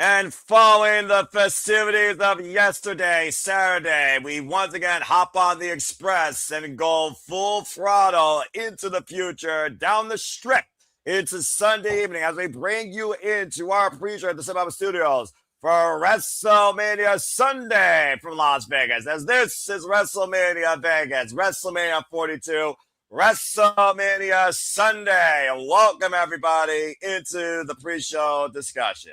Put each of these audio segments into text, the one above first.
And following the festivities of yesterday, Saturday, we once again hop on the express and go full throttle into the future, down the strip, into Sunday evening as we bring you into our pre-show at the Cinema Studios for WrestleMania Sunday from Las Vegas. As this is WrestleMania Vegas, WrestleMania 42, WrestleMania Sunday. Welcome everybody into the pre-show discussion.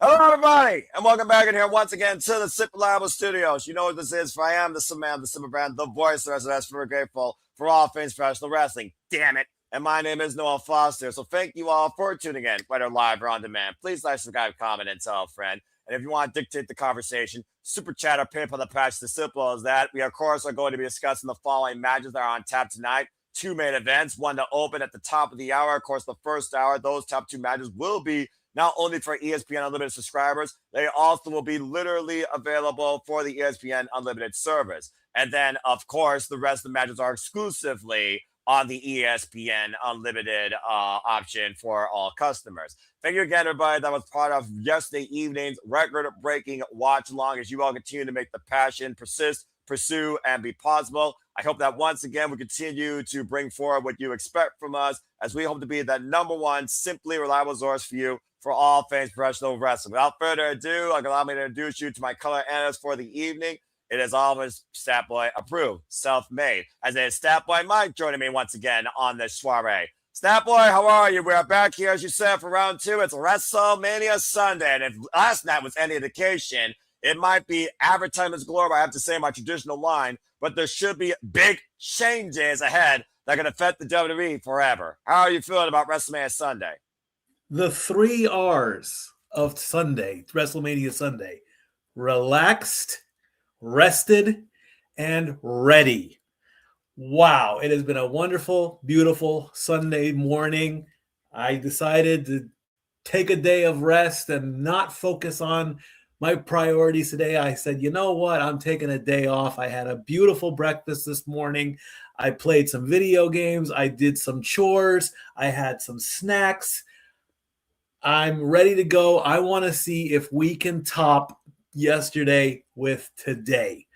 Hello, everybody, and welcome back in here once again to the Sip Reliable Studios. You know what this is, for I am the Samman, the Simmer Brand, the voice of the rest. We're grateful for all things professional wrestling. Damn it. And my name is Noel Foster, so thank you all for tuning in, whether live or on demand. Please like, subscribe, comment, and tell a friend. And if you want to dictate the conversation, super chat or PayPal the patch, as simple as that. We, of course, are going to be discussing the following matches that are on tap tonight. Two main events, one to open at the top of the hour. Of course, the first hour, those top two matches will be not only for ESPN Unlimited subscribers, they also will be literally available for the ESPN Unlimited service. And then, of course, the rest of the matches are exclusively on the ESPN Unlimited option for all customers. Thank you again, everybody, that was part of yesterday evening's record-breaking watch-along as you all continue to make the passion persist, pursue, and be possible. I hope that once again we continue to bring forward what you expect from us as we hope to be that number one, simply reliable source for you for all things professional wrestling. Without further ado, allow me to introduce you to my color analyst for the evening. It is always Statboy approved, self-made. As it is Statboy Mike joining me once again on this soiree. Statboy, how are you? We are back here, as you said, for round two. It's WrestleMania Sunday. And if last night was any indication, it might be advertisements galore, I have to say my traditional line, but there should be big changes ahead that can affect the WWE forever. How are you feeling about WrestleMania Sunday? The 3 R's of Sunday, WrestleMania Sunday: relaxed, rested, and ready. Wow, it has been a wonderful, beautiful Sunday morning. I decided to take a day of rest and not focus on my priorities today. I said, you know what? I'm taking a day off. I had a beautiful breakfast this morning. I played some video games. I did some chores. I had some snacks. I'm ready to go. I want to see if we can top yesterday with today.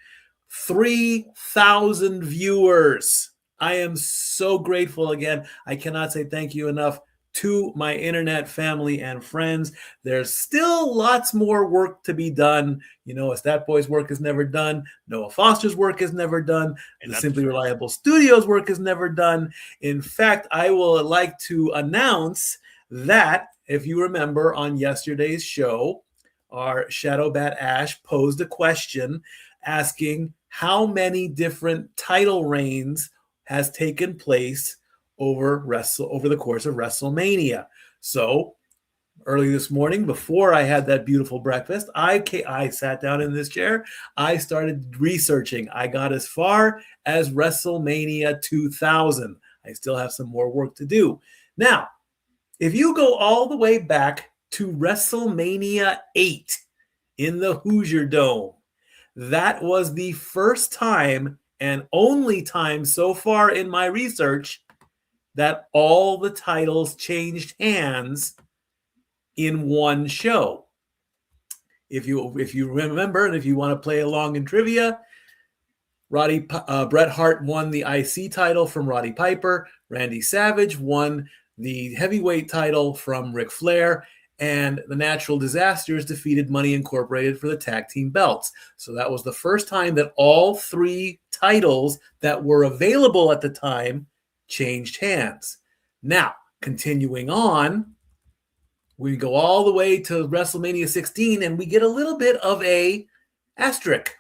3,000 viewers. I am so grateful again. I cannot say thank you enough to my internet family and friends. There's still lots more work to be done. You know, Statboy's work is never done. Noah Foster's work is never done. The Simply Reliable Studios work is never done. In fact, I will like to announce that, if you remember on yesterday's show, our Shadow Bat Ash posed a question asking how many different title reigns has taken place over the course of WrestleMania. So early this morning, before I had that beautiful breakfast, I sat down in this chair. I started researching. I got as far as WrestleMania 2000. I still have some more work to do. Now, if you go all the way back to WrestleMania 8 in the Hoosier Dome, that was the first time and only time so far in my research that all the titles changed hands in one show. If you remember, and if you want to play along in trivia, Bret Hart won the IC title from Roddy Piper. Randy Savage won the heavyweight title from Ric Flair, and the Natural Disasters defeated Money Incorporated for the tag team belts. So that was the first time that all 3 titles that were available at the time changed hands. Now, continuing on, we go all the way to WrestleMania 16, and we get a little bit of a asterisk.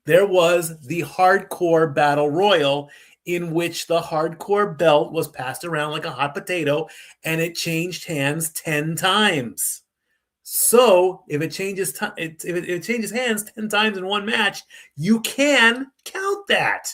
There was the Hardcore Battle Royal, in which the Hardcore belt was passed around like a hot potato, and it changed hands 10 times. So if it changes hands 10 times in one match, you can count that.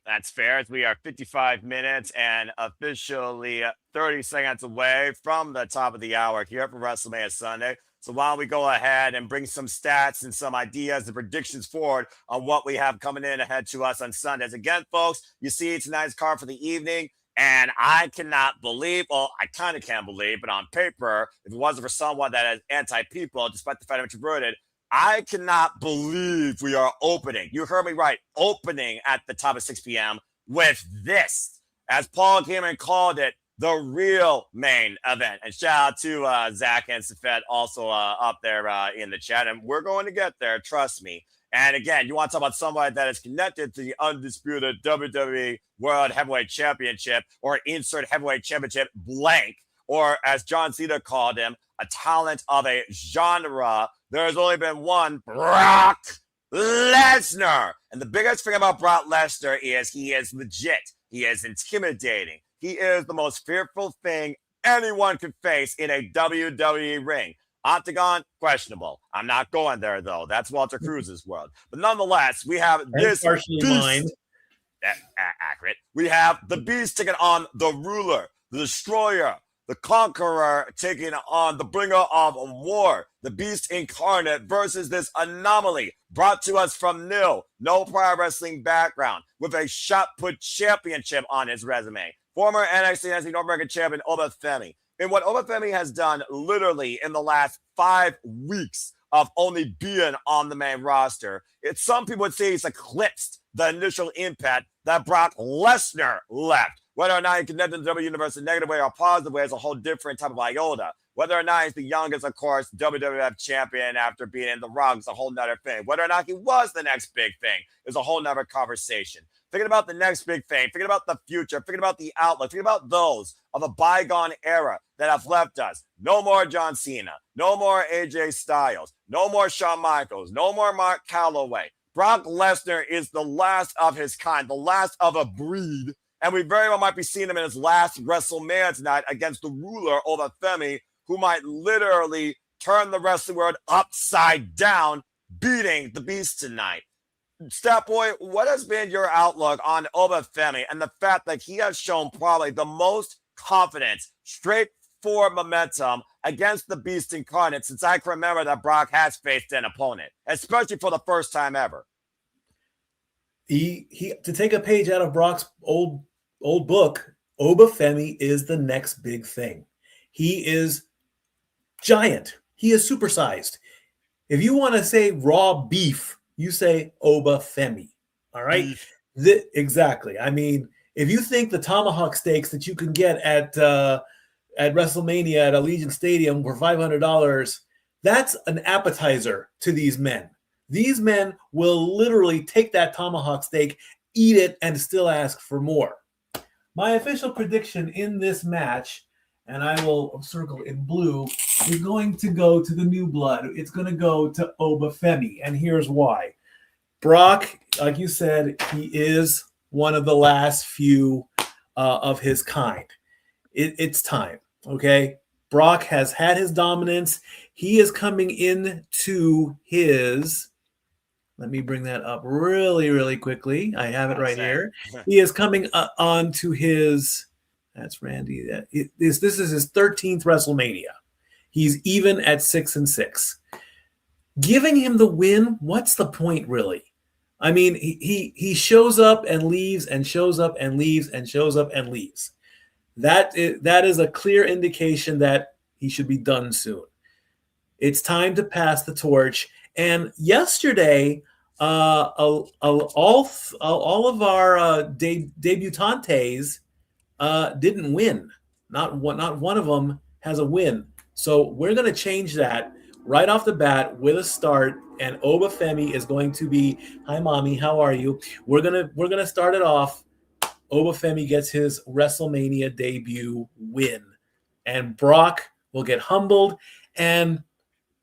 That's fair, as we are 55 minutes and officially 30 seconds away from the top of the hour here for WrestleMania Sunday. So why don't we go ahead and bring some stats and some ideas and predictions forward on what we have coming in ahead to us on Sundays. Again, folks, you see tonight's card for the evening. And I cannot believe, well, I kind of can't believe, but on paper, if it wasn't for someone that is anti-people, despite the fact I'm introverted, I cannot believe we are opening. You heard me right. Opening at the top of 6 p.m. with this, as Paul Heyman called it, the real main event. And shout out to Zach and Safed also up there in the chat. And we're going to get there, trust me. And again, you want to talk about somebody that is connected to the undisputed WWE World Heavyweight Championship, or insert heavyweight championship blank, or as John Cena called him, a talent of a genre. There's only been one, Brock Lesnar. And the biggest thing about Brock Lesnar is he is legit. He is intimidating. He is the most fearful thing anyone could face in a WWE ring. Octagon, questionable. I'm not going there, though. That's Walter Cruz's world. But nonetheless, we have this beast. Accurate. We have the beast taking on the ruler, the destroyer, the conqueror taking on the bringer of war, the beast incarnate versus this anomaly brought to us from nil, no prior wrestling background, with a shot put championship on his resume. Former NXT and North American champion Oba Femi. And what Oba Femi has done literally in the last 5 weeks of only being on the main roster, some people would say he's eclipsed the initial impact that Brock Lesnar left. Whether or not he connected to the W Universe in a negative way or positive way is a whole different type of iota. Whether or not he's the youngest, of course, WWF champion after being in The Rock is a whole nother thing. Whether or not he was the next big thing is a whole nother conversation. Thinking about the next big thing, thinking about the future, thinking about the outlook, thinking about those of a bygone era that have left us. No more John Cena, no more AJ Styles, no more Shawn Michaels, no more Mark Calloway. Brock Lesnar is the last of his kind, the last of a breed, and we very well might be seeing him in his last WrestleMania tonight against the ruler, Oba Femi, who might literally turn the wrestling world upside down, beating the Beast tonight. Stat Boy, what has been your outlook on Oba Femi and the fact that he has shown probably the most confidence, straightforward momentum against the Beast incarnate since I can remember that Brock has faced an opponent, especially for the first time ever? He to take a page out of Brock's old book, Oba Femi is the next big thing. He is giant. He is supersized. If you want to say raw beef, you say Oba Femi. All right? Exactly. I mean, if you think the tomahawk steaks that you can get at WrestleMania at Allegiant Stadium for $500, that's an appetizer to these men. These men will literally take that tomahawk steak, eat it, and still ask for more. My official prediction in this match, and I will circle in blue, is going to go to the new blood. It's going to go to Oba Femi, and here's why. Brock, like you said, he is one of the last few of his kind. It's time, okay? Brock has had his dominance. He is coming into his... Let me bring that up really, really quickly. I have it right here. He is coming on to his... That's Randy. This is his 13th WrestleMania. He's even at 6-6. Giving him the win, what's the point, really? I mean, he shows up and leaves and shows up and leaves and shows up and leaves. That is a clear indication that he should be done soon. It's time to pass the torch. And yesterday, all of our debutantes didn't win. Not one of them has a win. So we're going to change that right off the bat with a start. And Oba Femi is going to be, hi, mommy, how are you? We're gonna start it off. Oba Femi gets his WrestleMania debut win, and Brock will get humbled. And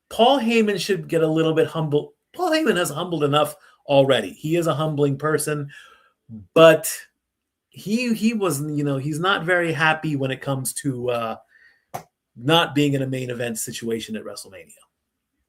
Paul Heyman should get a little bit humbled. Paul Heyman has humbled enough already. He is a humbling person, but he was, he's not very happy when it comes to not being in a main event situation at WrestleMania.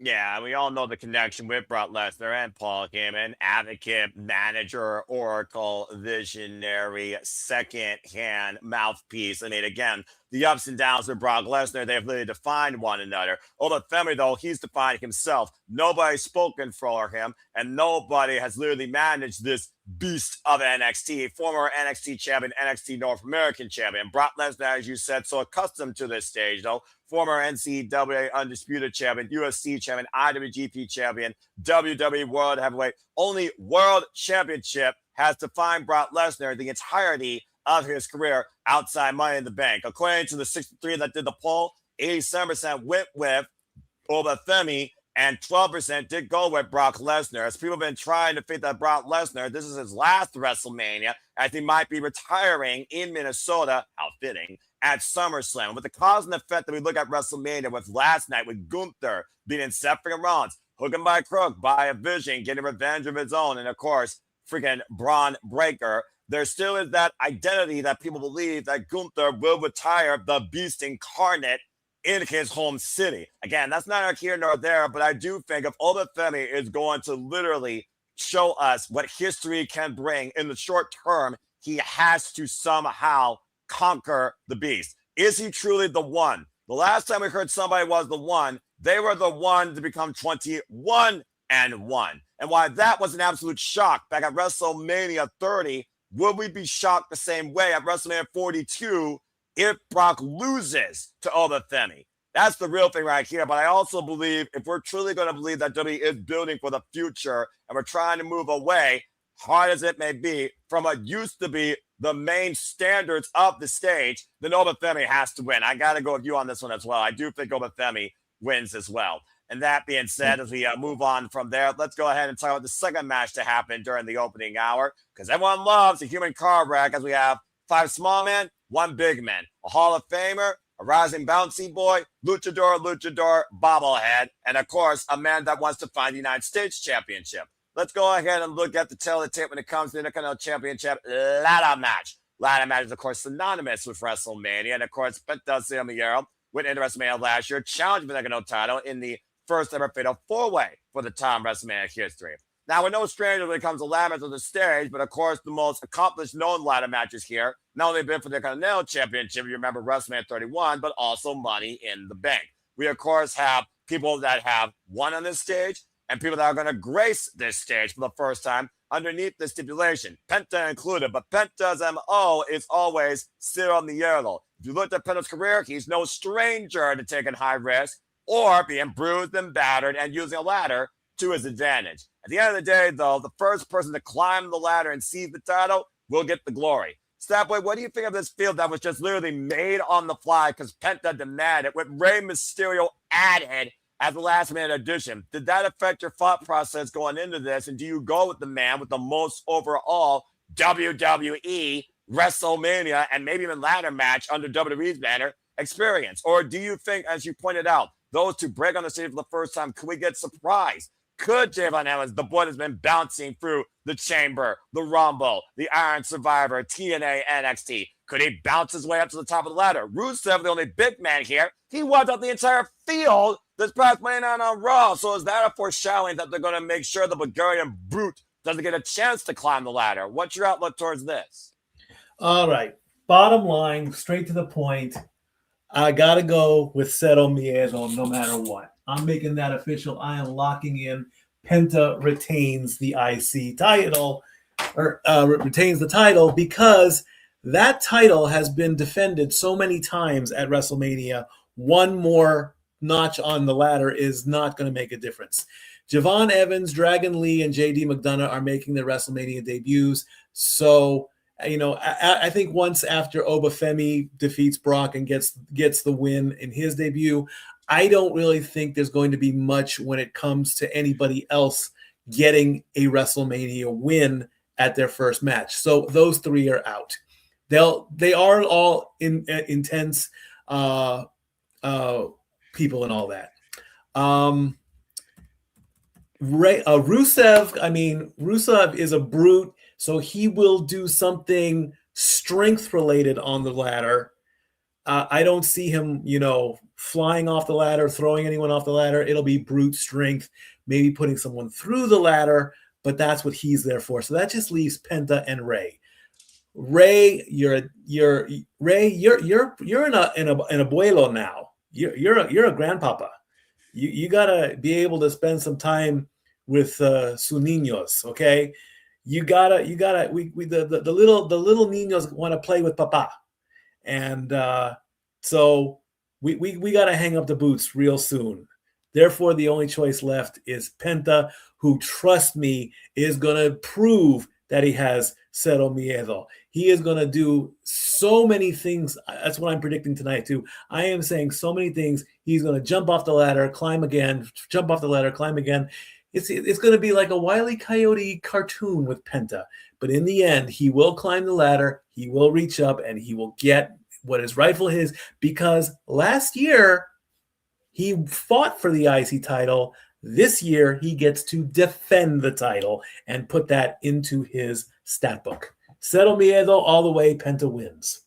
Yeah, we all know the connection with Brock Lesnar and Paul Heyman, advocate, manager, oracle, visionary, second-hand mouthpiece. I mean, again, the ups and downs with Brock Lesnar. They've really defined one another. Over Femi, though, he's defined himself. Nobody's spoken for him, and nobody has literally managed this beast of NXT, former NXT champion, NXT North American champion. Brock Lesnar, as you said, so accustomed to this stage, though. Former NCAA Undisputed Champion, UFC Champion, IWGP Champion, WWE World Heavyweight. Only World Championship has defined Brock Lesnar the entirety of his career outside Money in the Bank. According to the 63 that did the poll, 87% went with Femi and 12% did go with Brock Lesnar. As people have been trying to think that Brock Lesnar, this is his last WrestleMania, as he might be retiring in Minnesota, how fitting, at SummerSlam. With the cause and effect that we look at WrestleMania with last night with Gunther beating Seth freaking Rollins, hooking by crook, by a vision, getting revenge of his own, and of course, freaking Braun Breaker. There still is that identity that people believe that Gunther will retire the beast incarnate in his home city. Again, that's not here nor there, but I do think if Femi is going to literally show us what history can bring in the short term, he has to somehow conquer the beast. Is he truly the one? The last time we heard somebody was the one, they were the one to become 21-1. And why that was an absolute shock back at WrestleMania 30, would we be shocked the same way at WrestleMania 42 if Brock loses to Femi? That's the real thing right here. But I also believe if we're truly going to believe that WWE is building for the future and we're trying to move away, hard as it may be, from what used to be the main standards of the stage, then Femi has to win. I got to go with you on this one as well. I do think Femi wins as well. And that being said, as we move on from there, let's go ahead and talk about the second match to happen during the opening hour, because everyone loves a human car wreck, as we have 5 small men, 1 big man, a Hall of Famer, a rising bouncy boy, luchador, bobblehead, and of course, a man that wants to find the United States Championship. Let's go ahead and look at the tail of the tape when it comes to the Intercontinental Championship ladder match. Ladder match is, of course, synonymous with WrestleMania. And, of course, Penta went into WrestleMania last year, challenged for the Intercontinental title in the first ever fatal 4-way for the time WrestleMania history. Now, we're no stranger when it comes to ladder matches on the stage, but, of course, the most accomplished known ladder matches here, not only been for the Intercontinental Championship, you remember WrestleMania 31, but also Money in the Bank. We, of course, have people that have won on this stage, and people that are going to grace this stage for the first time underneath the stipulation, Penta included. But Penta's MO is always cero miedo. If you look at Penta's career, he's no stranger to taking high risk or being bruised and battered and using a ladder to his advantage. At the end of the day, though, the first person to climb the ladder and seize the title will get the glory. Snapboy, what do you think of this field that was just literally made on the fly because Penta demanded, with Rey Mysterio added as the last-minute addition? Did that affect your thought process going into this? And do you go with the man with the most overall WWE, WrestleMania, and maybe even ladder match under WWE's banner experience? Or do you think, as you pointed out, those two break on the stage for the first time, could we get surprised? Could Javon Evans, the boy that's been bouncing through the Chamber, the Rumble, the Iron Survivor, TNA, NXT, could he bounce his way up to the top of the ladder? Rusev, the only big man here, he wiped out the entire field this past Monday night on Raw. So is that a foreshadowing that they're going to make sure the Bulgarian brute doesn't get a chance to climb the ladder? What's your outlook towards this? All right. Bottom line, straight to the point. I got to go with cero miedo no matter what. I'm making that official. I am locking in. Penta retains the IC title, or retains the title, because that title has been defended so many times at WrestleMania. One more notch on the ladder is not going to make a difference. Javon Evans, Dragon Lee, and JD McDonagh are making their WrestleMania debuts. So, I think once after Femi defeats Brock and gets the win in his debut, I don't really think there's going to be much when it comes to anybody else getting a WrestleMania win at their first match. So those 3 are out. They are all intense people and all that. Rusev is a brute, so he will do something strength related on the ladder. I don't see him, flying off the ladder, throwing anyone off the ladder. It'll be brute strength, maybe putting someone through the ladder, but that's what he's there for. So that just leaves Penta and Rey. Ray, you're Ray, you're an abuelo now. You're a grandpapa. You gotta be able to spend some time with su niños, okay? You gotta we the little niños want to play with papa, and so we gotta hang up the boots real soon. Therefore, the only choice left is Penta, who, trust me, is gonna prove that he has cero miedo. He is going to do so many things. That's what I'm predicting tonight, too. I am saying so many things. He's going to jump off the ladder, climb again, jump off the ladder, climb again. It's going to be like a Wile E. Coyote cartoon with Penta. But in the end, he will climb the ladder, he will reach up, and he will get what is rightful his. Because last year, he fought for the IC title. This year, he gets to defend the title and put that into his stat book. Cero miedo all the way, Penta wins.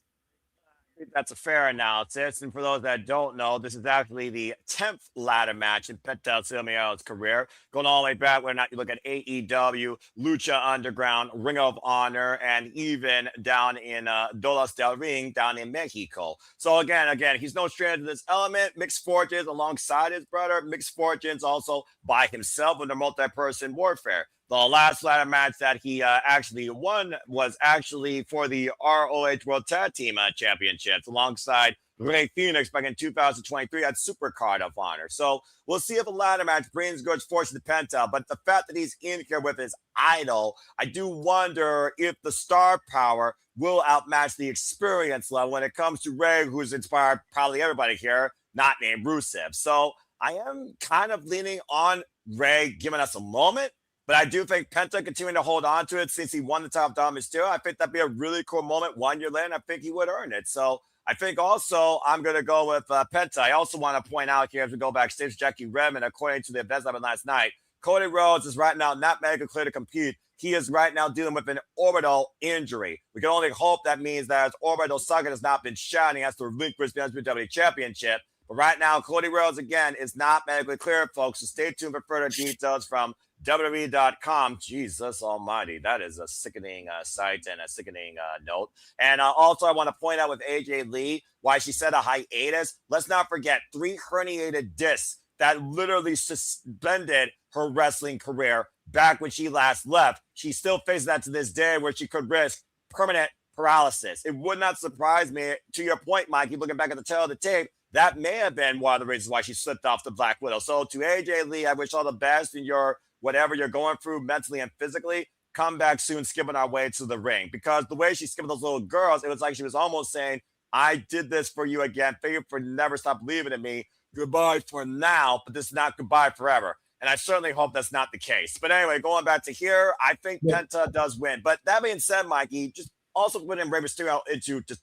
That's a fair analysis. And for those that don't know, this is actually the 10th ladder match in Penta Silmio's career, going all the way back whether or not you look at AEW, Lucha Underground, Ring of Honor, and even down in Dolas del Ring down in Mexico. So again, he's no stranger to this element. Mixed fortunes alongside his brother, mixed fortunes also by himself with the multi-person warfare. The last ladder match that he actually won was actually for the ROH World Tag Team Championships alongside Rey Fenix back in 2023 at Supercard of Honor. So we'll see if a ladder match brings good fortune to Penta. But the fact that he's in here with his idol, I do wonder if the star power will outmatch the experience level when it comes to Rey, who's inspired probably everybody here, not named Rusev. So I am kind of leaning on Rey giving us a moment. But I do think Penta continuing to hold on to it since he won the title of Dominik Mysterio. I think that'd be a really cool moment 1 year later, and I think he would earn it. So I think also I'm going to go with Penta. I also want to point out here as we go backstage, Jackie Redmond, according to the events happened last night, Cody Rhodes is right now not medically clear to compete. He is right now dealing with an orbital injury. We can only hope that means that his orbital socket has not been shot and he has to relinquish the WWE Championship. But right now, Cody Rhodes, again, is not medically cleared, folks. So stay tuned for further details from WWE.com. Jesus almighty. That is a sickening site and a sickening note. And also, I want to point out with AJ Lee why she said a hiatus. Let's not forget 3 herniated discs that literally suspended her wrestling career back when she last left. She still faces that to this day where she could risk permanent paralysis. It would not surprise me, to your point, Mike, keep looking back at the tail of the tape, that may have been one of the reasons why she slipped off the Black Widow. So to AJ Lee, I wish all the best in your whatever you're going through mentally and physically. Come back soon, skipping our way to the ring. Because the way she skipped those little girls, it was like she was almost saying, I did this for you again. Thank you for never stop believing in me. Goodbye for now, but this is not goodbye forever. And I certainly hope that's not the case. But anyway, going back to here, I think Penta does win. But that being said, Mikey, just also putting Rey Mysterio into just,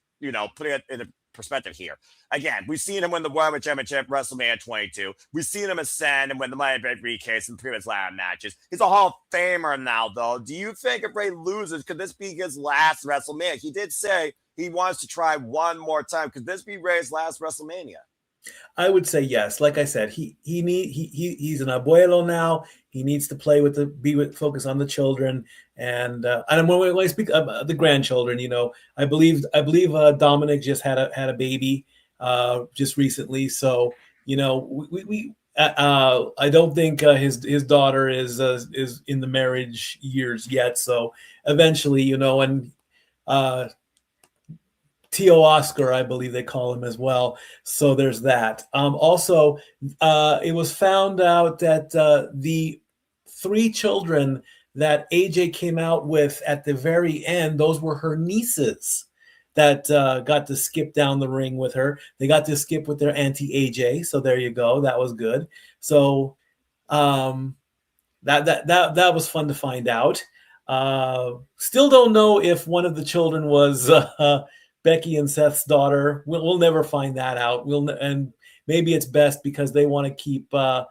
putting it in a perspective here. Again, we've seen him win the World Championship, WrestleMania 22. We've seen him ascend and win the Money in the Bank briefcase in previous ladder matches. He's a Hall of Famer now, though. Do you think if Rey loses, could this be his last WrestleMania? He did say he wants to try one more time. Could this be Rey's last WrestleMania? I would say yes. Like I said, he's an abuelo now. He needs to play focus on the children, and when I speak of the grandchildren, I believe Dominik just had a baby just recently. So I don't think his daughter is in the marriage years yet. So eventually, and Tio Oscar, I believe they call him as well. So there's that. Also, it was found out that the 3 children that AJ came out with at the very end, those were her nieces that got to skip down the ring with her. They got to skip with their auntie AJ. So there you go. That was good. So that was fun to find out. Still don't know if one of the children was Becky and Seth's daughter. We'll never find that out. And maybe it's best because they want to keep her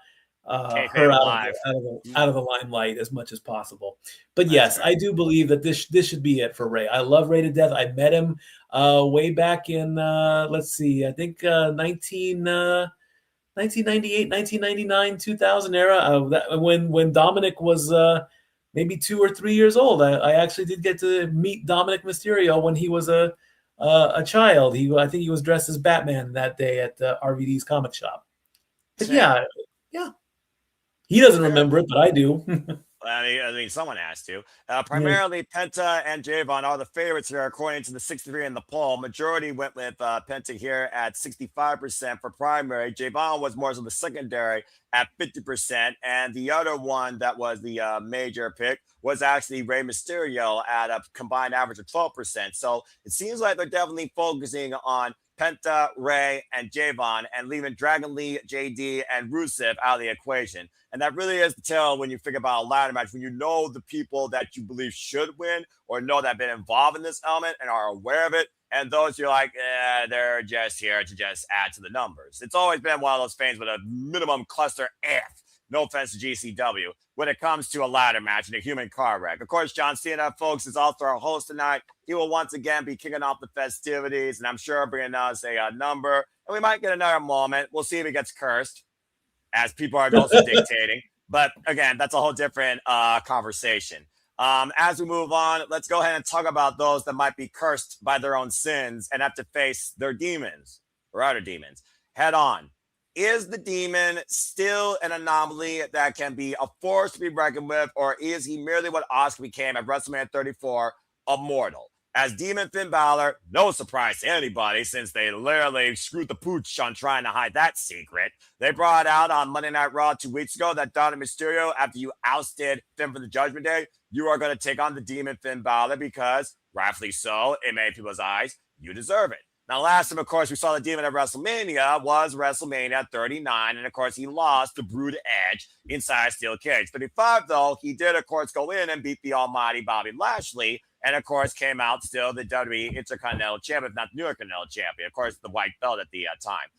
out of the limelight as much as possible. But yes, I do believe that this should be it for Rey. I love Rey to death. I met him way back in I think 1998, 1999, 2000 era. When Dominik was maybe 2 or 3 years old. I actually did get to meet Dominik Mysterio when he was a child. I think he was dressed as Batman that day at RVD's comic shop. But yeah. He doesn't remember it, but I do. I mean, someone has to. Primarily, Penta and Javon are the favorites here, according to the 63 in the poll. Majority went with Penta here at 65% for primary. Javon was more of the secondary at 50%. And the other one that was the major pick was actually Rey Mysterio at a combined average of 12%. So it seems like they're definitely focusing on Penta, Rey, and Javon, and leaving Dragon Lee, JD, and Rusev out of the equation. And that really is the tell when you figure about a ladder match, when you know the people that you believe should win or know that have been involved in this element and are aware of it. And those you're like, they're just here to just add to the numbers. It's always been one of those things with a minimum cluster F. No offense to GCW when it comes to a ladder match and a human car wreck. Of course, John Cena, folks, is also our host tonight. He will once again be kicking off the festivities, and I'm sure bringing us a number. And we might get another moment. We'll see if he gets cursed, as people are also dictating. But again, that's a whole different conversation. As we move on, let's go ahead and talk about those that might be cursed by their own sins and have to face their demons or other demons head on. Is the demon still an anomaly that can be a force to be reckoned with, or is he merely what Oscar became at WrestleMania 34, a mortal? As Demon Finn Balor, no surprise to anybody since they literally screwed the pooch on trying to hide that secret. They brought out on Monday Night Raw 2 weeks ago that Dominik Mysterio, after you ousted Finn for the Judgment Day, you are going to take on the Demon Finn Balor because, rightfully so, in many people's eyes, you deserve it. Now, last time, of course, we saw the Demon at WrestleMania was WrestleMania 39, and, of course, he lost to Brood Edge inside Steel Cage. 35, though, he did, of course, go in and beat the almighty Bobby Lashley, and, of course, came out still the WWE Intercontinental Champion, if not the New Intercontinental Champion, of course, the white belt at the time.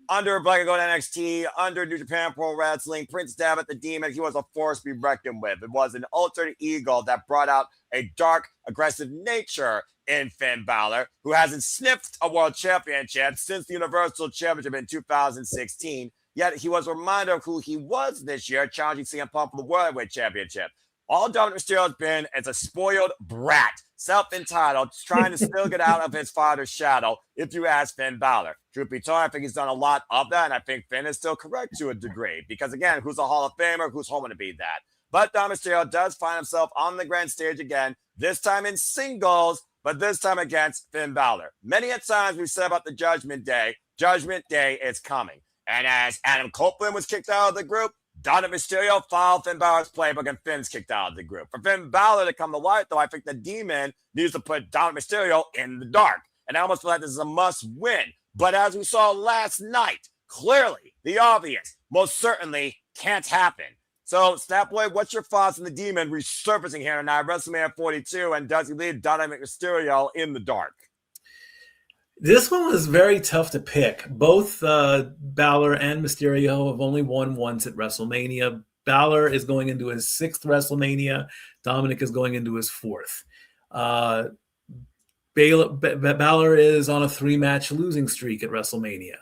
Under Black and Gold NXT, under New Japan Pro Wrestling, Prince Devitt, the Demon, he was a force to be reckoned with. It was an alter ego that brought out a dark, aggressive nature in Finn Balor, who hasn't sniffed a world championship since the Universal Championship in 2016. Yet he was a reminder of who he was this year, challenging CM Punk for the World Heavyweight Championship. All Dominik Mysterio has been is a spoiled brat, self-entitled, trying to still get out of his father's shadow, if you ask Finn Balor. Truth be told, I think he's done a lot of that, and I think Finn is still correct to a degree. Because, again, who's a Hall of Famer? Who's hoping to be that? But Dominik Mysterio does find himself on the grand stage again, this time in singles, but this time against Finn Balor. Many a times we've said about the Judgment Day is coming. And as Adam Copeland was kicked out of the group, Dominik Mysterio followed Finn Balor's playbook and Finn's kicked out of the group. For Finn Balor to come to light, though, I think the Demon needs to put Dominik Mysterio in the dark. And I almost feel like this is a must-win. But as we saw last night, clearly, the obvious, most certainly can't happen. So, Snapboy, what's your thoughts on the Demon resurfacing here tonight, WrestleMania 42, and does he leave Dominik Mysterio in the dark? This one was very tough to pick. Both Balor and Mysterio have only won once at WrestleMania. Balor is going into his 6th WrestleMania. Dominik is going into his 4th. Balor is on a 3-match losing streak at WrestleMania.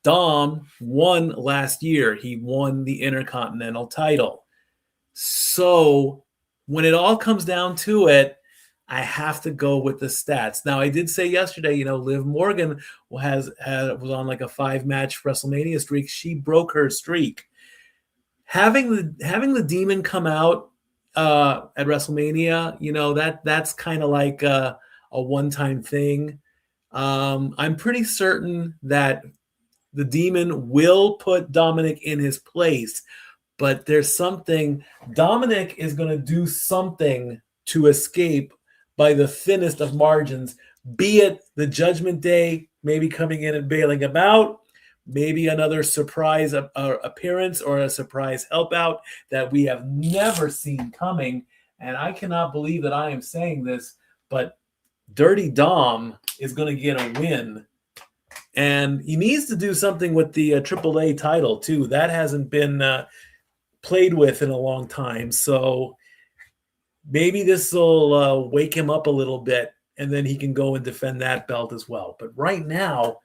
Dom won last year. He won the Intercontinental title. So when it all comes down to it, I have to go with the stats. Now, I did say yesterday, Liv Morgan was on like a 5-match WrestleMania streak. She broke her streak. Having the Demon come out at WrestleMania, that's kind of like a one-time thing. I'm pretty certain that the Demon will put Dominik in his place, but there's something. Dominik is going to do something to escape by the thinnest of margins, be it the Judgment Day maybe coming in and bailing him out, maybe another surprise appearance or a surprise help out that we have never seen coming. And I cannot believe that I am saying this, but Dirty Dom is going to get a win. And he needs to do something with the AAA title, too. That hasn't been played with in a long time. So maybe this will wake him up a little bit, and then he can go and defend that belt as well. But right now,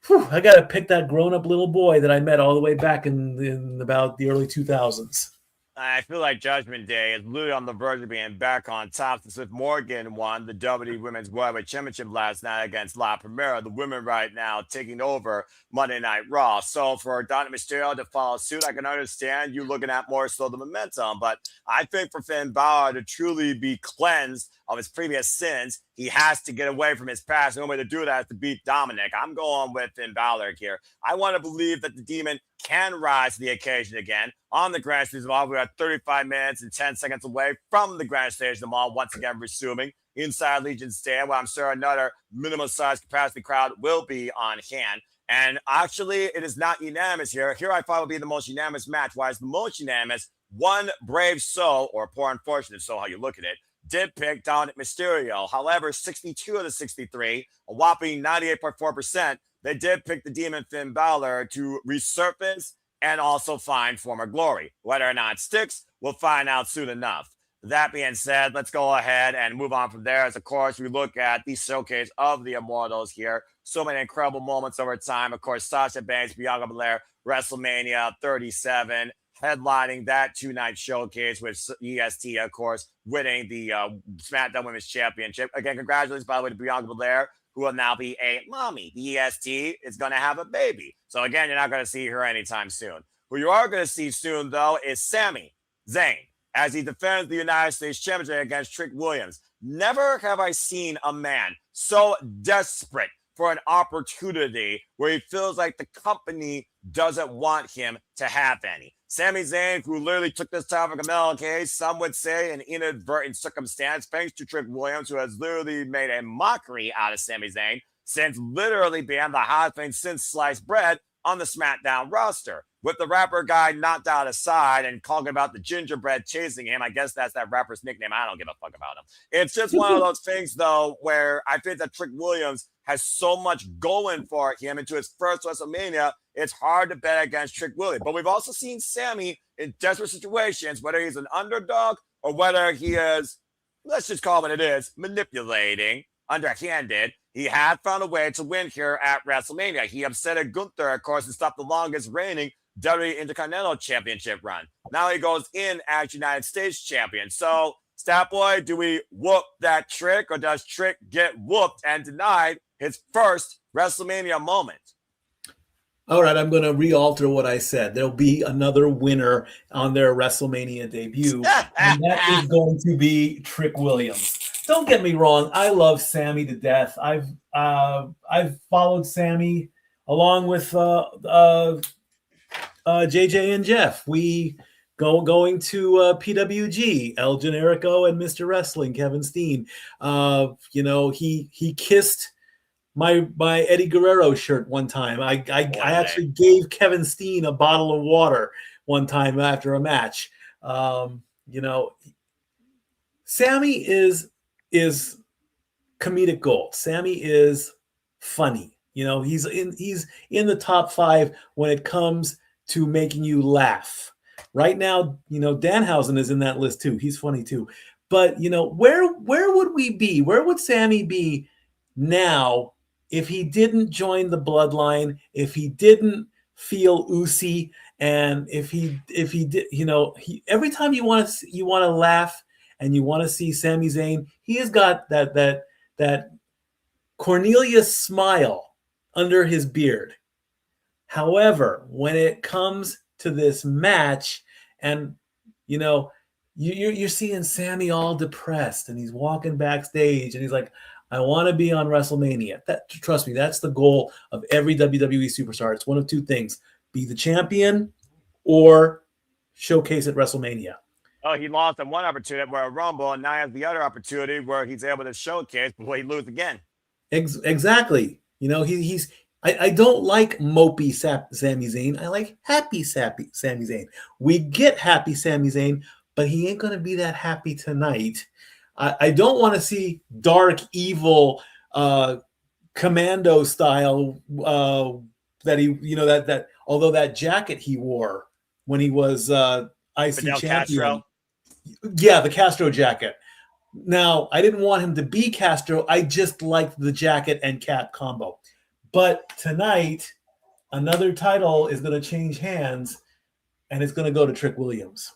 I got to pick that grown-up little boy that I met all the way back in about the early 2000s. I feel like Judgment Day is literally on the verge of being back on top since Liv Morgan won the WWE Women's Worldwide Championship last night against La Primera. The women right now taking over Monday Night Raw. So for Dominik Mysterio to follow suit, I can understand you looking at more so the momentum. But I think for Finn Balor to truly be cleansed of his previous sins, he has to get away from his past. The only way to do that is to beat Dominik. I'm going with Finn Balor here. I want to believe that the Demon can rise to the occasion again on the Grand Stage of the Mall. We are 35 minutes and 10 seconds away from the Grand Stage of the Mall, once again resuming inside Legion Stand, where I'm sure another minimum size capacity crowd will be on hand. And actually, it is not unanimous here. Here I thought would be the most unanimous match. Why is the most unanimous? One brave soul, or poor unfortunate soul, how you look at it, did pick Dominik Mysterio. However, 62 of the 63, a whopping 98.4%, they did pick the Demon Finn Balor to resurface and also find former glory. Whether or not it sticks, we'll find out soon enough. That being said, let's go ahead and move on from there. As of course, we look at the showcase of the Immortals here. So many incredible moments over time. Of course, Sasha Banks, Bianca Belair, WrestleMania 37, headlining that two-night showcase with EST, of course, winning the SmackDown Women's Championship. Again, congratulations, by the way, to Bianca Belair, who will now be a mommy. The EST is going to have a baby. So again, you're not going to see her anytime soon. Who you are going to see soon, though, is Sami Zayn, as he defends the United States Championship against Trick Williams. Never have I seen a man so desperate for an opportunity where he feels like the company doesn't want him to have any. Sami Zayn, who literally took this topic of MLK, some would say an inadvertent circumstance, thanks to Trick Williams, who has literally made a mockery out of Sami Zayn, since literally being the hottest thing since sliced bread on the SmackDown roster. With the rapper guy knocked out aside and talking about the gingerbread chasing him, I guess that's that rapper's nickname. I don't give a fuck about him. It's just one of those things, though, where I think that Trick Williams has so much going for him into his first WrestleMania, it's hard to bet against Trick Williams. But we've also seen Sami in desperate situations, whether he's an underdog or whether he is, let's just call it what it is, manipulating, underhanded. He had found a way to win here at WrestleMania. He upset Gunther, of course, and stopped the longest reigning WWE Intercontinental Championship run. Now he goes in as United States Champion. So, Stat Boy, do we whoop that Trick, or does Trick get whooped and denied his first WrestleMania moment? All right, I'm going to re-alter what I said. There'll be another winner on their WrestleMania debut, and that is going to be Trick Williams. Don't get me wrong, I love Sami to death. I've followed Sami along with JJ and Jeff. We going to PWG, El Generico and Mr. Wrestling, Kevin Steen. He kissed my Eddie Guerrero shirt one time. I actually gave Kevin Steen a bottle of water one time after a match. Sami is comedic gold. Sami is funny. He's in the top 5 when it comes to making you laugh. Right now, Danhausen is in that list too. He's funny too. But where would we be? Where would Sami be now if he didn't join the bloodline, if he didn't feel Usi, and if he did, every time you want to laugh and you want to see Sami Zayn, he has got that Cornelius smile under his beard. However, when it comes to this match, and you're seeing Sami all depressed, and he's walking backstage, and he's like, I want to be on WrestleMania. Trust me, that's the goal of every WWE superstar. It's one of two things: be the champion or showcase at WrestleMania. Oh, he lost in one opportunity where a Rumble, and now he has the other opportunity where he's able to showcase before he loses again. Exactly. I don't like mopey Sami Zayn. I like happy Sami Zayn. We get happy Sami Zayn, but he ain't going to be that happy tonight. I don't want to see dark, evil, commando style that he, that although that jacket he wore when he was IC Fidel champion. Castro. Yeah, the Castro jacket. Now, I didn't want him to be Castro. I just liked the jacket and cap combo. But tonight, another title is going to change hands, and it's going to go to Trick Williams.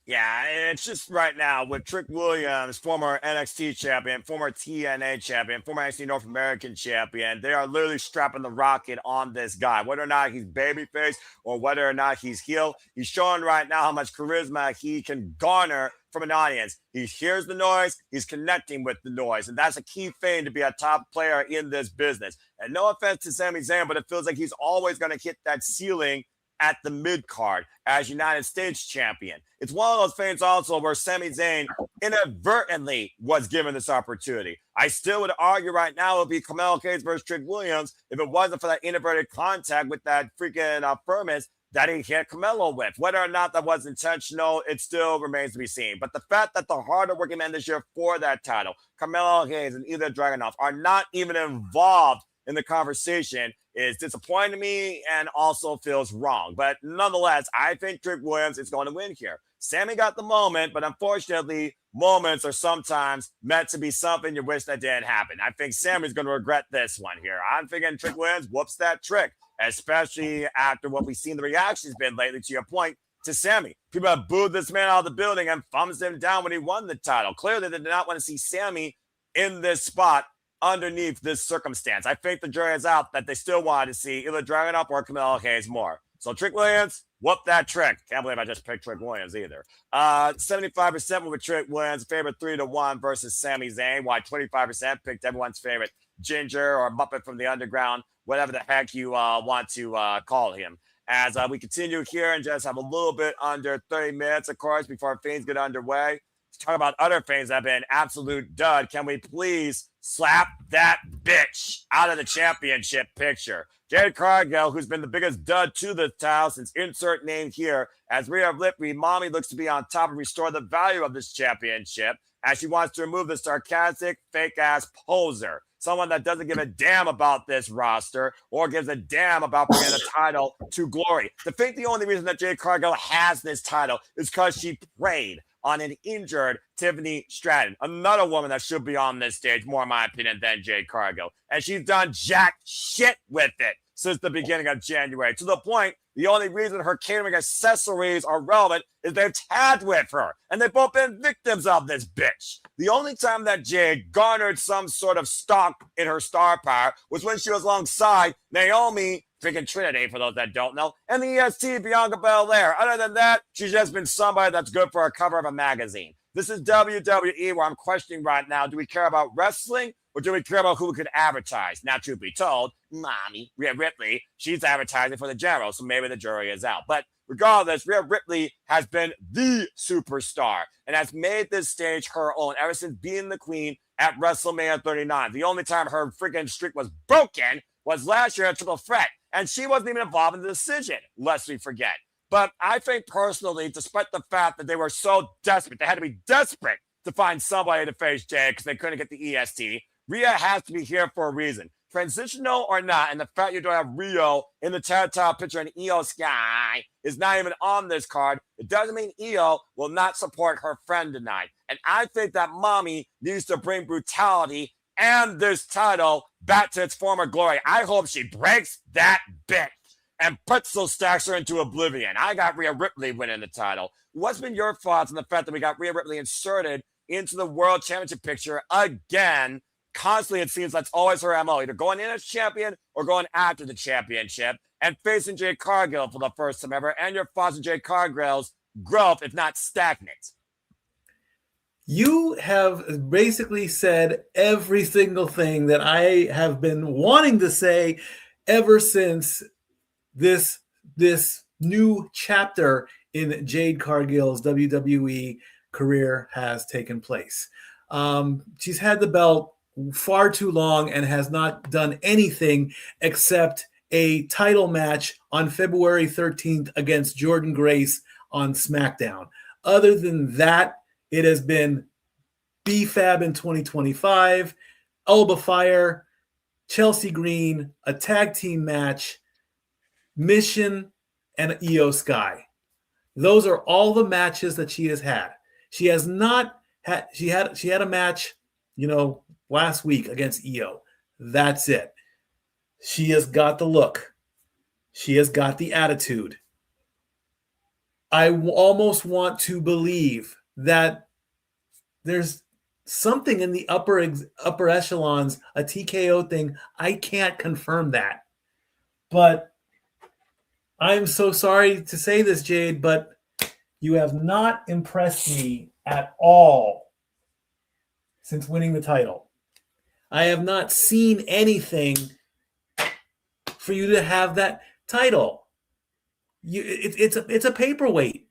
Yeah, it's just right now with Trick Williams, former NXT champion, former TNA champion, former NXT North American champion. They are literally strapping the rocket on this guy, whether or not he's babyface or whether or not he's heel. He's showing right now how much charisma he can garner from an audience. He hears the noise, he's connecting with the noise, and that's a key thing to be a top player in this business. And no offense to Sami Zayn, but it feels like he's always going to hit that ceiling at the mid card as United States champion. It's one of those things also where Sami Zayn inadvertently was given this opportunity. I still would argue right now it would be Carmelo Hayes versus Trick Williams if it wasn't for that inadvertent contact with that freaking premise that he hit Carmelo with. Whether or not that was intentional, it still remains to be seen. But the fact that the harder working men this year for that title, Carmelo Hayes and Ilya Dragunov, are not even involved in the conversation is disappointing to me and also feels wrong. But nonetheless, I think Trick Williams is going to win here. Sami got the moment, but unfortunately, moments are sometimes meant to be something you wish that didn't happen. I think Sami's going to regret this one here. I'm thinking Trick Williams whoops that trick, especially after what we've seen the reaction's been lately, to your point, to Sami. People have booed this man out of the building and thumbs him down when he won the title. Clearly, they did not want to see Sami in this spot underneath this circumstance. I think the jury is out that they still wanted to see either Dragunov or Carmelo Hayes more. So Trick Williams, whoop that trick. Can't believe I just picked Trick Williams either. 75% with Trick Williams, favorite 3-1 versus Sami Zayn, while 25% picked everyone's favorite Ginger or Muppet from the Underground, whatever the heck you want to call him. As we continue here and just have a little bit under 30 minutes, of course, before things get underway. Let's talk about other things that have been absolute dud. Can we please slap that bitch out of the championship picture? Jade Cargill, who's been the biggest dud to the title since insert name here, as Rhea Ripley, mommy looks to be on top and restore the value of this championship as she wants to remove the sarcastic, fake-ass poser. Someone that doesn't give a damn about this roster or gives a damn about bringing the title to glory. To think the only reason that Jade Cargill has this title is because she preyed on an injured Tiffany Stratton, another woman that should be on this stage, more in my opinion, than Jade Cargill. And she's done jack shit with it since the beginning of January, to the point the only reason her catering accessories are relevant is they've tagged with her, and they've both been victims of this bitch. The only time that Jade garnered some sort of stock in her star power was when she was alongside Naomi freaking Trinity, for those that don't know, and the EST Bianca Belair. Other than that, she's just been somebody that's good for a cover of a magazine. This is WWE where I'm questioning right now, do we care about wrestling or do we care about who we could advertise? Now, truth be told, mommy, Rhea Ripley, she's advertising for the general, so maybe the jury is out. But regardless, Rhea Ripley has been the superstar and has made this stage her own ever since being the queen at WrestleMania 39. The only time her freaking streak was broken was last year at Triple Threat, and she wasn't even involved in the decision, lest we forget. But I think personally, despite the fact that they were so desperate, they had to be desperate to find somebody to face Jade because they couldn't get the EST. Rhea has to be here for a reason. Transitional or not, and the fact you don't have Rio in the tag title picture and Io Sky is not even on this card, it doesn't mean Io will not support her friend tonight. And I think that mommy needs to bring brutality and this title back to its former glory. I hope she breaks that bitch and pretzel stacks her into oblivion. I got Rhea Ripley winning the title. What's been your thoughts on the fact that we got Rhea Ripley inserted into the World Championship picture again? Constantly, it seems that's always her MO, either going in as champion or going after the championship and facing Jade Cargill for the first time ever, and your thoughts on Jade Cargill's growth, if not stagnant. You have basically said every single thing that I have been wanting to say ever since this new chapter in Jade Cargill's WWE career has taken place. She's had the belt far too long and has not done anything except a title match on February 13th against Jordynne Grace on SmackDown. Other than that, it has been B-Fab in 2025, Elba Fire, Chelsea Green, a tag team match, Mission, and Io Sky. Those are all the matches that she has had. She has not had, she had a match, last week against Io. That's it. She has got the look. She has got the attitude. almost want to believe that there's something in the upper echelons, a TKO thing. I can't confirm that. But I'm so sorry to say this, Jade, but you have not impressed me at all since winning the title. I have not seen anything for you to have that title. It's a paperweight.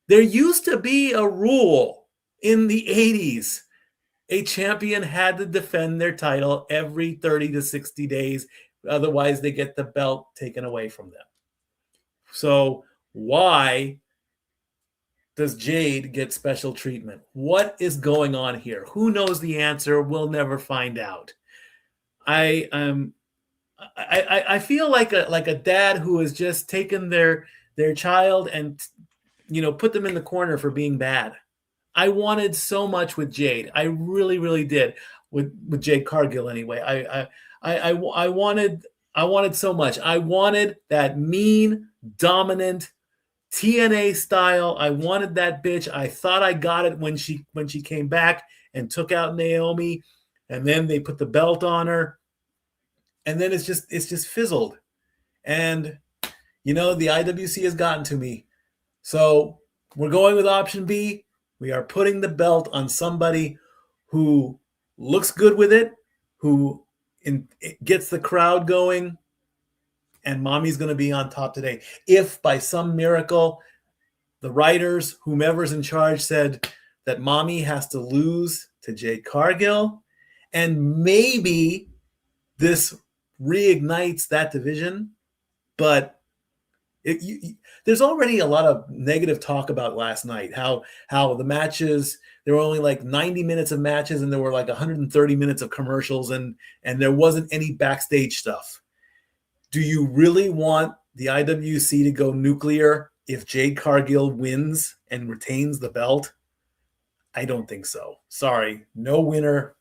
There used to be a rule in the 80s. A champion had to defend their title every 30 to 60 days. Otherwise, they get the belt taken away from them. So why does Jade get special treatment? What is going on here? Who knows the answer? We'll never find out. I feel like a dad who has just taken their child and put them in the corner for being bad. I wanted so much with Jade. I really, really did with Jade Cargill anyway. I wanted so much. I wanted that mean, dominant TNA style. I wanted that bitch. I thought I got it when she came back and took out Naomi, and then they put the belt on her, and then it's just fizzled. And the IWC has gotten to me. So we're going with option B. We are putting the belt on somebody who looks good with it, who gets the crowd going, and Mommy's going to be on top today. If by some miracle the writers, whomever's in charge, said that Mommy has to lose to Jade Cargill, and maybe this reignites that division, but there's already a lot of negative talk about last night, how the matches, there were only like 90 minutes of matches and there were like 130 minutes of commercials, and there wasn't any backstage stuff. Do you really want the IWC to go nuclear if Jade Cargill wins and retains the belt? I don't think so. Sorry, no winner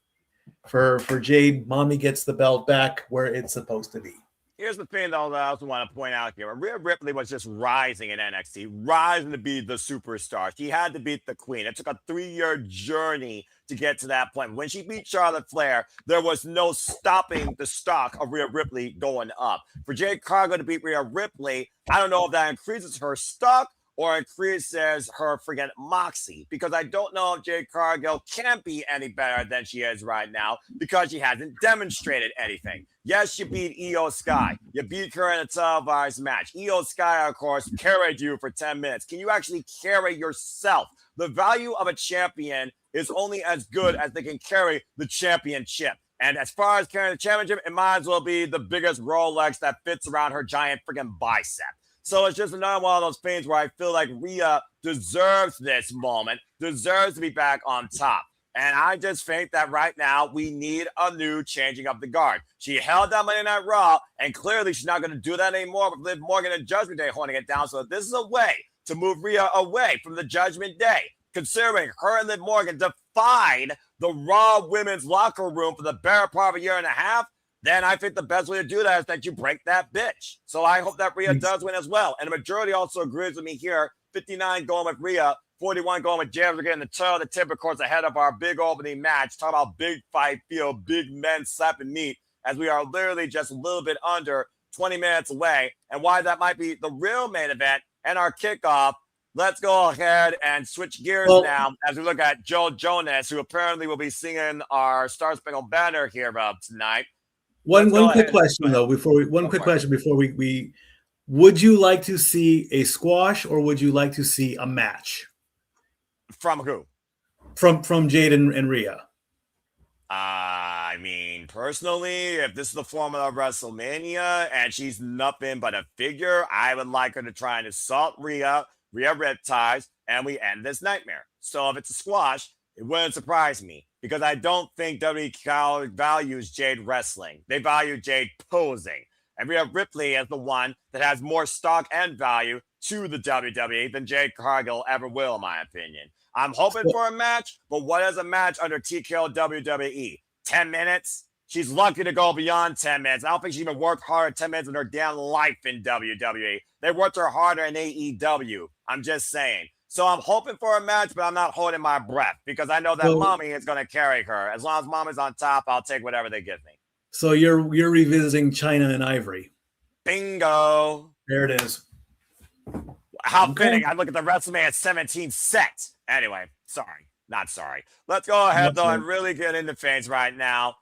for Jade. Mommy gets the belt back where it's supposed to be. Here's the thing, though, that I also want to point out here. Rhea Ripley was just rising in NXT, rising to be the superstar. She had to beat the queen. It took a 3-year journey to get to that point. When she beat Charlotte Flair, there was no stopping the stock of Rhea Ripley going up. For Jade Cargill to beat Rhea Ripley, I don't know if that increases her stock or increases her friggin' moxie, because I don't know if Jade Cargill can be any better than she is right now because she hasn't demonstrated anything. Yes, you beat Io Sky. You beat her in a televised match. Io Sky, of course, carried you for 10 minutes. Can you actually carry yourself? The value of a champion is only as good as they can carry the championship. And as far as carrying the championship, it might as well be the biggest Rolex that fits around her giant friggin' bicep. So it's just another one of those things where I feel like Rhea deserves this moment, deserves to be back on top. And I just think that right now we need a new changing of the guard. She held down Monday Night Raw, and clearly she's not going to do that anymore with Liv Morgan and Judgment Day holding it down. So this is a way to move Rhea away from the Judgment Day, considering her and Liv Morgan defied the Raw women's locker room for the better part of a year and a half. Then I think the best way to do that is that you break that bitch. So I hope that Rhea does win as well. And the majority also agrees with me here. 59 going with Rhea, 41 going with Jade. We're getting the tail of the tip, of course, ahead of our big opening match. Talk about big fight feel, big men slapping meat, as we are literally just a little bit under 20 minutes away. And why that might be the real main event and our kickoff. Let's go ahead and switch gears now as we look at Joe Jonas, who apparently will be singing our Star Spangled Banner here tonight. One quick question though, before we would you like to see a squash or would you like to see a match? From who? From Jade and Rhea. I mean, personally, if this is the formula of WrestleMania and she's nothing but a figure, I would like her to try and assault Rhea Riptides, and we end this nightmare. So if it's a squash, it wouldn't surprise me, because I don't think WWE values Jade wrestling. They value Jade posing. And Rhea Ripley is the one that has more stock and value to the WWE than Jade Cargill ever will, in my opinion. I'm hoping for a match, but what is a match under TKO WWE? 10 minutes? She's lucky to go beyond 10 minutes. I don't think she even worked hard at 10 minutes in her damn life in WWE. They worked her harder in AEW. I'm just saying. So I'm hoping for a match, but I'm not holding my breath because I know that Mommy is going to carry her. As long as Mommy's on top, I'll take whatever they give me. So you're revisiting China and Ivory. Bingo. There it is. How fitting. I look at the Wrestlemania 17 set. Anyway, sorry. Not sorry. Let's go ahead, though, and really get into things right now.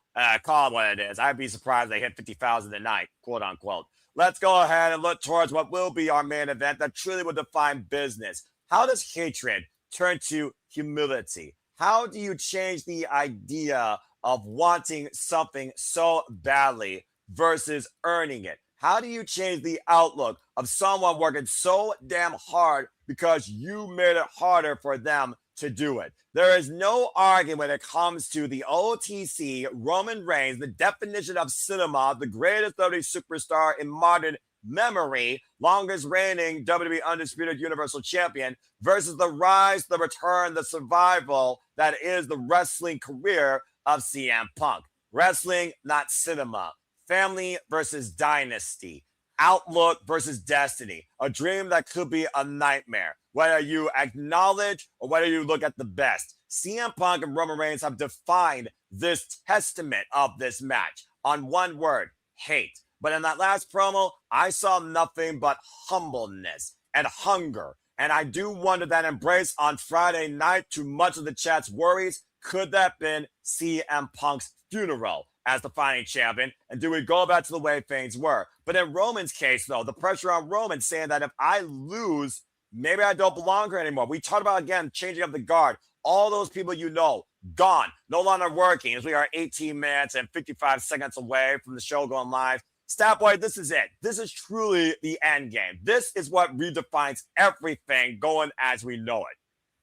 Call it what it is. I'd be surprised they hit 50,000 tonight, quote unquote. Let's go ahead and look towards what will be our main event that truly will define business. How does hatred turn to humility? How do you change the idea of wanting something so badly versus earning it? How do you change the outlook of someone working so damn hard because you made it harder for them to do it? There is no argument when it comes to the OTC, Roman Reigns, the definition of cinema, the greatest WWE superstar in modern memory, longest reigning WWE Undisputed Universal Champion, versus the rise, the return, the survival that is the wrestling career of CM Punk. Wrestling, not cinema. Family versus dynasty. Outlook versus destiny. A dream that could be a nightmare. Whether you acknowledge or whether you look at the best. CM Punk and Roman Reigns have defined this testament of this match on one word: hate. But in that last promo, I saw nothing but humbleness and hunger. And I do wonder that embrace on Friday night, to much of the chat's worries, could that have been CM Punk's funeral as the fighting champion? And do we go back to the way things were? But in Roman's case, though, the pressure on Roman saying that if I lose, maybe I don't belong here anymore. We talked about, again, changing up the guard. All those people you know, gone, no longer working, as we are 18 minutes and 55 seconds away from the show going live. Stat Boy, this is it. This is truly the end game. This is what redefines everything going as we know it.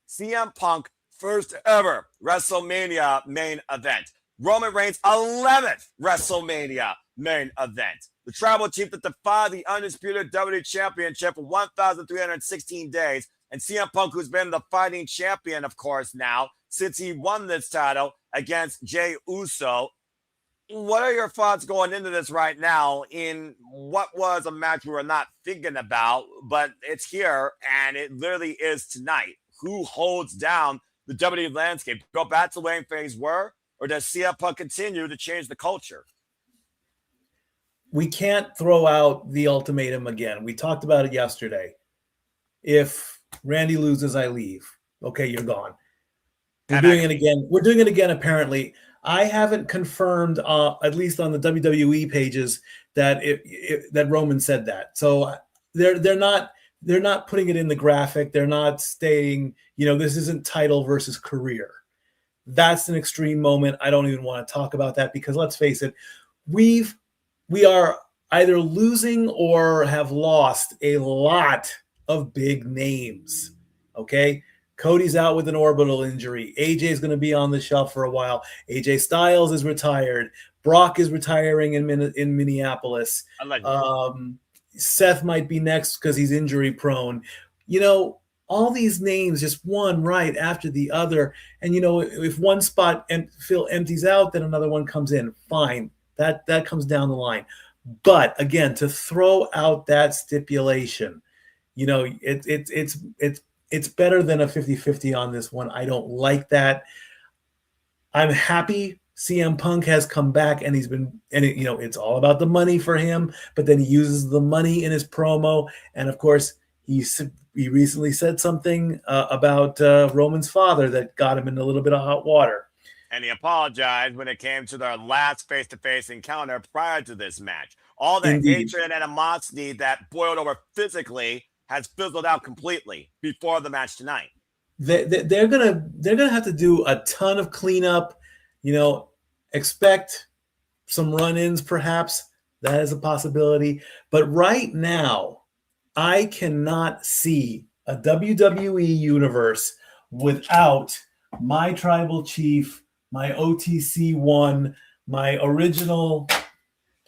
CM Punk, first ever WrestleMania main event. Roman Reigns' 11th WrestleMania main event. The tribal chief that defied the undisputed WWE Championship for 1,316 days. And CM Punk, who's been the fighting champion, of course, now, since he won this title against Jey Uso. What are your thoughts going into this right now in what was a match we were not thinking about, but it's here, and it literally is tonight? Who holds down the WWE landscape? Go back to the way things were, or does CM Punk continue to change the culture? We can't throw out the ultimatum again. We talked about it yesterday. If Randy loses, I leave. Okay, you're gone. We're doing it again. We're doing it again, apparently. I haven't confirmed, at least on the WWE pages, that that Roman said that. So they're not putting it in the graphic. They're not stating, this isn't title versus career. That's an extreme moment. I don't even want to talk about that because let's face it, we are either losing or have lost a lot of big names. Okay. Cody's out with an orbital injury. AJ is going to be on the shelf for a while. AJ Styles is retired. Brock is retiring in Minneapolis. Seth might be next because he's injury prone. All these names, just one right after the other. And, if one spot empties out, then another one comes in. Fine. That comes down the line. But again, to throw out that stipulation, it's better than a 50-50 on this one. I don't like that. I'm happy CM Punk has come back and it's all about the money for him, but then he uses the money in his promo. And of course, he recently said something about Roman's father that got him in a little bit of hot water. And he apologized when it came to their last face-to-face encounter prior to this match. All the hatred and animosity that boiled over physically has fizzled out completely before the match tonight. They're gonna have to do a ton of cleanup. Expect some run-ins, perhaps. That is a possibility. But right now, I cannot see a WWE universe without my tribal chief, my OTC one, my original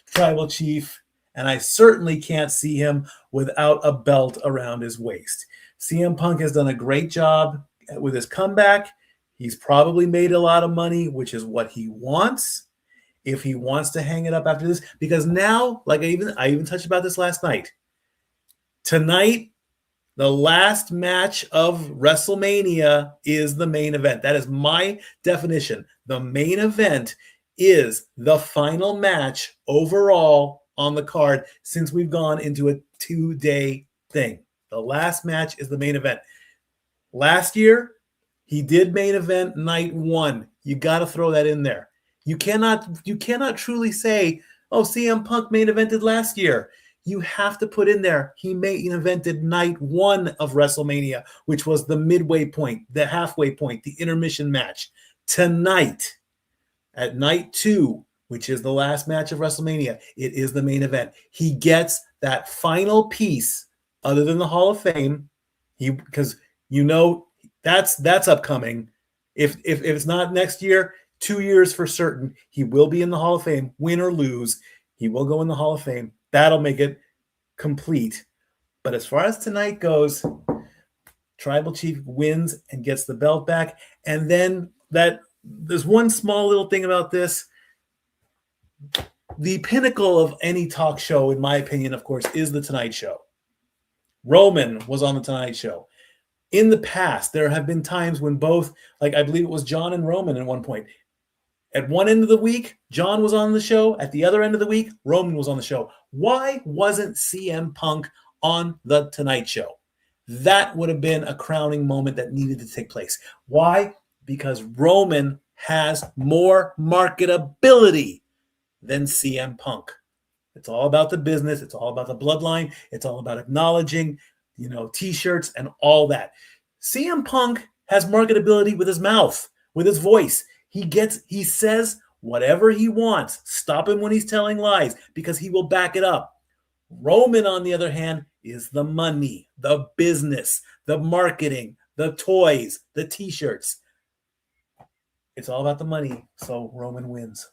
tribal chief, and I certainly can't see him without a belt around his waist. CM Punk has done a great job with his comeback. He's probably made a lot of money, which is what he wants. if he wants to hang it up after this, because now, like I even touched about this last night. Tonight, the last match of WrestleMania is the main event. That is my definition. The main event is the final match overall on the card since we've gone into a 2-day thing. The last match is the main event. Last year, he did main event night 1. You got to throw that in there. You cannot truly say, oh, CM Punk main evented last year. You have to put in there, he main evented night 1 of WrestleMania, which was the midway point, the halfway point, the intermission match. Tonight, at night 2, which is the last match of WrestleMania, it is the main event. He gets that final piece, other than the Hall of Fame, because that's upcoming. If it's not next year, 2 years for certain, he will be in the Hall of Fame, win or lose. He will go in the Hall of Fame. That'll make it complete. But as far as tonight goes, Tribal Chief wins and gets the belt back. And then there's one small little thing about this. The pinnacle of any talk show, in my opinion, of course, is the Tonight Show. Roman was on the Tonight Show. In the past, there have been times when both, like I believe it was John and Roman at one point. At one end of the week, John was on the show. At the other end of the week, Roman was on the show. Why wasn't CM Punk on the Tonight Show? That would have been a crowning moment that needed to take place. Why? Because Roman has more marketability than CM Punk. It's all about the business. It's all about the bloodline. It's all about acknowledging, T-shirts and all that. CM Punk has marketability with his mouth, with his voice. He says whatever he wants. Stop him when he's telling lies because he will back it up. Roman, on the other hand, is the money, the business, the marketing, the toys, the T-shirts. It's all about the money, so Roman wins.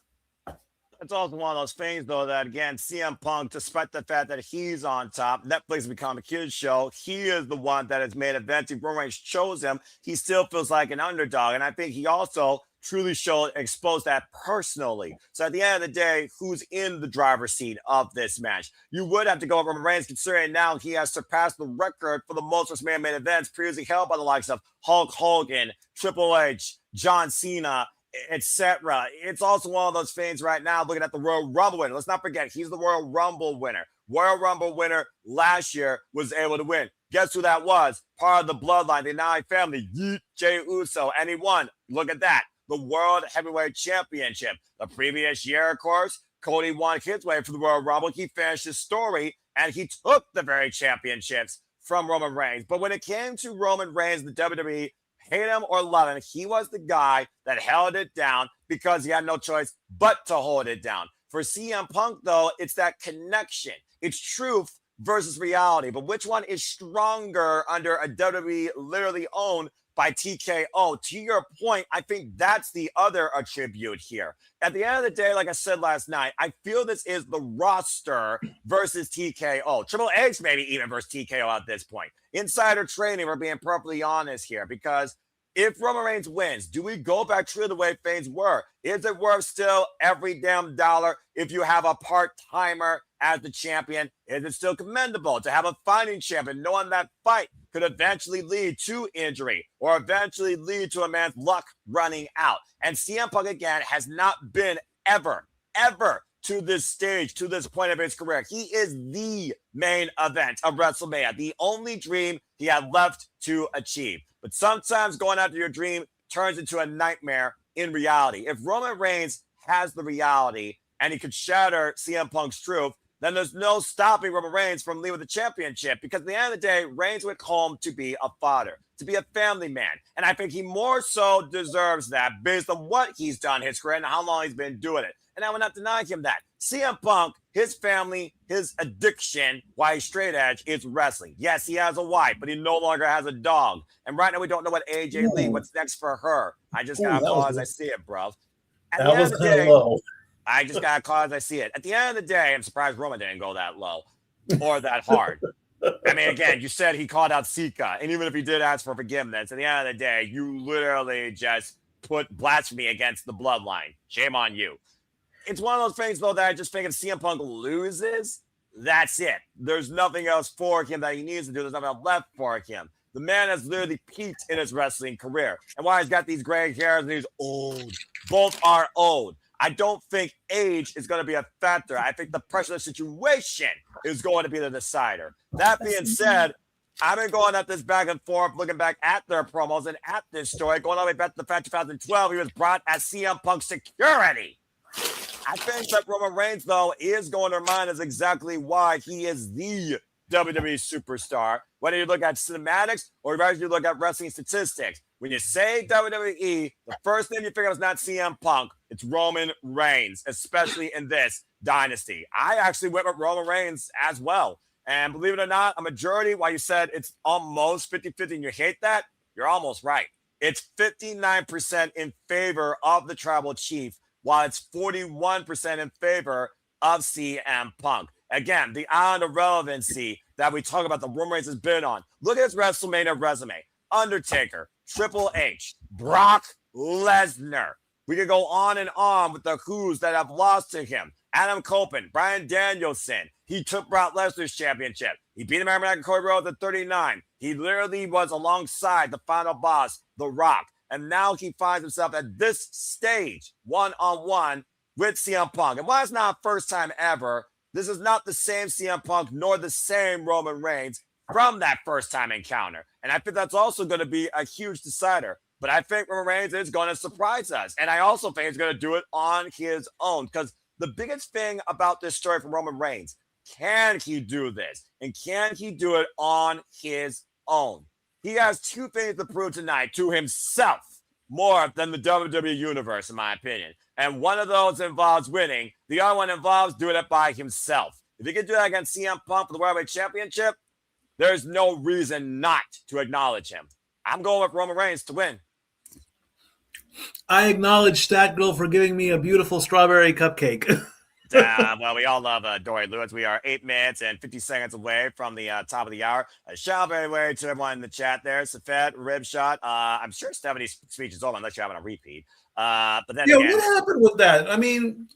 It's also one of those things, though, that, again, CM Punk, despite the fact that he's on top, Netflix has become a kid's show, he is the one that has made events. If Roman Reigns chose him, he still feels like an underdog. And I think he also truly exposed that personally. So at the end of the day, who's in the driver's seat of this match? You would have to go with Roman Reigns, considering now he has surpassed the record for the most WrestleMania main events previously held by the likes of Hulk Hogan, Triple H, John Cena, etc. It's also one of those things right now, looking at the Royal Rumble winner. Let's not forget, he's the Royal Rumble winner. Royal Rumble winner last year was able to win. Guess who that was? Part of the bloodline, the Nine family, Jey Uso, and he won. Look at that. The World Heavyweight Championship. The previous year, of course, Cody won his way for the Royal Rumble. He finished his story, and he took the very championships from Roman Reigns. But when it came to Roman Reigns, the WWE, hate him or love him, he was the guy that held it down because he had no choice but to hold it down. For CM Punk, though, it's that connection. It's truth versus reality. But which one is stronger under a WWE literally owned by TKO? To your point, I think that's the other attribute here. At the end of the day, like I said last night, I feel this is the roster versus TKO. Triple H maybe even versus TKO at this point. Insider trading, we're being perfectly honest here, because if Roman Reigns wins, do we go back to the way things were? Is it worth still every damn dollar if you have a part-timer as the champion? Is it still commendable to have a fighting champion, knowing that fight could eventually lead to injury or eventually lead to a man's luck running out? And CM Punk, again, has not been ever to this stage, to this point of his career. He is the main event of WrestleMania, the only dream he had left to achieve. But sometimes going after your dream turns into a nightmare in reality. If Roman Reigns has the reality and he could shatter CM Punk's truth, then there's no stopping Roman Reigns from leaving the championship, because at the end of the day, Reigns went home to be a father, to be a family man. And I think he more so deserves that based on what he's done in his career and how long he's been doing it. And I will not deny him that. CM Punk, his family, his addiction, why he's straight edge, is wrestling. Yes, he has a wife, but he no longer has a dog. And right now we don't know what AJ Lee, what's next for her. I just got to call as I see it, bro. At that was kind of low. I just got to call as I see it. At the end of the day, I'm surprised Roman didn't go that low or that hard. I mean, again, you said he called out Sika, and even if he did ask for forgiveness, at the end of the day, you literally just put blasphemy against the bloodline. Shame on you. It's one of those things, though, that I just think if CM Punk loses, that's it. There's nothing else for him that he needs to do. There's nothing else left for him. The man has literally peaked in his wrestling career. And while he's got these gray hairs and he's old, both are old. I don't think age is going to be a factor. I think the pressure of the situation is going to be the decider. That being said, I've been going at this back and forth, looking back at their promos and at this story, going all the way back to the fact 2012, he was brought as CM Punk security. I think that Roman Reigns, though, is going to remind us exactly why he is the WWE superstar. Whether you look at cinematics or whether you look at wrestling statistics. When you say WWE, the first thing you figure out is not CM Punk. It's Roman Reigns, especially in this dynasty. I actually went with Roman Reigns as well. And believe it or not, a majority, while you said it's almost 50-50 and you hate that, you're almost right. It's 59% in favor of the tribal chief, while it's 41% in favor of CM Punk. Again, the island of relevancy that we talk about the Roman Reigns has been on. Look at his WrestleMania resume. Undertaker, Triple H, Brock Lesnar. We could go on and on with the who's that have lost to him. Adam Copeland, Bryan Danielson. He took Brock Lesnar's championship. He beat American Dragon Cody Rhodes at 39. He literally was alongside the final boss, The Rock. And now he finds himself at this stage, one-on-one with CM Punk. And while it's not first time ever, this is not the same CM Punk nor the same Roman Reigns from that first time encounter. And I think that's also going to be a huge decider. But I think Roman Reigns is going to surprise us. And I also think he's going to do it on his own. Because the biggest thing about this story from Roman Reigns, can he do this? And can he do it on his own? He has two things to prove tonight to himself more than the WWE Universe, in my opinion. And one of those involves winning. The other one involves doing it by himself. If he can do that against CM Punk for the World Heavyweight Championship, there's no reason not to acknowledge him. I'm going with Roman Reigns to win. I acknowledge Stat Girl for giving me a beautiful strawberry cupcake. Well, we all love Dory Lewis. We are 8 minutes and 50 seconds away from the top of the hour. A shout out anyway to everyone in the chat there. Safed, Ribshot. I'm sure Stephanie's speech is over unless you have it on repeat. But then yeah, again, what happened with that? I mean,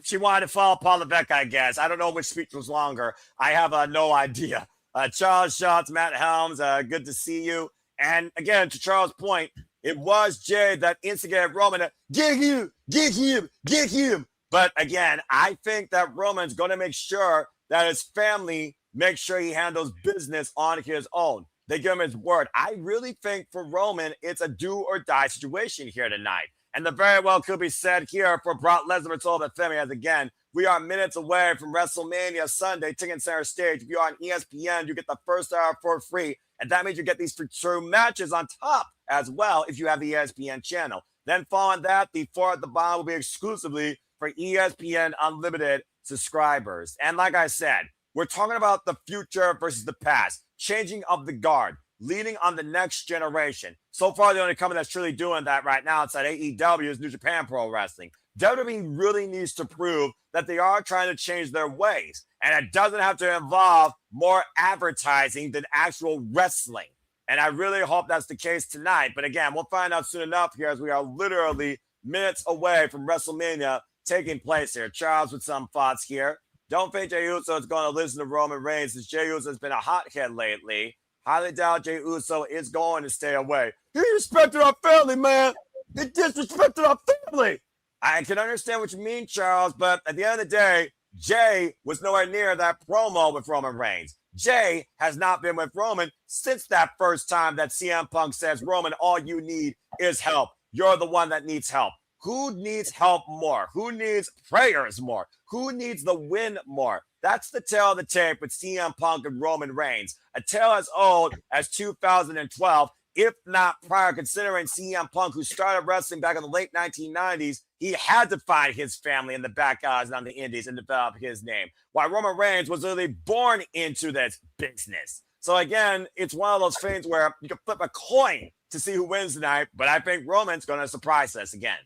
she wanted to follow Paul Levesque, I guess. I don't know which speech was longer. I have no idea. Charles Schatz, Matt Helms, good to see you. And again, to Charles' point, it was Jade that instigated Roman to get him. But again, I think that Roman's going to make sure that his family makes sure he handles business on his own. They give him his word. I really think for Roman, it's a do or die situation here tonight. And the very well could be said here for Brock Lesnar, told by Femi, as again, we are minutes away from WrestleMania Sunday, Ticket Center Stage. If you're on ESPN, you get the first hour for free. And that means you get these true matches on top as well if you have the ESPN channel. Then following that, the four at the bottom will be exclusively for ESPN Unlimited subscribers. And like I said, we're talking about the future versus the past, changing of the guard, leading on the next generation. So far, the only company that's truly doing that right now inside AEW is New Japan Pro Wrestling. WWE really needs to prove that they are trying to change their ways. And it doesn't have to involve more advertising than actual wrestling. And I really hope that's the case tonight. But again, we'll find out soon enough here as we are literally minutes away from WrestleMania taking place here. Charles with some thoughts here. Don't think Jey Uso is going to listen to Roman Reigns since Jey Uso has been a hothead lately. Highly doubt Jey Uso is going to stay away. He respected our family, man. He disrespected our family. I can understand what you mean, Charles, but at the end of the day, Jay was nowhere near that promo with Roman Reigns. Jay has not been with Roman since that first time that CM Punk says, Roman, all you need is help. You're the one that needs help. Who needs help more? Who needs prayers more? Who needs the win more? That's the tale of the tape with CM Punk and Roman Reigns. A tale as old as 2012, if not prior, considering CM Punk, who started wrestling back in the late 1990s, he had to find his family in the back guys on the indies and develop his name. While Roman Reigns was literally born into this business. So again, it's one of those things where you can flip a coin to see who wins tonight, but I think Roman's going to surprise us again.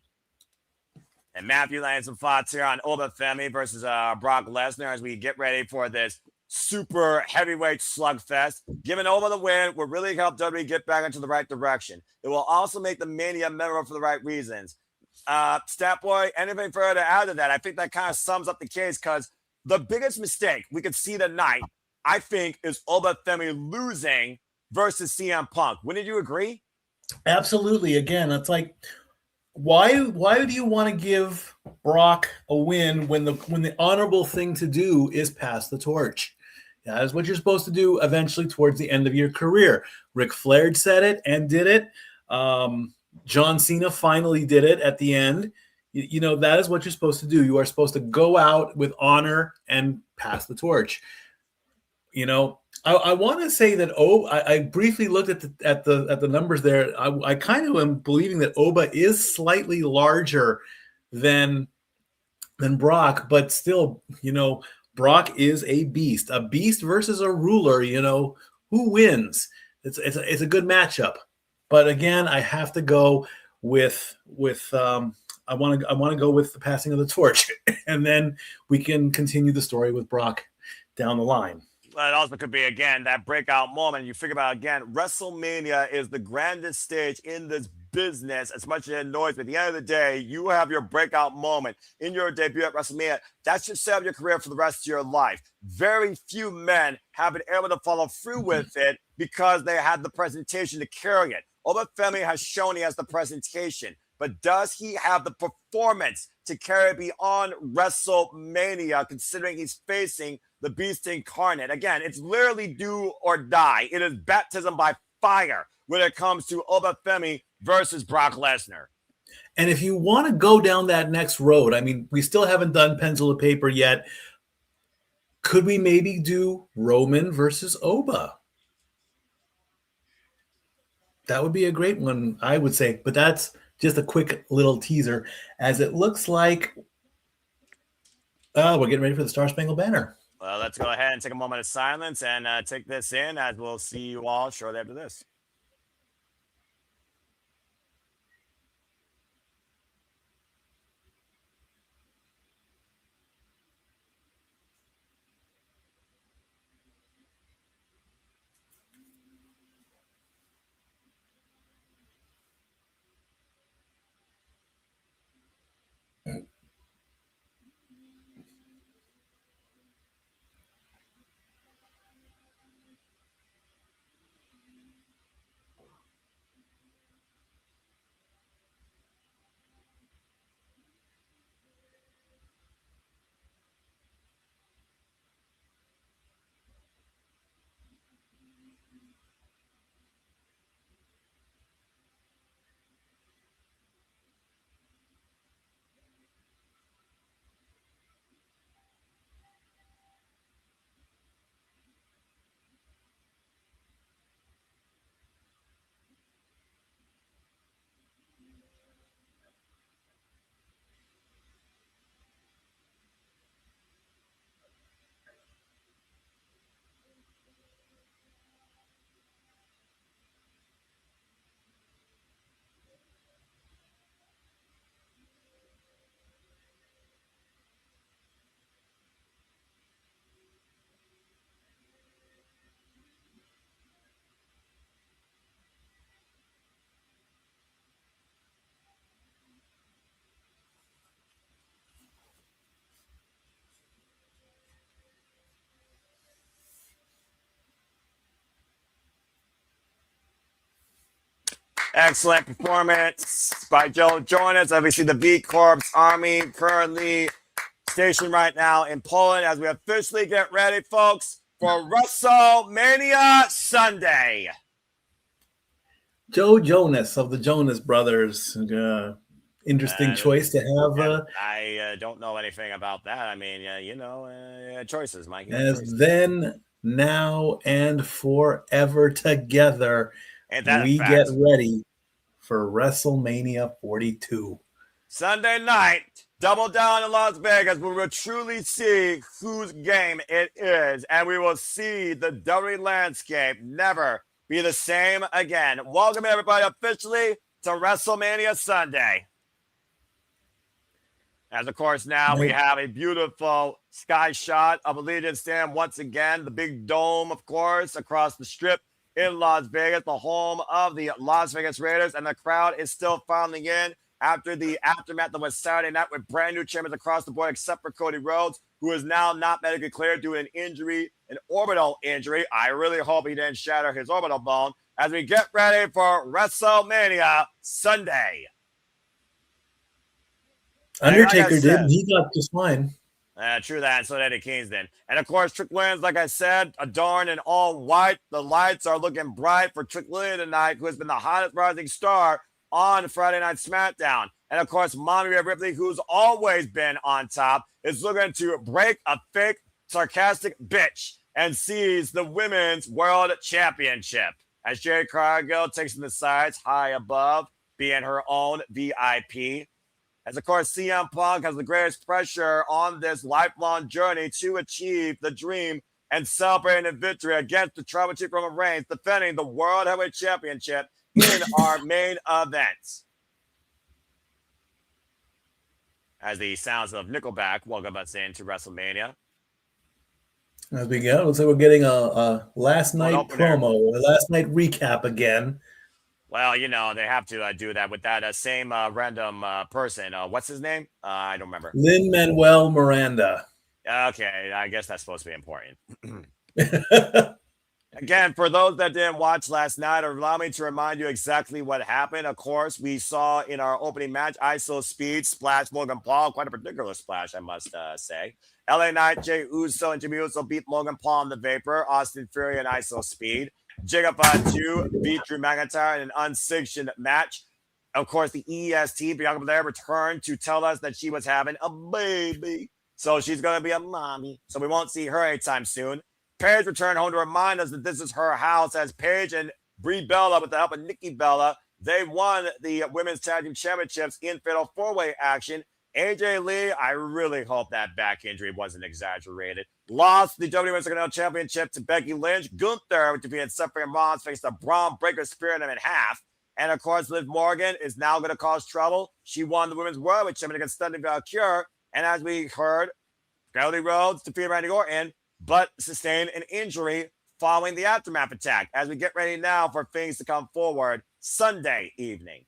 And Matthew laying some thoughts here on Oba Femi versus Brock Lesnar as we get ready for this super heavyweight slugfest. Giving Oba the win will really help WWE get back into the right direction. It will also make the Mania memorable for the right reasons. Stat Boy, anything further to add to that? I think that kind of sums up the case because the biggest mistake we could see tonight, I think, is Femi losing versus CM Punk. Wouldn't you agree? Absolutely. Again, it's like, why do you want to give Brock a win when the honorable thing to do is pass the torch? That is what you're supposed to do eventually towards the end of your career. Ric Flair said it and did it. John Cena finally did it at the end. You know, that is what you're supposed to do. You are supposed to go out with honor and pass the torch. You know, I want to say that I briefly looked at the numbers there. I kind of am believing that Oba is slightly larger than Brock, but still, you know, Brock is a beast versus a ruler. You know, who wins? It's a good matchup. But again, I have to go with I want to go with the passing of the torch, and then we can continue the story with Brock down the line. It also could be, again, that breakout moment. You figure about, again, WrestleMania is the grandest stage in this business, as much as it annoys me. At the end of the day, you have your breakout moment in your debut at WrestleMania. That should set up your career for the rest of your life. Very few men have been able to follow through with it because they had the presentation to carry it. Femi has shown he has the presentation, but does he have the performance to carry beyond WrestleMania, considering he's facing the Beast Incarnate? Again, it's literally do or die. It is baptism by fire when it comes to Femi versus Brock Lesnar. And if you want to go down that next road, I mean, we still haven't done pencil to paper yet. Could we maybe do Roman versus Oba? That would be a great one, I would say. But that's just a quick little teaser, as it looks like we're getting ready for the Star Spangled Banner. Well, let's go ahead and take a moment of silence and take this in, as we'll see you all shortly after this. Excellent performance by Joe Jonas. Obviously, the V Corps Army currently stationed right now in Poland as we officially get ready, folks, for WrestleMania Sunday. Joe Jonas of the Jonas Brothers. Interesting choice to have. I don't know anything about that. I mean, choices, Mike. As choices. Then, now, and forever together, we get ready for WrestleMania 42. Sunday night, double down in Las Vegas. We will truly see whose game it is, and we will see the WWE landscape never be the same again. Welcome, everybody, officially to WrestleMania Sunday. As, of course, now we have a beautiful sky shot of Allegiant Stadium once again. The big dome, of course, across the strip in Las Vegas, the home of the Las Vegas Raiders, and the crowd is still filing in after the aftermath that was Saturday night with brand new champions across the board, except for Cody Rhodes, who is now not medically cleared due to an injury, an orbital injury. I really hope he didn't shatter his orbital bone as we get ready for WrestleMania Sunday. Undertaker did. He got just fine. True that, and so did Eddie Kingston. And of course, Trick Williams, like I said, adorned in all white. The lights are looking bright for Trick Williams tonight, who has been the hottest rising star on Friday Night SmackDown. And of course, Mommy Ripley, who's always been on top, is looking to break a fake, sarcastic bitch and seize the Women's World Championship. As Jade Cargill takes in the sides high above, being her own VIP. As, of course, CM Punk has the greatest pressure on this lifelong journey to achieve the dream and celebrating a victory against the Tribal Chief Roman Reigns, defending the World Heavyweight Championship in our main event. As the sounds of Nickelback welcome us into WrestleMania. As we go, looks like we're getting a last night promo, a last night recap again. Well, you know, they have to do that with that same random person. What's his name? I don't remember. Lin-Manuel Miranda. Okay, I guess that's supposed to be important. Again, for those that didn't watch last night, allow me to remind you exactly what happened. Of course, we saw in our opening match, ISO Speed splash Logan Paul. Quite a particular splash, I must say. LA Knight, Jey Uso, and Jimmy Uso beat Logan Paul in the Vapor, Austin Fury, and ISO Speed. Jacob Fatu beat Drew McIntyre in an unsanctioned match. Of course, the EST, Bianca Belair, returned to tell us that she was having a baby. So she's going to be a mommy. So we won't see her anytime soon. Paige returned home to remind us that this is her house, as Paige and Brie Bella, with the help of Nikki Bella, they won the Women's Tag Team Championships in Fatal 4-Way action. AJ Lee, I really hope that back injury wasn't exaggerated. Lost the WWE Women's Intercontinental Championship to Becky Lynch. Gunther, which defeated Seth Rollins, faced a Braun Breaker spearing him in half. And of course, Liv Morgan is now going to cause trouble. She won the Women's World Championship against Thunder Valkyrie. And as we heard, Cody Rhodes defeated Randy Orton, but sustained an injury following the aftermath attack. As we get ready now for things to come forward Sunday evening.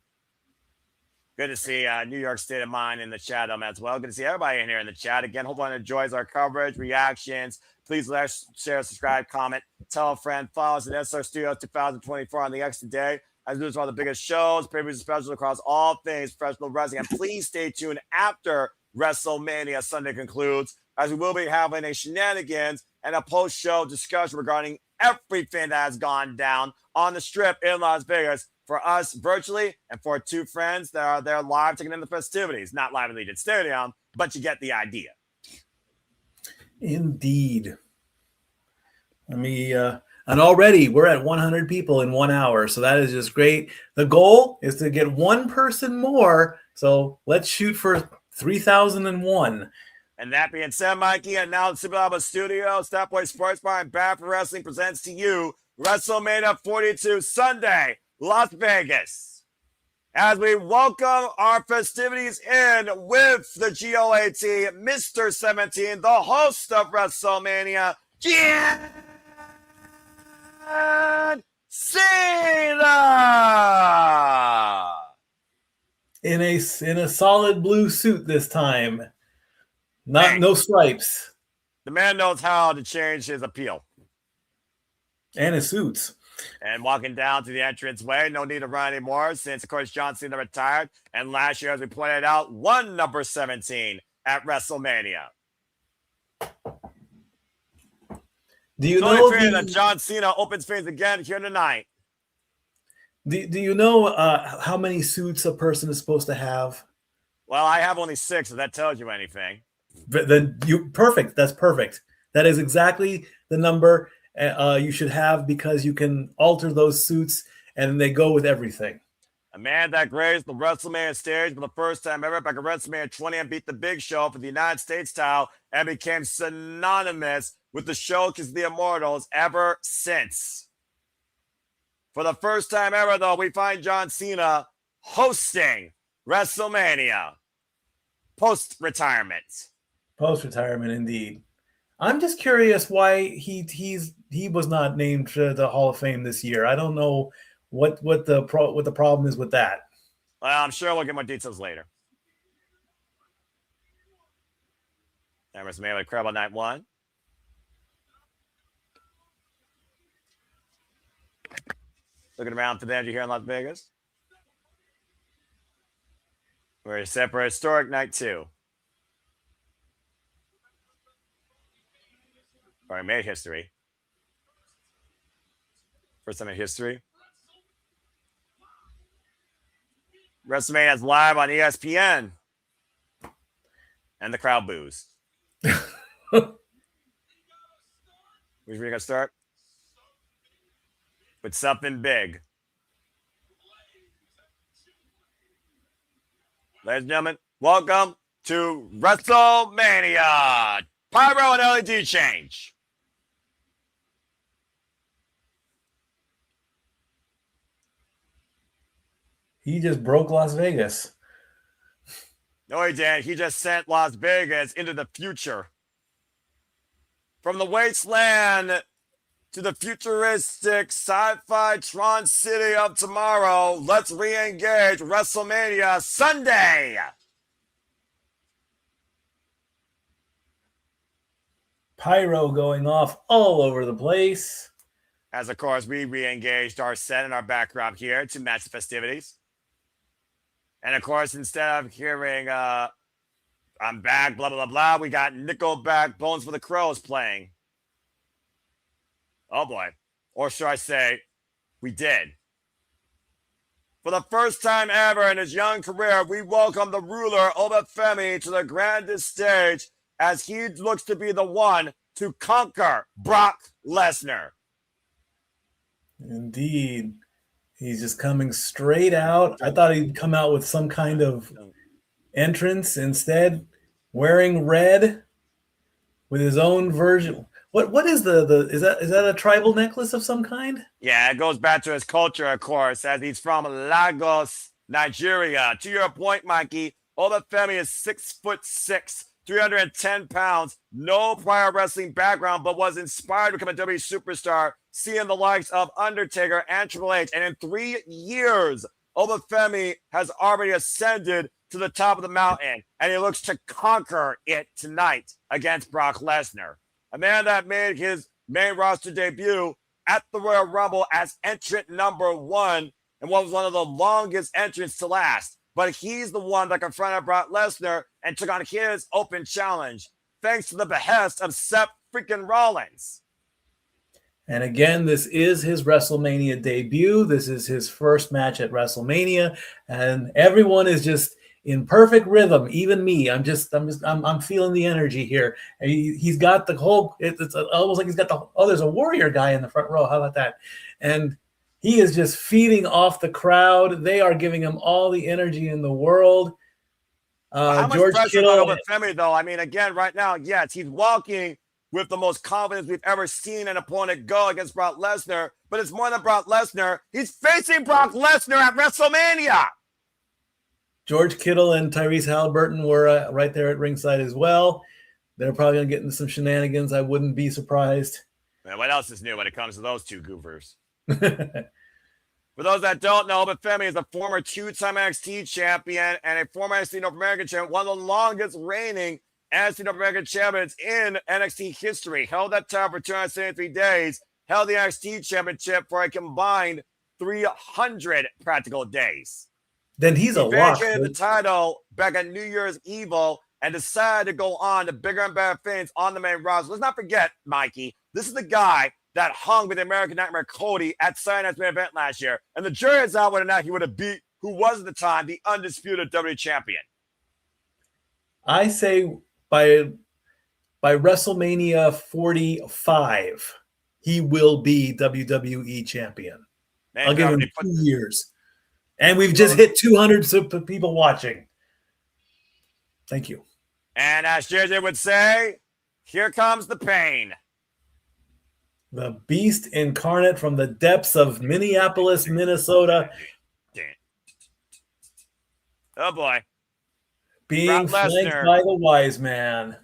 Good to see New York State of Mind in the chat as well. Good to see everybody in here in the chat. Again, hope everyone enjoys our coverage, reactions. Please like, share, subscribe, comment, tell a friend, follow us at SR Studios 2024 on the X today. As we do all the biggest shows, pay-per-views, specials across all things professional wrestling. And please stay tuned after WrestleMania Sunday concludes, as we will be having a shenanigans and a post-show discussion regarding everything that has gone down on the Strip in Las Vegas for us virtually and for two friends that are there live taking in the festivities. Not live in Legion Stadium, but you get the idea. Indeed. And already we're at 100 people in 1 hour, so that is just great. The goal is to get one person more, so let's shoot for 3,001. And that being said, Mikey, and now the Super Alba Studio, Stat Boy Sports Bar, and Bad for Wrestling presents to you WrestleMania 42 Sunday, Las Vegas. As we welcome our festivities in with the GOAT, Mr. 17, the host of WrestleMania, John Cena! In a solid blue suit this time. No stripes. The man knows how to change his appeal. And his suits. And walking down to the entranceway, no need to run anymore since, of course, John Cena retired. And last year, as we pointed out, won number 17 at WrestleMania. Do you know that John Cena opens things again here tonight? Do you know how many suits a person is supposed to have? Well, I have only 6, if that tells you anything. Then perfect. That's perfect. That is exactly the number you should have, because you can alter those suits and they go with everything. A man that graced the WrestleMania stage for the first time ever back at WrestleMania 20 and beat the Big Show for the United States title and became synonymous with the Showcase of the Immortals ever since. For the first time ever, though, we find John Cena hosting WrestleMania post-retirement. Post-retirement, indeed. I'm just curious why he was not named to the Hall of Fame this year. I don't know what the problem is with that. Well, I'm sure we'll get more details later. And WrestleMania with Credible Night 1. Looking around for the energy here in Las Vegas. We're set for Historic Night 2. Or made history. First time in history. WrestleMania is live on ESPN. And the crowd boos. We're going to start with something big. Ladies and gentlemen, welcome to WrestleMania. Pyro and LED change. He just broke Las Vegas. No, he didn't. He just sent Las Vegas into the future. From the wasteland to the futuristic sci-fi Tron City of tomorrow, let's re-engage WrestleMania Sunday. Pyro going off all over the place. As, of course, we re-engaged our set and our background here to match the festivities. And, of course, instead of hearing I'm back, blah, blah, blah, blah, we got Nickelback, Bones for the Crows playing. Oh, boy. Or should I say, we did. For the first time ever in his young career, we welcome the ruler, Femi, to the grandest stage as he looks to be the one to conquer Brock Lesnar. Indeed. He's just coming straight out. I thought he'd come out with some kind of entrance. Instead, wearing red with his own version. What is is that a tribal necklace of some kind? Yeah, it goes back to his culture, of course, as he's from Lagos, Nigeria. To your point, Mikey, Femi is 6'6", 310 pounds, no prior wrestling background, but was inspired to become a WWE superstar, seeing the likes of Undertaker and Triple H. And in 3 years, Femi has already ascended to the top of the mountain, and he looks to conquer it tonight against Brock Lesnar. A man that made his main roster debut at the Royal Rumble as entrant number 1 and what was one of the longest entrants to last. But he's the one that confronted Brock Lesnar and took on his open challenge, thanks to the behest of Seth freaking Rollins. And again, this is his WrestleMania debut. This is his first match at WrestleMania, and everyone is just in perfect rhythm. Even me, I'm feeling the energy here. And he's got the whole. It's almost like he's got the. Oh, there's a warrior guy in the front row. How about that? And he is just feeding off the crowd. They are giving him all the energy in the world. How much George pressure Kittle on Femi, though? I mean, again, right now, yes, he's walking with the most confidence we've ever seen an opponent go against Brock Lesnar. But it's more than Brock Lesnar. He's facing Brock Lesnar at WrestleMania. George Kittle and Tyrese Halliburton were right there at ringside as well. They're probably going to get into some shenanigans. I wouldn't be surprised. Man, what else is new when it comes to those two goofers? For those that don't know, but Femi is a former 2-time NXT champion and a former NXT North American champion, one of the longest reigning NXT North American champions in NXT history. Held that title for 273 days, held the NXT championship for a combined 300 practical days. Then he's a lock. He vacated the title back at New Year's Evil and decided to go on to bigger and better things on the main roster. Let's not forget, Mikey, this is the guy that hung with the American Nightmare Cody at Saturday Night's main event last year. And the jury is out whether or not he would have beat who was at the time the undisputed WWE champion. I say by WrestleMania 45, he will be WWE champion. Man, I'll give him 2 years. And we've just hit 200 people watching. Thank you. And as JJ would say, here comes the pain. The beast incarnate from the depths of Minneapolis, Minnesota. Oh, boy. Being flanked by the wise man.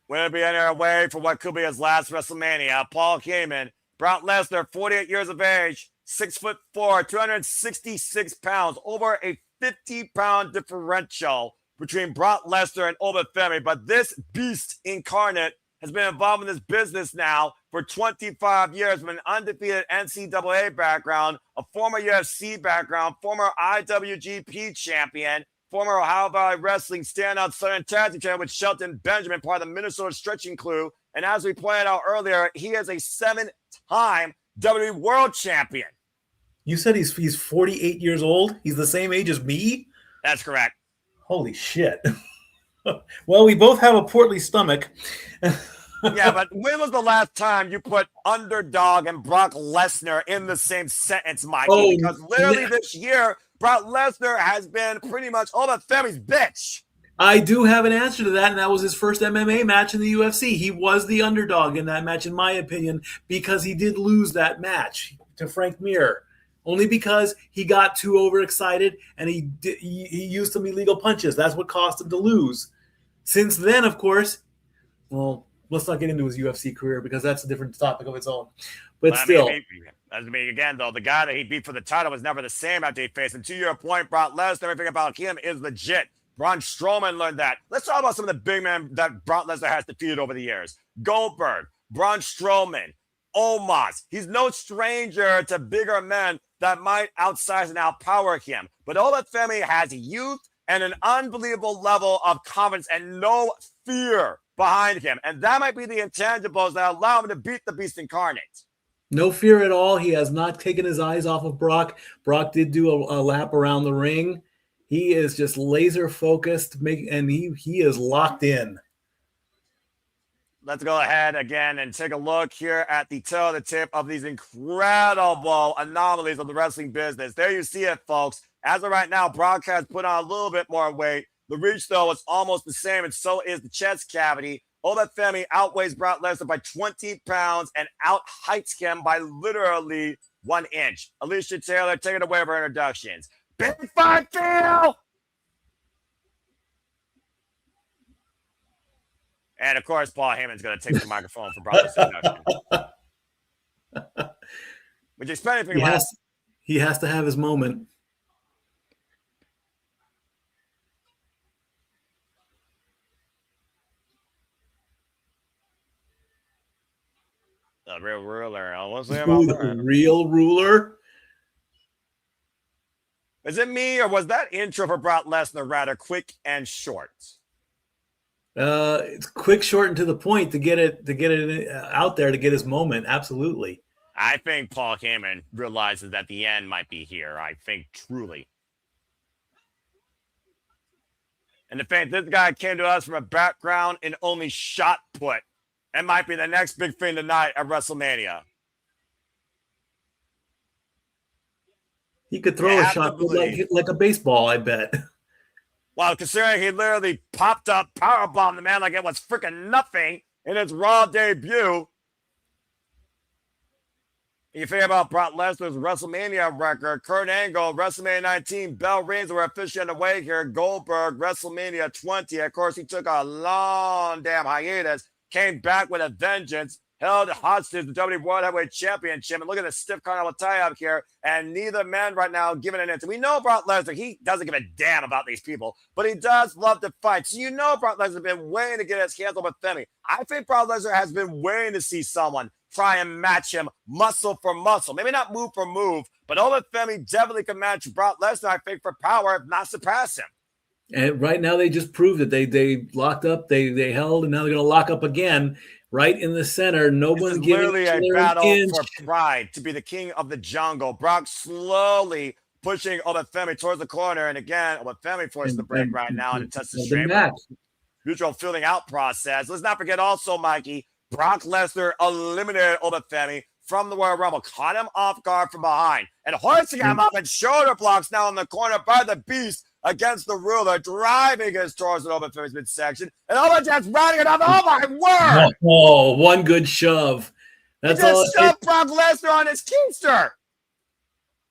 We'll be on our way for what could be his last WrestleMania. Paul Heyman, Brock Lesnar, 48 years of age, 6'4", 266 pounds, over a 50-pound differential between Brock Lesnar and Femi. But this beast incarnate has been involved in this business now for 25 years with an undefeated NCAA background, a former UFC background, former IWGP champion, former Ohio Valley Wrestling standout Southern Tag Team champion with Shelton Benjamin, part of the Minnesota Stretching Crew. And as we pointed out earlier, he is a 7-time WWE World Champion. You said he's 48 years old? He's the same age as me? That's correct. Holy shit. Well, we both have a portly stomach. Yeah, but when was the last time you put underdog and Brock Lesnar in the same sentence, Mikey? Because literally this year, Brock Lesnar has been pretty much Femi's bitch. I do have an answer to that, and that was his first MMA match in the UFC. He was the underdog in that match, in my opinion, because he did lose that match to Frank Mir. Only because he got too overexcited and he used some illegal punches. That's what cost him to lose. Since then, of course, well, let's not get into his UFC career because that's a different topic of its own. But still. Again, though, the guy that he beat for the title was never the same after he faced him. To your point, Brock Lesnar, everything about him is legit. Braun Strowman learned that. Let's talk about some of the big men that Brock Lesnar has defeated over the years. Goldberg, Braun Strowman, Omos. He's no stranger to bigger men that might outsize and outpower him. But Femi has youth and an unbelievable level of confidence and no fear behind him. And that might be the intangibles that allow him to beat the Beast Incarnate. No fear at all. He has not taken his eyes off of Brock. Brock did do a lap around the ring. He is just laser focused, and he is locked in. Let's go ahead again and take a look here at the toe of the tip of these incredible anomalies of the wrestling business. There you see it, folks. As of right now, Brock has put on a little bit more weight. The reach, though, is almost the same, and so is the chest cavity. Femi outweighs Brock Lesnar by 20 pounds and out-heights him by literally 1 inch. Alicia Taylor, take it away for introductions. Big fight deal! And, of course, Paul Heyman's going to take the microphone for Brock Lesnar. Would you expect anything less? He has to have his moment. The real ruler. The real ruler? Is it me, or was that intro for Brock Lesnar rather quick and short? It's quick, short, and to the point to get it out there to get his moment. Absolutely. I think Paul Heyman realizes that the end might be here. I think truly. And the fact this guy came to us from a background in only shot put. It might be the next big thing tonight at WrestleMania. He could throw a shot like a baseball, I bet. Well, considering he literally popped up, powerbombed the man like it was freaking nothing in his Raw debut. You think about Brock Lesnar's WrestleMania record, Kurt Angle, WrestleMania 19, bell rings were officially underway here. Goldberg, WrestleMania 20. Of course, he took a long damn hiatus, came back with a vengeance, held hostage the WWE World Heavyweight Championship. And look at the stiff carnival tie-up here. And neither man right now giving an answer. We know Brock Lesnar, he doesn't give a damn about these people, but he does love to fight. So you know Brock Lesnar has been waiting to get his hands on with Femi. I think Brock Lesnar has been waiting to see someone try and match him muscle for muscle. Maybe not move for move, but Femi definitely can match Brock Lesnar, I think, for power, if not surpass him. And right now they just proved it. They locked up, they held, and now they're going to lock up again. Right in the center, no one's giving literally a battle for pride to be the king of the jungle. Brock slowly pushing Femi towards the corner, and again, Femi forces the break right now and it touches the straight. Mutual filling out process. Let's not forget also, Mikey, Brock Lesnar eliminated Femi from the Royal Rumble, caught him off guard from behind, and hoisting him up in shoulder blocks now in the corner by the Beast against the ruler, driving us towards the Femi's midsection, and just riding it up. Oh my word! Oh, one good shove. That's all. Just shoved Brock Lesnar on his keister.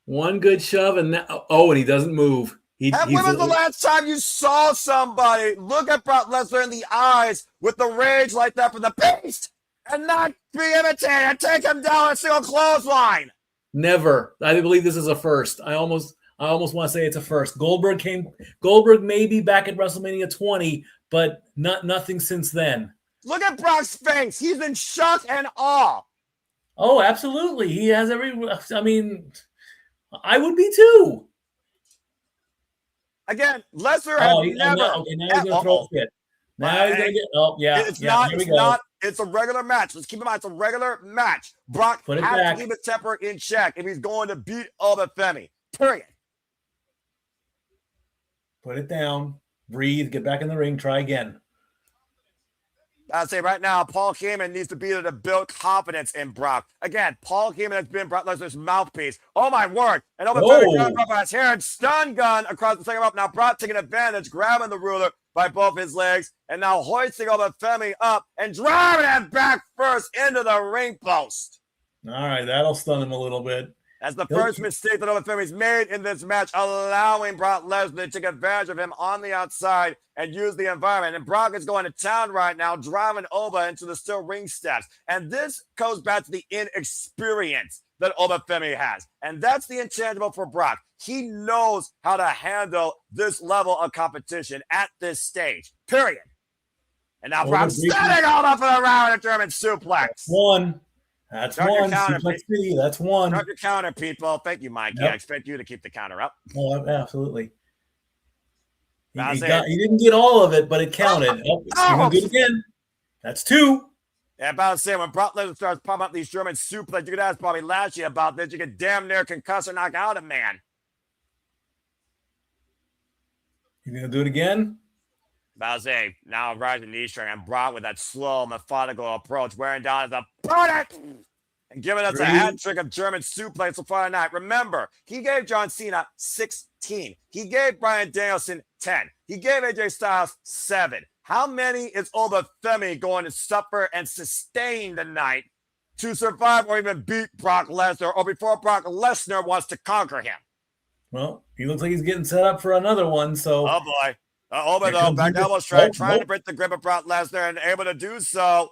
One good shove, and and he doesn't move. When was the last time you saw somebody look at Brock Lesnar in the eyes with the rage like that for the Beast and not be imitated and take him down a single clothesline? Never. I believe this is a first. I almost I almost want to say it's a first. Goldberg may be back at WrestleMania 20, but nothing since then. Look at Brock's face. He's in shock and awe. Oh, absolutely. He has I mean, I would be too. Again, Lesnar has never. Now he's going to throw a fit. Now he's going to get. Oh, yeah. It's not. It's a regular match. Let's keep in mind, it's a regular match. Brock has to keep his temper in check if he's going to beat Femi. Period. Put it down. Breathe. Get back in the ring. Try again. I'd say right now, Paul Heyman needs to be able to build confidence in Brock. Again, Paul Heyman has been Brock Lesnar's mouthpiece. Oh, my word. And Femi got up on his hair and stun gun across the second rope. Now Brock taking advantage, grabbing the ruler by both his legs, and now hoisting Femi up and driving him back first into the ring post. All right, that'll stun him a little bit. That's the first mistake that Femi's made in this match, allowing Brock Lesnar to take advantage of him on the outside and use the environment. And Brock is going to town right now, driving Oba into the steel ring steps. And this goes back to the inexperience that Femi has. And that's the intangible for Brock. He knows how to handle this level of competition at this stage, period. And now Brock's setting Oba for the round of German suplex. That's one. That's one. Start your counter, people. Thank you, Mike. Yep. I expect you to keep the counter up. Oh, absolutely. He didn't get all of it, but it counted. Do it again. That's two. Yeah, about to say, when Brock Lesnar starts pumping up these German suplex, you could ask probably Lashley about this. You could damn near concuss or knock out a man. You gonna do it again? About to say, now rising knee strength, and Brock with that slow, methodical approach, wearing down his opponent and giving us a hat trick of German suplex so far tonight. Remember, he gave John Cena 16. He gave Bryan Danielson 10. He gave AJ Styles 7. How many is Femi going to suffer and sustain tonight to survive or even beat Brock Lesnar, or before Brock Lesnar wants to conquer him? Well, he looks like he's getting set up for another one, so... Oh, boy. Oba, though, back elbow strike, trying to break the grip of Brock Lesnar and able to do so.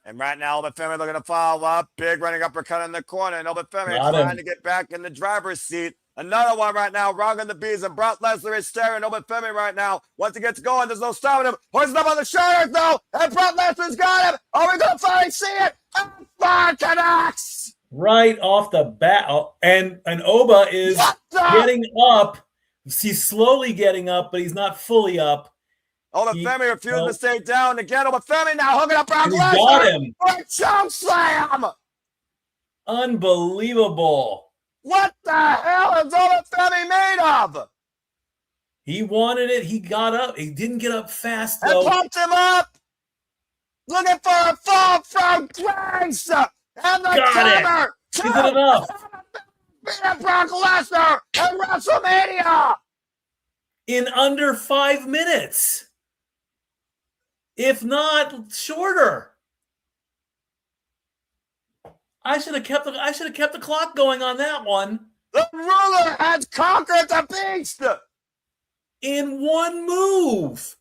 And right now, Femi looking to follow up. Big running uppercut in the corner. And Femi trying to get back in the driver's seat. Another one right now, rocking the bees. And Brock Lesnar is staring Femi right now. Once he gets going, there's no stopping him. Hoisting up on the shoulders, though. And Brock Lesnar's got him. Are we going to finally see it? And Fire connects. Right off the bat. And Oba is getting up. He's slowly getting up, but he's not fully up. Femi refused to stay down again. Femi now hooking up Brock Lesnar. Got him. For a choke slam. Unbelievable. What the hell is Femi made of? He wanted it. He got up. He didn't get up fast, though. And pumped him up. Looking for a fall from grace. And the cover. Is it enough? Beat Brock Lesnar at WrestleMania in under 5 minutes, if not shorter. I should have kept the clock going on that one. The ruler has conquered the beast in one move.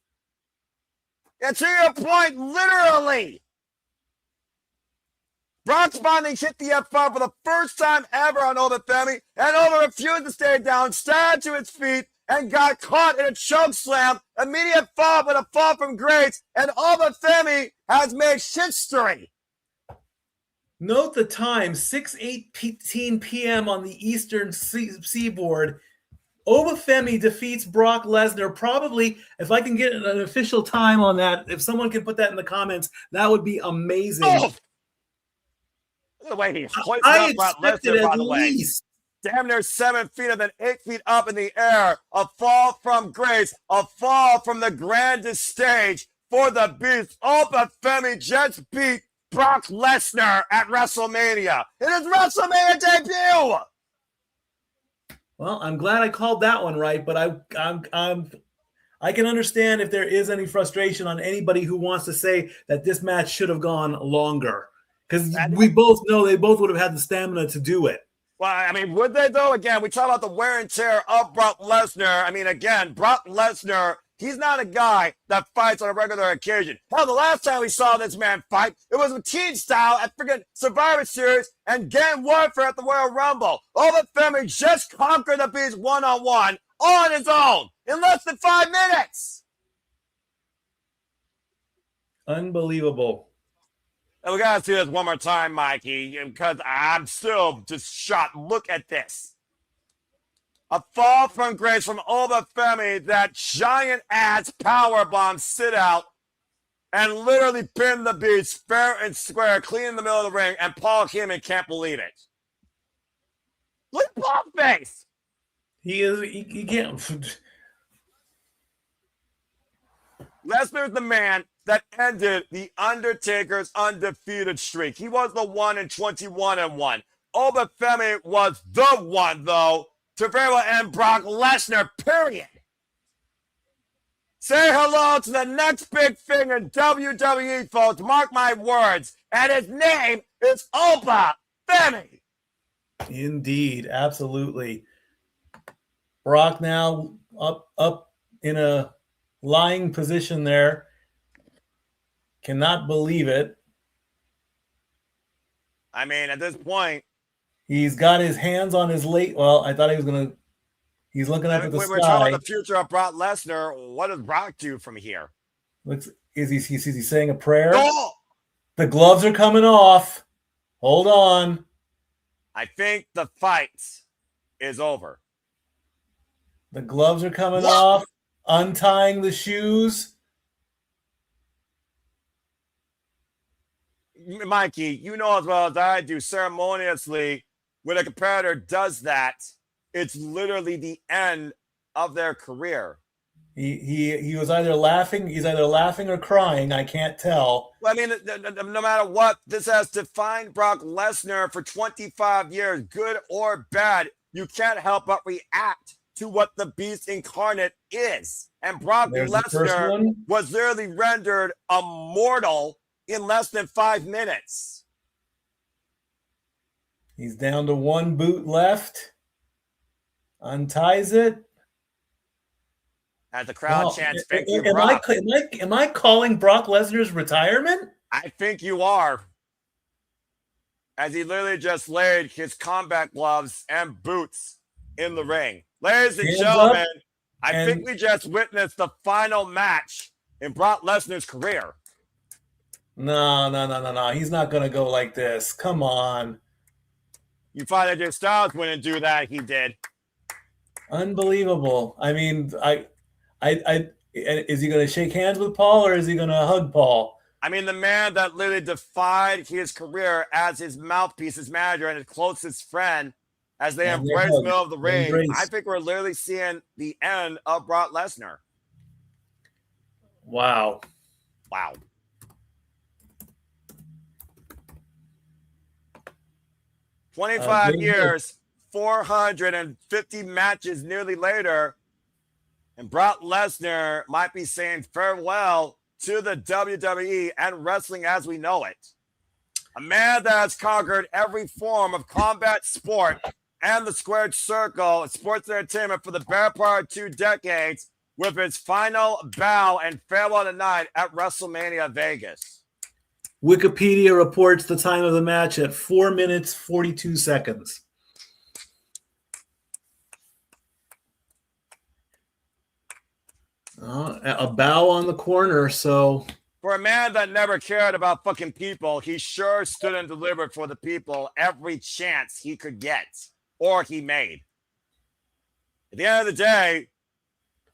And to your point, literally. Brock finally hit the F5 for the first time ever on Femi, and refused to stay down, staggered to its feet, and got caught in a choke slam. Immediate fall with a fall from grace, and Femi has made history. Note the time, 6:18 p.m. on the Eastern Seaboard. Femi defeats Brock Lesnar. Probably, if I can get an official time on that, if someone can put that in the comments, that would be amazing. Oh. The way he hoisted up Brock Lesnar, by the way. Damn near 7 feet and then 8 feet up in the air. A fall from grace. A fall from the grandest stage for the beast. Femi just beat Brock Lesnar at WrestleMania. It is WrestleMania debut. Well, I'm glad I called that one right, but I can understand if there is any frustration on anybody who wants to say that this match should have gone longer. Because we both know they both would have had the stamina to do it. Well, I mean, would they, though? Again, we talk about the wear and tear of Brock Lesnar. I mean, again, Brock Lesnar He's not a guy that fights on a regular occasion. Hell, the last time we saw this man fight, it was with Teen Style at freaking Survivor Series and Game Warfare at the Royal Rumble. Femi just conquered the Beast one-on-one on his own in less than 5 minutes. Unbelievable. And we got to see this one more time, Mikey, because I'm still just shocked. Look at this. A fall from grace from Femi, that giant ass powerbomb sit out and literally pinned the Beast fair and square, clean in the middle of the ring, and Paul Heyman can't believe it. Look at Paul's face. He can't. Lesnar's the man that ended the Undertaker's undefeated streak. He was the one in 21-1. Femi was the one, though, to very well end Brock Lesnar, period. Say hello to the next big thing in WWE, folks. Mark my words. And his name is Femi. Indeed, absolutely. Brock now up in a lying position there. Cannot believe it. I mean, at this point, he's got his hands on his late. Well, I thought he was going to. He's looking up at the sky. We're talking about the future of Brock Lesnar. What does Brock do from here? Is he saying a prayer? Oh! The gloves are coming off. Hold on. I think the fight is over. The gloves are coming off. Untying the shoes. Mikey, you know as well as I do, ceremoniously, when a competitor does that, it's literally the end of their career. He was either laughing. He's either laughing or crying. I can't tell. Well, I mean, no matter what, this has defined Brock Lesnar for 25 years, good or bad. You can't help but react to what the Beast incarnate is. And Brock Lesnar was literally rendered immortal in less than 5 minutes. He's down to one boot left. Unties it. As the crowd chants, thank you, Brock. Am I calling Brock Lesnar's retirement? I think you are. As he literally just laid his combat gloves and boots in the ring. Ladies and gentlemen, I think we just witnessed the final match in Brock Lesnar's career. No. He's not going to go like this. Come on. You find that your Styles wouldn't do that. He did. Unbelievable. I mean, is he going to shake hands with Paul or is he going to hug Paul? I mean, the man that literally defied his career as his mouthpiece, his manager, and his closest friend as they embrace the middle of the ring. I think we're literally seeing the end of Brock Lesnar. Wow. 25 years, 450 matches nearly later, and Brock Lesnar might be saying farewell to the WWE and wrestling as we know it. A man that has conquered every form of combat sport and the squared circle, sports entertainment for the better part of 2 decades, with his final bow and farewell tonight at Wrestlemania Vegas. Wikipedia reports the time of the match at 4 minutes, 42 seconds. A bow on the corner, so... For a man that never cared about fucking people, he sure stood and delivered for the people every chance he could get, or he made. At the end of the day,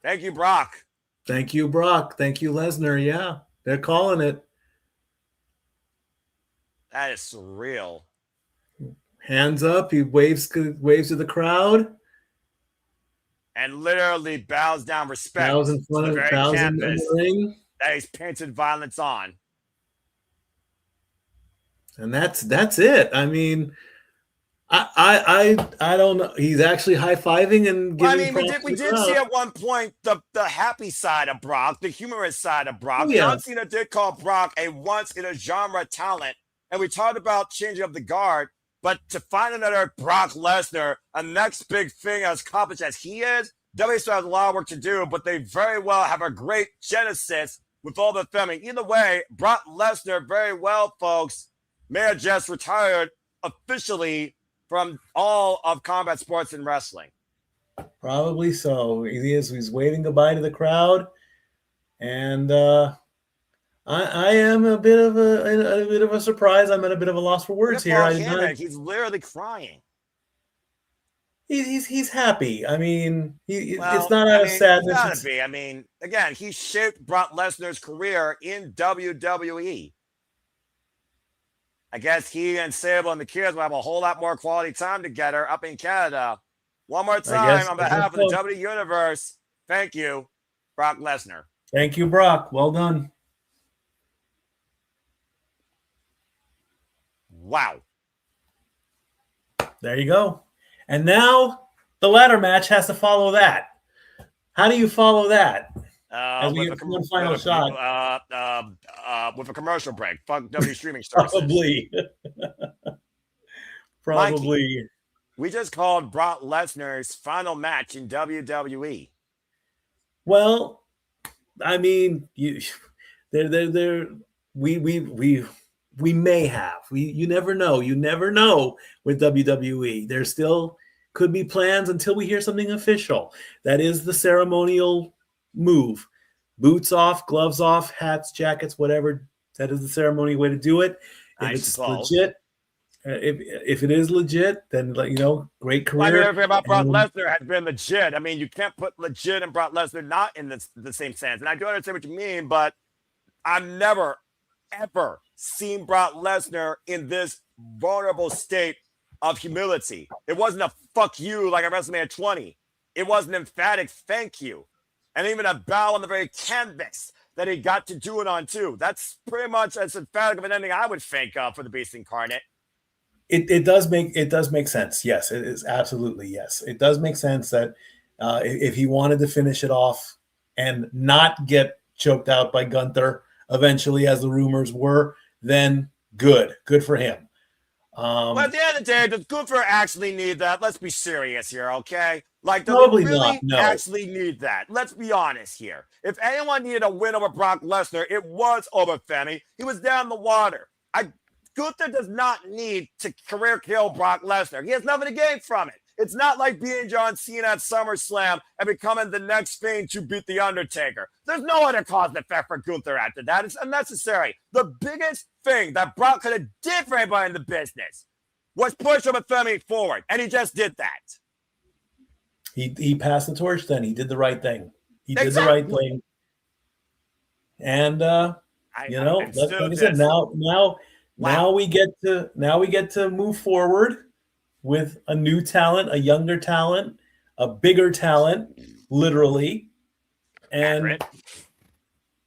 thank you, Brock. Thank you, Brock. Thank you, Lesnar. Yeah, they're calling it. That is surreal. Hands up. He waves to the crowd. And literally bows down respect bows in front to the of very canvas in the ring. That he's painted violence on. And that's it. I mean, I don't know. He's actually high-fiving and giving we did see at one point the happy side of Brock, the humorous side of Brock. Yeah. John Cena did call Brock a once-in-a-genre talent, and we talked about changing up the guard, but to find another Brock Lesnar, a next big thing as accomplished as he is, WWE still has a lot of work to do, but they very well have a great genesis with all the Femi. Either way, Brock Lesnar very well, folks, may have just retired officially from all of combat sports and wrestling. Probably so. He's waving goodbye to the crowd, and I am a bit of a surprise. I'm at a bit of a loss for words here. He's literally crying. He's happy. I mean, it's not out of sadness. It's gotta be. I mean, again, he shaped Brock Lesnar's career in WWE. I guess he and Sable and the kids will have a whole lot more quality time together up in Canada. One more time, on behalf of the WWE Universe, thank you, Brock Lesnar. Thank you, Brock. Well done. Wow. There you go. And now the ladder match has to follow that. How do you follow that? As we get one final shot. With a commercial break. Fuck WWE streaming services. Probably. Probably. Mikey, we just called Brock Lesnar's final match in WWE. Well, I mean, we may have. You never know. You never know with WWE. There still could be plans until we hear something official. That is the ceremonial move. Boots off, gloves off, hats, jackets, whatever. That is the ceremonial way to do it. If it's legit, if it is legit, then great career. Everything about Brock Lesnar has been legit. I mean, you can't put legit and Brock Lesnar not in the same sense. And I do understand what you mean, but I've never, ever seen Brock Lesnar in this vulnerable state of humility. It wasn't a fuck you like at WrestleMania 20. It was an emphatic thank you. And even a bow on the very canvas that he got to do it on too. That's pretty much as emphatic of an ending I would think of for the Beast Incarnate. It does make sense. Yes, it is absolutely yes. It does make sense that if he wanted to finish it off and not get choked out by Gunther eventually, as the rumors were, then good for him. But at the end of the day, does Gunther actually need that? Let's be serious here, okay? Like, does Probably he really not, no. actually need that? Let's be honest here. If anyone needed a win over Brock Lesnar, it was over Femi. He was down the water. Gunther does not need to career kill Brock Lesnar. He has nothing to gain from it. It's not like being John Cena at SummerSlam and becoming the next Fiend to beat The Undertaker. There's no other cause and effect for Gunther after that. It's unnecessary. The biggest thing that Brock could have did for anybody in the business was push him and Femi forward, and he just did that. He passed the torch then. He did the right thing. He did the right thing. And, like I said, now we get to move forward with a new talent, a younger talent, a bigger talent, literally, and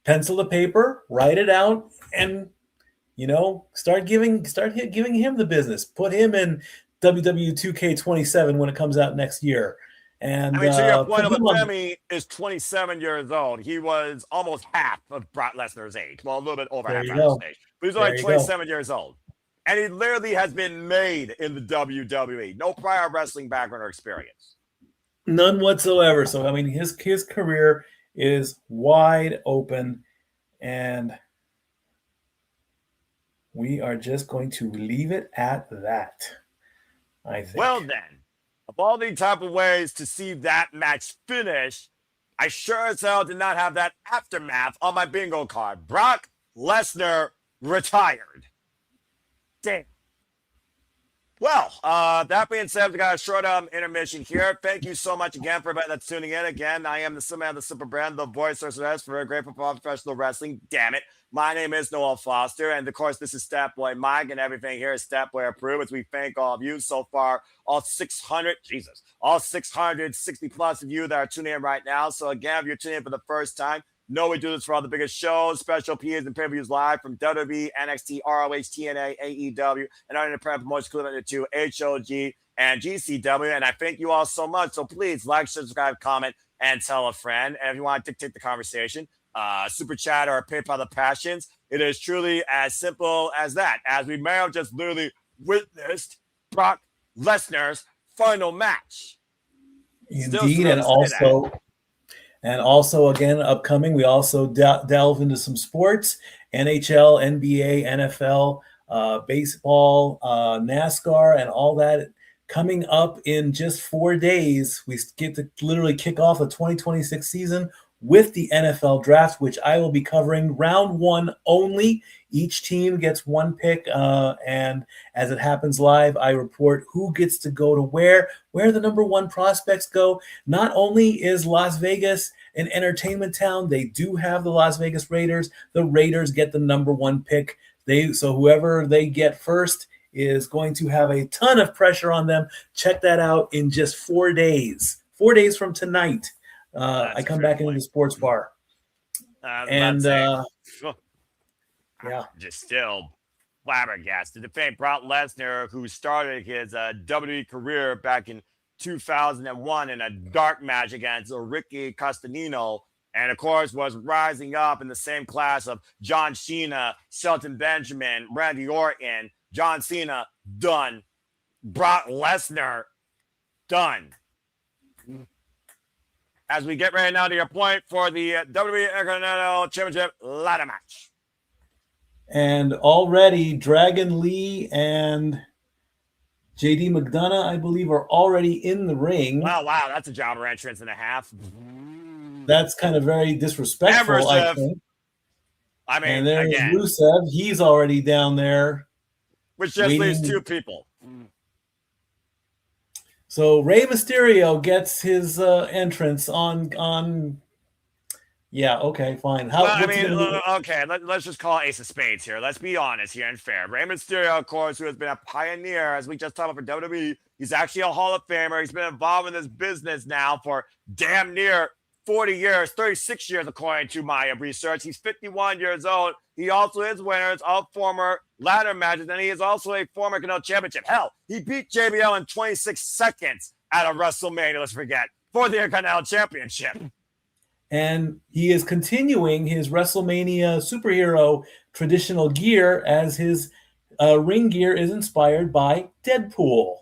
pencil to paper, write it out, and start giving him the business. Put him in WWE 2K27 when it comes out next year. And to your point, Femi is 27 years old. He was almost half of Brock Lesnar's age. Well, a little bit over half his age. But he's only 27 years old. And he literally has been made in the WWE. No prior wrestling background or experience. None whatsoever. So, I mean, his career is wide open. And we are just going to leave it at that, I think. Well, then, of all the type of ways to see that match finish, I sure as hell did not have that aftermath on my bingo card. Brock Lesnar retired. Damn. Well, that being said, we got a short intermission here. Thank you so much again for everybody that's tuning in. Again, I am the Simman, the Super Brand, the voice of for a great professional wrestling. Damn it. My name is Noel Foster, and of course, this is Statboy Mike, and everything here is Statboy approved. As we thank all of you so far, all 660 plus of you that are tuning in right now. So again, if you're tuning in for the first time, know we do this for all the biggest shows, special PAs, and pay-per-views live from WWE, NXT, ROH, TNA, AEW, and our independent promotions equivalent to HOG and GCW. And I thank you all so much. So please like, subscribe, comment, and tell a friend. And if you want to dictate the conversation, super chat or PayPal the passions, it is truly as simple as that. As we may have just literally witnessed Brock Lesnar's final match. Still Indeed, thrilled and to say that. also again upcoming, we also delve into some sports: NHL, NBA, NFL, baseball, NASCAR, and all that coming up in just 4 days. We get to literally kick off the 2026 season with the NFL draft, which I will be covering round one only. Each team gets one pick, and as it happens live, I report who gets to go to where the number one prospects go. Not only is Las Vegas an entertainment town, they do have the Las Vegas Raiders. The Raiders get the number one pick. So whoever they get first is going to have a ton of pressure on them. Check that out in just 4 days. 4 days from tonight, I come back into the sports bar. And yeah, just still flabbergasted. The famed Brock Lesnar, who started his WWE career back in 2001 in a dark match against Ricky Castanino, and of course was rising up in the same class of John Cena, Shelton Benjamin, Randy Orton. John Cena, done. Brock Lesnar, done. As we get ready now to your point for the WWE Intercontinental Championship ladder match. And already Dragon Lee and Jade McDonagh, I believe, are already in the ring. Wow, that's a jobber entrance and a half. That's kind of very disrespectful, I think. I mean, and there's Rusev. He's already down there. Which just leaves two people. So Rey Mysterio gets his entrance on. Yeah, okay, fine. Let's just call it Ace of Spades here. Let's be honest here and fair. Rey Mysterio, of course, who has been a pioneer, as we just talked about for WWE. He's actually a Hall of Famer. He's been involved in this business now for damn near 40 years, 36 years, according to my research. He's 51 years old. He also is winners of former ladder matches, and he is also a former Intercontinental Championship. Hell, he beat JBL in 26 seconds at a WrestleMania, let's forget, for the Intercontinental Championship. And he is continuing his WrestleMania superhero traditional gear, as his ring gear is inspired by Deadpool.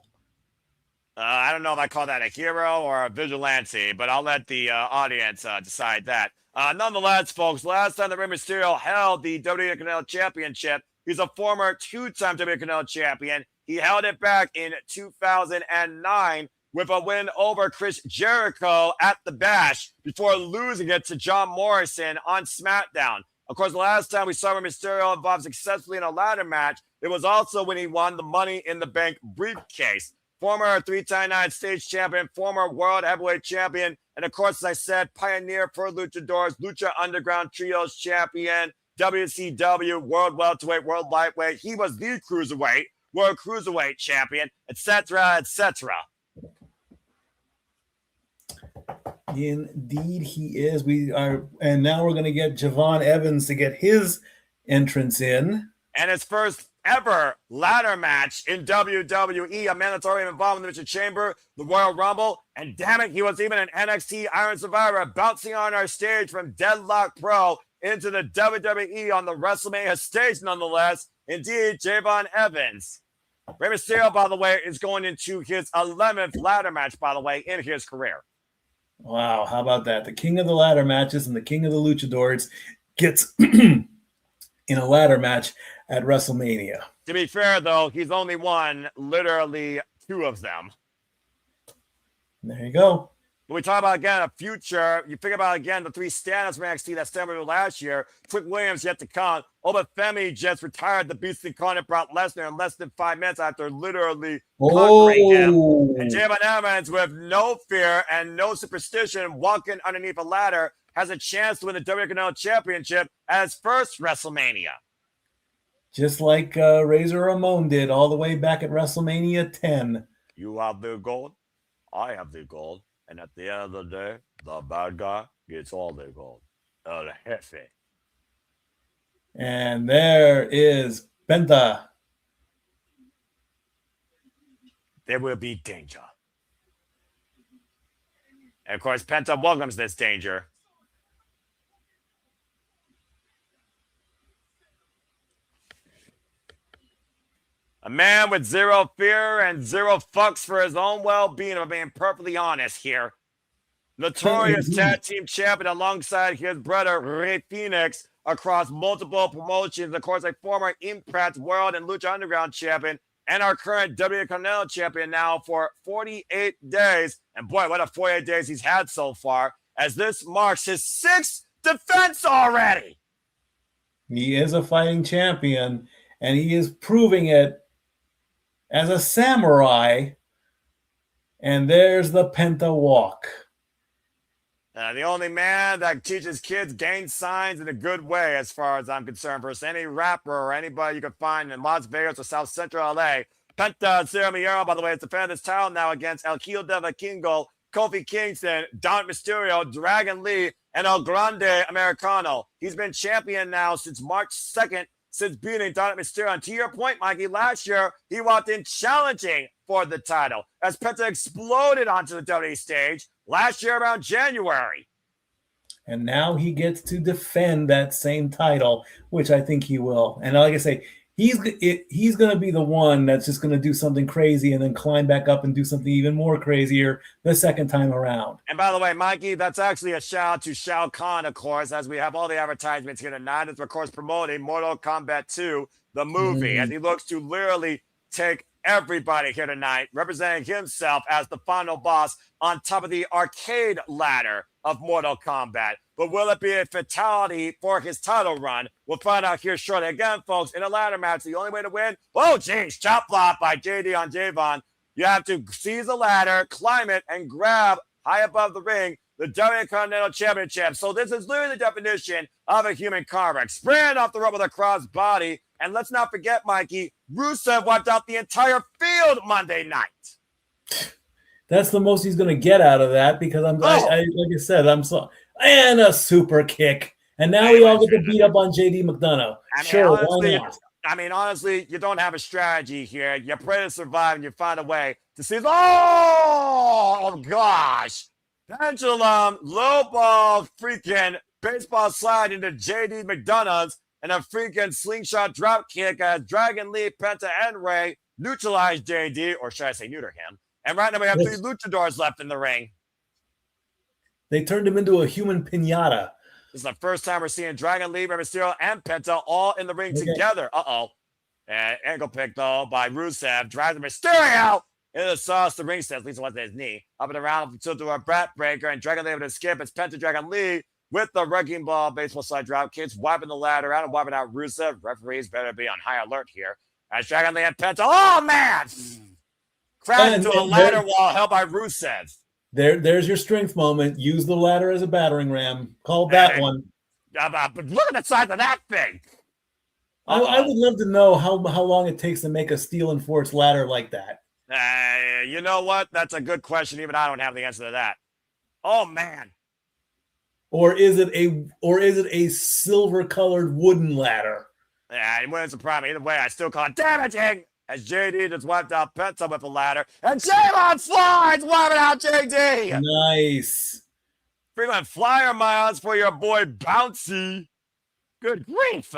I don't know if I call that a hero or a vigilante, but I'll let the audience decide that. Nonetheless, folks, last time that Rey Mysterio held the WWE Intercontinental Championship, he's a former two-time WWE Intercontinental Champion. He held it back in 2009 with a win over Chris Jericho at the Bash before losing it to John Morrison on SmackDown. Of course, the last time we saw Rey Mysterio involved successfully in a ladder match, it was also when he won the Money in the Bank briefcase. Former three-time United States champion, former world heavyweight champion, and of course, as I said, pioneer for Luchadors, Lucha Underground Trios champion, WCW, World Welterweight, World Lightweight. He was the Cruiserweight, World Cruiserweight champion, etc., etc. Indeed, he is. And now we're going to get Javon Evans to get his entrance in. And his first ever ladder match in WWE, a man that's already involved in the Mission Chamber, the Royal Rumble, and damn it, he was even an NXT Iron Survivor, bouncing on our stage from Deadlock Pro into the WWE on the WrestleMania stage, nonetheless. Indeed, Javon Evans. Rey Mysterio, by the way, is going into his 11th ladder match, by the way, in his career. Wow, how about that? The king of the ladder matches and the king of the luchadors gets in a ladder match at WrestleMania. To be fair, though, he's only won literally 2 of them. There you go. When we talk about, again, a future, you think about, again, the 3 stand-ups from NXT that started last year. Quick Williams yet to come. Femi just retired the Beast Incarnate Brock Lesnar in less than 5 minutes after literally conquering him. And Javon Evans, with no fear and no superstition, walking underneath a ladder, has a chance to win the WWE Intercontinental Championship at his first WrestleMania. Just like Razor Ramon did all the way back at WrestleMania 10. You have the gold, I have the gold. And at the end of the day, the bad guy gets all the gold. El Jefe. And there is Penta. There will be danger. And of course, Penta welcomes this danger. A man with zero fear and zero fucks for his own well-being, if I'm being perfectly honest here. Notorious tag team champion alongside his brother Rey Fenix across multiple promotions. Of course, a former Impact World and Lucha Underground champion and our current Intercontinental champion now for 48 days. And boy, what a 48 days he's had so far, as this marks his 6th defense already. He is a fighting champion, and he is proving it as a samurai. And there's the Penta walk. The only man that teaches kids gang signs in a good way, as far as I'm concerned, versus any rapper or anybody you can find in Las Vegas or South Central LA. Penta Zero, by the way, is defending his title now against El Hijo de Vikingo, Kofi Kingston, Dominik Mysterio, Dragon Lee, and El Grande Americano. He's been champion now since March 2nd, since beating Dominik Mysterio. And to your point, Mikey, last year he walked in challenging for the title as Penta exploded onto the WWE stage last year around January. And now he gets to defend that same title, which I think he will. And like I say, he's going to be the one that's just going to do something crazy and then climb back up and do something even more crazier the second time around. And by the way, Mikey, that's actually a shout out to Shao Kahn, of course, as we have all the advertisements here tonight. It's, of course, promoting Mortal Kombat 2, the movie, as he looks to literally take everybody here tonight, representing himself as the final boss on top of the arcade ladder of Mortal Kombat. But will it be a fatality for his title run? We'll find out here shortly. Again, folks, in a ladder match, the only way to win, oh, geez, chop block by Jade on Javon. You have to seize the ladder, climb it, and grab high above the ring the Intercontinental Championship. So this is literally the definition of a human carver. Spraying off the rope with a cross body. And let's not forget, Mikey, Rusev wiped out the entire field Monday night. That's the most he's going to get out of that because like I said, and a super kick. And now we all get to beat up on JD McDonagh. Honestly, you don't have a strategy here. You pray to survive and you find a way to see. Oh, gosh. Pendulum, low ball, freaking baseball slide into JD McDonagh's and a freaking slingshot drop kick as Dragon Lee, Penta, and Rey neutralize JD, or should I say neuter him. And right now we have 3 luchadors left in the ring. They turned him into a human piñata. This is the first time we're seeing Dragon Lee, Mysterio, and Penta all in the ring together. And ankle pick, though, by Rusev. Drives Mysterio into the sauce. The ring says, at least it wasn't his knee. Up and around to a brat breaker, and Dragon Lee able to skip. It's Penta Dragon Lee with the wrecking ball, baseball slide drop kicks, wiping the ladder out and wiping out Rusev. Referees better be on high alert here. As Dragon Lee and Penta, oh, man! Crashed into a ladder wall held by Rusev. There's your strength moment. Use the ladder as a battering ram. Call that one. But look at the size of that thing. I would love to know how long it takes to make a steel and forged ladder like that. You know what? That's a good question. Even I don't have the answer to that. Oh, man. Or is it a silver-colored wooden ladder? It wouldn't surprise me. Either way, I still call it damaging. As JD just wiped out Penta with a ladder. And Javon slides, wiping out JD. Nice. Freeman flyer miles for your boy Bouncy. Good grief.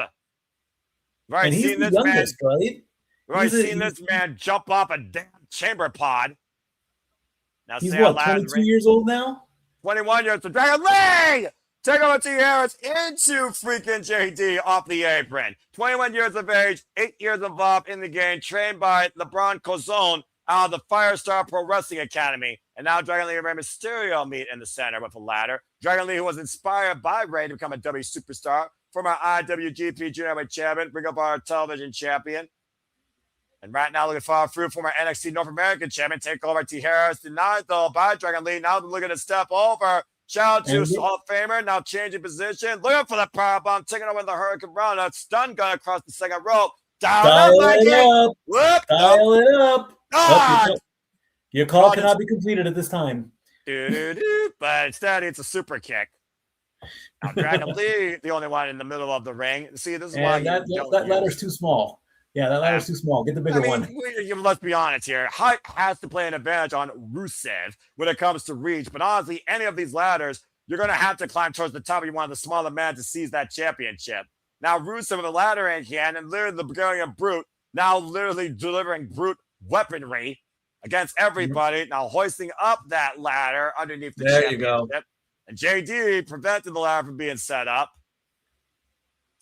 We've already seen this man, right? We've already seen this man jump off a damn chamber pod. Now he's what, 22 years old now? 21 years to Dragon Lee! Take over T. Harris into freaking JD off the apron. 21 years of age, 8 years involved in the game, trained by LeBron Cozone out of the Firestar Pro Wrestling Academy. And now Dragon Lee and Rey Mysterio meet in the center with a ladder. Dragon Lee, who was inspired by Rey to become a W superstar, former IWGP Junior Heavyweight Champion, Ring of Honor Television Champion. And right now, looking far through former NXT North American Champion, take over T. Harris, denied though by Dragon Lee. Now looking to step over. Shout out to Hall of Famer, now changing position. Looking for the powerbomb, taking over the Hurricane Run. A stun gun across the second rope. Dial it up. Oh, your call cannot be completed at this time. But instead, it's a super kick. Now, Dragon Lee, the only one in the middle of the ring. See, this is why that ladder's too small. Yeah, that ladder's too small. Get the bigger one. Let's be honest here. Height has to play an advantage on Rusev when it comes to reach. But honestly, any of these ladders, you're going to have to climb towards the top if you want the smaller man to seize that championship. Now, Rusev with a ladder in hand and literally the Bulgarian Brute, now literally delivering brute weaponry against everybody. Now hoisting up that ladder underneath the There championship. you go. And JD prevented the ladder from being set up.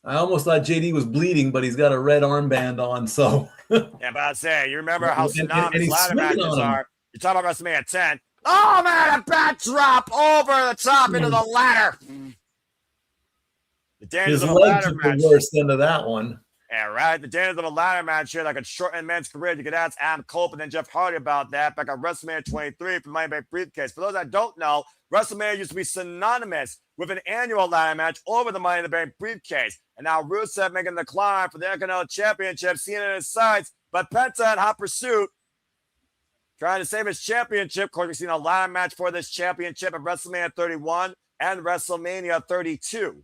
I almost thought JD was bleeding, but he's got a red armband on, so. Yeah, but I say, you remember how synonymous he's ladder swinging matches on him. are. You're talking about WrestleMania 10. Oh, man, a bat drop over the top into the ladder. The dangers His of a leg ladder took match. the worst end of that one. Yeah, right. The dangers of a ladder match here that could shorten a man's career. You could ask Adam Cole and then Jeff Hardy about that back on WrestleMania 23 for Money Bank Briefcase. For those that don't know, WrestleMania used to be synonymous with an annual ladder match over the Money in the Bank Briefcase. And now Rusev making the climb for the Intercontinental Championship, seeing it in his sights. But Penta in hot pursuit, trying to save his championship. Of course, we've seen a ladder match for this championship at WrestleMania 31 and WrestleMania 32.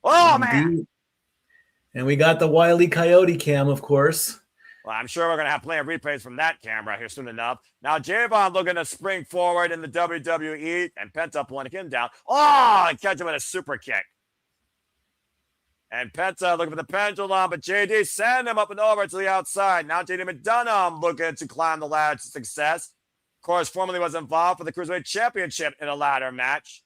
Oh, man. And we got the Wile E. Coyote cam, of course. Well, I'm sure we're going to have plenty of replays from that camera here soon enough. Now, Javon looking to spring forward in the WWE, and Penta pulling him down. Oh, and catch him with a super kick. And Penta looking for the pendulum, but JD send him up and over to the outside. Now JD McDonagh looking to climb the ladder to success. Of course, formerly was involved for the Cruiserweight Championship in a ladder match.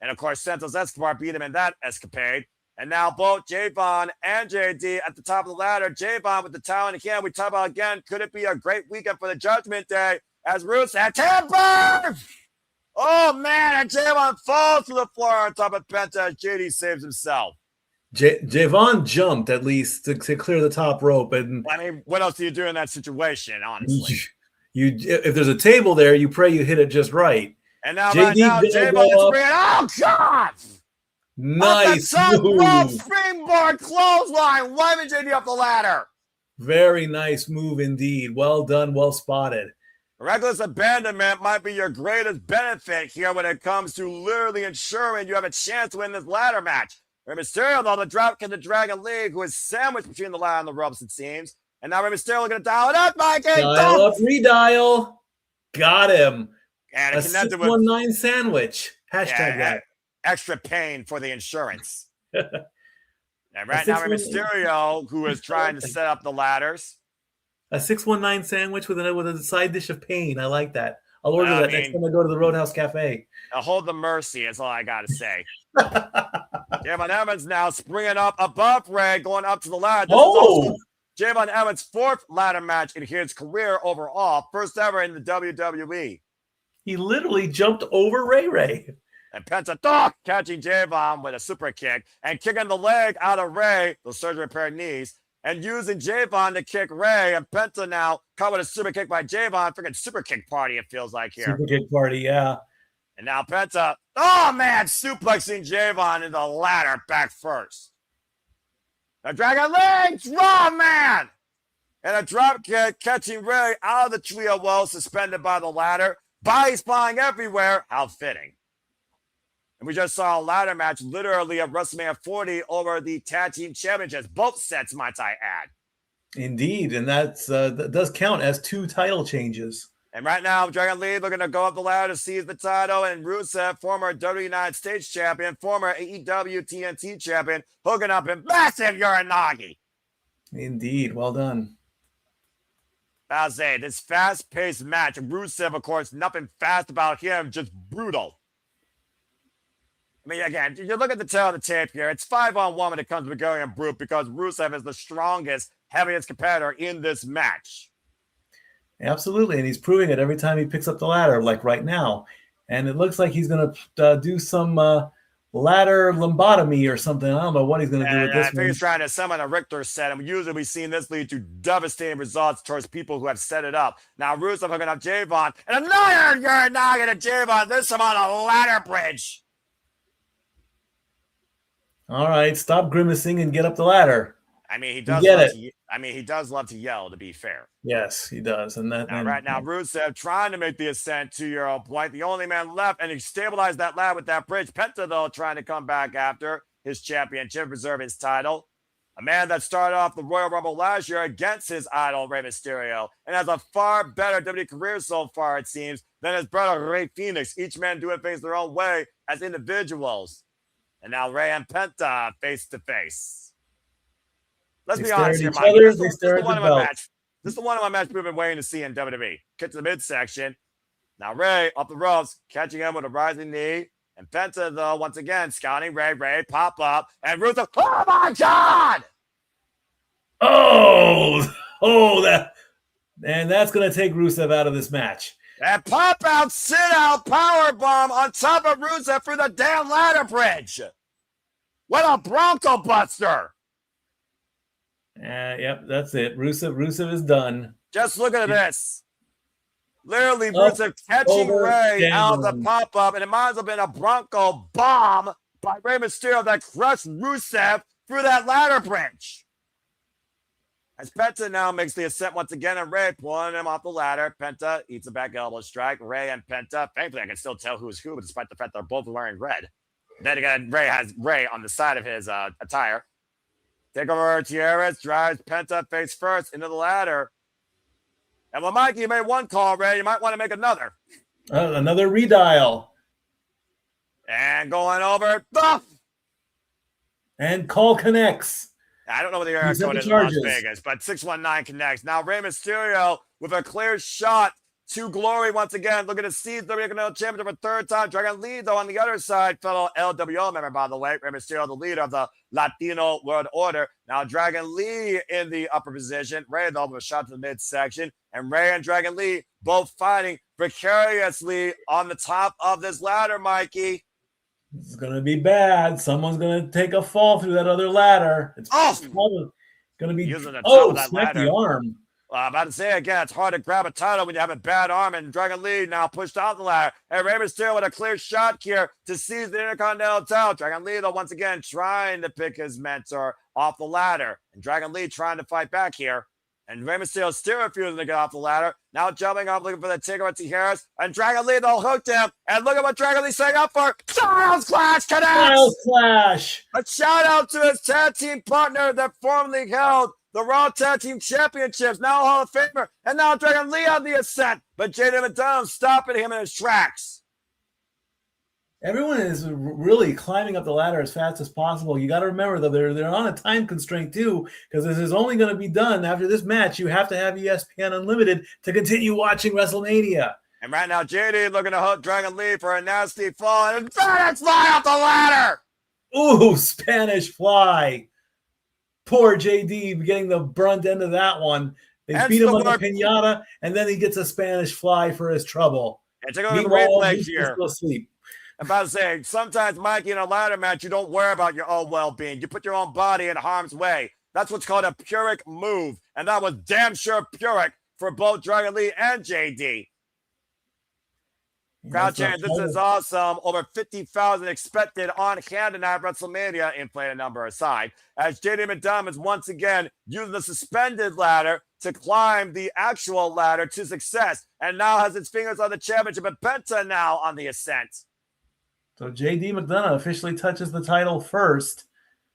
And, of course, Santos Escobar beat him in that escapade. And now both Javon and JD at the top of the ladder. Javon with the towel in hand. We talk about again, could it be a great weekend for the Judgment Day as Rusev tamper? Oh, man, and Javon falls to the floor on top of Penta as JD saves himself. Javon jumped at least to clear the top rope. And I mean, what else do you do in that situation, honestly? If there's a table there, you pray you hit it just right. And now, right now, Javon gets bringing. Oh, God! Nice move. Springboard clothesline, waving JD up the ladder. Very nice move indeed. Well done, well spotted. Reckless abandonment might be your greatest benefit here when it comes to literally ensuring you have a chance to win this ladder match. Rey Mysterio, though, the Dropkick the Dragon League, who is sandwiched between the ladder and the ropes, it seems. And now Rey Mysterio looking to dial it up, Mike. Dial up, redial. Got him. And a 619 sandwich. Hashtag that. Extra pain for the insurance. And right now, Rey Mysterio, who is trying to set up the ladders. A 619 sandwich with a side dish of pain. I like that. I'll order that next time I go to the Roadhouse Cafe. Hold the mercy is all I got to say. Javon Evans now springing up above Rey, going up to the ladder. This is also Javon Evans' fourth ladder match in his career overall. First ever in the WWE. He literally jumped over Ray. And Penta catching Javon with a super kick and kicking the leg out of Rey, those surgery repaired knees, and using Javon to kick Rey. And Penta now caught with a super kick by Javon. Freaking super kick party, it feels like here. Super kick party, yeah. And now Penta, suplexing Javon into the ladder back first. The Dragon Legs, raw man! And a drop kick catching Rey out of the trio well, suspended by the ladder. Bodies flying everywhere. How fitting. And we just saw a ladder match literally at WrestleMania 40 over the Tag Team Championships. Both sets, might I add. Indeed, and that does count as 2 title changes. And right now, Dragon Lee looking to go up the ladder to seize the title. And Rusev, former WWE United States champion, former AEW TNT champion, hooking up in massive Uranagi. Indeed, well done. I'll say, this fast-paced match, Rusev, of course, nothing fast about him, just brutal. I mean, again, you look at the tail of the tape here, it's 5-on-1 when it comes to going and brute because Rusev is the strongest, heaviest competitor in this match. Absolutely, and he's proving it every time he picks up the ladder, like right now. And it looks like he's going to do some ladder lumbotomy or something. I don't know what he's going to do with this. I think he's trying to summon a Richter set, and usually we've seen this lead to devastating results towards people who have set it up. Now Rusev hooking up Javon, and another Uranagi to Javon, this time on a ladder bridge. All right, stop grimacing and get up the ladder. I mean, he does love to yell, to be fair. Yes, he does. And that right now, Rusev trying to make the ascent to your point. The only man left, and he stabilized that ladder with that bridge. Penta, though, trying to come back after his championship, preserve his title. A man that started off the Royal Rumble last year against his idol, Rey Mysterio, and has a far better WWE career so far, it seems, than his brother, Rey Fenix. Each man doing things their own way as individuals. And now Rey and Penta face to face. Let's be honest here, Mike. This is one of a match. This is the one of my match we've been waiting to see in WWE. Kick to the midsection. Now Rhea off the ropes, catching him with a rising knee. And Penta, though, once again, scouting Rhea. Rhea pop up. And Rusev, oh my God! That's going to take Rusev out of this match. And pop out, sit out, power bomb on top of Rusev for the damn ladder bridge. What a Bronco Buster! Yep, that's it. Rusev is done. Just look at this. Literally, Rusev catching Rhea out of the pop-up, and it might as well have been a Bronco bomb by Rey Mysterio that crushed Rusev through that ladder bridge. As Penta now makes the ascent once again, and Rhea pulling him off the ladder. Penta eats a back elbow strike. Rhea and Penta. Thankfully, I can still tell who's who, despite the fact they're both wearing red. Then again, Rhea has Rhea on the side of his attire. Take over Tierras, drives Penta face first into the ladder. And when Mikey made one call, Rhea, you might want to make another. Another redial. And going over. Buff! And call connects. I don't know what the area code is in Las Vegas, but 619 connects. Now Rey Mysterio with a clear shot to glory once again. Looking to seize the Intercontinental Championship for a third time. Dragon Lee, though, on the other side, fellow LWO member, by the way. Rey Mysterio, the leader of the Latino World Order. Now Dragon Lee in the upper position. Rey, though, with a shot to the midsection. And Rey and Dragon Lee both fighting precariously on the top of this ladder, Mikey. It's going to be bad. Someone's going to take a fall through that other ladder. It's going to be using the top of that ladder. The arm. I'm about to say again, it's hard to grab a title when you have a bad arm, and Dragon Lee now pushed off the ladder. And Rey Mysterio with a clear shot here to seize the Intercontinental title. Dragon Lee, though, once again trying to pick his mentor off the ladder. And Dragon Lee trying to fight back here. And Rey Mysterio still refusing to get off the ladder. Now jumping up, looking for the takeover to Harris. And Dragon Lee, though, hooked him. And look at what Dragon Lee's setting up for. Styles Clash connects! Styles Clash! A shout out to his tag team partner that formerly held the Raw Tag Team Championships, now Hall of Famer. And now Dragon Lee on the ascent. But Jade and McDonagh stopping him in his tracks. Everyone is really climbing up the ladder as fast as possible. You got to remember, though, they're on a time constraint, too, because this is only going to be done after this match. You have to have ESPN Unlimited to continue watching WrestleMania. And right now, JD looking to hook Dragon Lee for a nasty fall. And Spanish fly off the ladder! Ooh, Spanish fly. Poor JD getting the brunt end of that one. They beat him on the pinata, and then he gets a Spanish fly for his trouble. And take a look at the replay here. here. Still asleep. I'm about to say, sometimes, Mikey, in a ladder match, you don't worry about your own well-being. You put your own body in harm's way. That's what's called a Pyrrhic move. And that was damn sure Pyrrhic for both Dragon Lee and JD. Crowd chant, this is awesome. Over 50,000 expected on hand tonight at WrestleMania, inflated number aside, as JD McDonagh is once again using the suspended ladder to climb the actual ladder to success, and now has his fingers on the championship, and Penta now on the ascent. So JD McDonagh officially touches the title first.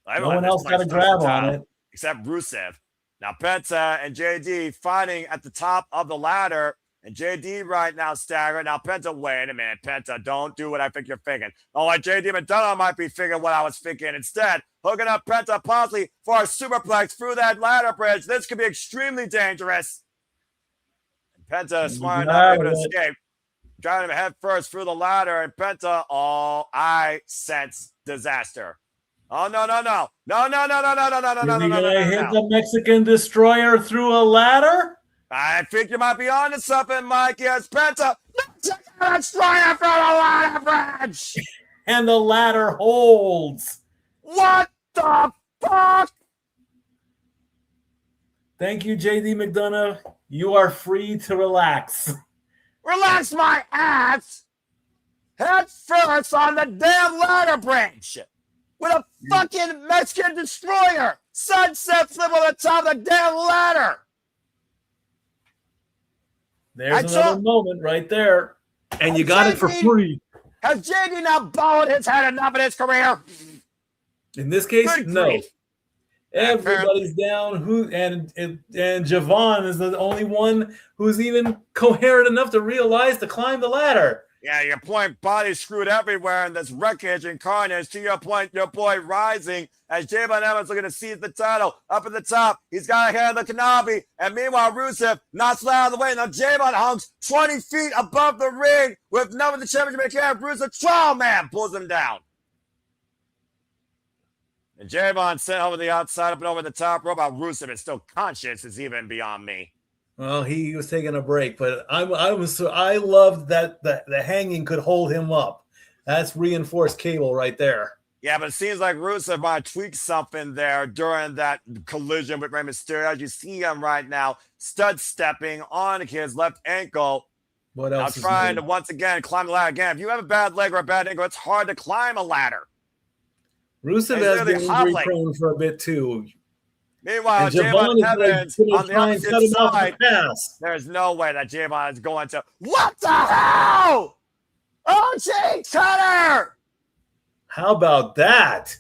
No one else got a grab on it. Except Rusev. Now Penta and JD fighting at the top of the ladder. And JD right now staggered. Now Penta, wait a minute. Penta, don't do what I think you're thinking. Oh, like JD McDonagh might be thinking what I was thinking instead. Hooking up Penta possibly for a superplex through that ladder bridge. This could be extremely dangerous. And Penta smart enough able to escape. Driving him head first through the ladder, and Penta, I sense disaster. Oh, no. Is he going to hit the Mexican Destroyer through a ladder? I think you might be onto something, Mikey, as Penta, Destroyer from the ladder bridge! And the ladder holds. What the fuck? Thank you, JD McDonagh. You are free to relax. Relax my ass! Head first on the damn ladder bridge! With a fucking Mexican Destroyer! Sunset flip on the top of the damn ladder! There's another moment right there. And you got it for free. Has JD now bowed his head enough in his career? In this case, no. Everybody's down. And Javon is the only one who's even coherent enough to realize to climb the ladder. Yeah, your point, body screwed everywhere in this wreckage and carnage. To your point, your boy rising as Jade Evans looking to seize the title. Up at the top, he's got a hand on the Kanabi. And meanwhile, Rusev knocks it out of the way. Now Jade hunks 20 feet above the ring with none of the championship in hand. Rusev, trial man, pulls him down. And Javon sent over the outside, up and over the top rope. Rusev is still conscious is even beyond me. Well, he was taking a break, but I loved that the hanging could hold him up. That's reinforced cable right there. Yeah, but it seems like Rusev might tweak something there during that collision with Rey Mysterio. As you see him right now, stud stepping on his left ankle. What else? Now trying to once again climb the ladder. Again, if you have a bad leg or a bad ankle, it's hard to climb a ladder. Rusev has been injury prone for a bit too. Meanwhile, Javon Evans on the opposite side. There's no way that Javon is going to. What the hell? OG Cutter! How about that?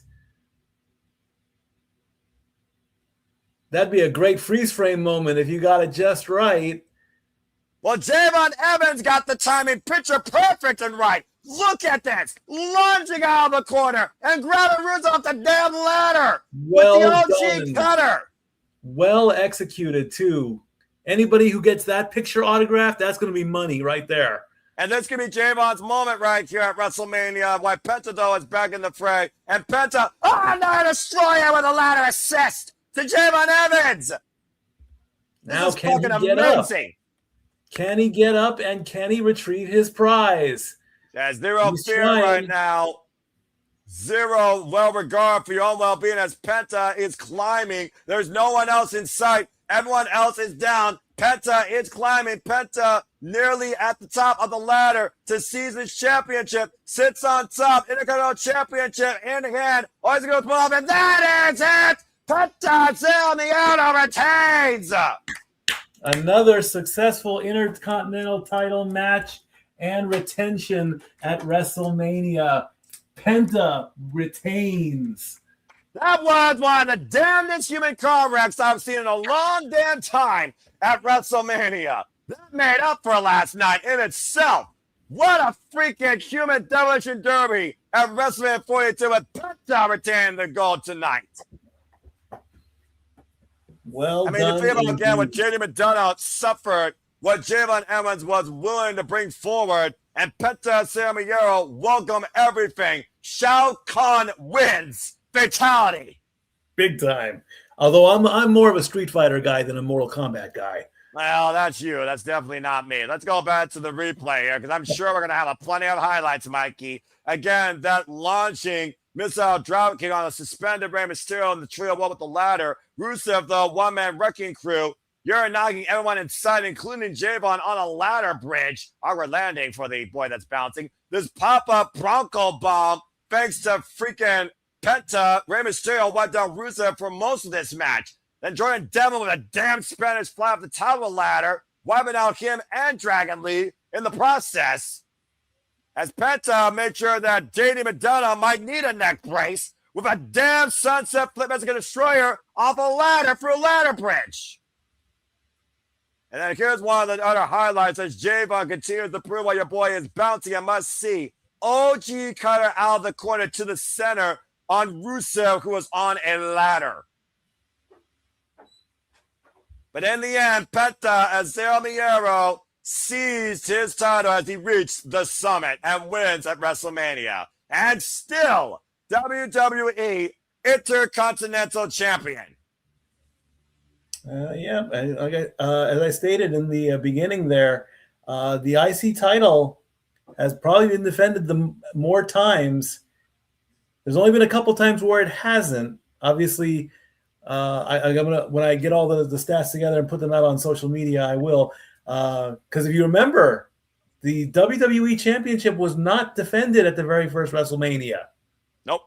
That'd be a great freeze frame moment if you got it just right. Well, Javon Evans got the timing picture perfect and right. Look at this. Lunging out of the corner and grabbing Rusev off the damn ladder with the OG Cutter. Well executed, too. Anybody who gets that picture autographed, that's going to be money right there. And this could be Javon's moment right here at WrestleMania. Why Penta, though, is back in the fray. And Penta, another destroyer with a ladder assist to Javon Evans. Now, can he get up? Can he get up and can he retrieve his prize? There's zero fear right now. Zero well-regard for your own well-being as Penta is climbing. There's no one else in sight. Everyone else is down. Penta is climbing. Penta nearly at the top of the ladder to seize his championship. Sits on top. Intercontinental Championship in hand. Always goes off, and that is it. Penta on the outer retains. Another successful Intercontinental title match and retention at WrestleMania. Penta retains. That was one of the damnedest human car wrecks I've seen in a long damn time at WrestleMania. That made up for last night in itself. What a freaking human demolition derby at WrestleMania 42 with Penta retaining the gold tonight. Well, I mean, the thing about again what Jade McDonagh suffered, what Javon Evans was willing to bring forward, and Penta Sami welcome everything. Shao Kahn wins. Fatality. Big time. Although I'm more of a Street Fighter guy than a Mortal Kombat guy. Well, that's you. That's definitely not me. Let's go back to the replay here because I'm sure we're going to have plenty of highlights, Mikey. Again, that launching missile drop kick on a suspended Rey Mysterio in the trio wall with the ladder. Rusev, the one-man wrecking crew. You're knocking everyone inside, including Javon, on a ladder bridge. Awkward landing for the boy that's bouncing. This pop-up Bronco bomb, thanks to freaking Penta. Rey Mysterio wiped out Rusev for most of this match. Then Jordan Devlin with a damn Spanish fly off the top of the ladder, wiping out him and Dragon Lee in the process. As Penta made sure that Jade McDonagh might need a neck brace with a damn sunset flip Mexican destroyer off a ladder through a ladder bridge. And then here's one of the other highlights as Javon continues to prove why your boy is bouncing a must-see. OG cutter out of the corner to the center on Rusev, who was on a ladder. But in the end, Penta, as Zero Mieiro, seized his title as he reached the summit and wins at WrestleMania. And still, WWE Intercontinental Champion. As I stated in the beginning there, the IC title has probably been defended the more times. There's only been a couple times where it hasn't. Obviously, I'm gonna when I get all the stats together and put them out on social media, I will. Because if you remember, the WWE Championship was not defended at the very first WrestleMania. Nope.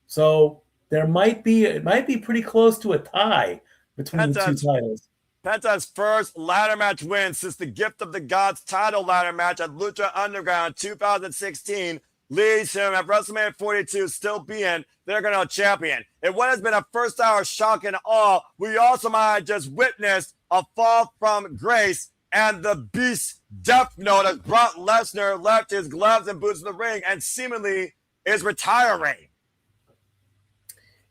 So it might be pretty close to a tie between the two titles. Penta's first ladder match win since the Gift of the Gods title ladder match at Lucha Underground 2016 leads him at WrestleMania 42 still being the Intercontinental Champion. In what has been a first hour shock and awe, we also might have just witnessed a fall from grace And the Beast Death Note as Brock Lesnar left his gloves and boots in the ring and seemingly is retiring.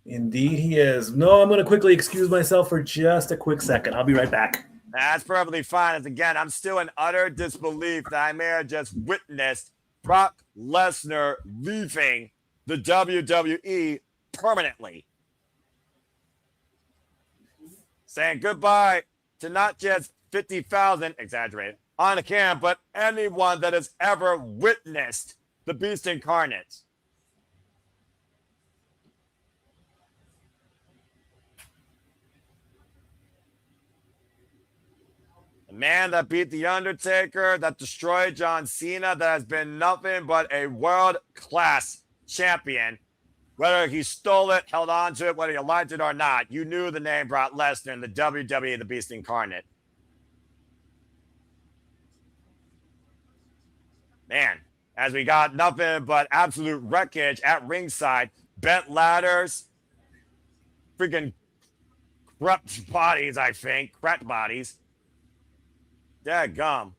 Indeed he is. No, I'm going to quickly excuse myself for just a quick second. I'll be right back. That's perfectly fine. As again, I'm still in utter disbelief that I may have just witnessed Brock Lesnar leaving the WWE permanently. Saying goodbye to not just 50,000, exaggerated, on the cam, but anyone that has ever witnessed the Beast Incarnate. The man that beat The Undertaker, that destroyed John Cena, that has been nothing but a world-class champion. Whether he stole it, held on to it, whether you liked it or not, you knew the name Brock Lesnar in the WWE, the Beast Incarnate. Man, as we got nothing but absolute wreckage at ringside, bent ladders, freaking corrupt bodies, I think, cracked bodies. Dadgum.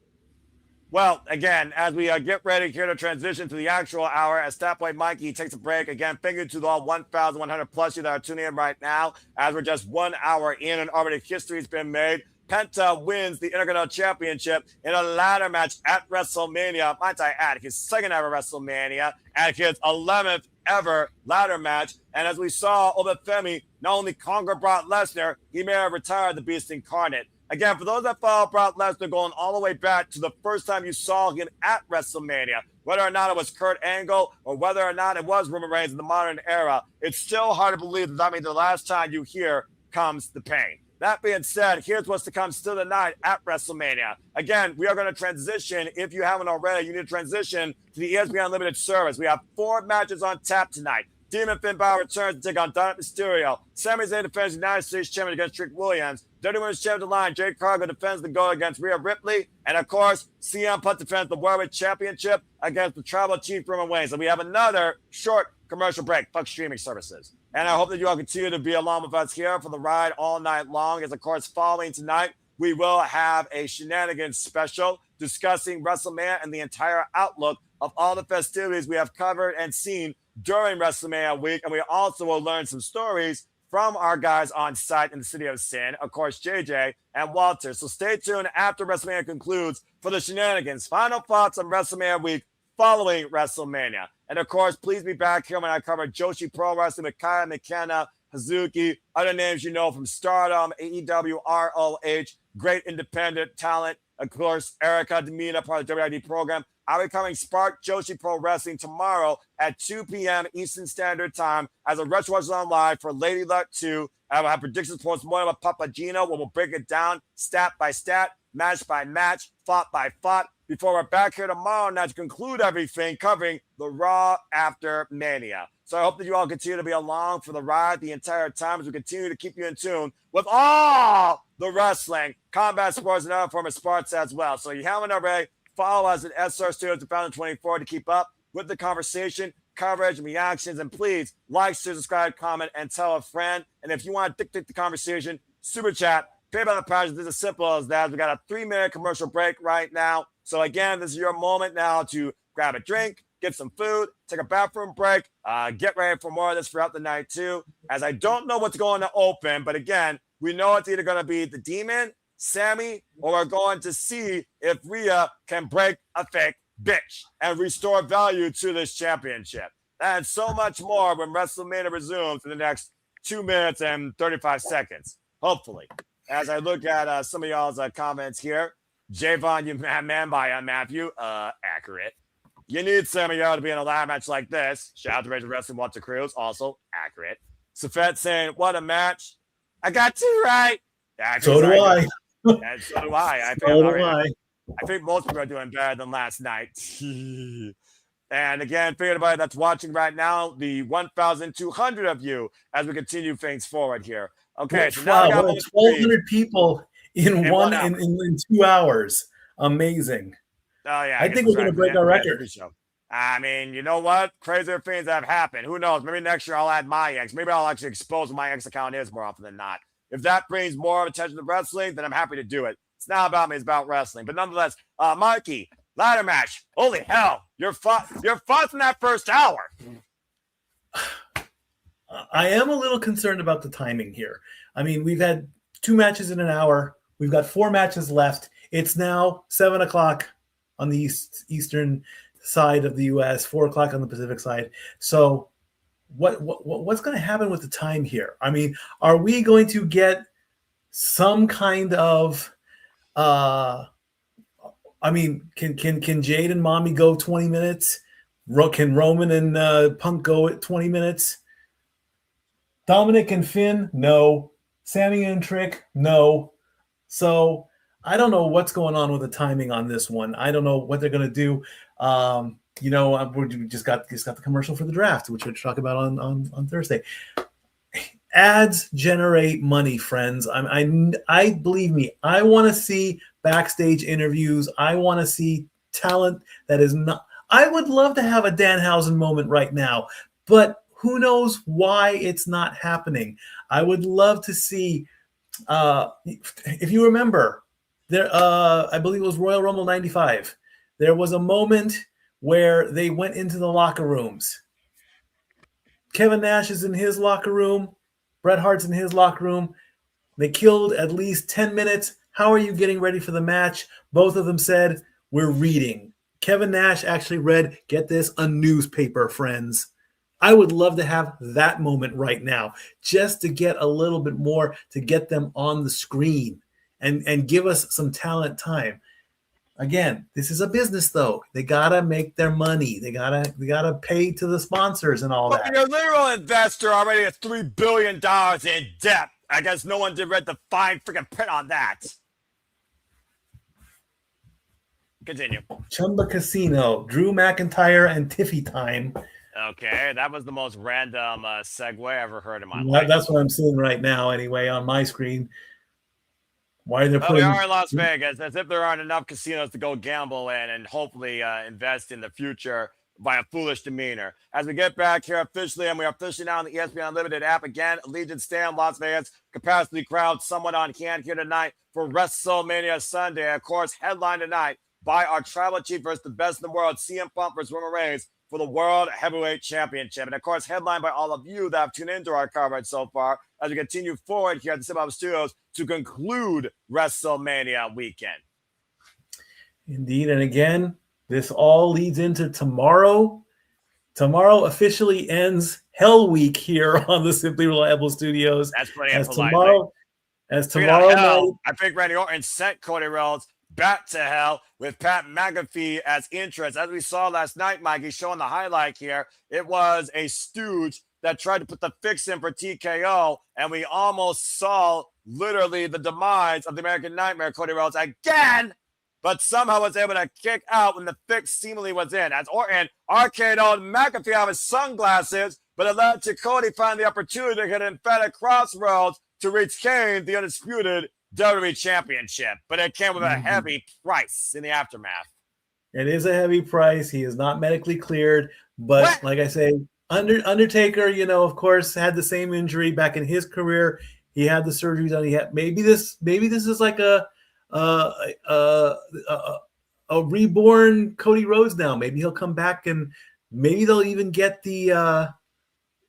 Well, again, as we get ready here to transition to the actual hour, as Statboy Mikey takes a break, again, thank you to all 1,100 plus you that are tuning in right now, as we're just 1 hour in and already history's been made. Penta wins the Intercontinental Championship in a ladder match at WrestleMania. Might I add, his second ever WrestleMania, and his 11th ever ladder match. And as we saw, Femi not only conquered Brock Lesnar, he may have retired the Beast Incarnate. Again, for those that follow Brock Lesnar going all the way back to the first time you saw him at WrestleMania, whether or not it was Kurt Angle or whether or not it was Roman Reigns in the modern era, it's still hard to believe that the last time you hear comes the pain. That being said, here's what's to come still tonight at WrestleMania. Again, we are going to transition. If you haven't already, you need to transition to the ESPN Unlimited service. We have 4 matches on tap tonight. Demon Finn Balor returns to take on Dominik Mysterio. Sami Zayn defends the United States Champion against Trick Williams. WWE Women's Champion line, Jade Cargill defends the gold against Rhea Ripley. And of course, CM Punk defends the World Championship against the Tribal Chief Roman Reigns. And we have another short commercial break. Fuck streaming services. And I hope that you all continue to be along with us here for the ride all night long. As of course, following tonight, we will have a shenanigans special discussing WrestleMania and the entire outlook of all the festivities we have covered and seen during WrestleMania week. And we also will learn some stories from our guys on site in the City of Sin, of course, JJ and Walter. So stay tuned after WrestleMania concludes for the shenanigans. Final thoughts on WrestleMania week following WrestleMania. And of course, please be back here when I cover Joshi Pro Wrestling with Kaya McKenna, Hazuki, other names you know from Stardom, AEW, ROH, great independent talent. Of course, Erica Demina, part of the WID program. I'll be covering Spark Joshi Pro Wrestling tomorrow at 2 p.m. Eastern Standard Time as a Retro Watch on live for Lady Luck 2. I will have predictions post-mortem with Papagino, where we'll break it down stat by stat, match by match, fought by fought, before we're back here tomorrow night to conclude everything, covering the Raw After Mania. So I hope that you all continue to be along for the ride the entire time as we continue to keep you in tune with all the wrestling, combat sports, and other form of sports as well. So if you haven't already, follow us at SR Studios 2024 to keep up with the conversation, coverage, and reactions. And please like, share, subscribe, comment, and tell a friend. And if you want to dictate the conversation, super chat, pay by the project. It's as simple as that. We got a 3-minute commercial break right now. So again, this is your moment now to grab a drink, get some food, take a bathroom break, get ready for more of this throughout the night too. As I don't know what's going to open, but again, we know it's either going to be the Demon, Sami, or we're going to see if Rhea can break a fake bitch and restore value to this championship. And so much more when WrestleMania resumes in the next 2 minutes and 35 seconds, hopefully. As I look at some of y'all's comments here, Javon, you man by Matthew, accurate. You need some of y'all to be in a ladder match like this. Shout out to Rachel Wrestling, Walter Cruz, also accurate. Safet saying, what a match. I got 2 right. So do I. And so do I. I think most people are doing better than last night. And again, for anybody that's watching right now, the 1,200 of you as we continue things forward here. Okay, so now wow, 1,200 people in 2 hours. Amazing. Oh, yeah. I think we're going to break our record. I mean, you know what? Crazier things have happened. Who knows? Maybe next year I'll add my ex. Maybe I'll actually expose what my ex account is more often than not. If that brings more attention to wrestling, then I'm happy to do it. It's not about me. It's about wrestling. But nonetheless, Mikey, ladder match. Holy hell. You're fought in that first hour. I am a little concerned about the timing here. I mean, we've had 2 matches in an hour. We've got 4 matches left. It's now 7 o'clock on the eastern side of the U.S., 4 o'clock on the Pacific side. So what's going to happen with the time here? I mean, are we going to get some kind of can Jade and Mommy go 20 minutes? Can Roman and Punk go at 20 minutes? Dominik and Finn? No. Sami and Trick? No. So I don't know what's going on with the timing on this one. I don't know what they're going to do. We just got the commercial for the draft, which we'll talk about on Thursday. Ads generate money, friends. I believe me. I want to see backstage interviews. I want to see talent that is not. I would love to have a Danhausen moment right now, but who knows why it's not happening? I would love to see. If you remember, there, I believe it was Royal Rumble '95. There was a moment where they went into the locker rooms. Kevin Nash is in his locker room. Bret Hart's in his locker room. They killed at least 10 minutes. How are you getting ready for the match? Both of them said, we're reading. Kevin Nash actually read, get this, a newspaper, friends. I would love to have that moment right now, just to get a little bit more, to get them on the screen and give us some talent time. Again, this is a business, though. They gotta make their money. They gotta pay to the sponsors and all that. Your literal investor already has $3 billion in debt. I guess no one did read the fine freaking print on that. Continue. Chumba Casino, Drew McIntyre, and Tiffy time. Okay, that was the most random segue I ever heard in my life. That's what I'm seeing right now, anyway, on my screen. Why they're putting? We are in Las Vegas, as if there aren't enough casinos to go gamble in and hopefully invest in the future by a foolish demeanor. As we get back here officially, and we are officially now on the ESPN Unlimited app again, Allegiant Stadium, Las Vegas, capacity crowd somewhat on hand here tonight for WrestleMania Sunday. Of course, headline tonight by our tribal chief versus the best in the world, CM Punk versus Roman Reigns for the World Heavyweight Championship. And of course, headlined by all of you that have tuned into our coverage so far as we continue forward here at the Sip Studios to conclude WrestleMania weekend. Indeed. And again, this all leads into tomorrow. Tomorrow officially ends Hell Week here on the Simply Reliable Studios. That's pretty impolite. As tomorrow night, I think Randy Orton sent Cody Rhodes back to hell with Pat McAfee as interest. As we saw last night, Mikey, showing the highlight here, it was a stooge that tried to put the fix in for TKO, and we almost saw literally the demise of the American Nightmare, Cody Rhodes, again, but somehow was able to kick out when the fix seemingly was in. As Orton RKO'd McAfee out of his sunglasses, but it led to Cody finding the opportunity to hit an emphatic crossroads to reach Kane, the undisputed WWE Championship. But it came with a heavy price in the aftermath. It is a heavy price. He is not medically cleared, but like I say, Undertaker, of course, had the same injury back in his career. He had the surgery done. He had maybe this is like a reborn Cody Rhodes now. Maybe he'll come back and maybe they'll even get the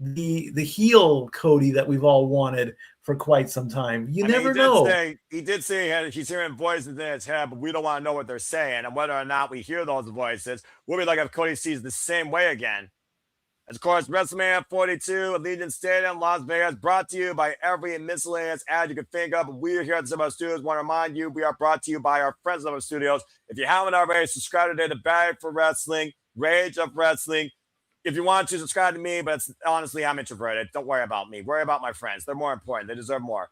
heel Cody that we've all wanted for quite some time. You never know. He did say he's hearing voices in his head, but we don't want to know what they're saying. And whether or not we hear those voices, we'll be like if Cody sees the same way again. Of course, WrestleMania 42, Allegiant Stadium, Las Vegas, brought to you by every miscellaneous ad you can think of. We here at the Sip Studios want to remind you we are brought to you by our friends at Sip Studios. If you haven't already, subscribe today to Bag for Wrestling, Rage of Wrestling. If you want to, subscribe to me, but honestly, I'm introverted. Don't worry about me. Worry about my friends. They're more important. They deserve more.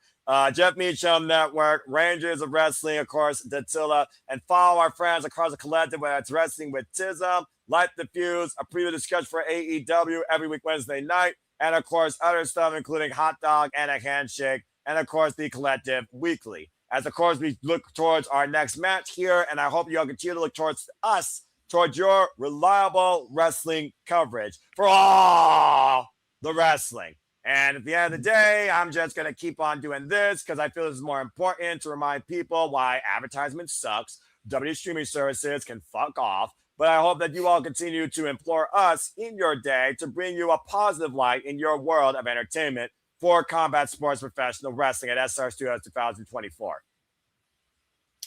Jeff Meacham Network, Rangers of Wrestling, of course, Dattila, and follow our friends across the collective, whether it's Wrestling with Tism, Light the Fuse, a preview discussion for AEW every week Wednesday night, and of course, other stuff, including Hot Dog and a Handshake, and of course, the collective weekly. As of course, we look towards our next match here, and I hope you all continue to look towards us, towards your reliable wrestling coverage for all the wrestling. And at the end of the day, I'm just going to keep on doing this because I feel this is more important to remind people why advertisement sucks. W streaming services can fuck off. But I hope that you all continue to implore us in your day to bring you a positive light in your world of entertainment for combat sports professional wrestling at SR Studios 2024.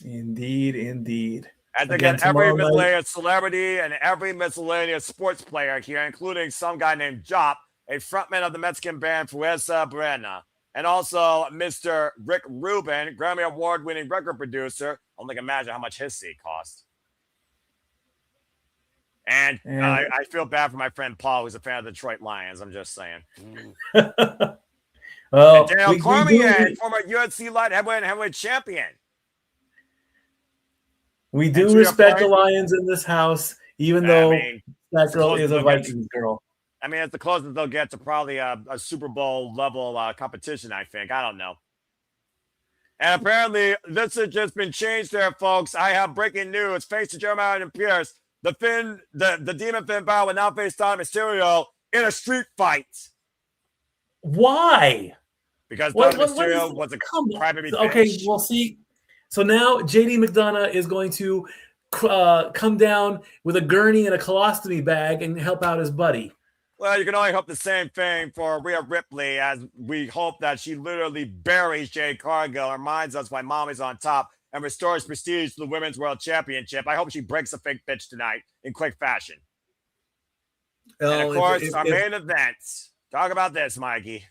Indeed, indeed. As Again, again, every tomorrow night. miscellaneous celebrity and every miscellaneous sports player here, including some guy named Jop, a frontman of the Mexican band Fuerza Buena, and also Mr. Rick Rubin, Grammy Award-winning record producer. Only can imagine how much his seat cost. And I feel bad for my friend Paul, who's a fan of the Detroit Lions. I'm just saying. Well, Daniel Cormier, former UFC light heavyweight champion. We do respect the Lions in this house, even though that girl is a Vikings girl. I mean, it's the closest they'll get to probably a Super Bowl level competition, I think. I don't know. And apparently, this has just been changed there, folks. I have breaking news. Face to Jeremiah and Pierce. The Demon Finn Balor will now face Mysterio in a street fight. Why? Because Mysterio was a crybaby bitch. Okay, we'll see. So now JD McDonagh is going to come down with a gurney and a colostomy bag and help out his buddy. Well, you can only hope the same thing for Rhea Ripley, as we hope that she literally buries Jade Cargill, reminds us why Mommy's on top, and restores prestige to the Women's World Championship. I hope she breaks a fake bitch tonight in quick fashion. And of course, our main event. Talk about this, Mikey.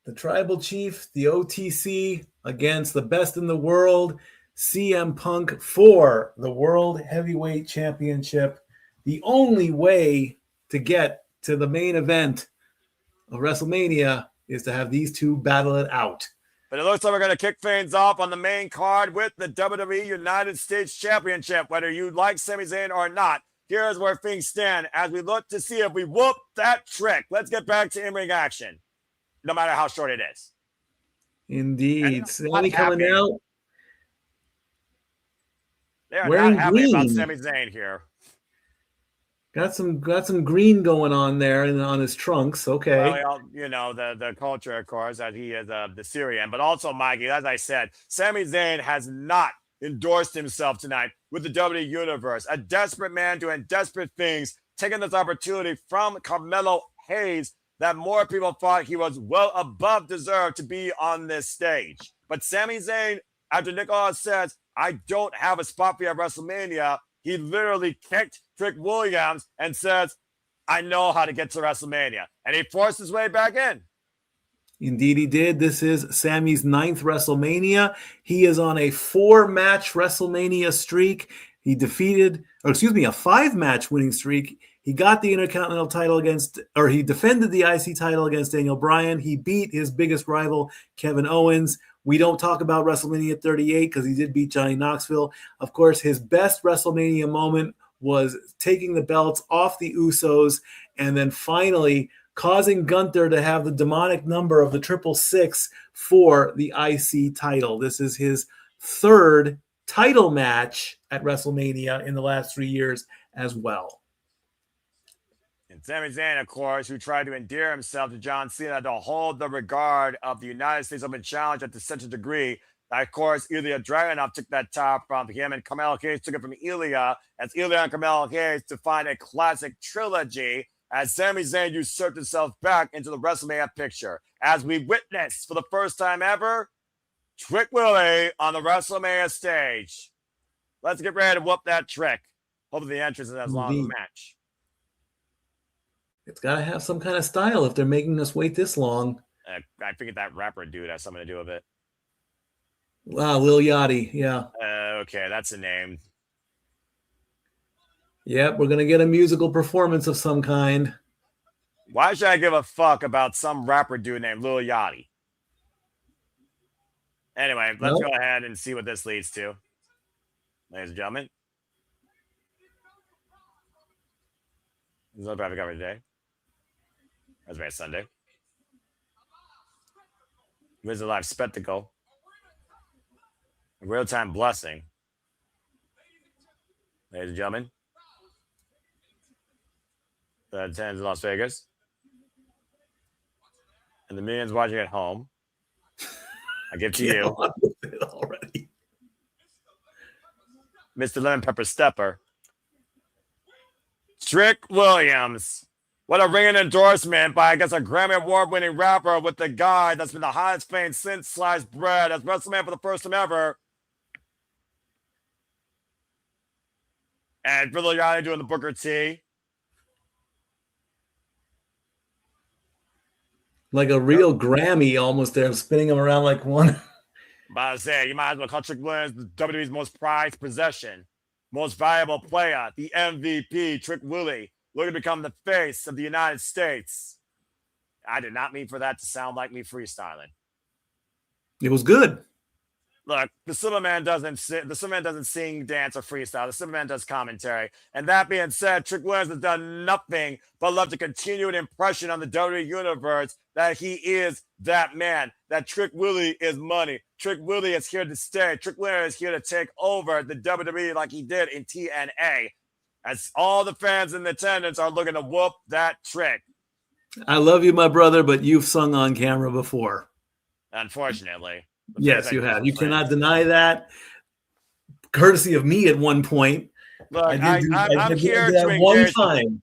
The Tribal Chief, the OTC, against the best in the world, CM Punk, for the World Heavyweight Championship. The only way to get to the main event of WrestleMania is to have these two battle it out. But it looks like we're going to kick things off on the main card with the WWE United States Championship. Whether you like Sami Zayn or not, here's where things stand as we look to see if we whoop that trick. Let's get back to in-ring action, no matter how short it is. Indeed. Sami coming out. They are not happy about Sami Zayn here. Got some green going on there and on his trunks. Okay. Well, you know, the culture, of course, that he is the Syrian. But also, Mikey, as I said, Sami Zayn has not endorsed himself tonight with the WWE Universe. A desperate man doing desperate things, taking this opportunity from Carmelo Hayes that more people thought he was well above deserved to be on this stage. But Sami Zayn, after Nicholas says, I don't have a spot for you at WrestleMania, he literally kicked Trick Williams and says, I know how to get to WrestleMania. And he forced his way back in. Indeed, he did. This is Sami's 9th WrestleMania. He is on a 4-match WrestleMania streak. He defeated, a 5-match winning streak. He got the Intercontinental title he defended the IC title against Daniel Bryan. He beat his biggest rival, Kevin Owens. We don't talk about WrestleMania 38 because he did beat Johnny Knoxville. Of course, his best WrestleMania moment was taking the belts off the Usos and then finally causing Gunther to have the demonic number of the 666 for the IC title. This is his 3rd title match at WrestleMania in the last 3 years as well. And Sami Zayn, of course, who tried to endear himself to John Cena to hold the regard of the United States Open Challenge at such a degree that, of course, Ilya Dragunov took that title from him, and Carmelo Hayes took it from Ilya, as Ilya and Carmelo Hayes defined a classic trilogy as Sami Zayn usurped himself back into the WrestleMania picture. As we witnessed for the first time ever, Trick Willie on the WrestleMania stage. Let's get ready to whoop that trick. Hopefully the entrance is as long as the match. It's got to have some kind of style if they're making us wait this long. I figured that rapper dude has something to do with it. Lil Yachty, yeah. Okay, that's a name. Yep, we're going to get a musical performance of some kind. Why should I give a fuck about some rapper dude named Lil Yachty? Anyway, let's go ahead and see what this leads to. Ladies and gentlemen. This is the traffic coverage today. That's right, Sunday. Here's a live spectacle. A real-time blessing. Ladies and gentlemen. The 10s in Las Vegas. and the millions watching at home, I give to Get you, on with it already. Mr. Lemon Pepper Stepper, Trick Williams. What a ringing endorsement by, I guess, a Grammy Award-winning rapper with the guy that's been the highest paying since sliced bread as WrestleMania for the first time ever. And Bill Yanni doing the Booker T. Like a real Grammy almost there, spinning him around like one. But I say, you might as well call Trick Williams the WWE's most prized possession, most valuable player, the MVP, Trick Willie, looking to become the face of the United States. I did not mean for that to sound like me freestyling. It was good. Look, the Superman doesn't sing, dance, or freestyle. The Superman does commentary. And that being said, Trick Williams has done nothing but love to continue an impression on the WWE universe that he is that man. That Trick Willie is money. Trick Willie is here to stay. Trick Williams is here to take over the WWE like he did in TNA. As all the fans in attendance are looking to whoop that trick. I love you, my brother, but you've sung on camera before. Unfortunately. Yes, you have. You cannot deny that. Courtesy of me at one point. Look, I'm here to engage.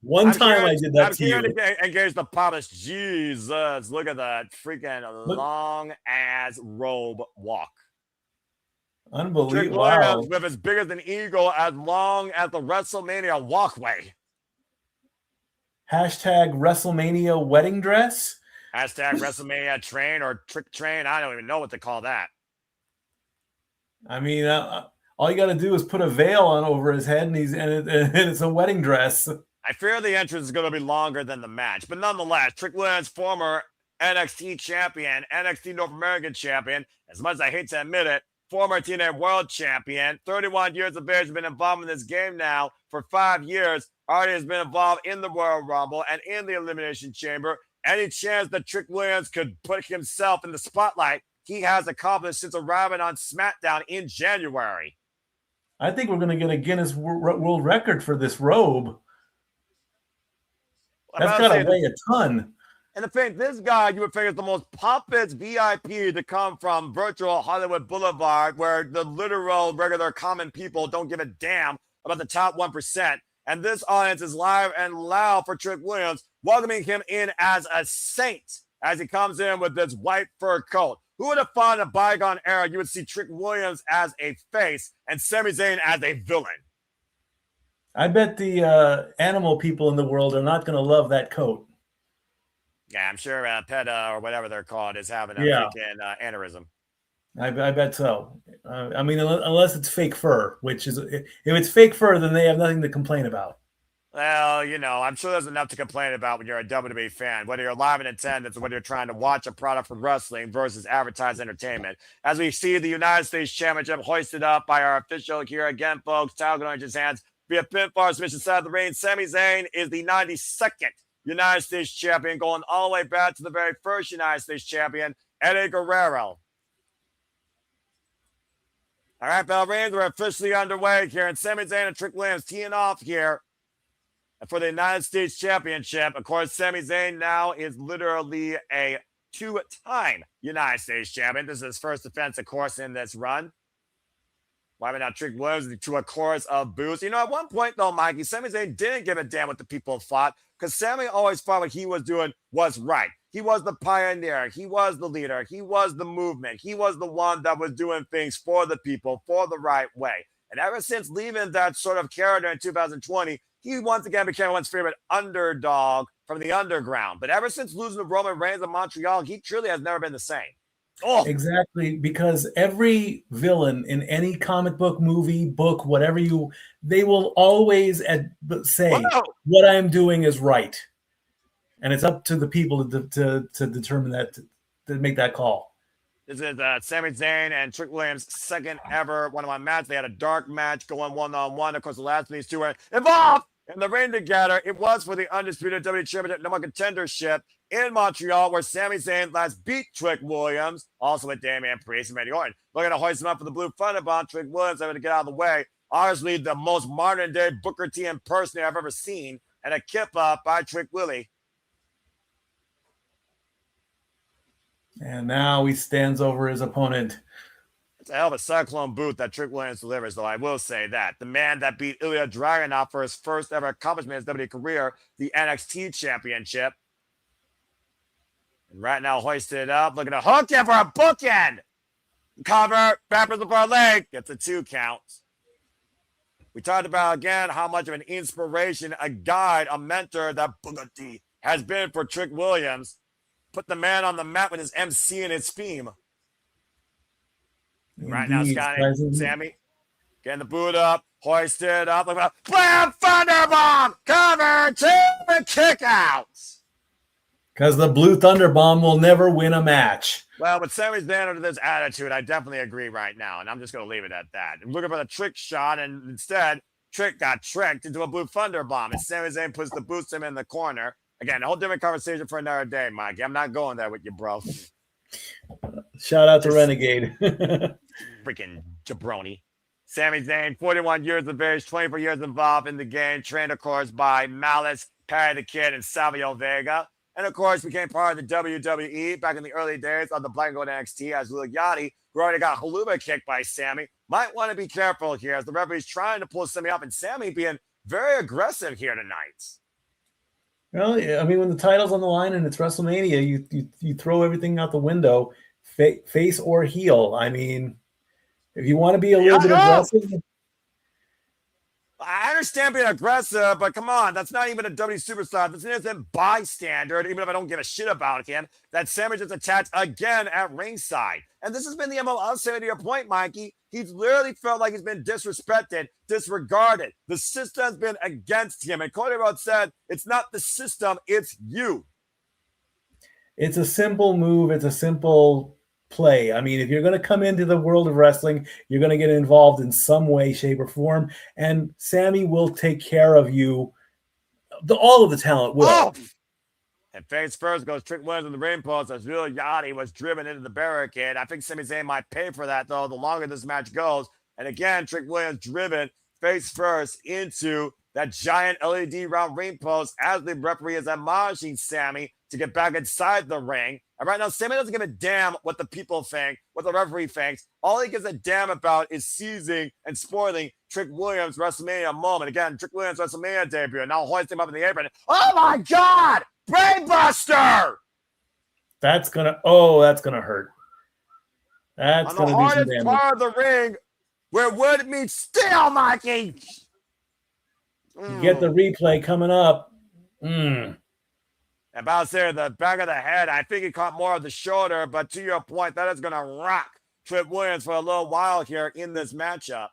One time I did that to you. I'm here to engage the public. Jesus, look at that freaking long-ass robe walk. Unbelievable. Wow. With as big as an eagle, as long as the WrestleMania walkway. Hashtag WrestleMania wedding dress. Hashtag WrestleMania train or trick train. I don't even know what to call that. I mean, all you got to do is put a veil on over his head, and it's a wedding dress. I fear the entrance is going to be longer than the match, but nonetheless, Trick Williams, former NXT champion, NXT North American champion, as much as I hate to admit it, former TNA World Champion, 31 years of age, been involved in this game now for 5 years. Already has been involved in the Royal Rumble and in the Elimination Chamber. Any chance that Trick Williams could put himself in the spotlight, he has accomplished since arriving on SmackDown in January. I think we're going to get a Guinness World Record for this robe. That's got to weigh a ton. And the thing, this guy, you would think is the most pompous VIP to come from virtual Hollywood Boulevard, where the literal, regular, common people don't give a damn about the top 1%. And this audience is live and loud for Trick Williams, welcoming him in as a saint as he comes in with this white fur coat. Who would have thought in a bygone era you would see Trick Williams as a face and Sami Zayn as a villain? I bet the animal people in the world are not going to love that coat. Yeah, I'm sure PETA or whatever they're called is having a freaking aneurysm. I bet so. I mean, unless it's fake fur, which is, if it's fake fur, then they have nothing to complain about. Well, you know, I'm sure there's enough to complain about when you're a WWE fan, whether you're live in attendance or whether you're trying to watch a product from wrestling versus advertised entertainment. As we see the United States Championship hoisted up by our official here again, folks, title going into his hands via pinfall submission side of the ring. Sami Zayn is the 92nd United States champion, going all the way back to the very first United States champion, Eddie Guerrero. All right, bell rings. We're officially underway here, and Sami Zayn and Trick Williams teeing off here for the United States Championship. Of course, Sami Zayn now is literally a 2-time United States champion. This is his first defense, of course, in this run. Why would not Trick Williams to a chorus of boos? You know, at one point, though, Mikey, Sami Zayn didn't give a damn what the people thought, because Sami always thought what he was doing was right. He was the pioneer. He was the leader. He was the movement. He was the one that was doing things for the people, for the right way. And ever since leaving that sort of character in 2020, he once again became one's favorite underdog from the underground. But ever since losing to Roman Reigns in Montreal, he truly has never been the same. Oh. Exactly, because every villain in any comic book, movie, book, whatever they will always say, what I'm doing is right. And it's up to the people to determine that, to make that call. This is Sami Zayn and Trick Williams' second ever one-on-one match. They had a dark match going one-on-one. Of course, the last of these two were involved in the ring together. It was for the undisputed WWE Championship number contendership in Montreal, where Sami Zayn last beat Trick Williams, also with Damian Priest and Randy Orton. Looking to hoist him up for the blue thunderbomb. Trick Williams having to get out of the way. Honestly, the most modern-day Booker T impersonator I've ever seen, and a kip up by Trick Willie. And now he stands over his opponent. It's a hell of a cyclone boot that Trick Williams delivers, though I will say that. The man that beat Ilya Dragunov for his first ever accomplishment in his WWE career, the NXT Championship. And right now hoisted up, looking to hook him for a bookend. Cover, backwards before leg, gets a 2 count. We talked about, again, how much of an inspiration, a guide, a mentor that Bugatti has been for Trick Williams. Put the man on the map with his MC and his theme. Right now, Sammy getting the boot up, hoisted up, like a blam, thunderbomb, cover, 2 kickouts. Because the Blue Thunderbomb will never win a match. Well, with Sami Zayn under this attitude, I definitely agree right now, and I'm just going to leave it at that. I'm looking for the trick shot, and instead, Trick got tricked into a Blue Thunderbomb, and Sami Zayn puts the boost him in the corner. Again, a whole different conversation for another day, Mikey. I'm not going there with you, bro. Shout out to Renegade. Freaking jabroni. Sami Zayn, 41 years of age, 24 years involved in the game, trained, of course, by Malice, Perry the Kid, and Savio Vega. And, of course, became part of the WWE back in the early days of the Black and Gold NXT as Lil Yachty, who already got haluva kicked by Sami. Might want to be careful here as the referee's trying to pull Sami up, and Sami being very aggressive here tonight. Well, I mean, when the title's on the line and it's WrestleMania, you throw everything out the window, face or heel. I mean, if you want to be a little bit aggressive. I understand being aggressive, but come on, that's not even a WWE superstar. That's an innocent bystander, even if I don't give a shit about him. That Sami just attacked again at ringside. And this has been the MO. I'll say to your point, Mikey. He's literally felt like he's been disrespected, disregarded. The system's been against him. And Cody Rhodes said, it's not the system, it's you. It's a simple move. It's a simple play. I mean, if you're going to come into the world of wrestling, you're going to get involved in some way, shape, or form, and Sami will take care of you. All of the talent will. Oh! And face first goes Trick Williams in the ring post as Lil Yachty was driven into the barricade. I think Sami Zayn might pay for that, though, the longer this match goes. And again, Trick Williams driven face first into that giant LED round ring post as the referee is admonishing Sami to get back inside the ring. And right now, Sami doesn't give a damn what the people think, what the referee thinks. All he gives a damn about is seizing and spoiling Trick Williams' WrestleMania moment. Again, Trick Williams' WrestleMania debut. Now hoisting him up in the apron. Oh my God! Brainbuster! That's gonna hurt. That's on the hardest part of the ring, where wood meets steel, Mikey. You get the replay coming up. About there, the back of the head. I think he caught more of the shoulder, but to your point, that is going to rock Trick Williams for a little while here in this matchup.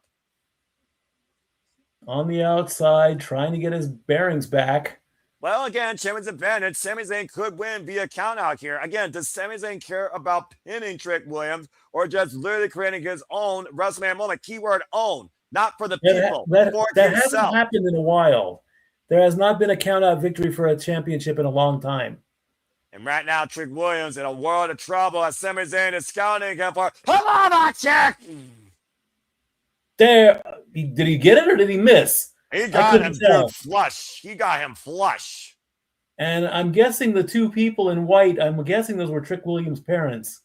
On the outside, trying to get his bearings back. Well, again, Champion's advantage. Sami Zayn could win via countout here. Again, does Sami Zayn care about pinning Trick Williams or just literally creating his own WrestleMania moment? Keyword own, not for the people. That hasn't happened in a while. There has not been a countout victory for a championship in a long time. And right now, Trick Williams in a world of trouble as Sami Zayn is scouting him for Halama check. There, did he get it or did he miss? He got him flush. He got him flush. And I'm guessing the two people in white, I'm guessing those were Trick Williams' parents.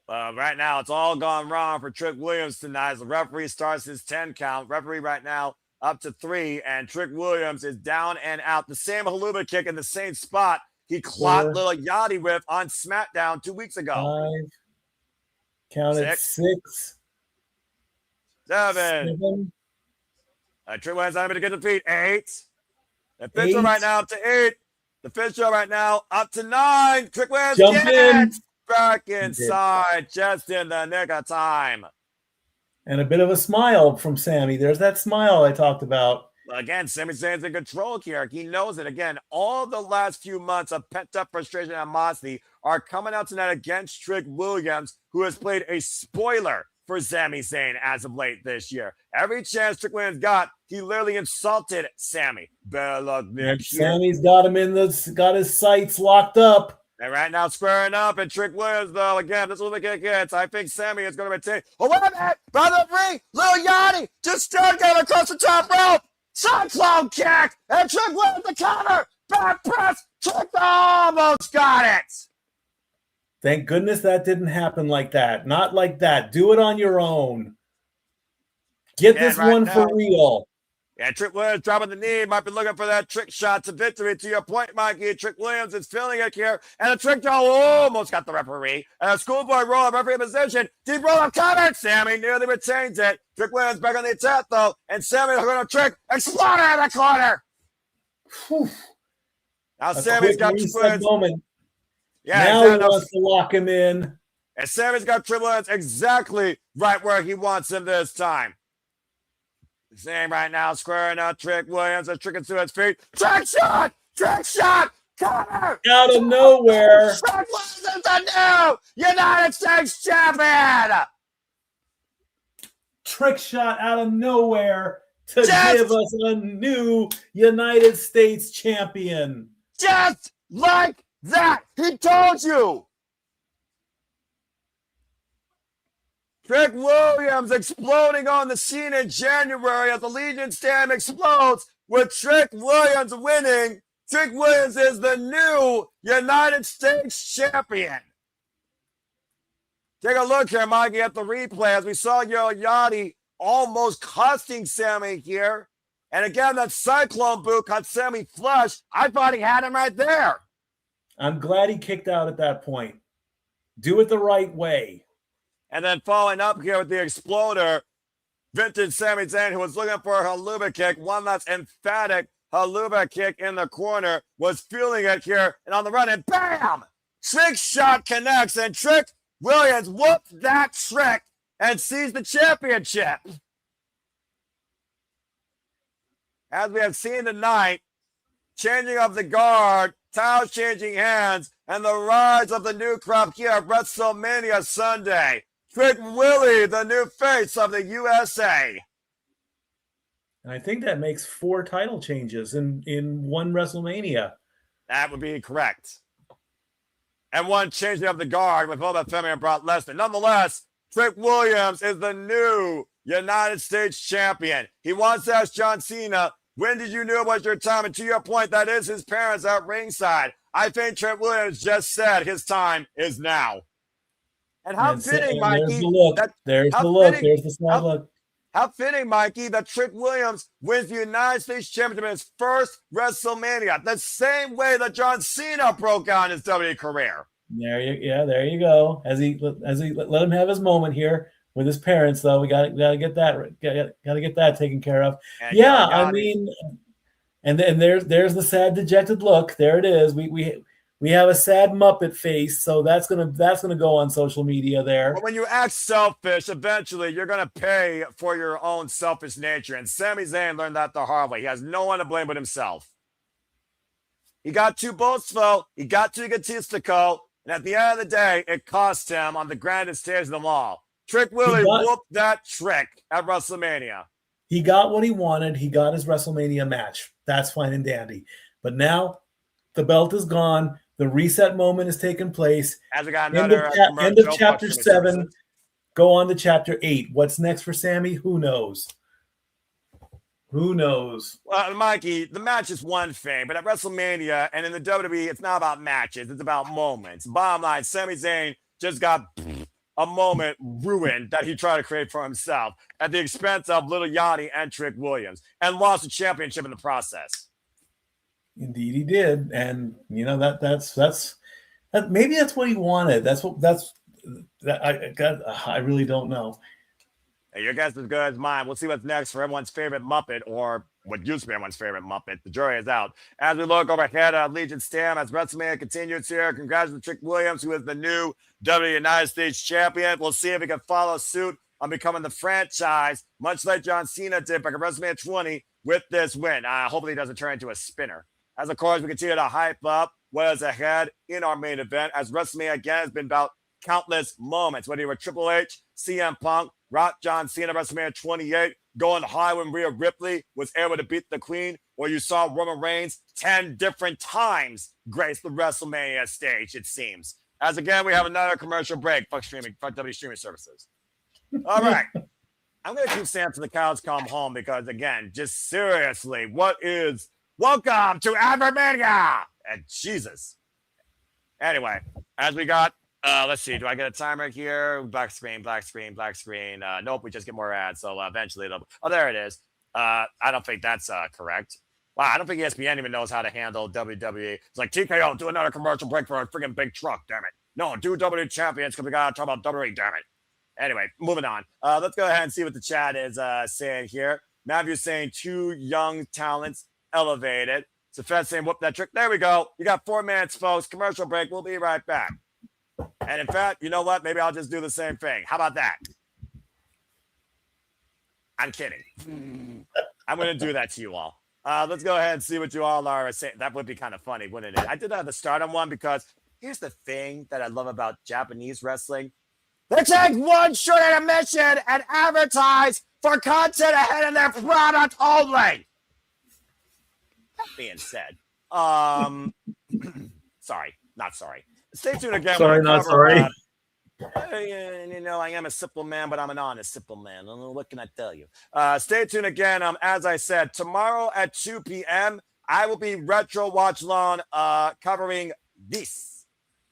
Right now, it's all gone wrong for Trick Williams tonight as the referee starts his 10 count. Referee right now up to 3, and Trick Williams is down and out. The same haluva kick in the same spot he clocked Lil Yachty with on SmackDown 2 weeks ago. 5. Counted 6. 7. Trick Williams not able to get to feet. 8. The official right now up to 8. The official right now up to 9. Trick Williams jump in. Back inside just in the nick of time. And a bit of a smile from Sami. There's that smile I talked about. Again, Sami Zayn's in control here. He knows it. Again, all the last few months of pent-up frustration and animosity are coming out tonight against Trick Williams, who has played a spoiler for Sami Zayn as of late this year. Every chance Trick Williams got, he literally insulted Sami. Better luck next year. Sammy's got him got his sights locked up. And right now, squaring up, and Trick Williams, though, again, this is what the kick gets. I think Sami is going to retain. Oh, wait a minute! By the ring, Lil Yachty just started going across the top rope. Cyclone kick! And Trick Williams the counter! Back press! Trick almost got it! Thank goodness that didn't happen like that. Not like that. Do it on your own. Get this right one now, for real. Yeah, Trick Williams dropping the knee. Might be looking for that trick shot to victory. To your point, Mikey, Trick Williams is feeling it here. And a trick jaw almost got the referee. And a schoolboy roll, referee position. Deep roll of cover. Sami nearly retains it. Trick Williams back on the attack, though. And Sami going to trick. Exploder in the corner. Whew. Now A Sami's quick got reset Trick Williams. moment. Yeah, now exactly. he wants to lock him in. And Sami's got Trick Williams exactly right where he wants him this time. Same right now, squaring out Trick Williams, a trick to his feet. Trick shot! Trick shot! Cover! Out of nowhere. Trick Williams is the new United States champion! Trick shot out of nowhere to give us a new United States champion. Just like that! He told you! Trick Williams exploding on the scene in January as the Legion Stand explodes with Trick Williams winning. Trick Williams is the new United States champion. Take a look here, Mikey, at the replay as we saw Yachty almost costing Sami here. And again, that Cyclone boot caught Sami flush. I thought he had him right there. I'm glad he kicked out at that point. Do it the right way. And then following up here with the exploder, vintage Sami Zayn, who was looking for a haluba kick, one that's emphatic haluba kick in the corner, was feeling it here, and on the run, and bam! Trick shot connects, and Trick Williams whooped that trick and seized the championship. As we have seen tonight, changing of the guard, towels changing hands, and the rise of the new crop here at WrestleMania Sunday. Trick Willie, the new face of the USA. And I think that makes 4 title changes in one WrestleMania. That would be correct. And one changing of the guard with all Femi and Brock Lesnar. Nonetheless, Trick Williams is the new United States champion. He wants to ask John Cena, when did you know it was your time? And to your point, that is his parents at ringside. I think Trick Williams just said his time is now. And how fitting, Mikey. There's the look. There's the look. There's the small look. How fitting, Mikey, that Trick Williams wins the United States Championship in his first WrestleMania. The same way that John Cena broke out in his WWE career. There you go. As he let him have his moment here with his parents, though. We got to get that taken care of. And yeah, I mean, and then there's the sad, dejected look. There it is. We have a sad Muppet face, so that's gonna go on social media there. But when you act selfish, eventually you're gonna pay for your own selfish nature. And Sami Zayn learned that the hard way. He has no one to blame but himself. He got too boastful. He got too egotistical. And at the end of the day, it cost him on the grandest stage of them all. Trick Willie whooped that trick at WrestleMania. He got what he wanted. He got his WrestleMania match. That's fine and dandy. But now the belt is gone. The reset moment has taken place. As we got another end of chapter 7. Go on to chapter 8. What's next for Sami? Who knows? Who knows? Well, Mikey, the match is one thing, but at WrestleMania and in the WWE, it's not about matches. It's about moments. Bottom line, Sami Zayn just got a moment ruined that he tried to create for himself at the expense of Little Yachty and Trick Williams and lost the championship in the process. Indeed, he did, and you know that's maybe that's what he wanted. I really don't know. Hey, your guess is as good as mine. We'll see what's next for everyone's favorite Muppet, or what used to be everyone's favorite Muppet. The jury is out. As we look overhead at Legion Stand, as WrestleMania continues here, congratulations to Trick Williams, who is the new WWE United States champion. We'll see if he can follow suit on becoming the franchise, much like John Cena did back at WrestleMania 20 with this win. Hopefully he doesn't turn into a spinner. As, of course, we continue to hype up what is ahead in our main event, as WrestleMania, again, has been about countless moments, whether you were Triple H, CM Punk, Rock, John Cena, WrestleMania 28, going high when Rhea Ripley was able to beat the Queen, or you saw Roman Reigns 10 different times grace the WrestleMania stage, it seems. As, again, we have another commercial break. Fuck WWE streaming services. All right. I'm going to keep saying to the cows come home because, again, just seriously, welcome to Wrestlemania! And Jesus. Anyway, as we got Let's see. Do I get a timer here? Black screen, black screen, black screen. Nope, we just get more ads. So eventually it'll. Oh, there it is. I don't think that's correct. Wow, I don't think ESPN even knows how to handle WWE. It's like TKO, do another commercial break for a freaking big truck, damn it. No, do WWE champions because we gotta talk about WWE, damn it. Anyway, moving on. Let's go ahead and see what the chat is saying here. Matthew's saying 2 young talents elevated. So Fed's saying whoop that trick. There we go. You got 4 minutes, folks. Commercial break. We'll be right back. And in fact, you know what? Maybe I'll just do the same thing. How about that? I'm kidding. I'm going to do that to you all. Let's go ahead and see what you all are saying. That would be kind of funny, wouldn't it? I did have the start on one because here's the thing that I love about Japanese wrestling. They take one short intermission and advertise for content ahead of their product only. That being said, sorry, not sorry. Stay tuned again. Sorry, not sorry. You know, I am a simple man, but I'm an honest simple man. What can I tell you? Stay tuned again. As I said, tomorrow at 2 p.m., I will be Retro Watch Long covering this.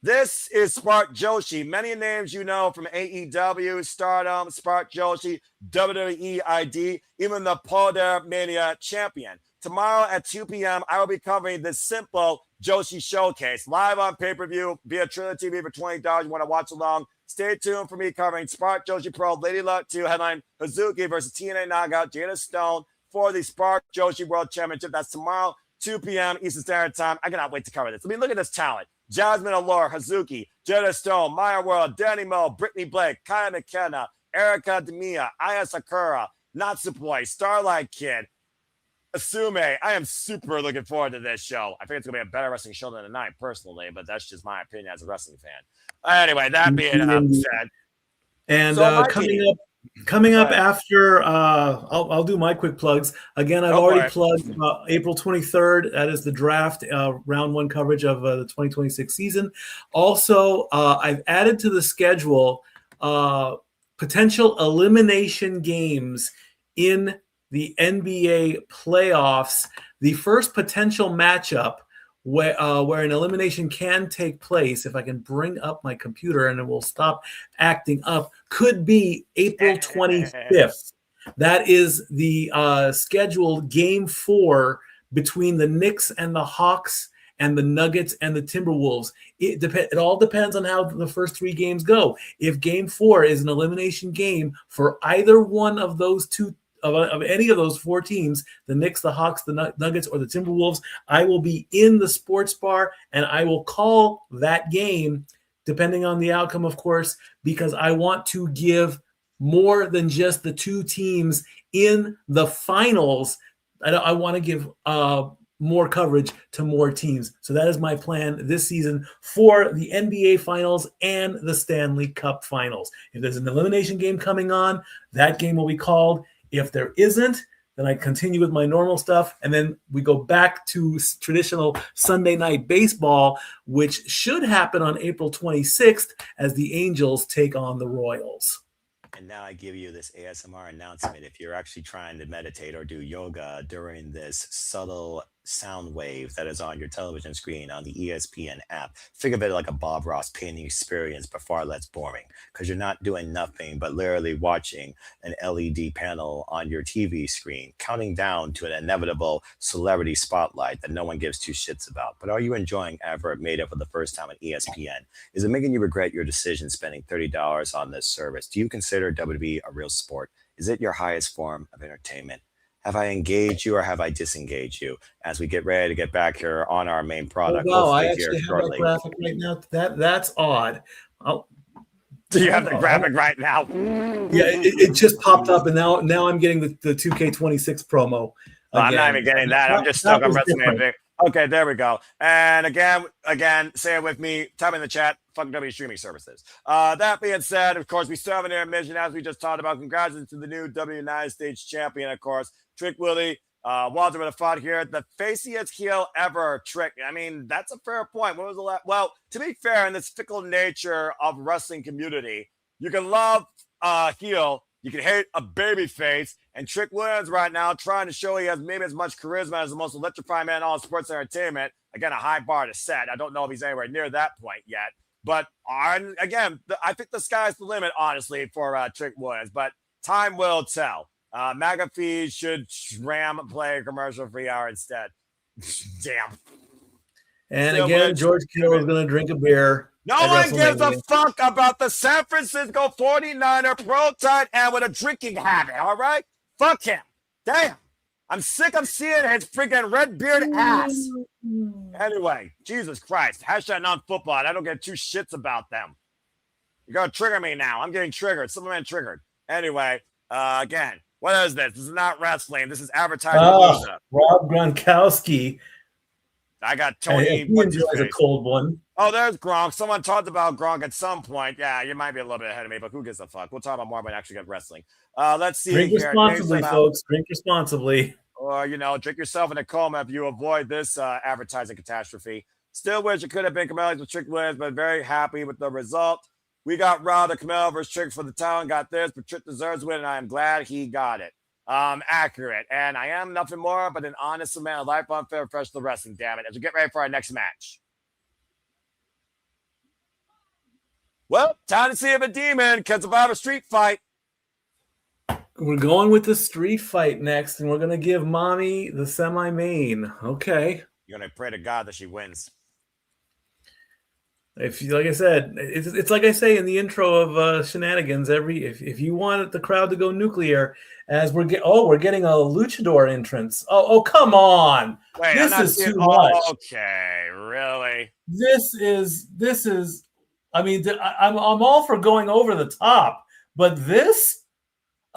This is Spark Joshi. Many names you know from AEW, Stardom, Spark Joshi, WWE ID, even the Poder Mania champion. Tomorrow at 2 p.m., I will be covering this simple Joshi showcase live on pay-per-view via Triller TV for $20. You want to watch along? Stay tuned for me covering Spark Joshi Pro, Lady Luck 2 headline Hazuki versus TNA Knockout, Jada Stone for the Spark Joshi World Championship. That's tomorrow, 2 p.m. Eastern Standard Time. I cannot wait to cover this. I mean, look at this talent. Jasmine Allure, Hazuki, Jada Stone, Maya World, Danny Mo, Brittany Blake, Kaya McKenna, Erica Demiya, Aya Sakura, Natsupoi, Starlight Kid, Asume. I am super looking forward to this show. I think it's going to be a better wrestling show than tonight, personally, but that's just my opinion as a wrestling fan. Anyway, that being said. And so coming up after, I'll do my quick plugs. Again, I've already plugged April 23rd. That is the draft, round 1 coverage of the 2026 season. Also, I've added to the schedule potential elimination games in the NBA playoffs. The first potential matchup where an elimination can take place, if I can bring up my computer and it will stop acting up, could be April 25th. That is the scheduled Game 4 between the Knicks and the Hawks and the Nuggets and the Timberwolves. It all depends on how the first 3 games go. If Game 4 is an elimination game for either one of those two of any of those 4 teams, the Knicks, the Hawks, the Nuggets, or the Timberwolves, I will be in the sports bar and I will call that game, depending on the outcome, of course, because I want to give more than just the 2 teams in the finals. I want to give more coverage to more teams. So that is my plan this season for the NBA Finals and the Stanley Cup Finals. If there's an elimination game coming on, that game will be called. If there isn't, then I continue with my normal stuff, and then we go back to traditional Sunday night baseball, which should happen on April 26th as the Angels take on the Royals. And now I give you this ASMR announcement. If you're actually trying to meditate or do yoga during this subtle sound wave that is on your television screen on the ESPN app, think of it like a Bob Ross painting experience, but far less boring, because you're not doing nothing but literally watching an LED panel on your TV screen, counting down to an inevitable celebrity spotlight that no one gives 2 shits about. But are you enjoying ever made it for the first time on ESPN? Is it making you regret your decision spending $30 on this service? Do you consider WWE a real sport? Is it your highest form of entertainment? Have I engaged you or have I disengaged you as we get ready to get back here on our main product? Oh, wow, I actually have that graphic right now. That's odd. Do you have the graphic right now? Yeah, it just popped up, and now I'm getting the 2K26 promo. I'm not even getting that. I'm just stuck on WrestleMania. Okay, there we go. And again, say it with me. Type in the chat. Fuck W streaming services. That being said, of course, we still have an intermission as we just talked about. Congratulations to the new W United States champion, of course, Trick Willie. Walter with a thought here. The faciest heel ever, Trick. I mean, that's a fair point. When was the last? Well, to be fair, in this fickle nature of wrestling community, you can love heel, you can hate a baby face, and Trick Williams right now trying to show he has maybe as much charisma as the most electrifying man in all sports entertainment. Again, a high bar to set. I don't know if he's anywhere near that point yet. But again, I think the sky's the limit, honestly, for Trick Williams. But time will tell. McAfee should ram play a commercial for hour instead. Damn. And again, George Kittle is going to drink a beer. No one gives a fuck about the San Francisco 49er prototype and with a drinking habit, all right? Fuck him. Damn. I'm sick of seeing his freaking red beard ass. Anyway, Jesus Christ. Hashtag non-football. I don't give two shits about them. You're going to trigger me now. I'm getting triggered. Superman triggered. Anyway, again, what is this? This is not wrestling. This is advertising. Rob Gronkowski. I got Tony. He enjoys a cold one. Oh, there's Gronk. Someone talked about Gronk at some point. Yeah, you might be a little bit ahead of me, but who gives a fuck? We'll talk about more when I actually get wrestling. Let's see. Drink responsibly, folks. Drink responsibly. Or, drink yourself in a coma if you avoid this advertising catastrophe. Still wish it could have been Camille with Trick Williams, but very happy with the result. We got Raw to Camille versus Trick for the town. Got this, but Trick deserves win, and I am glad he got it. Accurate. And I am nothing more but an honest man of life, unfair, professional wrestling, damn it, as we get ready for our next match. Well, time to see if a demon can survive a street fight. We're going with the street fight next, and we're going to give Mommy the semi-main. Okay. You're going to pray to God that she wins. Like I said, it's like I say in the intro of Shenanigans. If you want the crowd to go nuclear, as we're getting a luchador entrance. Oh, come on! Wait, this is too much. Okay, really? This is. I mean, I'm all for going over the top, but this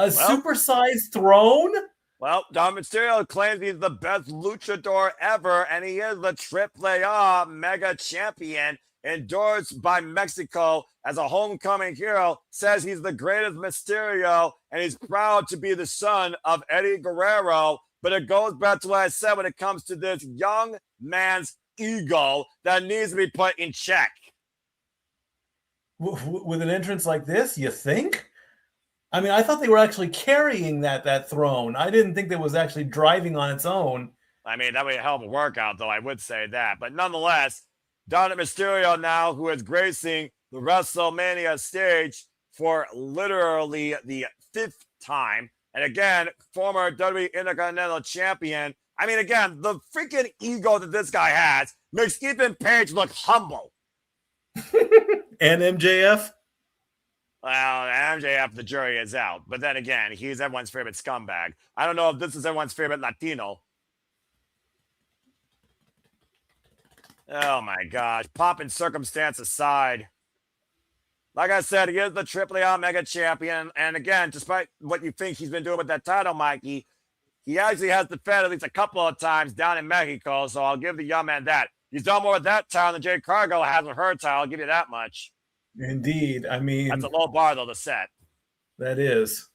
supersized throne. Well, Dominik Mysterio claims he's the best luchador ever, and he is the AAA mega champion. Endorsed by Mexico as a homecoming hero, says he's the greatest Mysterio, and he's proud to be the son of Eddie Guerrero. But it goes back to what I said when it comes to this young man's ego that needs to be put in check. With an entrance like this, you think? I mean, I thought they were actually carrying that throne. I didn't think that was actually driving on its own. I mean, that would be a hell of a workout, though, I would say that. But nonetheless, Dominik Mysterio now, who is gracing the Wrestlemania stage for literally the 5th time. And again, former WWE Intercontinental Champion. I mean, again, the freaking ego that this guy has makes Ethan Page look humble. And MJF? Well, MJF, the jury is out. But then again, he's everyone's favorite scumbag. I don't know if this is everyone's favorite Latino. Oh, my gosh. Pop and circumstance aside. Like I said, he is the AAA Mega Champion. And again, despite what you think he's been doing with that title, Mikey, he actually has defended at least a couple of times down in Mexico. So I'll give the young man that. He's done more with that title than Jade Cargill has with her title. I'll give you that much. Indeed. I mean, that's a low bar, though, to set. That is.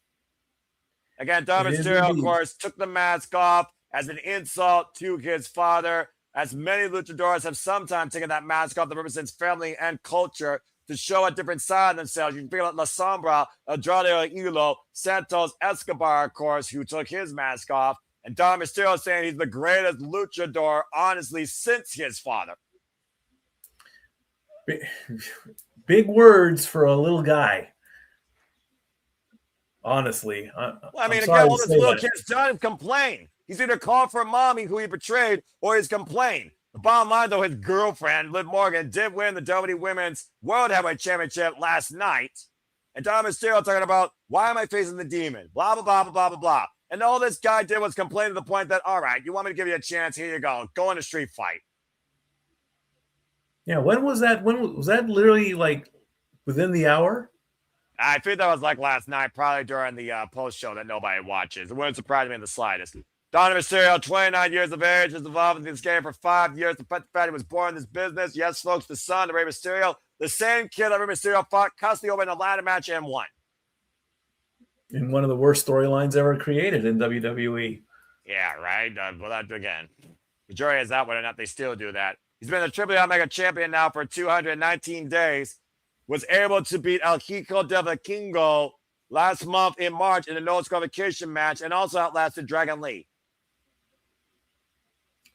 Again, Dominik Mysterio, of course, took the mask off as an insult to his father. As many luchadors have sometimes taken that mask off that represents family and culture to show a different side of themselves. You can figure out La Sombra, Andrade Hilo, Santos Escobar, of course, who took his mask off. And Dominik Mysterio saying he's the greatest luchador, honestly, since his father. Big words for a little guy. Honestly. I mean, again, all this little kid's done is complain. He's either called for mommy, who he betrayed, or he's complained. The bottom line, though, his girlfriend, Liv Morgan, did win the WWE Women's World Heavyweight Championship last night. And Dominik Mysterio talking about, why am I facing the demon? Blah, blah, blah, blah, blah, blah, blah. And all this guy did was complain to the point that, all right, you want me to give you a chance? Here you go. Go in a street fight. Yeah, when was that? When was that literally like within the hour? I think that was like last night, probably during the post show that nobody watches. It wouldn't surprise me in the slightest. Dominik Mysterio, 29 years of age, has involved in this game for 5 years. The fact he was born in this business. Yes, folks, the son of Rey Mysterio, the same kid that Rey Mysterio fought custody over in a ladder match and won. In one of the worst storylines ever created in WWE. Yeah, right. Well, again, the jury is out whether or not they still do that. He's been the AAA Mega Champion now for 219 days. Was able to beat El Hijo del Vikingo last month in March in a no disqualification match, and also outlasted Dragon Lee.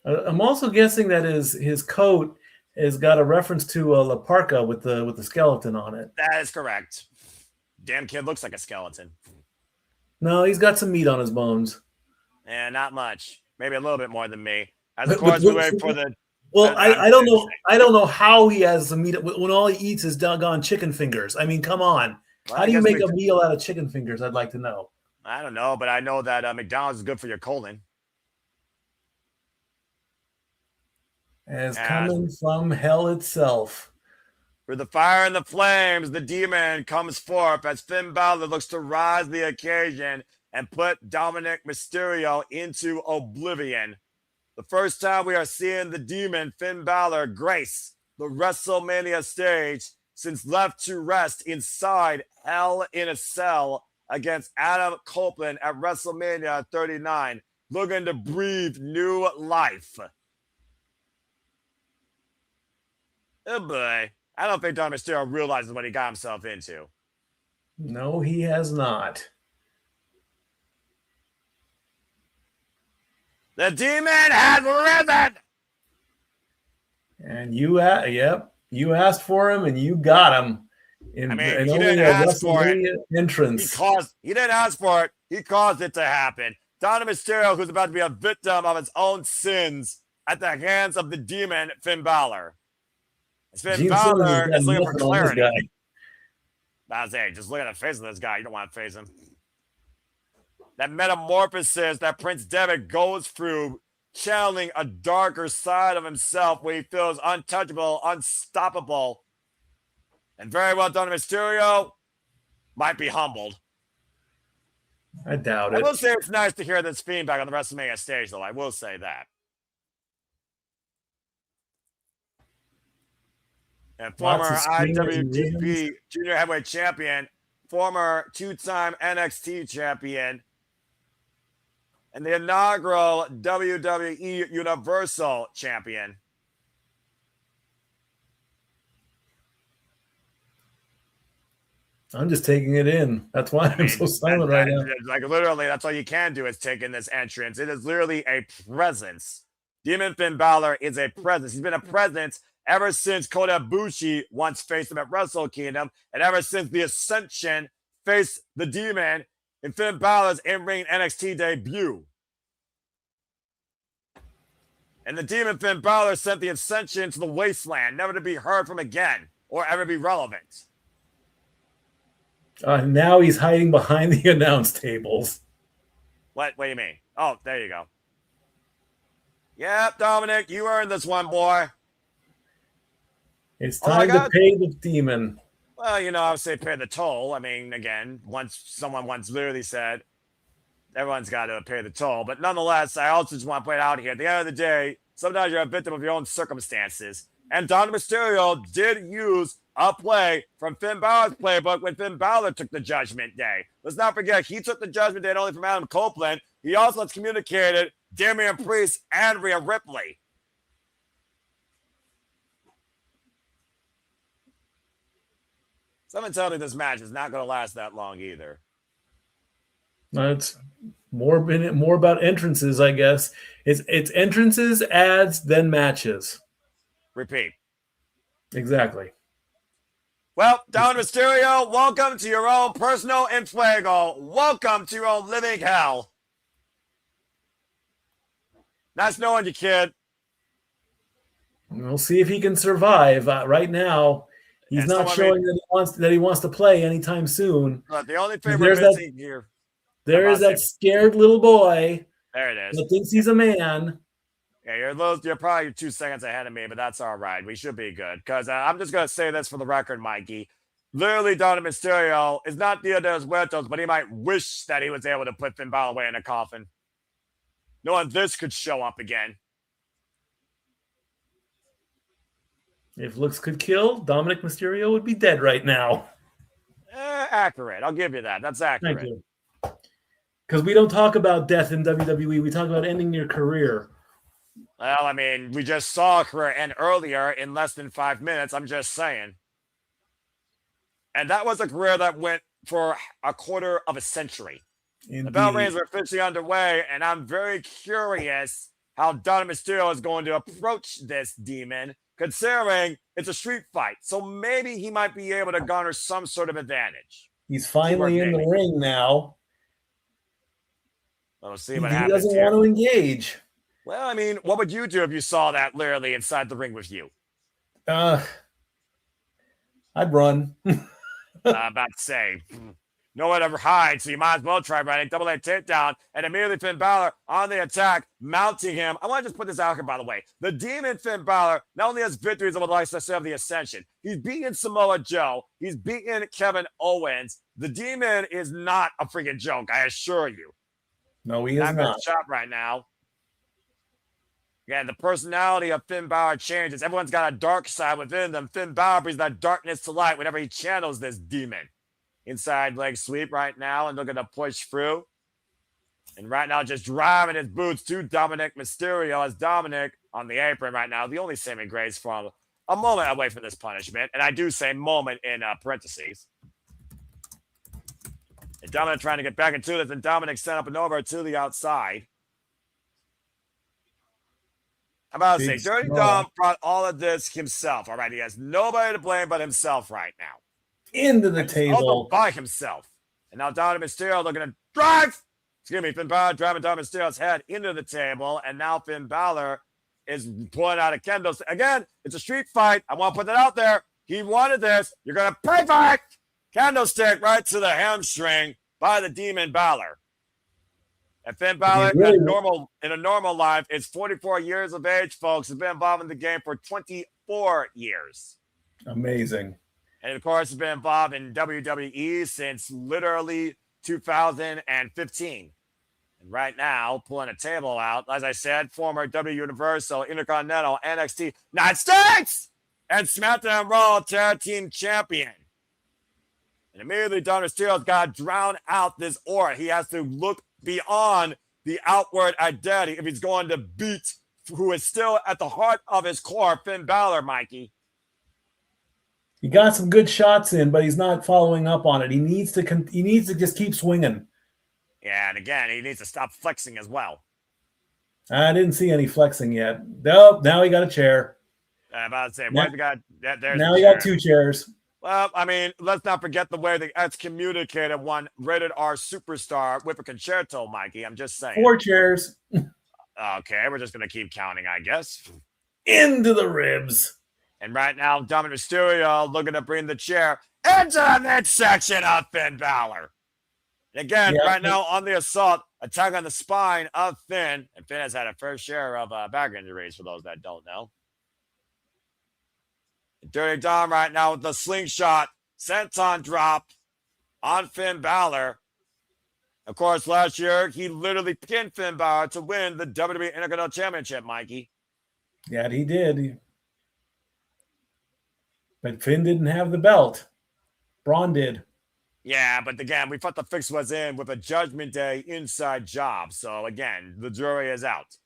I'm also guessing that his coat has got a reference to La Parka with the skeleton on it. That is correct. Damn kid looks like a skeleton. No, he's got some meat on his bones. And not much. Maybe a little bit more than me. As of course, we wait for the. Well, I don't know. I don't know how he has some meat when all he eats is doggone chicken fingers. I mean, come on. Well, how do you make a meal out of chicken fingers? I'd like to know. I don't know, but I know that McDonald's is good for your colon. As coming from hell itself. Through the fire and the flames, the demon comes forth as Finn Balor looks to rise the occasion and put Dominik Mysterio into oblivion. The first time we are seeing the demon Finn Balor grace the WrestleMania stage since left to rest inside Hell in a Cell against Adam Copeland at WrestleMania 39, looking to breathe new life. Oh boy. I don't think Dominik Mysterio realizes what he got himself into. No, he has not. The demon has risen! And you asked for him and you got him. He didn't ask for it. Entrance. He didn't ask for it. He caused it to happen. Dominik Mysterio, who's about to be a victim of his own sins at the hands of the demon, Finn Balor. Finn Balor is looking for clarity. I was saying, just look at the face of this guy. You don't want to face him. That metamorphosis that Prince Devitt goes through, channeling a darker side of himself where he feels untouchable, unstoppable. And very well done, Mysterio might be humbled. I doubt it. I will say it's nice to hear this Fiend back on the WrestleMania stage, though. I will say that. And former IWGP Junior Heavyweight Champion, former two-time NXT Champion, and the inaugural WWE Universal Champion. I'm just taking it in. That's why I'm so silent right now. Like literally, that's all you can do is take in this entrance. It is literally a presence. Demon Finn Balor is a presence. He's been a presence ever since Kota Ibushi once faced him at Wrestle Kingdom, and ever since the Ascension faced the Demon in Finn Balor's in-ring NXT debut. And the Demon Finn Balor sent the Ascension to the wasteland, never to be heard from again or ever be relevant. Now he's hiding behind the announce tables. What do you mean? Oh, there you go. Yep, Dominik, you earned this one, boy. It's time to pay the demon. Well, I would say pay the toll. I mean, again, someone once literally said, everyone's got to pay the toll. But nonetheless, I also just want to point out here, at the end of the day, sometimes you're a victim of your own circumstances. And Dominik Mysterio did use a play from Finn Balor's playbook when Finn Balor took the Judgment Day. Let's not forget, he took the Judgment Day not only from Adam Copeland, he also has communicated Damian Priest and Rhea Ripley. Someone tell me this match is not going to last that long either. It's more about entrances, I guess. It's entrances, ads, then matches. Repeat. Exactly. Well, Dominik Mysterio, welcome to your own personal infuego. Welcome to your own living hell. Nice knowing you, kid. We'll see if he can survive. Right now, he's not showing that he wants to play anytime soon. Look, the only favor missing here. There is that scared little boy. There it is. That thinks he's a man. Yeah, you're probably 2 seconds ahead of me, but that's all right. We should be good. Because I'm just going to say this for the record, Mikey. Literally, Dominik Mysterio is not Dia de los Muertos, but he might wish that he was able to put Finn Balor away in a coffin. Knowing this could show up again. If looks could kill, Dominik Mysterio would be dead right now. Accurate. I'll give you that. That's accurate. Thank you. Because we don't talk about death in WWE. We talk about ending your career. Well, I mean, we just saw a career end earlier in less than 5 minutes. I'm just saying. And that was a career that went for a quarter of a century. Indeed. The bell rings are officially underway, and I'm very curious how Dominik Mysterio is going to approach this demon considering it's a street fight. So maybe he might be able to garner some sort of advantage. He's finally in the ring now. We'll see He what happens doesn't here. want to engage. Well, I mean, what would you do if you saw that literally inside the ring with you? I'd run. I'm about to say, no one ever hides, so you might as well try running. Double A takedown, and immediately Finn Balor on the attack, mounting him. I want to just put this out here, by the way. The Demon Finn Balor not only has victories over the likes of the Ascension, he's beaten Samoa Joe, he's beaten Kevin Owens. The Demon is not a freaking joke, I assure you. No, he is not. Shot right now. Again, the personality of Finn Balor changes. Everyone's got a dark side within them. Finn Balor brings that darkness to light whenever he channels this demon. Inside leg sweep right now and looking to push through. And right now just driving his boots to Dominik Mysterio as Dominik on the apron right now. The only saving grace from a moment away from this punishment. And I do say moment in parentheses. And Dominik trying to get back into this, and Dominik sent up and over to the outside. I'm about to say, Dirty Dom brought all of this himself. All right, he has nobody to blame but himself right now. Into the table. By himself. And now Dominik Mysterio looking to drive. Excuse me, Finn Balor driving Dominik Mysterio's head into the table. And now Finn Balor is pulling out a kendo stick. Again, it's a street fight. I want to put that out there. He wanted this. You're going to pay for it. Candlestick right to the hamstring by the Demon Balor. And Finn Balor, in a normal life, is 44 years of age, folks. Has been involved in the game for 24 years. Amazing. And, of course, has been involved in WWE since literally 2015. And right now, pulling a table out, as I said, former W Universal, Intercontinental, NXT, United States, and SmackDown Raw Tag Team Champion. And immediately, Dominik Mysterio's got to drown out this aura. He has to look beyond the outward identity if he's going to beat who is still at the heart of his core, Finn Balor, Mikey. He got some good shots in, but he's not following up on it. He needs to just keep swinging. Yeah, and again, he needs to stop flexing as well. I didn't see any flexing yet. Nope, now he got a chair. I'm about to say, where's the guy? There's now he got two chairs. Well, I mean, let's not forget the way the excommunicated one rated R superstar with a concerto, Mikey. I'm just saying. 4 chairs. Okay, we're just going to keep counting, I guess. Into the ribs. And right now, Dominik Mysterio looking to bring the chair into the midsection of Finn Balor. And again, right now on the assault, attack on the spine of Finn. And Finn has had a fair share of back injuries, for those that don't know. Dirty Dom right now with the slingshot, senton drop on Finn Balor. Of course, last year, he literally pinned Finn Balor to win the WWE Intercontinental Championship, Mikey. Yeah, he did. But Finn didn't have the belt. Braun did. Yeah, but again, we thought the fix was in with a Judgment Day inside job. So again, the jury is out.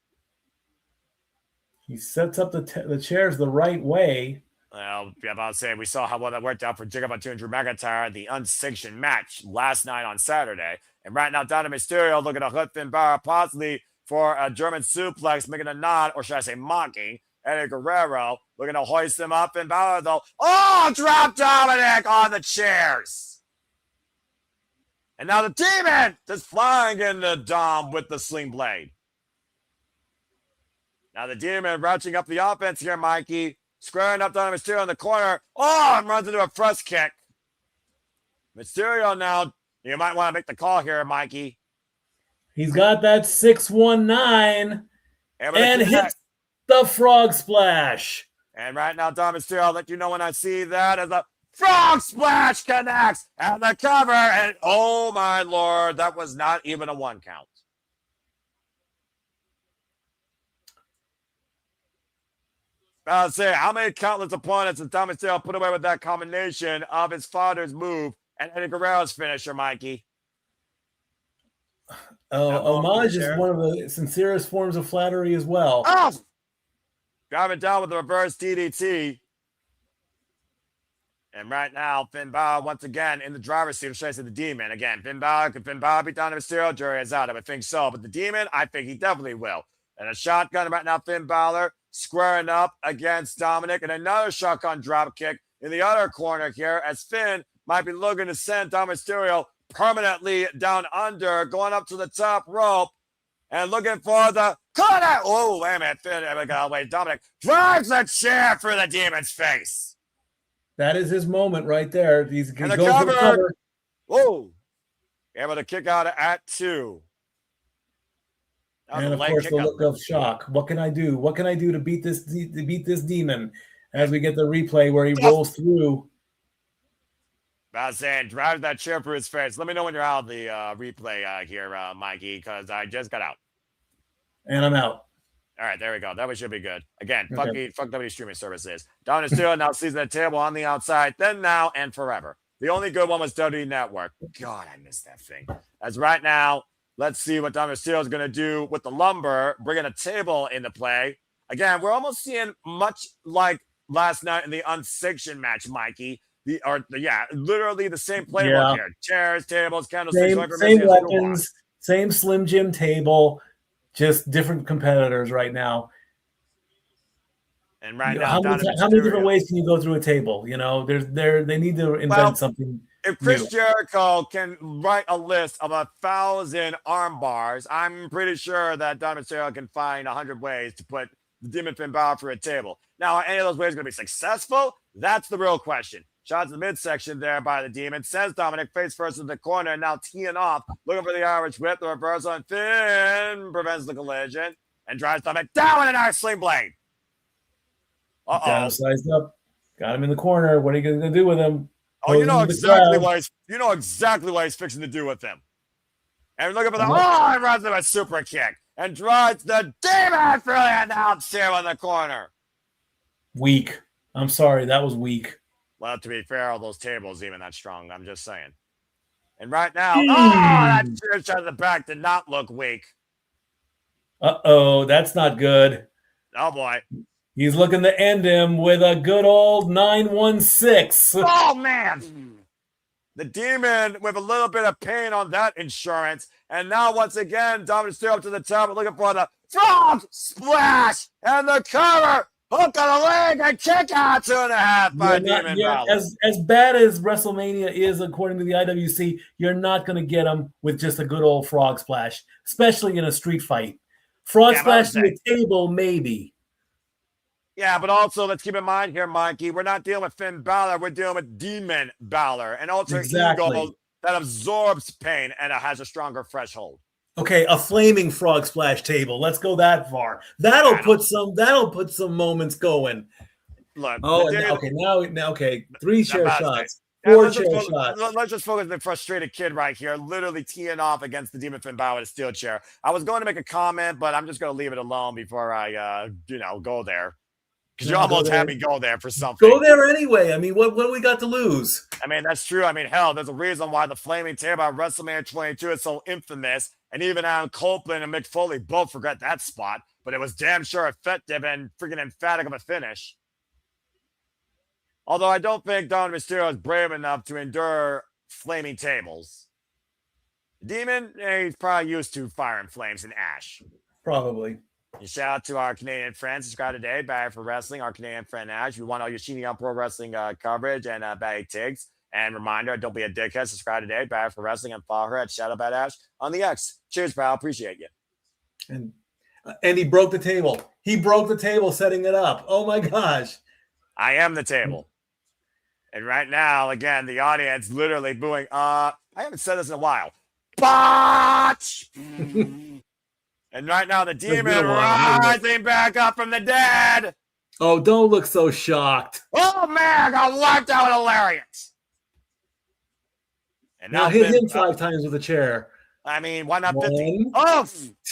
He sets up the chairs the right way. Well, I'm about to say, we saw how well that worked out for Jacob and Drew McIntyre, the unsanctioned match last night on Saturday. And right now, Dominik Mysterio looking to hook Finn Balor possibly for a German suplex, making a nod, or should I say mocking, Eddie Guerrero, looking to hoist him up. Finn Balor, though, drop Dominik on the chairs. And now the Demon just flying into Dom with the sling blade. Now the Demon ratcheting up the offense here, Mikey. Squaring up Dominik Mysterio in the corner. And runs into a thrust kick. Mysterio now, you might want to make the call here, Mikey. He's got that 619 and hits the frog splash. And right now, Dominik Mysterio, I'll let you know when I see that as a frog splash connects and the cover. And oh my Lord, that was not even a 1 count. I'll say, how many countless opponents has Dominik Mysterio put away with that combination of his father's move and Eddie Guerrero's finisher, Mikey? Homage is one of the sincerest forms of flattery as well. Driving down with the reverse DDT. And right now, Finn Balor once again in the driver's seat of the Demon. Again, Finn Balor beat Dominik Mysterio? Jury is out. I would think so. But the Demon, I think he definitely will. And a shotgun right now, Finn Balor squaring up against Dominik. And another shotgun drop kick in the other corner here as Finn might be looking to send Mysterio permanently down under, going up to the top rope and looking for the corner. Oh, wait a minute. Finn, Dominik drives the chair through the Demon's face. That is his moment right there. He's And the going for the cover. Whoa. Able to kick out at 2. And of course, the look of shock. What can I do? What can I do to beat this demon? As we get the replay where he rolls through. I was saying, drive that chair through his face. Let me know when you're out of the replay here, Mikey, because I just got out. And I'm out. All right, there we go. That should be good. Again, okay. fuck W streaming services. Dominik still now sees the table on the outside, then now and forever. The only good one was WWE Network. God, I missed that thing. As right now, let's see what Dominik Mysterio is going to do with the lumber, bringing a table into play. Again, we're almost seeing much like last night in the Unsanctioned match, Mikey. Literally the same playbook here. Chairs, tables, candlesticks. Same weapons, same Slim Jim table, just different competitors right now. And right now, how many different ways can you go through a table? You know, they need to invent something. If Chris Jericho can write a list of 1,000 arm bars, I'm pretty sure that Dominik Mysterio can find 100 ways to put the Demon Finn Balor through a table. Now, are any of those ways going to be successful? That's the real question. Shots in the midsection there by the Demon. Sends Dominik face first in the corner and now teeing off. Looking for the Irish whip. The reversal and Finn prevents the collision and drives Dominik down with an Irish sling blade. Got him sized up. Got him in the corner. What are you going to do with him? Oh, you know exactly what he's fixing to do with him. And looking for the and runs him a super kick and drives the Demon through the announce here in the corner. Weak. I'm sorry, that was weak. Well, to be fair, all those tables even that strong. I'm just saying. And right now, that chair shot in the back did not look weak. Uh-oh, that's not good. Oh boy. He's looking to end him with a good old 916. Oh, man. The Demon with a little bit of pain on that insurance. And now, once again, Dominik still up to the top, looking for the frog splash and the cover. Hook on the leg and kick out 2.5 by Demon Balor. As bad as WrestleMania is, according to the IWC, you're not going to get him with just a good old frog splash, especially in a street fight. Frog splash to the table, maybe. Yeah, but also let's keep in mind here, Mikey, we're not dealing with Finn Balor. We're dealing with Demon Balor, an alter ego that absorbs pain and has a stronger threshold. Okay, a flaming frog splash table. Let's go that far. That'll put some moments going. Look. Now, 3 chair shots. 4 chair shots. Let's just focus on the frustrated kid right here, literally teeing off against the Demon Finn Balor with a steel chair. I was going to make a comment, but I'm just going to leave it alone before I, go there. Because you almost had me go there for something. Go there anyway. I mean, what do we got to lose? I mean, that's true. I mean, hell, there's a reason why the flaming table at WrestleMania 22 is so infamous. And even Adam Copeland and Mick Foley both forgot that spot. But it was damn sure effective and freaking emphatic of a finish. Although I don't think Dominik Mysterio is brave enough to endure flaming tables. Demon, he's probably used to fire and flames and ash. Probably. And shout out to our Canadian friends. Subscribe today. Bad for Wrestling. Our Canadian friend Ash. We want all your Sheeny on Pro Wrestling coverage and Batty Tigs. And reminder, don't be a dickhead. Subscribe today. Bad for Wrestling and follow her at ShadowBadAsh on the X. Cheers, pal. Appreciate you. And he broke the table. He broke the table setting it up. Oh my gosh. I am the table. And right now, again, the audience literally booing. I haven't said this in a while. Botch! And right now, the Demon rising back up from the dead. Oh, don't look so shocked. Oh, man, I got wiped out with a lariat. And now hit him 5 times with a chair. I mean, why not 50?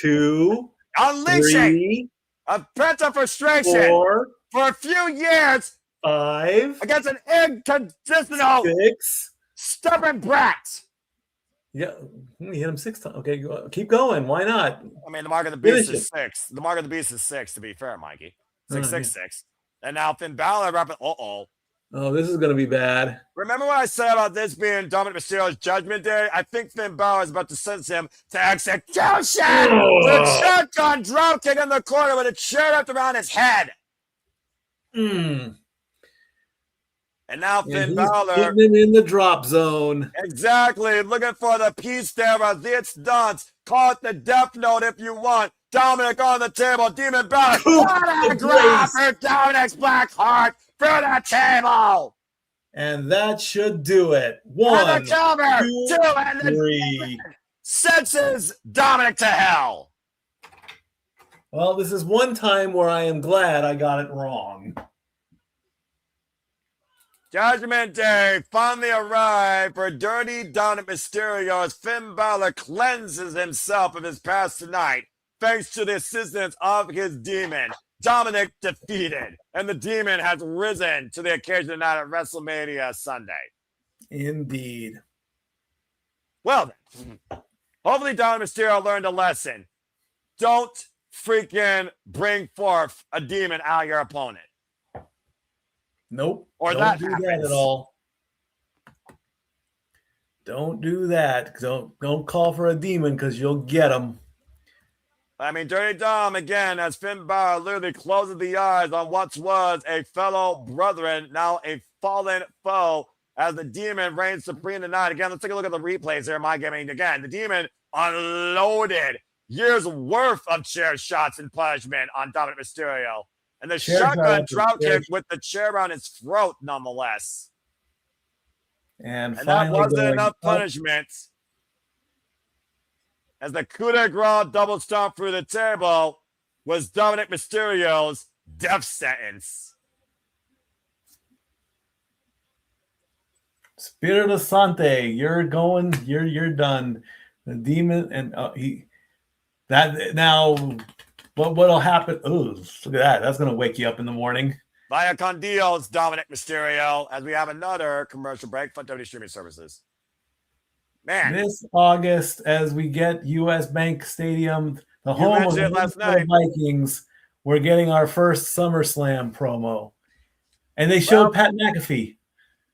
2. Unleashing a Penta frustration 4. For a few years. 5. Against an inconsistent, 6. Stubborn brat. Yeah, he hit him 6 times. Okay, keep going. Why not? I mean, the mark of the beast is 6. The mark of the beast is 6, to be fair, Mikey. 666. And now Finn Balor, Oh, this is going to be bad. Remember what I said about this being Dominik Mysterio's Judgment Day? I think Finn Balor is about to sentence him to execution with a shotgun dropkick in the corner with a chair wrapped around his head. Mm. And now Finn He's Balor putting him in the drop zone. Exactly. Looking for the piece there as it's done. Call it the death note if you want. Dominik on the table. Demon Balor. What a grab for Dominik's black heart through the table. And that should do it. One, and the cover. Two, and three. Senses Dominik to hell. Well, this is one time where I am glad I got it wrong. Judgment Day finally arrived for Dirty Dominik Mysterio as Finn Balor cleanses himself of his past tonight thanks to the assistance of his demon. Dominik defeated, and the demon has risen to the occasion tonight at WrestleMania Sunday. Indeed. Well, then, hopefully Dominik Mysterio learned a lesson. Don't freaking bring forth a demon out of your opponent. Nope. Or don't that do happens. that at all. Don't do that. Don't call for a demon because you'll get him. I mean, Dirty Dom, again, as Finn Balor literally closes the eyes on what was a fellow brethren, now a fallen foe, as the demon reigns supreme tonight. Again, let's take a look at the replays here. My gaming again. The demon unloaded years worth of chair shots and punishment on Dominik Mysterio. And the shotgun drop kick with the chair around his throat, nonetheless. And that wasn't enough punishment. As the coup de grace double stomp through the table was Dominik Mysterio's death sentence. Spirito Sante, you're done. The demon and what'll happen? Oh, look at that. That's gonna wake you up in the morning. Via con Dios, Dominik Mysterio, as we have another commercial break for WWE streaming services. Man, this August, as we get US Bank Stadium, the home of the Vikings, we're getting our first SummerSlam promo. And they showed Pat McAfee.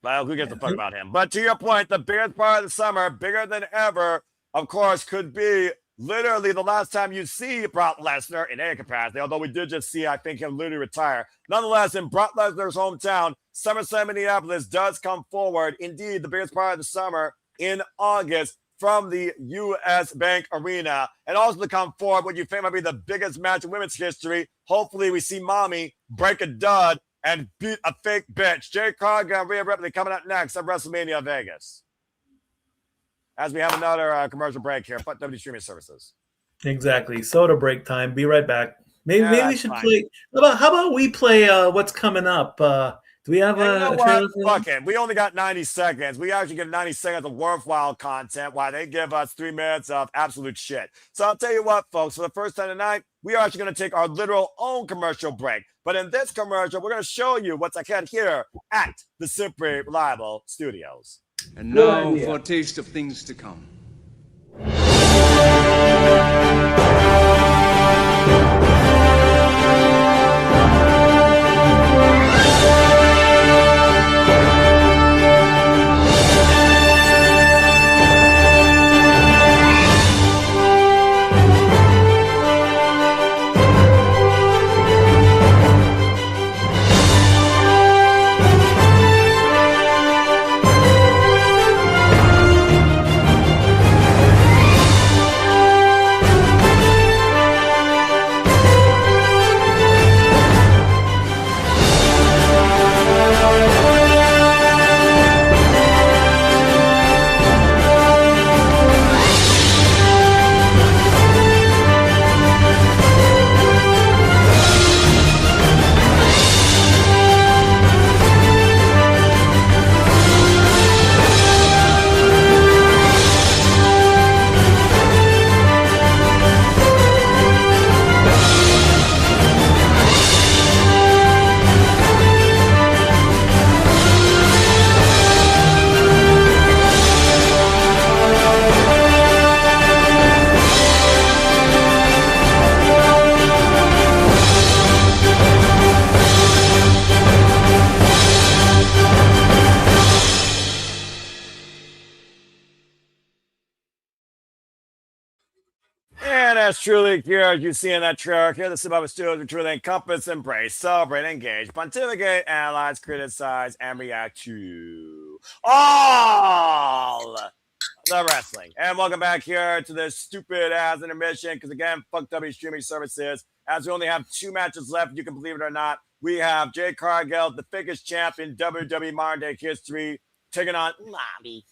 Well, who gives a fuck about him? But to your point, the biggest part of the summer, bigger than ever, of course, could be literally the last time you see Brock Lesnar in any capacity, although we did just see, I think, him literally retire. Nonetheless, in Brock Lesnar's hometown, SummerSlam Minneapolis does come forward. Indeed, the biggest part of the summer in August from the US Bank Arena. And also to come forward, what you think might be the biggest match in women's history. Hopefully, we see Mommy break a dud and beat a fake bitch. Jade, Cargill and Rhea Ripley coming up next at WrestleMania Vegas. As we have another commercial break here, but WWE streaming services. Exactly. Soda break time. Be right back. Maybe we should play. How about we play what's coming up? Do we have a trailer? Fuck it. We only got 90 seconds. We actually get 90 seconds of worthwhile content while they give us 3 minutes of absolute shit. So I'll tell you what, folks, for the first time tonight, we are actually going to take our literal own commercial break. But in this commercial, we're going to show you what's ahead here at the Simply Reliable Studios. And now for a taste of things to come. Yes, truly, here, as you see in that trailer, here the Subaru Studios will truly encompass, embrace, celebrate, engage, pontificate, analyze, criticize, and react to all the wrestling. And welcome back here to this stupid ass intermission, because again, fuck W streaming services. As we only have 2 matches left, you can believe it or not. We have Jade Cargill, the biggest champ in WWE modern day history, taking on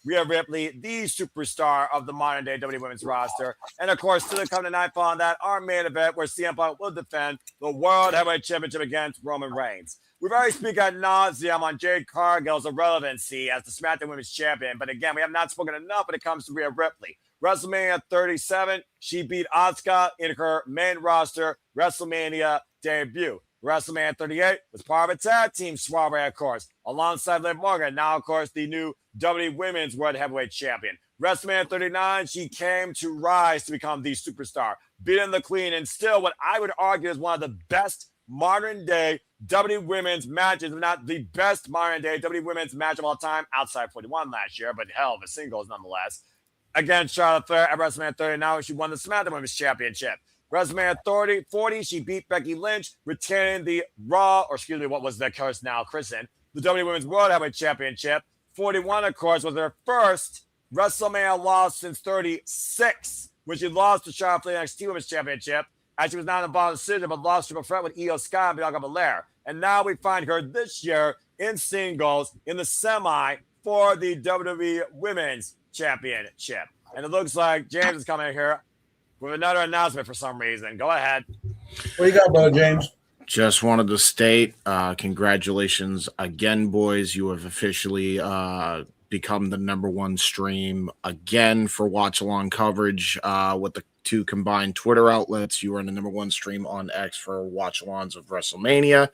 Rhea Ripley, the superstar of the modern day WWE women's roster. And of course, still coming tonight following that, our main event where CM Punk will defend the World Heavyweight Championship against Roman Reigns. We've already speak ad nauseum on Jade Cargill's irrelevancy as the SmackDown Women's Champion, but again, we have not spoken enough when it comes to Rhea Ripley. WrestleMania 37, she beat Asuka in her main roster WrestleMania debut. WrestleMania 38 was part of a tag team soiree, of course, alongside Liv Morgan, now, of course, the new WWE Women's World Heavyweight Champion. WrestleMania 39, she came to rise to become the superstar, beating the Queen, and still what I would argue is one of the best modern-day WWE Women's matches, if not the best modern-day WWE Women's match of all time, outside 41 last year, but hell of a singles nonetheless. Against Charlotte Flair at WrestleMania 39, she won the SmackDown Women's Championship. WrestleMania 40, she beat Becky Lynch, retaining the what was the curse now christened, the WWE Women's World Heavyweight Championship. 41, of course, was her first WrestleMania loss since 36, when she lost to Charlotte Flair NXT Women's Championship, as she was not involved in the decision, but lost to a friend with Io Sky and Bianca Belair. And now we find her this year in singles in the semi for the WWE Women's Championship. And it looks like James is coming here with another announcement for some reason. Go ahead. What you got, brother James? Just wanted to state, congratulations again, boys. You have officially become the #1 stream again for watch-along coverage with the 2 combined Twitter outlets. You are the #1 stream on X for watch-alongs of WrestleMania,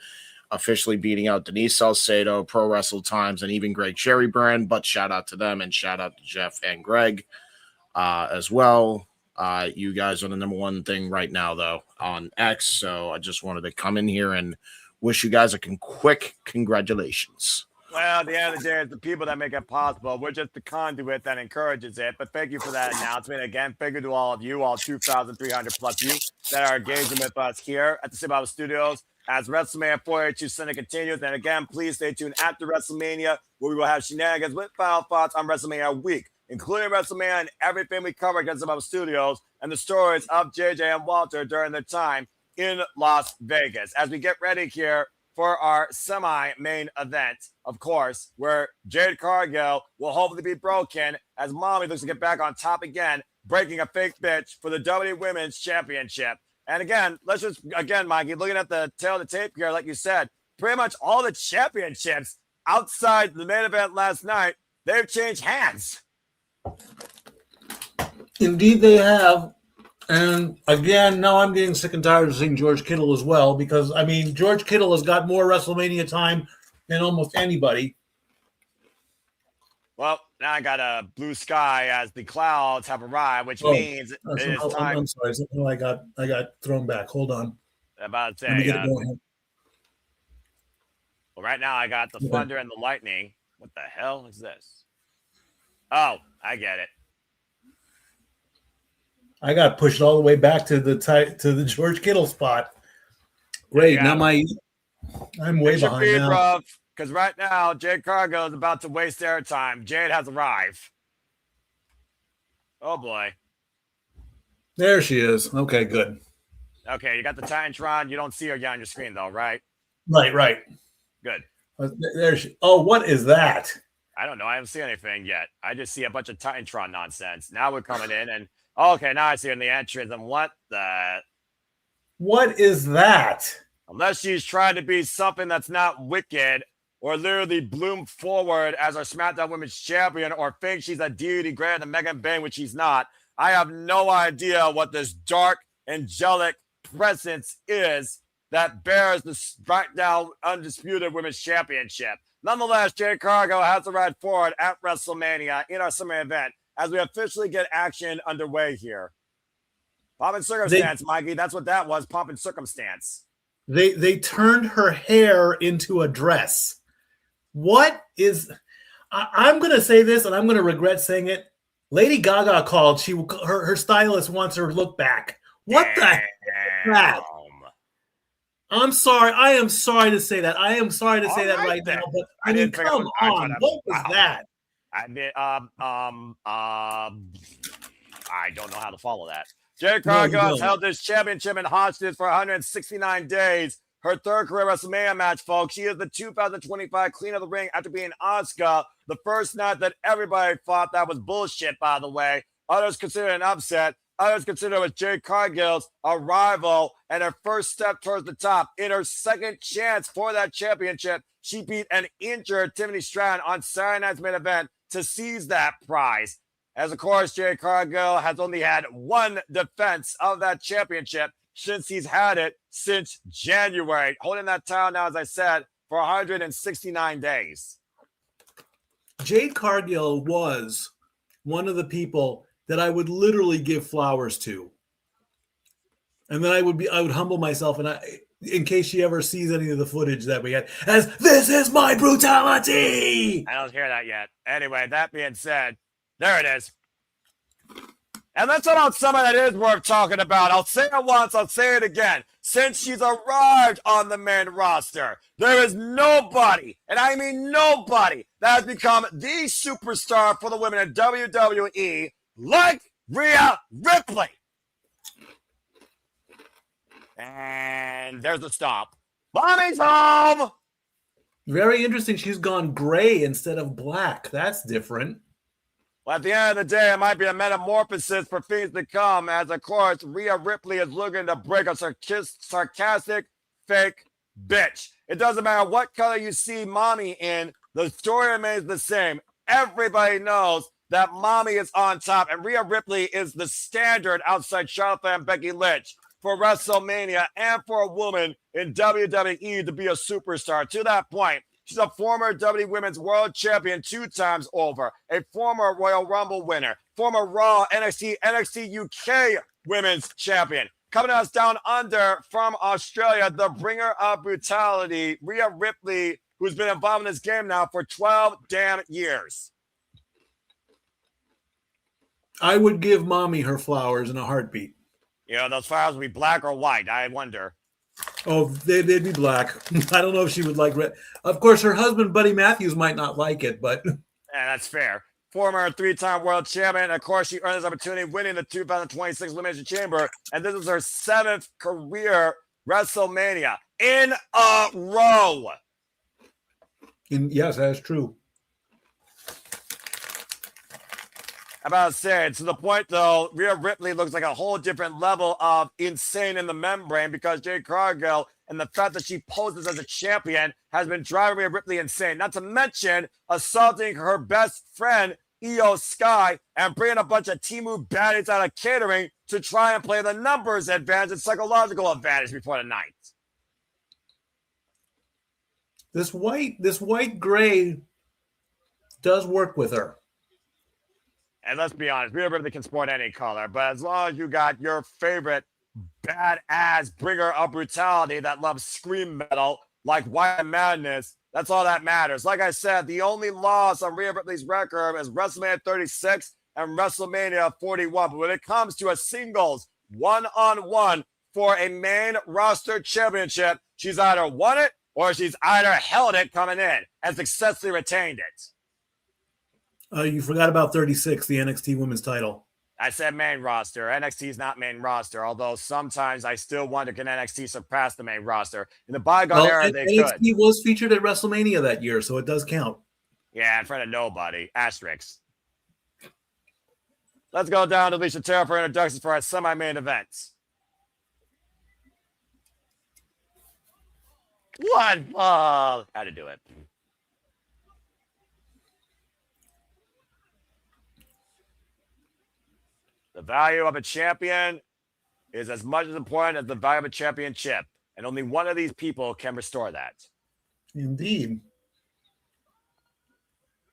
officially beating out Denise Salcedo, Pro Wrestle Times, and even Greg Cherrybrand. But shout out to them and shout out to Jeff and Greg as well. You guys are the #1 thing right now, though, on X. So I just wanted to come in here and wish you guys a quick congratulations. Well, at the end of the day, it's the people that make it possible. We're just the conduit that encourages it. But thank you for that announcement. Again, thank you to all of you, all 2,300 plus you that are engaging with us here at the Subaru Studios as WrestleMania 42 Sunday continues. And again, please stay tuned after WrestleMania, where we will have shenanigans with final thoughts on WrestleMania week, including WrestleMania and everything we cover against Subaru Studios and the stories of JJ and Walter during their time in Las Vegas. As we get ready here for our semi-main event, of course, where Jade Cargill will hopefully be broken as Mommy looks to get back on top again, breaking a fake bitch for the WWE Women's Championship. And again, let's just, Mikey, looking at the tail of the tape here, like you said, pretty much all the championships outside the main event last night, they've changed hands. Indeed, they have. And again, now I'm getting sick and tired of seeing George Kittle as well, because, I mean, George Kittle has got more WrestleMania time than almost anybody. Well, now I got a blue sky as the clouds have arrived, which means it is time. I'm sorry. Somehow I got thrown back. Hold on. I'm about to Let me say, get it going. well, right now I got the thunder and the lightning. What the hell is this? Oh, I get it. I got pushed all the way back to the George Kittle spot. Great. Yeah. Now I'm way behind now. Because right now, Jade Cargill is about to waste their time. Jade has arrived. Oh, boy. There she is. Okay, good. Okay, you got the Titantron. You don't see her yet on your screen, though, right? Right. Good. There she. Oh, what is that? I don't know. I haven't seen anything yet. I just see a bunch of Titantron nonsense. Now we're coming in, and okay, now I see her in the entrance. And what is that? Unless she's trying to be something that's not wicked, or literally bloom forward as our SmackDown Women's Champion, or think she's a deity greater than Megan Bayne, which she's not. I have no idea what this dark, angelic presence is that bears the SmackDown Undisputed Women's Championship. Nonetheless, Jade Cargill has to ride forward at WrestleMania in our summer event as we officially get action underway here. Pomp and circumstance, Mikey. That's what that was, pomp and circumstance. They turned her hair into a dress. What is... I'm going to say this, and I'm going to regret saying it. Lady Gaga called. Her stylist wants her look back. What the heck is that? I'm sorry. I am sorry to say that. I am sorry to say that right now. But I mean, come on. What was that? I don't know how to follow that. Jade Cargill has held this championship in hostage for 169 days. Her third career WrestleMania match, folks. She is the 2025 Queen of the Ring after being Asuka. The first night that everybody thought that was bullshit, by the way. Others consider it an upset. Others consider it was Jade Cargill's arrival and her first step towards the top. In her second chance for that championship, she beat an injured Tiffany Stratton on Saturday night's main event to seize that prize. As of course, Jade Cargill has only had one defense of that championship since he's had it since January, holding that title now, as I said, for 169 days. Jade Cargill was one of the people that I would literally give flowers to. And then I would humble myself and in case she ever sees any of the footage that we had, as this is my brutality. I don't hear that yet. Anyway, that being said, there it is. And let's talk about someone that is worth talking about. I'll say it once, I'll say it again. Since she's arrived on the main roster, there is nobody, and I mean nobody, that has become the superstar for the women in WWE like Rhea Ripley. And there's the stop. Mommy's home! Very interesting. She's gone gray instead of black. That's different. Well, at the end of the day, it might be a metamorphosis for things to come, as, of course, Rhea Ripley is looking to break a sarcastic, fake bitch. It doesn't matter what color you see Mommy in, the story remains the same. Everybody knows that Mommy is on top, and Rhea Ripley is the standard outside Charlotte and Becky Lynch for WrestleMania and for a woman in WWE to be a superstar. To that point, she's a former WWE Women's World Champion 2 times over, a former Royal Rumble winner, former Raw, NXT UK Women's Champion. Coming to us down under from Australia, the bringer of brutality, Rhea Ripley, who's been involved in this game now for 12 damn years. I would give Mommy her flowers in a heartbeat. You know, those flowers would be black or white, I wonder. Oh, they'd be black. I don't know if she would like red. Of course, her husband, Buddy Matthews, might not like it, but... Yeah, that's fair. Former 3-time world champion. Of course, she earned this opportunity winning the 2026 Elimination Chamber, and this is her 7th career WrestleMania in a row. Yes, that's true. About to say, to the point, though, Rhea Ripley looks like a whole different level of insane in the membrane because Jade Cargill and the fact that she poses as a champion has been driving Rhea Ripley insane. Not to mention assaulting her best friend, Io Sky, and bringing a bunch of Temu baddies out of catering to try and play the numbers advantage and psychological advantage before the night. This white gray does work with her. And let's be honest, Rhea Ripley can sport any color, but as long as you got your favorite badass bringer of brutality that loves scream metal like White Madness, that's all that matters. Like I said, the only loss on Rhea Ripley's record is WrestleMania 36 and WrestleMania 41. But when it comes to a singles one-on-one for a main roster championship, she's either won it or she's either held it coming in and successfully retained it. You forgot about 36, the NXT Women's title. I said main roster. NXT is not main roster, although sometimes I still wonder, can NXT surpass the main roster? In the bygone era, they NXT could. was featured at WrestleMania that year, so it does count. Yeah, in front of nobody. Asterisks. Let's go down to Alicia Terra for introductions for our semi-main events. What? How to do it. The value of a champion is as much as important as the value of a championship, and only one of these people can restore that. Indeed.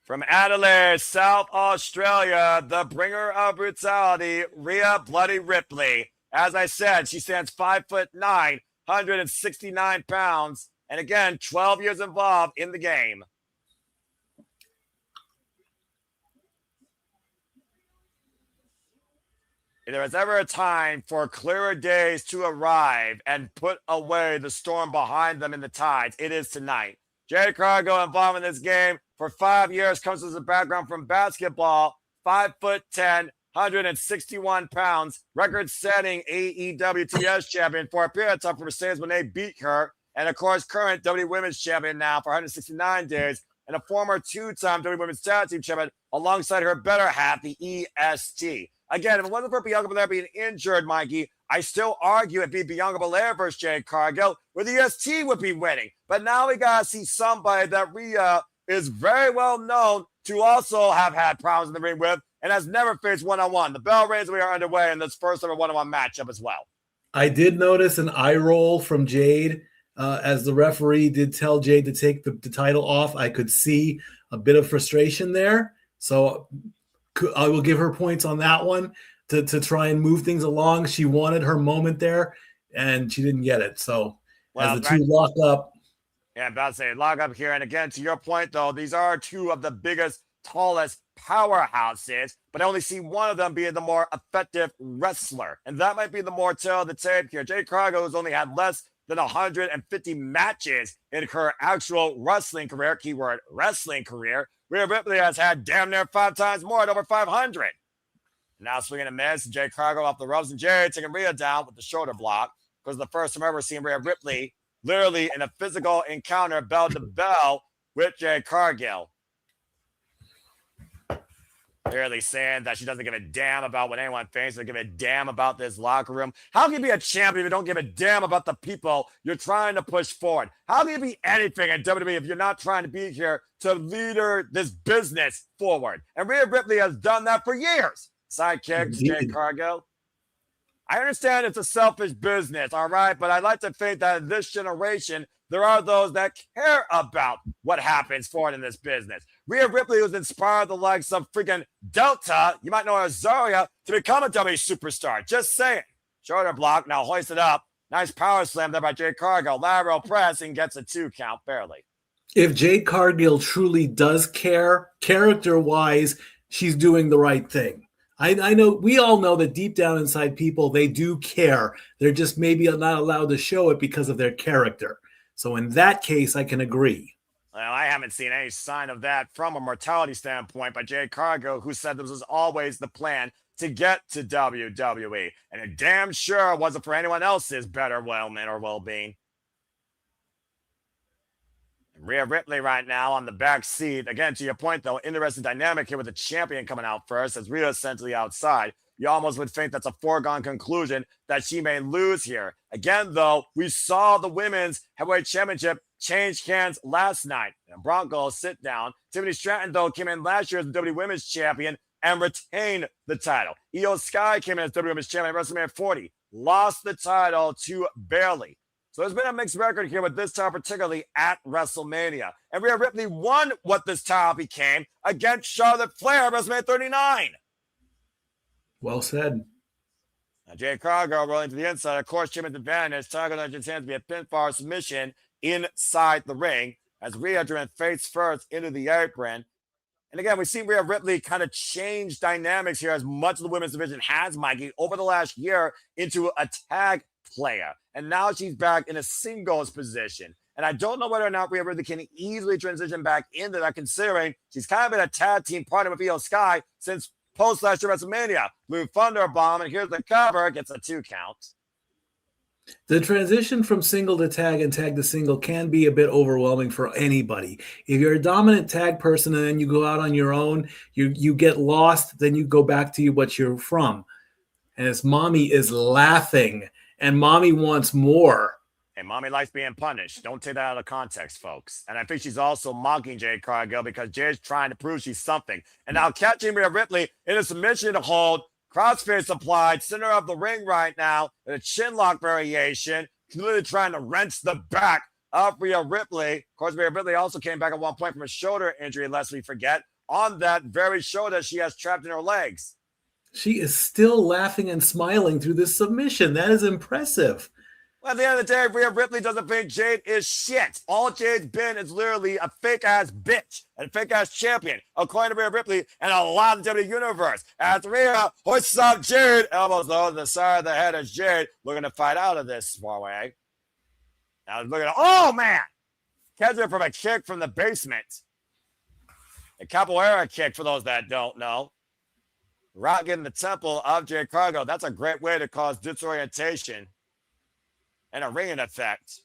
From Adelaide, South Australia, the bringer of brutality, Rhea Bloody Ripley. As I said, she stands 5'9", 169 pounds, and again, 12 years involved in the game. If there was ever a time for clearer days to arrive and put away the storm behind them in the tides, it is tonight. Jade Cargill involved in this game for 5 years, comes as a background from basketball, 5'10", 161 pounds, record-setting AEWTS champion for a period of time for Mercedes when they beat her, and of course, current WWE Women's Champion now for 169 days, and a former two-time WWE Women's Tag Team Champion alongside her better half, the EST. Again, if it wasn't for Bianca Belair being injured, Mikey, I still argue it'd be Bianca Belair versus Jade Cargill, where the EST would be winning. But now we gotta see somebody that Rhea is very well known to also have had problems in the ring with, and has never faced one-on-one. The bell rings, we are underway in this first ever one-on-one matchup as well. I did notice an eye roll from Jade as the referee did tell Jade to take the title off. I could see a bit of frustration there. So I will give her points on that one to try and move things along. She wanted her moment there, and she didn't get it. So as the two lock up. Yeah, I'm about to say, lock up here. And again, to your point, though, these are two of the biggest, tallest powerhouses, but I only see one of them being the more effective wrestler. And that might be the more tail of the tape here. Jade Cargill has only had less than 150 matches in her actual wrestling career, keyword wrestling career. Rhea Ripley has had damn near 5 times more at over 500. Now swinging a miss, Jade Cargill off the ropes, and Jade taking Rhea down with the shoulder block. Because the first time ever seen Rhea Ripley literally in a physical encounter bell to bell with Jade Cargill. Clearly saying that she doesn't give a damn about what anyone thinks, doesn't give a damn about this locker room. How can you be a champion if you don't give a damn about the people you're trying to push forward? How can you be anything in WWE if you're not trying to be here to lead this business forward? And Rhea Ripley has done that for years. Sidekick, Jade Cargill. I understand it's a selfish business, all right? But I'd like to think that in this generation, there are those that care about what happens forward in this business. Rhea Ripley was inspired the likes of freaking Delta, you might know her as Zarya, to become a WWE superstar. Just saying. Shoulder block, now hoisted up. Nice power slam there by Jade Cargill. Lateral press and gets a 2 count, barely. If Jade Cargill truly does care, character-wise, she's doing the right thing. I know, we all know that deep down inside people, they do care. They're just maybe not allowed to show it because of their character. So in that case, I can agree. Well, I haven't seen any sign of that from a mortality standpoint by Jade Cargill, who said this was always the plan to get to WWE. And it damn sure wasn't for anyone else's better well-being. Rhea Ripley right now on the back seat. Again, to your point, though, interesting dynamic here with the champion coming out first as Rhea essentially outside. You almost would think that's a foregone conclusion that she may lose here. Again, though, we saw the Women's Heavyweight Championship change hands last night. And Broncos sit down. Tiffany Stratton, though, came in last year as the WWE Women's Champion and retained the title. Io Sky came in as WWE Women's Champion at WrestleMania 40. Lost the title to Bayley. So there's been a mixed record here with this title, particularly at WrestleMania. And Rhea Ripley won what this title became against Charlotte Flair at WrestleMania 39. Well said. Now, Jade Cargill rolling to the inside. Of course, Jimmy's advantage. Cargill has his hands to be a pinfall submission inside the ring as Rhea driven face first into the apron. And again, we've seen Rhea Ripley kind of change dynamics here as much of the women's division has, Mikey, over the last year into a tag player. And now she's back in a singles position. And I don't know whether or not Rhea Ripley can easily transition back into that, considering she's kind of been a tag team partner with Io Sky since post last year WrestleMania. Blue Thunder Bomb, and here's the cover. Gets a 2 count. The transition from single to tag and tag to single can be a bit overwhelming for anybody. If you're a dominant tag person and then you go out on your own, you get lost, then you go back to what you're from. And as Mommy is laughing, and Mommy wants more. And Mommy likes being punished. Don't take that out of context, folks. And I think she's also mocking Jade Cargill because Jade's trying to prove she's something. And now catching Rhea Ripley in a submission hold, crossface applied, center of the ring right now, in a chin lock variation, clearly trying to wrench the back of Rhea Ripley. Of course, Rhea Ripley also came back at one point from a shoulder injury, lest we forget, on that very shoulder she has trapped in her legs. She is still laughing and smiling through this submission. That is impressive. At the end of the day, Rhea Ripley doesn't think Jade is shit. All Jade's been is literally a fake-ass bitch and a fake-ass champion, according to Rhea Ripley and a lot of the WWE Universe. As Rhea hoists up Jade, elbows low to the side of the head as Jade looking to fight out of this far away. Now look at oh man! Catches her from a kick from the basement. A capoeira kick for those that don't know. Rocking the temple of Jade Cargill. That's a great way to cause disorientation and a ringing effect.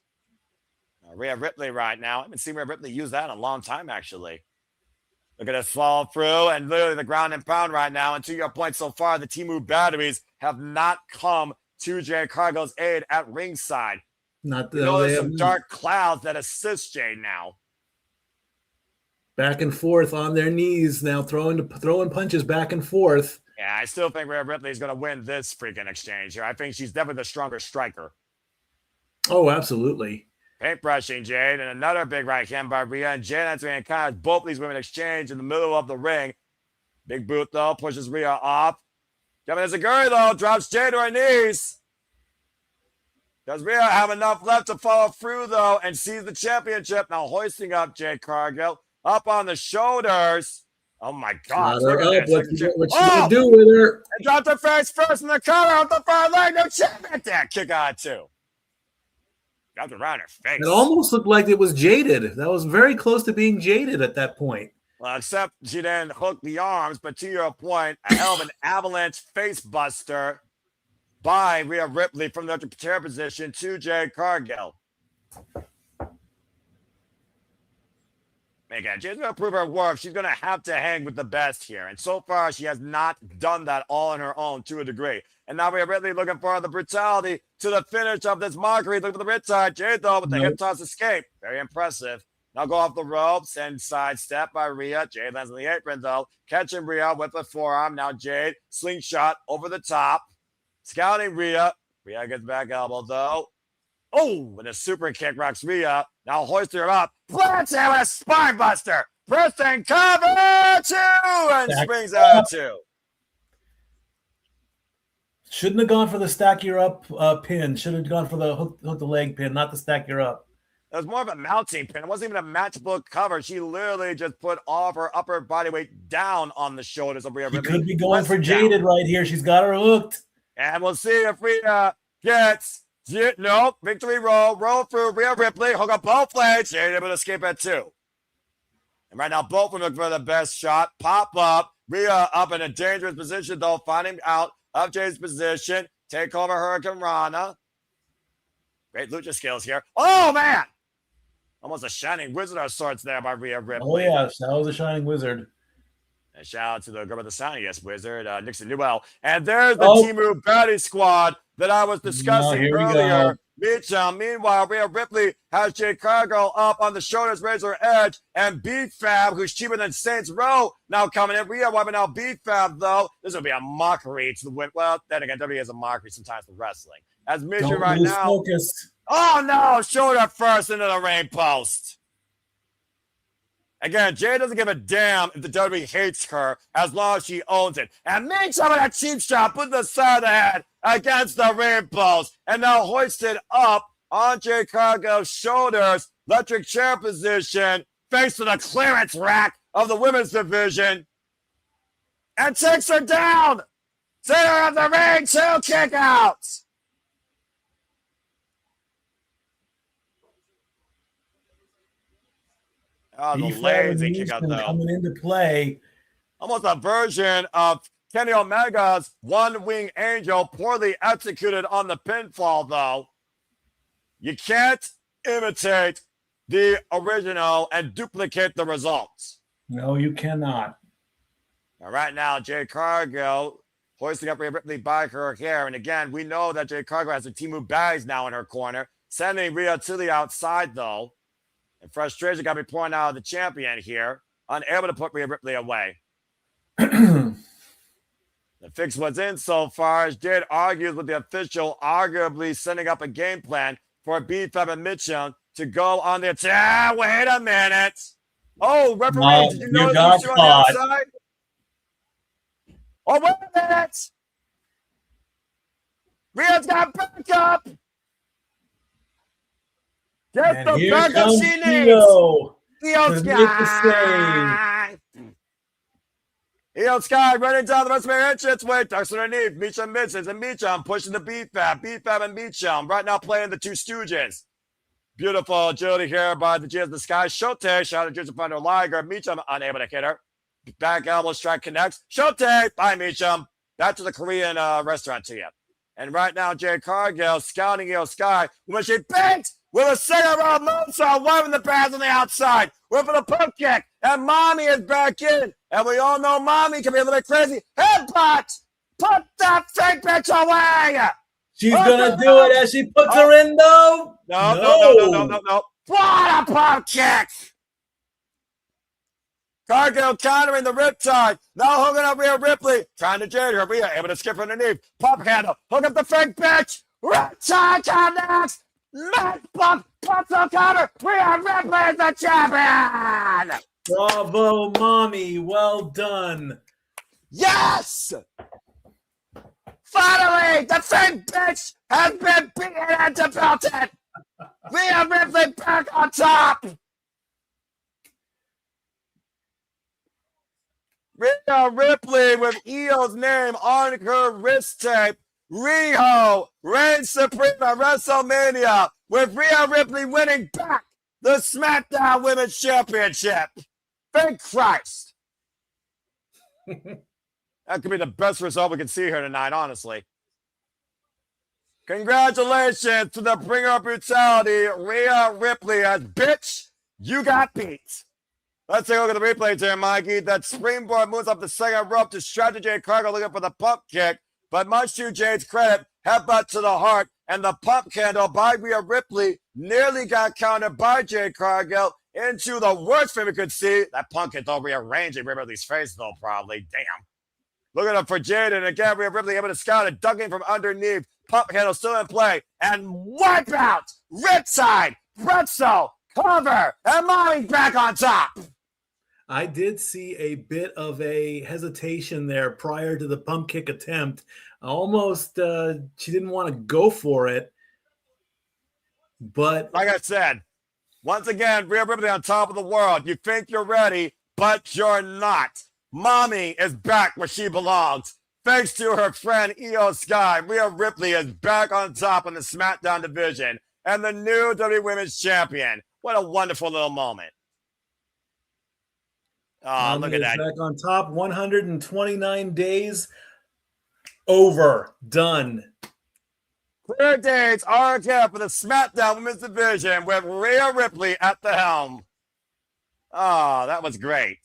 Rhea Ripley right now. I haven't seen Rhea Ripley use that in a long time, actually. Look at us fall through and literally the ground and pound right now. And to your point so far, the Temu batteries have not come to Jade Cargill's aid at ringside. Not there's some dark clouds that assist Jade now. Back and forth on their knees now, throwing punches back and forth. Yeah, I still think Rhea Ripley is going to win this freaking exchange here. I think she's definitely the stronger striker. Oh, absolutely. Paintbrushing Jade and another big right hand by Rhea. And Jade entering kind of both these women exchange in the middle of the ring. Big boot, though, pushes Rhea off. Kevin Izaguri, though, drops Jade to her knees. Does Rhea have enough left to follow through, though, and seize the championship? Now hoisting up Jade Cargill. Up on the shoulders. Oh, my God. Look at this. What you gonna do with her? And dropped her face first in the cover off the far leg. No champion there. Kick out, too. Got around her face. It almost looked like it was jaded. That was very close to being jaded at that point. Well, except she didn't hook the arms, but to your point, a hell of an avalanche face buster by Rhea Ripley from the chair position to Jade Cargill. Again, Jade's going to prove her worth. She's going to have to hang with the best here. And so far, she has not done that all on her own to a degree. And now Rhea Ripley looking for the brutality to the finish of this mockery. Look at the riptide. Jade, though, with the hip toss escape. Very impressive. Now go off the ropes and sidestep by Rhea. Jade lands on the apron, though. Catching Rhea with the forearm. Now Jade, slingshot over the top. Scouting Rhea. Rhea gets back elbow, though. Oh, and a super kick rocks Rhea. Now hoisting her up. Plants her with a spine buster. Pressing cover two and springs out two. Shouldn't have gone for the stack your up pin. Should have gone for the hook the leg pin, not the stack your up. It was more of a mounting pin. It wasn't even a matchbook cover. She literally just put all of her upper body weight down on the shoulders of Rhea Ripley. She could be going for Jaded right here. She's got her hooked. And we'll see if Rhea gets... Nope. Victory roll. Roll through Rhea Ripley. Hook up both legs. Jade able to escape at two. And right now, both of them look for the best shot. Pop up. Rhea up in a dangerous position, though. Finding out of Jade's position. Take over Hurricane Rana. Great lucha skills here. Oh, man. Almost a shining wizard of sorts there by Rhea Ripley. Oh, yes. That was a shining wizard. And shout out to the girl with the sounding wizard, Nixon Newell. And there's the Temu Baddie Squad that I was discussing earlier. Meanwhile, Rhea Ripley has Jade Cargill up on the shoulders, razor edge, and B-Fab, who's cheaper than Saints Row, now coming in. Rhea wiping out B-Fab, though. This will be a mockery to the win. Well, then again, WWE is a mockery sometimes for wrestling. As Midget right now. Focus. Oh, no. Shoulder first into the ring post. Again, Jade doesn't give a damn if the WWE hates her as long as she owns it. And makes some of that cheap shot, put the side of the head against the ring post. And now hoisted up on Jade Cargill's shoulders. Electric chair position. Face to the clearance rack of the women's division. And takes her down. Center of the ring, 2 kick outs. Oh, the lazy kick out, though. Coming into play. Almost a version of Kenny Omega's One Wing Angel, poorly executed on the pinfall, though. You can't imitate the original and duplicate the results. No, you cannot. All right, now, Jade Cargill hoisting up Rhea Ripley by her hair. And again, we know that Jade Cargill has the Temu Baddies now in her corner, sending Rhea to the outside, though. And frustration got to be pouring out of the champion here, unable to put Rhea Ripley away. The fix was in so far as Jade argues with the official, arguably setting up a game plan for B-Fab and Mitchell to go on the attack. Wait a minute. Oh, referee, did you notice the issue on the outside? Oh, wait a minute. Rhea's got backup. Get And the here backup comes she needs. Io Io to make the save. Sky. Io Sky running down the Wrestlemania entrance way. Ducks underneath. Meacham misses and Meacham pushing the B-Fab. B-Fab and Meacham right now playing the two Stooges. Beautiful agility here by the G of the Sky. Shote shot at Joseph under Liger. Meacham unable to hit her. Back elbow strike connects. Shote by Meacham. Back to the Korean restaurant to you. And right now, Jade Cargill scouting Io Sky when she banks with a second round moonsault, waving the pads on the outside. We're for the pump kick, and Mommy is back in. And we all know Mommy can be a little bit crazy. Headbutt! Put that fake bitch away! She's gonna do it as she puts her in, though. No. What a pump kick! Cargill countering the riptide. Now hooking up Rhea Ripley. Trying to Jade her. Rhea able to skip underneath. Pump handle. Hook up the fake bitch. Riptide connects. Match bump. Pump counter. Rhea Ripley is the champion. Bravo, Mommy. Well done. Yes! Finally, the fake bitch has been beaten and belted. Rhea Ripley back on top. Rhea Ripley with Io's name on her wrist tape. Riho reigns supreme at WrestleMania with Rhea Ripley winning back the SmackDown Women's Championship. Thank Christ. That could be the best result we can see here tonight, honestly. Congratulations to the bringer of brutality, Rhea Ripley, as bitch, you got beat. Let's take a look at the replay here, Mikey. That springboard moves up the second rope to strategy Jade Cargill looking for the pump kick. But much to Jade's credit, headbutt to the heart, and the pump handle by Rhea Ripley nearly got countered by Jade Cargill into the worst thing we could see. That pump hit, though, rearranging Rhea Ripley's face, though, probably. Damn. Looking up for Jade, and again, Rhea Ripley able to scout it, ducking from underneath. Pump handle still in play, and wipe out, ripside, pretzel, cover, and Mommy's back on top. I did see a bit of a hesitation there prior to the pump kick attempt. Almost, she didn't want to go for it. But like I said, once again, Rhea Ripley on top of the world. You think you're ready, but you're not. Mommy is back where she belongs. Thanks to her friend Io Sky, Rhea Ripley is back on top in the SmackDown division and the new WWE Women's Champion. What a wonderful little moment. Oh, look at that. Back on top, 129 days over. Done. Clear dates are again for the SmackDown Women's Division with Rhea Ripley at the helm. Oh, that was great.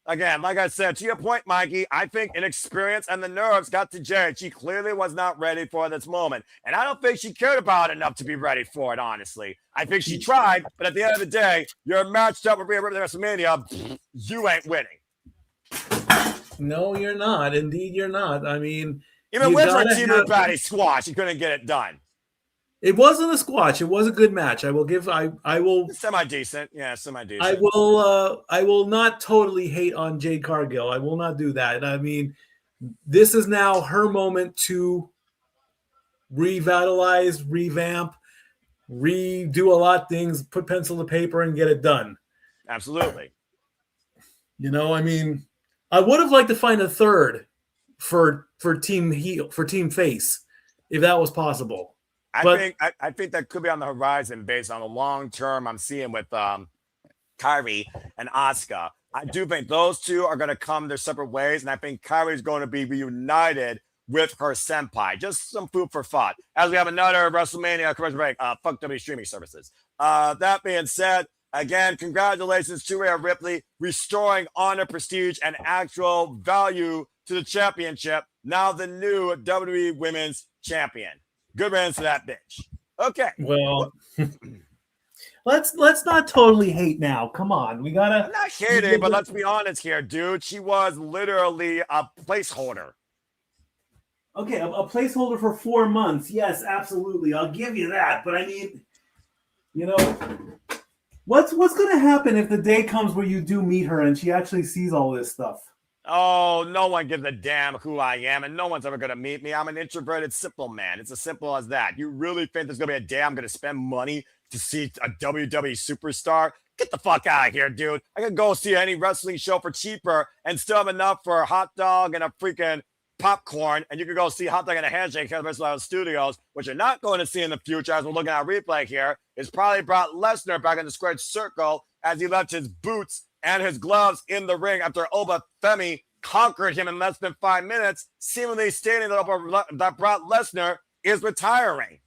Again, like I said, to your point, Mikey, I think inexperience and the nerves got to Jade. She clearly was not ready for this moment. And I don't think she cared about it enough to be ready for it, honestly. I think she tried, but at the end of the day, you're matched up with Rhea Ripley at WrestleMania. You ain't winning. No, you're not. Indeed, you're not. I mean, even with her Team Body squash, she couldn't get it done. It wasn't a squash. It was a good match. I will semi-decent. Yeah, semi-decent. I will not totally hate on Jade Cargill. I will not do that. I mean, this is now her moment to revitalize, revamp, redo a lot of things, put pencil to paper and get it done. Absolutely. You know, I mean, I would have liked to find a third for team heel, for team face, if that was possible. I think that could be on the horizon based on the long term I'm seeing with Kairi and Asuka. I do think those two are going to come their separate ways, and I think Kairi is going to be reunited with her senpai. Just some food for thought. As we have another WrestleMania commercial break. Fuck WWE streaming services. That being said, again, congratulations to Rhea Ripley, restoring honor, prestige, and actual value to the championship. Now the new WWE Women's Champion. Good riddance to that bitch. Okay. Well, let's not totally hate now. Come on, we gotta. I'm not hating, but let's be honest here, dude. She was literally a placeholder. Okay, a placeholder for 4 months. Yes, absolutely. I'll give you that. But I mean, you know, what's going to happen if the day comes where you do meet her and she actually sees all this stuff? Oh, no one gives a damn who I am, and no one's ever going to meet me. I'm an introverted, simple man. It's as simple as that. You really think there's going to be a day I'm going to spend money to see a WWE superstar? Get the fuck out of here, dude. I can go see any wrestling show for cheaper and still have enough for a hot dog and a freaking popcorn, and you can go see Hot Dog and a Handshake at the Wrestlemania Studios, which you're not going to see in the future, as we're looking at replay here, is probably brought Lesnar back in the squared circle as he left his boots and his gloves in the ring after Femi conquered him in less than 5 minutes, seemingly stating that Brock Lesnar is retiring.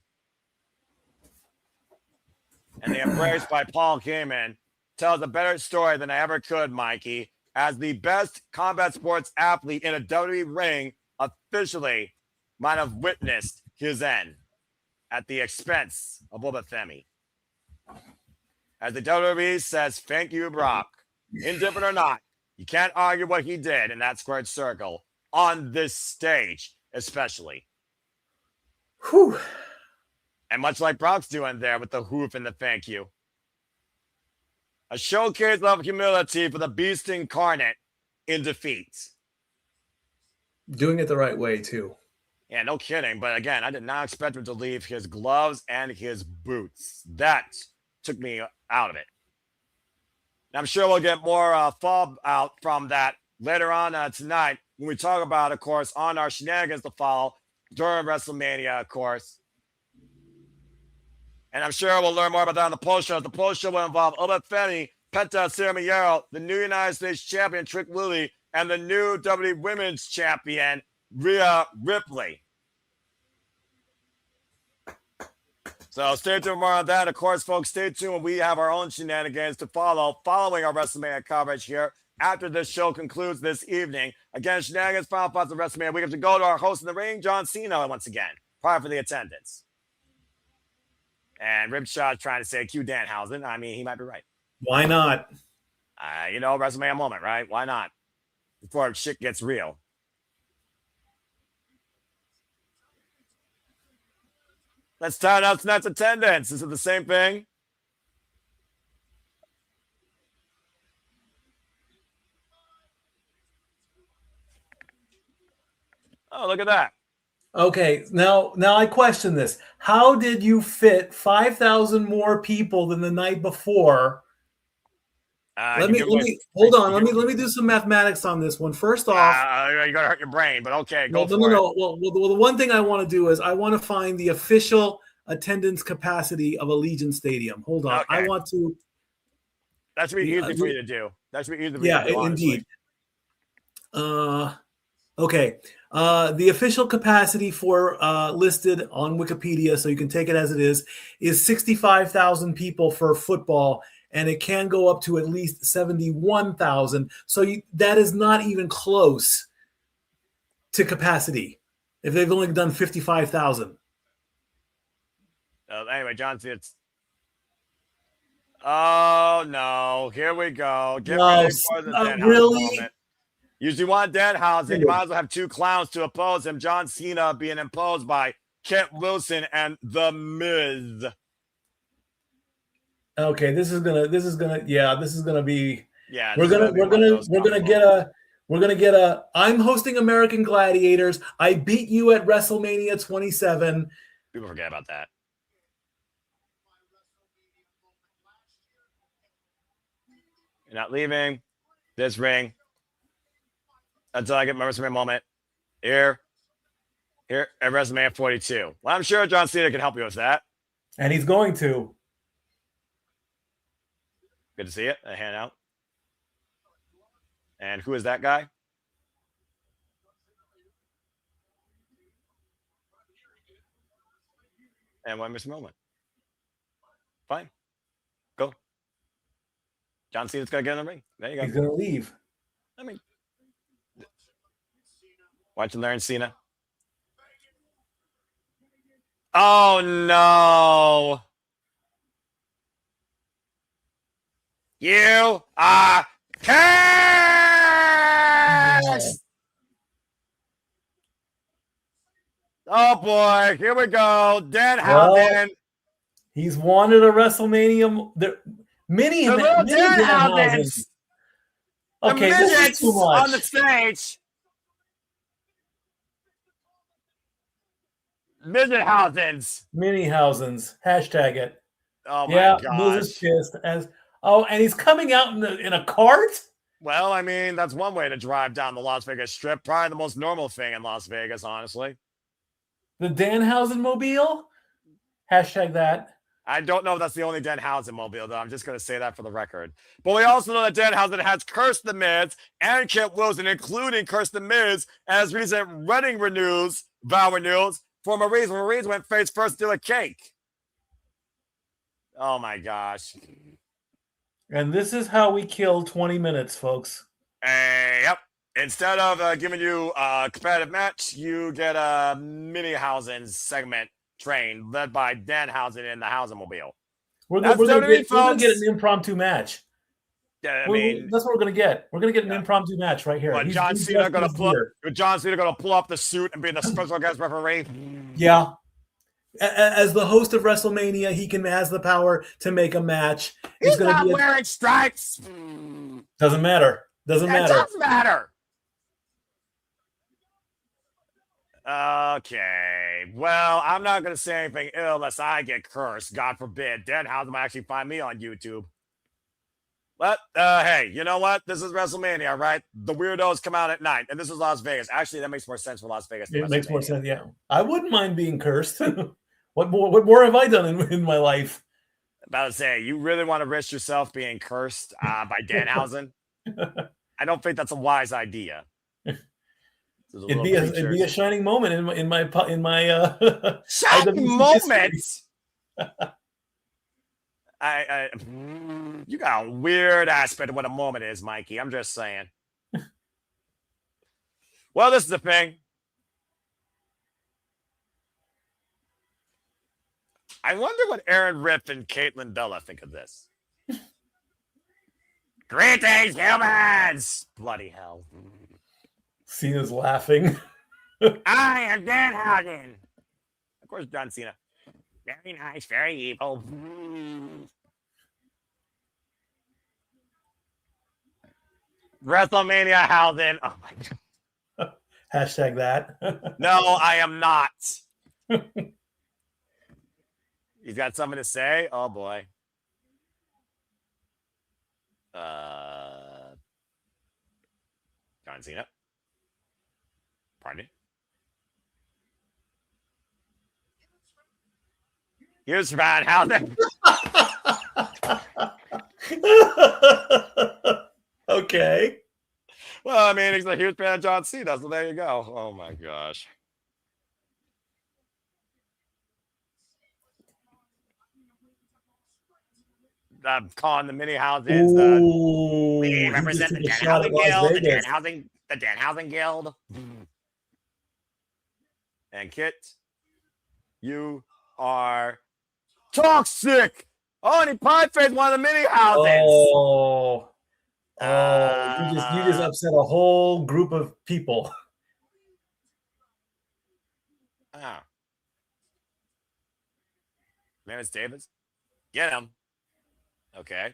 And the embrace by Paul Heyman tells a better story than I ever could, Mikey, as the best combat sports athlete in a WWE ring officially might have witnessed his end at the expense of Femi. As the WWE says, thank you, Brock. Indifferent or not, you can't argue what he did in that squared circle on this stage, especially. Whew. And much like Brock's doing there with the hoof and the thank you. A showcase of humility for the beast incarnate in defeat. Doing it the right way, too. Yeah, no kidding. But again, I did not expect him to leave his gloves and his boots. That took me out of it. And I'm sure we'll get more fallout from that later on tonight when we talk about, of course, on our shenanigans to follow during WrestleMania, of course. And I'm sure we'll learn more about that on the post show. The post show will involve Femi, Penta, Sami, the new United States champion, Trick Willie, and the new WWE Women's Champion, Rhea Ripley. So stay tuned for more on that. Of course, folks, stay tuned when we have our own shenanigans to follow following our WrestleMania coverage here after this show concludes this evening. Again, shenanigans, final thoughts of WrestleMania. We have to go to our host in the ring, John Cena, once again, prior for the attendance. And Ripshaw's trying to say Q Danhausen. I mean, he might be right. Why not? WrestleMania moment, right? Why not? Before shit gets real. Let's start out tonight's attendance. Is it the same thing? Oh, look at that. Okay, now I question this. How did you fit 5,000 more people than the night before? Let me hold on. Let me do some mathematics on this one. First off, you're gonna hurt your brain, but okay, go for it. No. Well, the one thing I want to do is I want to find the official attendance capacity of Allegiant Stadium. Hold on, okay. I want to. That should be easy for you to do. That should be easy for you to do. Yeah, indeed. Okay. The official capacity for listed on Wikipedia, so you can take it as it is 65,000 people for football, and it can go up to at least 71,000. So that is not even close to capacity if they've only done 55,000. Anyway, John, it's. Oh no! Here we go. Really? Usually want Danhausen. You might as well have two clowns to oppose him. John Cena being imposed by Kent Wilson and The Miz. Okay, this is gonna be. Yeah, we're gonna get a. I'm hosting American Gladiators. I beat you at WrestleMania 27. People forget about that. You're not leaving this ring until I get my WrestleMania moment here at WrestleMania 42. Well, I'm sure John Cena can help you with that. And he's going to. Good to see it. A hand out. And who is that guy? And one missed moment. Fine. Go. John Cena's going to get in the ring. There you go. He's going to leave. I mean, watch and learn, Cena. Oh, no. You are cursed. Oh, boy. Here we go. Danhausen. Well, he's wanted a WrestleMania. Many Danhausens. Okay, this is midgets too much. on the stage. Midgethausens. Minihausens. Hashtag it. Oh my Yeah, gosh. Miz is pissed. And he's coming out in a cart? Well, I mean, that's one way to drive down the Las Vegas Strip. Probably the most normal thing in Las Vegas, honestly. The Danhausen mobile? Hashtag that. I don't know if that's the only Danhausen mobile, though. I'm just going to say that for the record. But we also know that Danhausen has cursed the Miz and Kit Wilson, including cursed the Miz, as recent wedding vow renewals for Maurice. When Maurice went face first to a cake. Oh my gosh. And this is how we kill 20 minutes, folks. Yep. Instead of giving you a competitive match, you get a Minihausen segment train led by Danhausen in the Hausenmobile. We're going to get an impromptu match. Yeah, I mean, that's what we're going to get. We're going to get an impromptu match right here. John Cena going to pull up the suit and be the special guest referee? Yeah. As the host of WrestleMania, he has the power to make a match. He's not wearing stripes. Doesn't matter. It doesn't matter. Okay. Well, I'm not going to say anything ill unless I get cursed. God forbid. Danhausen might actually find me on YouTube. But, hey, you know what? This is WrestleMania, right? The weirdos come out at night, and this is Las Vegas. Actually, that makes more sense for Las Vegas. It makes more sense, yeah. I wouldn't mind being cursed. What more have I done in my life? About to say, you really want to risk yourself being cursed by Danhausen? I don't think that's a wise idea. It'd be a shining moment in my shining moment. You got a weird aspect of what a moment is, Mikey. I'm just saying. Well, this is the thing. I wonder what Aaron Ripp and Caitlin Bella think of this. Greetings, humans! Bloody hell. Cena's laughing. I am Danhausen. Of course, John Cena. Very nice, very evil. WrestleMania Hausen. Oh my god. Hashtag that. No, I am not. He's got something to say? Oh boy. John Cena. Pardon me. Here's Van Housen. Okay. Well, I mean, he's a huge fan of John Cena, so there you go. Oh my gosh. I'm calling the Minihausens. We represent the Danhausen Guild, the Danhausen Guild. And Kit, you are toxic. Oh, and he pie faced one of the Minihausens. You just upset a whole group of people. Oh. Maris Davis, get him. Okay.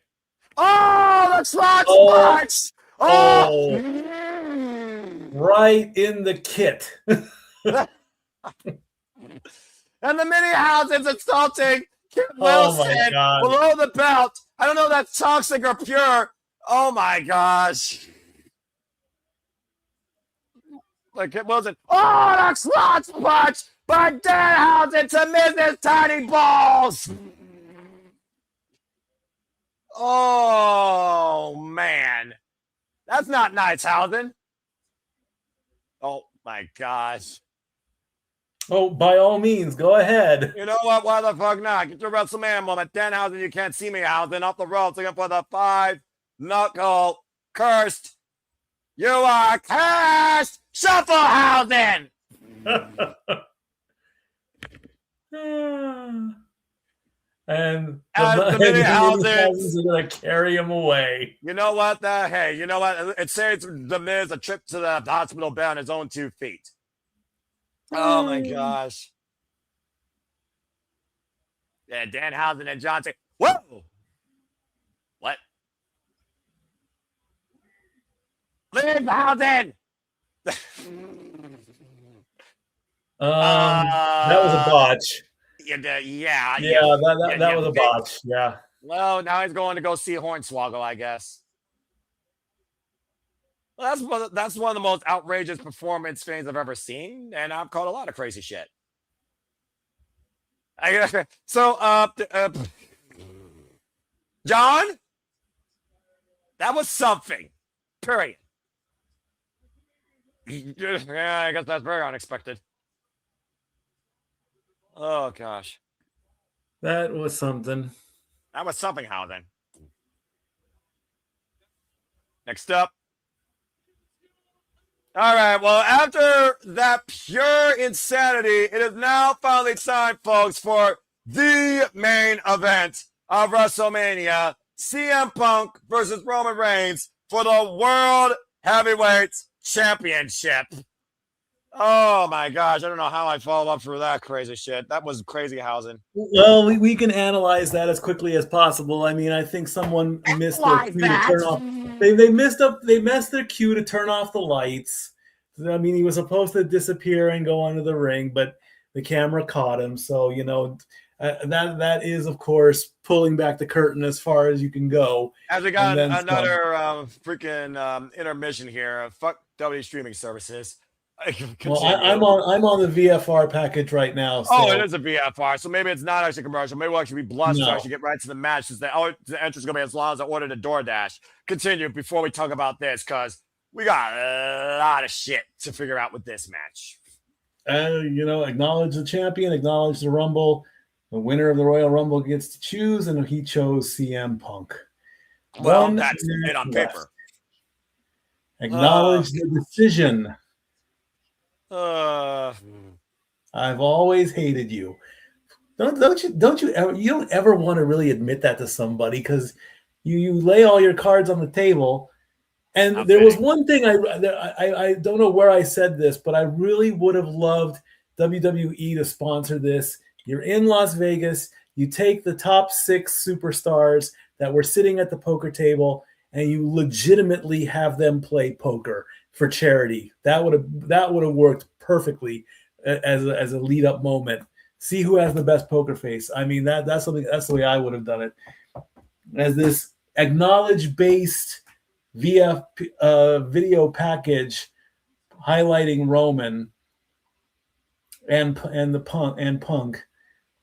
Oh, the slot sparks! Oh! Right in the kit. And the Minihausens insulting Kit Wilson below the belt. I don't know if that's toxic or pure. Oh my gosh. Like Kit Wilson. Oh, the slot punch by Danhausen to Mrs. Tiny Balls. Oh, man. That's not nice, Hausen. Oh, my gosh. Oh, by all means, go ahead. You know what? Why the fuck not? Get your WrestleMania moment. Danhausen, you can't see me, Hausen. Off the ropes, looking for the 5-knuckle cursed. You are cursed! Shuffle, Hausen! And the Minihausens are going to carry him away. You know what? Hey, you know what? It saves the Miz a trip to the hospital bed on his own 2 feet. Oh, my gosh. Yeah, Danhausen and John say, whoa! What? Leave the house in. That was a botch. Yeah, that was a botch. Yeah. Well, now he's going to go see Hornswoggle, I guess. Well, that's one of the most outrageous performance things I've ever seen, and I've caught a lot of crazy shit. John, that was something. Period. Yeah, I guess that's very unexpected. Oh gosh, that was something. That was something. How then? Next up. All right, well, after that pure insanity, it is now finally time, folks, for the main event of WrestleMania, CM Punk versus Roman Reigns for the World Heavyweight Championship. Oh, my gosh, I don't know how I follow up for that crazy shit. That was crazy housing. Well, we can analyze that as quickly as possible. I mean, I think someone missed their cue to turn off. They messed their cue to turn off the lights. I mean, he was supposed to disappear and go under the ring, but the camera caught him. So, that is, of course, pulling back the curtain as far as you can go. As we got another freaking intermission here. Fuck W streaming services. Well, I'm on the VFR package right now. So. Oh, it is a VFR, so maybe it's not actually commercial. Maybe we'll actually be blessed to actually get right to the match. Since the entrance is going to be as long as I ordered a DoorDash. Continue before we talk about this, because we got a lot of shit to figure out with this match. Acknowledge the champion, acknowledge the Rumble. The winner of the Royal Rumble gets to choose, and he chose CM Punk. Well, that's it on paper. Acknowledge the decision. I've always hated you. Don't you ever want to really admit that to somebody, because you lay all your cards on the table. And there was one thing I don't know where I said this, but I really would have loved WWE to sponsor this. You're in Las Vegas. You take the top 6 superstars that were sitting at the poker table, and you legitimately have them play poker for charity. That would have worked perfectly as a lead up moment. See who has the best poker face. I mean, that's the way I would have done it. As this acknowledge based via video package highlighting Roman and Punk.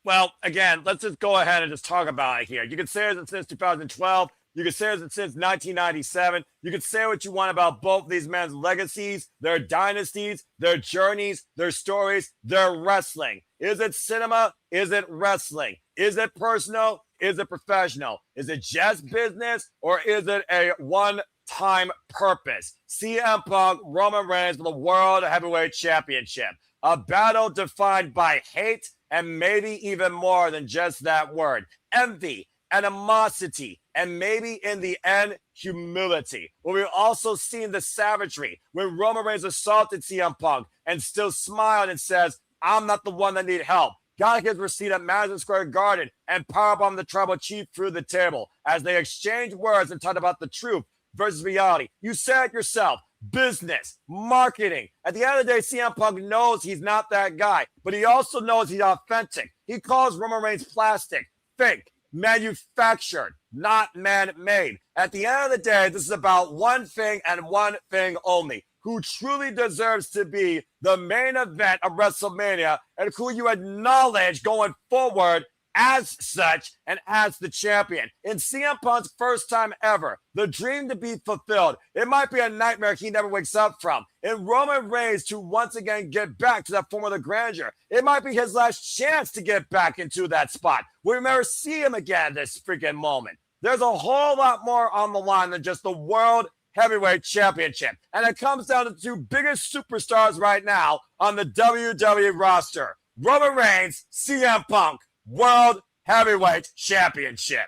Well, again, let's just go ahead and just talk about it here. You can say it since 2012. You can say it since 1997. You can say what you want about both these men's legacies, their dynasties, their journeys, their stories, their wrestling. Is it cinema? Is it wrestling? Is it personal? Is it professional? Is it just business, or is it a one-time purpose? CM Punk, Roman Reigns for the World Heavyweight Championship. A battle defined by hate and maybe even more than just that word. Envy, animosity, and maybe in the end, humility. But we've also seen the savagery when Roman Reigns assaulted CM Punk and still smiled and says, I'm not the one that need help. Got his receipt at Madison Square Garden and powerbombed the tribal chief through the table as they exchanged words and talked about the truth versus reality. You said it yourself. Business, marketing. At the end of the day, CM Punk knows he's not that guy, but he also knows he's authentic. He calls Roman Reigns plastic, fake, manufactured, not man-made. At the end of the day, this is about one thing and one thing only. Who truly deserves to be the main event of WrestleMania and who you acknowledge going forward as such and as the champion. In CM Punk's first time ever, the dream to be fulfilled. It might be a nightmare he never wakes up from. In Roman Reigns to once again get back to that form of the grandeur. It might be his last chance to get back into that spot. We'll never see him again this freaking moment. There's a whole lot more on the line than just the World Heavyweight Championship. And it comes down to the 2 biggest superstars right now on the WWE roster. Roman Reigns, CM Punk, World Heavyweight Championship.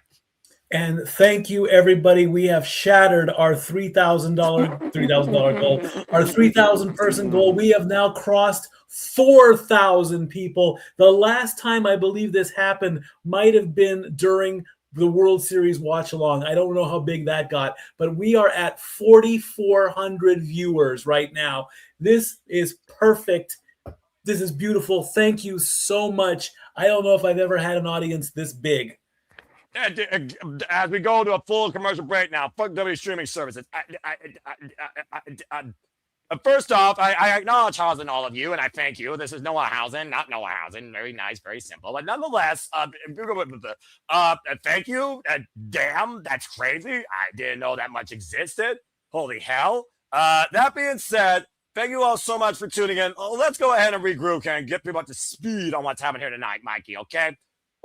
And thank you, everybody. We have shattered our $3,000 goal, our 3,000 person goal. We have now crossed 4,000 people. The last time I believe this happened might have been during the World Series watch along. I don't know how big that got, but we are at 4,400 viewers right now. This is perfect. This is beautiful. Thank you so much. I don't know if I've ever had an audience this big. As we go to a full commercial break now, fuck W streaming services. First off, I acknowledge housing all of you, and I thank you. This is Noah housing, not Noah housing. Very nice, very simple. But nonetheless, thank you. Damn, that's crazy. I didn't know that much existed. Holy hell. That being said, thank you all so much for tuning in. Let's go ahead and regroup and get people up to speed on what's happening here tonight, Mikey, okay?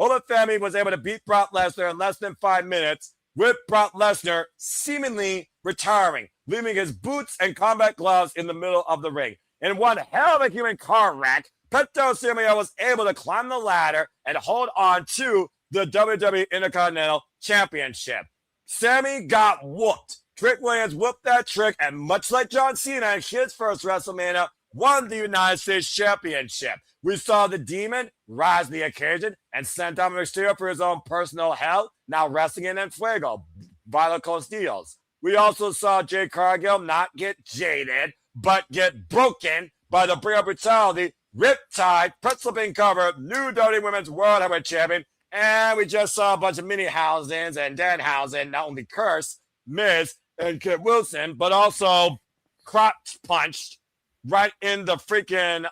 Femi was able to beat Brock Lesnar in less than 5 minutes, with Brock Lesnar seemingly retiring, leaving his boots and combat gloves in the middle of the ring. In one hell of a human car wreck, Penta was able to climb the ladder and hold on to the WWE Intercontinental Championship. Sami got whooped. Trick Williams whooped that trick, and much like John Cena in his first WrestleMania, won the United States Championship. We saw the Demon rise to the occasion and sent Dominik Mysterio for his own personal hell, now wrestling in Fuego, Viola Castillos. We also saw Jade Cargill not get jaded, but get broken by the Bring Up Brutality, Riptide, pretzel pin cover, new WWE Women's World Heavyweight Champion, and we just saw a bunch of mini housings and Danhausen, not only curse Miz and Kit Wilson, but also crotch punched right in the freaking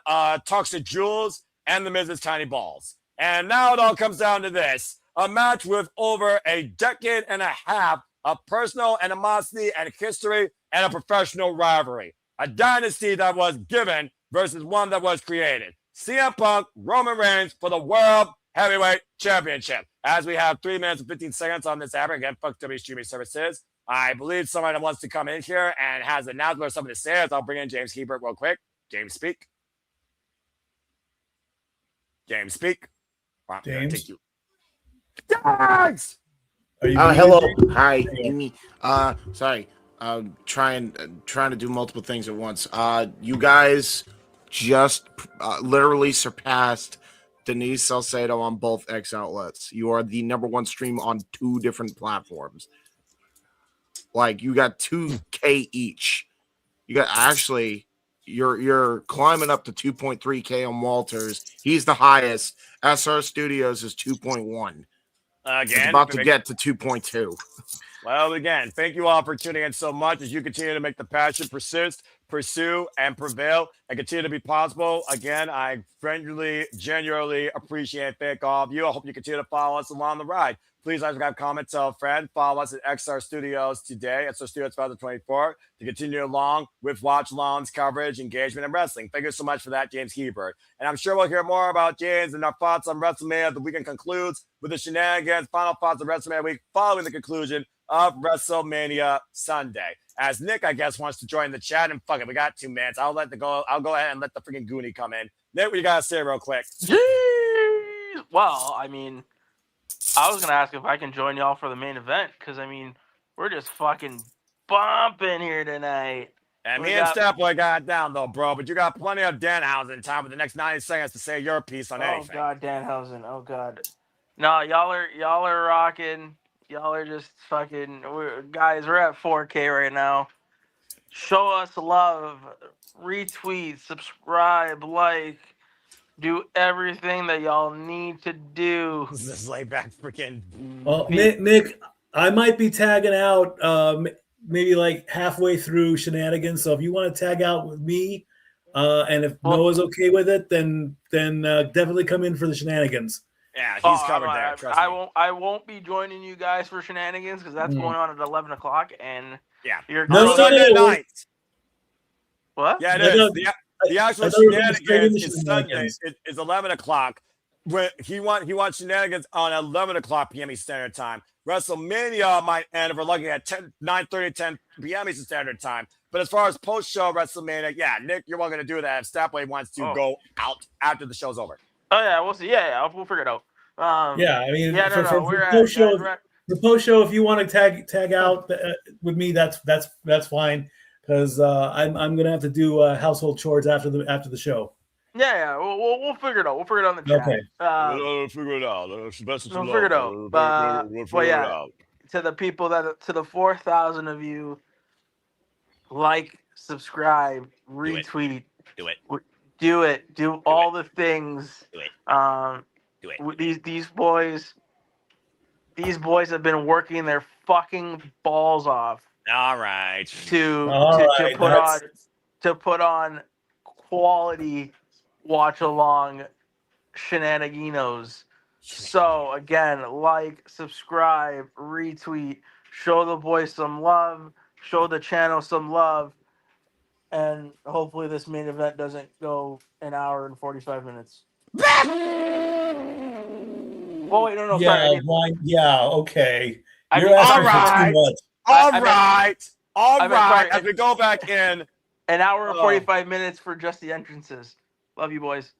Toxic Jewels and the Miz's Tiny Balls. And now it all comes down to this, a match with over a decade and a half of personal animosity and history and a professional rivalry. A dynasty that was given versus one that was created. CM Punk, Roman Reigns for the World Heavyweight Championship. As we have 3 minutes and 15 seconds on this app, again, fuck W streaming services. I believe someone that wants to come in here and has an announcement or something to say. I'll bring in James Hebert real quick. James, speak. James, speak. Wow, James? take you. James! Hello. Hi, Amy. Sorry. Trying to do multiple things at once. You guys just literally surpassed Denise Salcedo on both X outlets. You are the #1 stream on 2 different platforms. Like, you got 2K each. You got you're climbing up to 2.3K on Walters. He's the highest. SR Studios is 2.1. Again, it's about to get to 2.2. Well, again, thank you all for tuning in so much as you continue to make the passion persist, pursue, and prevail, and continue to be possible. Again, I genuinely appreciate and thank all of you. I hope you continue to follow us along the ride. Please, I got comments, tell a friend, follow us at XR Studios today, XR Studios 2024, to continue along with watch alongs, coverage, engagement, and wrestling. Thank you so much for that, James Hebert. And I'm sure we'll hear more about James and our thoughts on WrestleMania. The weekend concludes with the shenanigans, final thoughts of WrestleMania week following the conclusion of WrestleMania Sunday. As Nick, I guess, wants to join the chat, and fuck it, we got 2 minutes. I'll go ahead and let the freaking Goonie come in. Nick, what you gotta say real quick? Jeez. Well, I mean, I was gonna ask if I can join y'all for the main event, because I mean, we're just fucking bumping here tonight. And me and Stepboy got it down though, bro. But you got plenty of Danhausen time with the next 90 seconds to say your piece on anything. Oh god, Danhausen. Oh god. No, y'all are rocking. Y'all are just fucking guys. We're at 4K right now. Show us love, retweet, subscribe, like. Do everything that y'all need to do. This is laid back freaking. Well, Nick, I might be tagging out maybe like halfway through shenanigans. So if you want to tag out with me, and if Noah's okay with it, then definitely come in for the shenanigans. Yeah, he's covered there. Trust me. I won't be joining you guys for shenanigans because that's going on at 11 o'clock, and yeah, you're Sunday night. What? Yeah, it is. The actual shenanigans is Sunday. It's 11 o'clock. When he wants shenanigans on 11 o'clock p.m. Eastern Standard Time. WrestleMania might end if we're looking at 9:30, 10 p.m. Eastern Standard Time. But as far as post-show WrestleMania, yeah, Nick, you're welcome to do that if Stapway wants to go out after the show's over. Oh, yeah, we'll see. Yeah, we'll figure it out. Yeah, I mean, for the post-show, if you want to tag out with me, that's fine. Because I'm gonna have to do household chores after the show. Yeah. We'll figure it out. We'll figure it out in the chat. Okay. We'll figure it out. We'll figure it out. We'll figure it out. To the people to the 4,000 of you, like, subscribe, retweet, do it, do all the things. Do it. Do it. These boys have been working their fucking balls off. All right. To put on quality watch along shenaniganos. So again, like, subscribe, retweet, show the boys some love, show the channel some love, and hopefully this main event doesn't go an hour and 45 minutes. Oh wait, no, sorry. Okay. You're asking for too much. All right. As we go back in, an hour and 45 minutes for just the entrances. Love you, boys.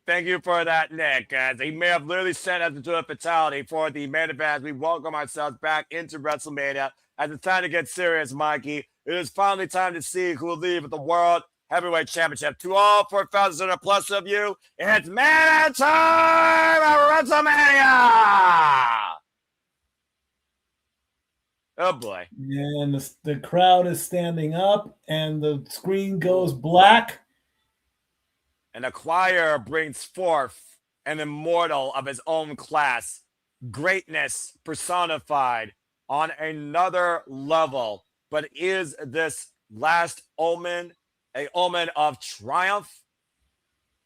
Thank you for that, Nick. As he may have literally sent us into a fatality for the main event as we welcome ourselves back into WrestleMania. As it's time to get serious, Mikey, it is finally time to see who will leave with the World Heavyweight Championship. To all 4,000 or plus of you, it's man time at WrestleMania! Oh, boy. And the crowd is standing up, and the screen goes black. And the choir brings forth an immortal of his own class, greatness personified on another level. But is this last omen an omen of triumph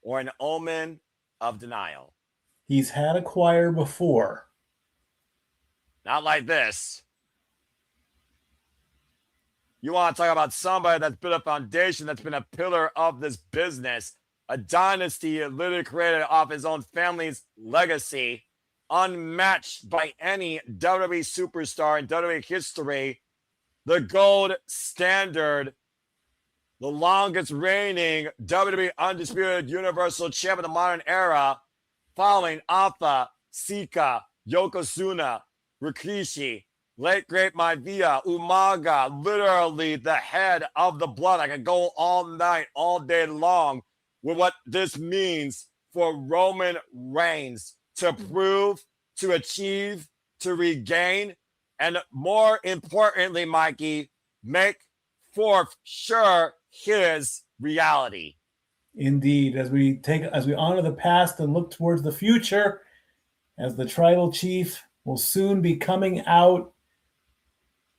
or an omen of denial? He's had a choir before. Not like this. You want to talk about somebody that's been a foundation, that's been a pillar of this business, a dynasty literally created off his own family's legacy, unmatched by any WWE superstar in WWE history, the gold standard, the longest reigning WWE Undisputed Universal Champion of the modern era, following Alpha, Sika, Yokozuna, Rikishi, late great Maivia, Umaga, literally the head of the blood. I could go all night, all day long with what this means for Roman Reigns to prove, to achieve, to regain, and more importantly, Mikey, make forth sure his reality. Indeed, as we honor the past and look towards the future, as the tribal chief will soon be coming out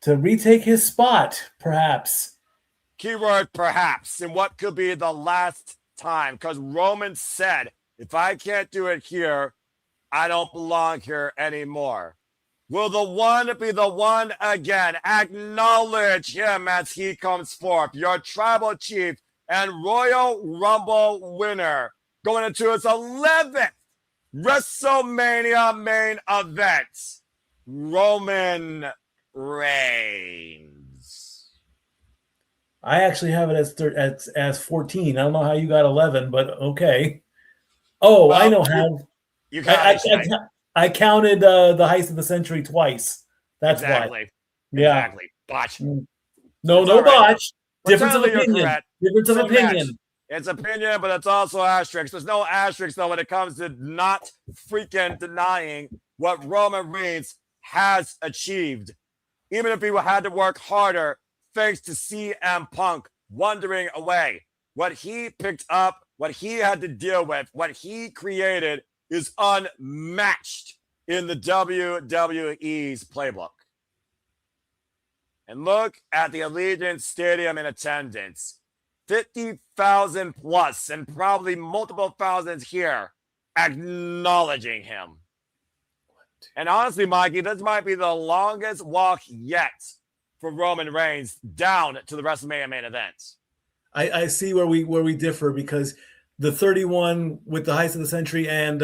to retake his spot, perhaps. Keyword perhaps, in what could be the last time, because Roman said, if I can't do it here, I don't belong here anymore. Will the one be the one again? Acknowledge him as he comes forth, your tribal chief and Royal Rumble winner, going into his 11th WrestleMania main event, Roman Reigns. I actually have it as 14. I don't know how you got 11, but okay. Oh, well, I know how. I counted the heist of the century twice. That's exactly. Why. Yeah. Exactly. Botch. No botch. Right. Difference of opinion. Difference of opinion. Match. It's opinion, but it's also asterisk. There's no asterisk, though, when it comes to not freaking denying what Roman Reigns has achieved. Even if he had to work harder, thanks to CM Punk wandering away. What he picked up, what he had to deal with, what he created is unmatched in the WWE's playbook. And look at the Allegiant Stadium in attendance. 50,000 plus, and probably multiple thousands here acknowledging him. And honestly, Mikey, this might be the longest walk yet for Roman Reigns down to the WrestleMania main event. I see where we differ, because the 31 with the heist of the century, and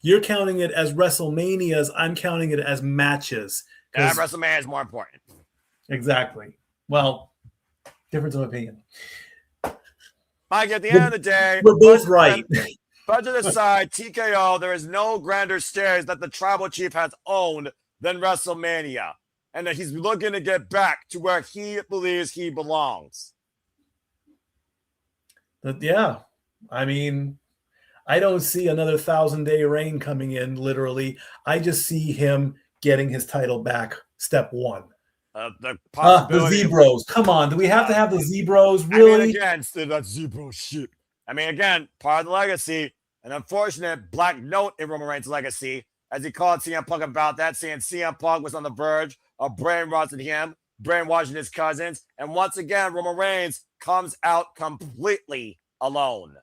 you're counting it as WrestleManias. I'm counting it as matches. WrestleMania is more important. Exactly. Well, difference of opinion. Mike, at the end of the day, we're both right. Budget aside, TKO, there is no grander stage that the tribal chief has owned than WrestleMania. And that he's looking to get back to where he believes he belongs. Yeah. I mean, I don't see another 1,000-day reign coming in, literally. I just see him getting his title back, step one. The The possibility Zebros. Come on. Do we have to have the Zebros? I mean, Really? again, still that Zebro shit. I mean, again, part of the legacy, an unfortunate black note in Roman Reigns' legacy, as he called CM Punk about that, saying CM Punk was on the verge of brainwashing him, brainwashing his cousins, and once again, Roman Reigns comes out completely alone.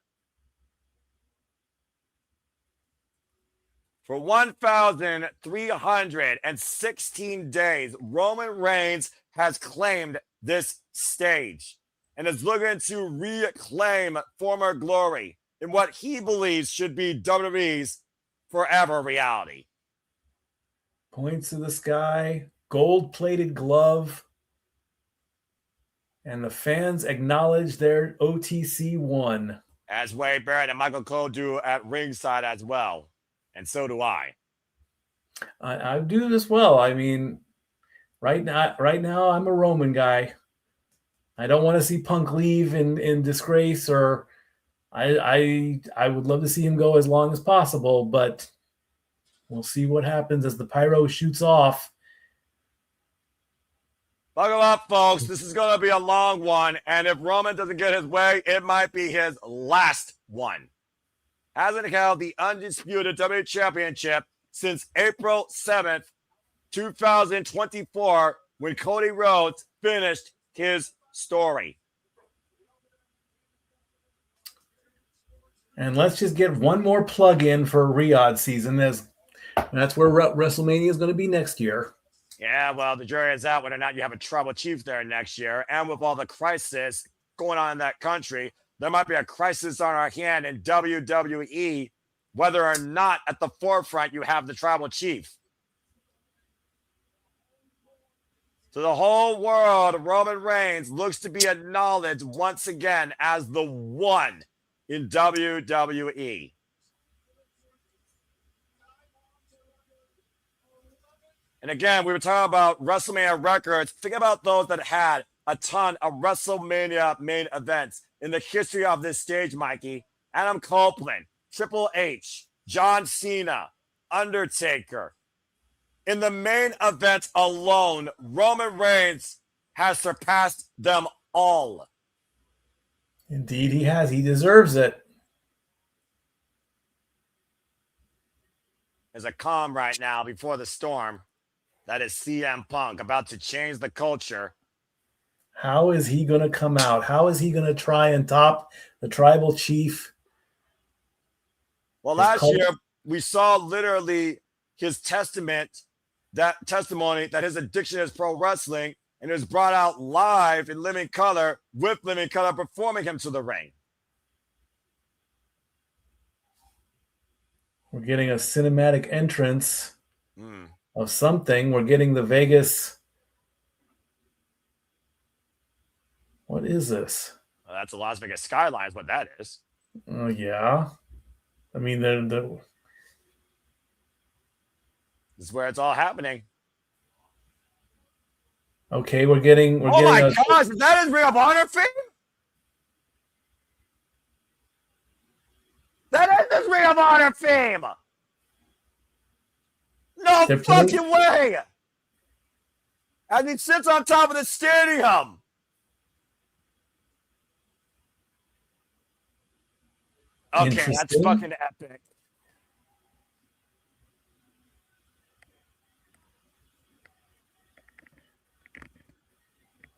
For 1,316 days, Roman Reigns has claimed this stage and is looking to reclaim former glory in what he believes should be WWE's forever reality. Points to the sky, gold-plated glove, and the fans acknowledge their OTC won. As Wade Barrett and Michael Cole do at ringside as well. And so do I. I do as well. I mean, right now, I'm a Roman guy. I don't want to see Punk leave in disgrace, or I would love to see him go as long as possible, but we'll see what happens as the pyro shoots off. Buckle up, folks. This is going to be a long one, and if Roman doesn't get his way, it might be his last one. Hasn't held the undisputed WWE Championship since April 7th, 2024, when Cody Rhodes finished his story. And let's just get one more plug in for Riyadh season. That's where WrestleMania is going to be next year. Yeah, well, the jury is out whether or not you have a tribal chief there next year. And with all the crisis going on in that country, there might be a crisis on our hand in WWE, whether or not at the forefront you have the tribal chief. So the whole world, Roman Reigns looks to be acknowledged once again as the one in WWE. And again, we were talking about WrestleMania records. Think about those that had a ton of WrestleMania main events in the history of this stage, Mikey. Adam Copeland, Triple H, John Cena, Undertaker. In the main events alone, Roman Reigns has surpassed them all. Indeed, he has. He deserves it. There's a calm right now before the storm. That is CM Punk about to change the culture. How is he going to come out? How is he going to try and top the tribal chief? Well, last year we saw literally his testimony that his addiction is pro wrestling, and it was brought out live in living color with living color performing him to the ring. We're getting a cinematic entrance of something. We're getting the Vegas. What is this? Well, that's a Las Vegas skyline is what that is. Oh, yeah. I mean, this is where it's all happening. Okay, we're getting. Oh my gosh, is that his Ring of Honor fame? That is his Ring of Honor fame. No fucking way. As he sits on top of the stadium. Okay, that's fucking epic.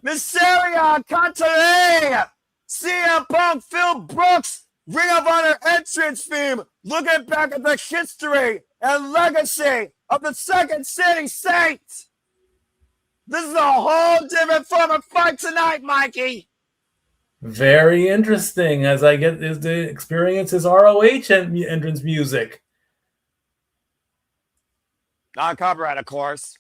Mysterio, Caldwell, CM Punk, Phil Brooks, Ring of Honor entrance theme, looking back at the history and legacy of the Second City Saints. This is a whole different form of fight tonight, Mikey. Very interesting as I get to experience his ROH entrance music. Non-copyright, of course.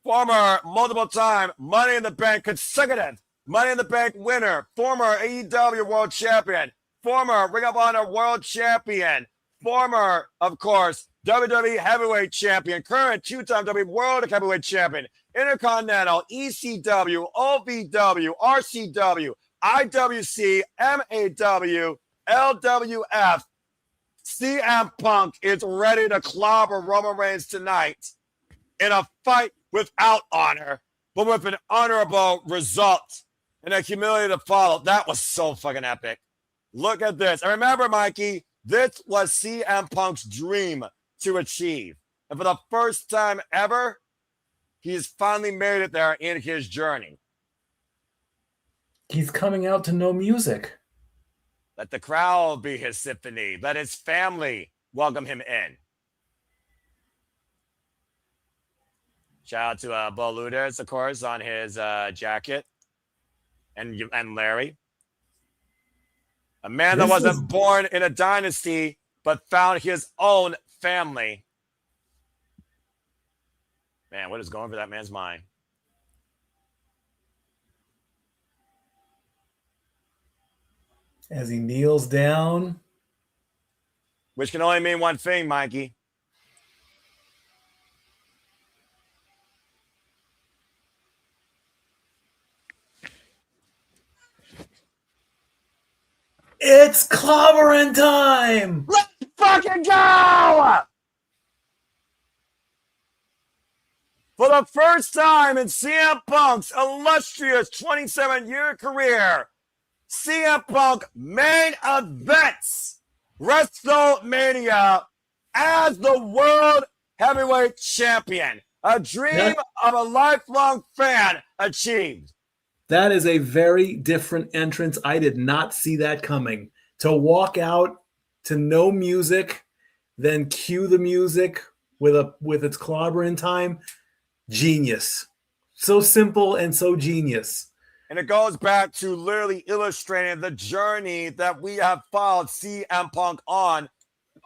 Former multiple-time Money in the Bank consecutive Money in the Bank winner, former AEW World Champion, former Ring of Honor World Champion, former, of course, WWE Heavyweight Champion, current two-time WWE World Heavyweight Champion, Intercontinental, ECW, OVW, RCW, IWC, MAW, LWF, CM Punk is ready to clobber Roman Reigns tonight in a fight without honor, but with an honorable result and a humility to follow. That was so fucking epic. Look at this. And remember, Mikey, this was CM Punk's dream to achieve. And for the first time ever, he's finally made it there in his journey. He's coming out to no music. Let the crowd be his symphony. Let his family welcome him in. Shout out to Bo Luders, of course, on his jacket. And Larry. A man that wasn't born in a dynasty, but found his own family. Man, what is going through that man's mind? As he kneels down. Which can only mean one thing, Mikey. It's clobbering time! Let's fucking go! For the first time in CM Punk's illustrious 27-year career, CM Punk main events Wrestlemania as the World Heavyweight Champion. A dream of a lifelong fan achieved. That is a very different entrance. I did not see that coming. To walk out to no music, then cue the music with its clobbering time. Genius. So simple and so genius. And it goes back to literally illustrating the journey that we have followed CM Punk on.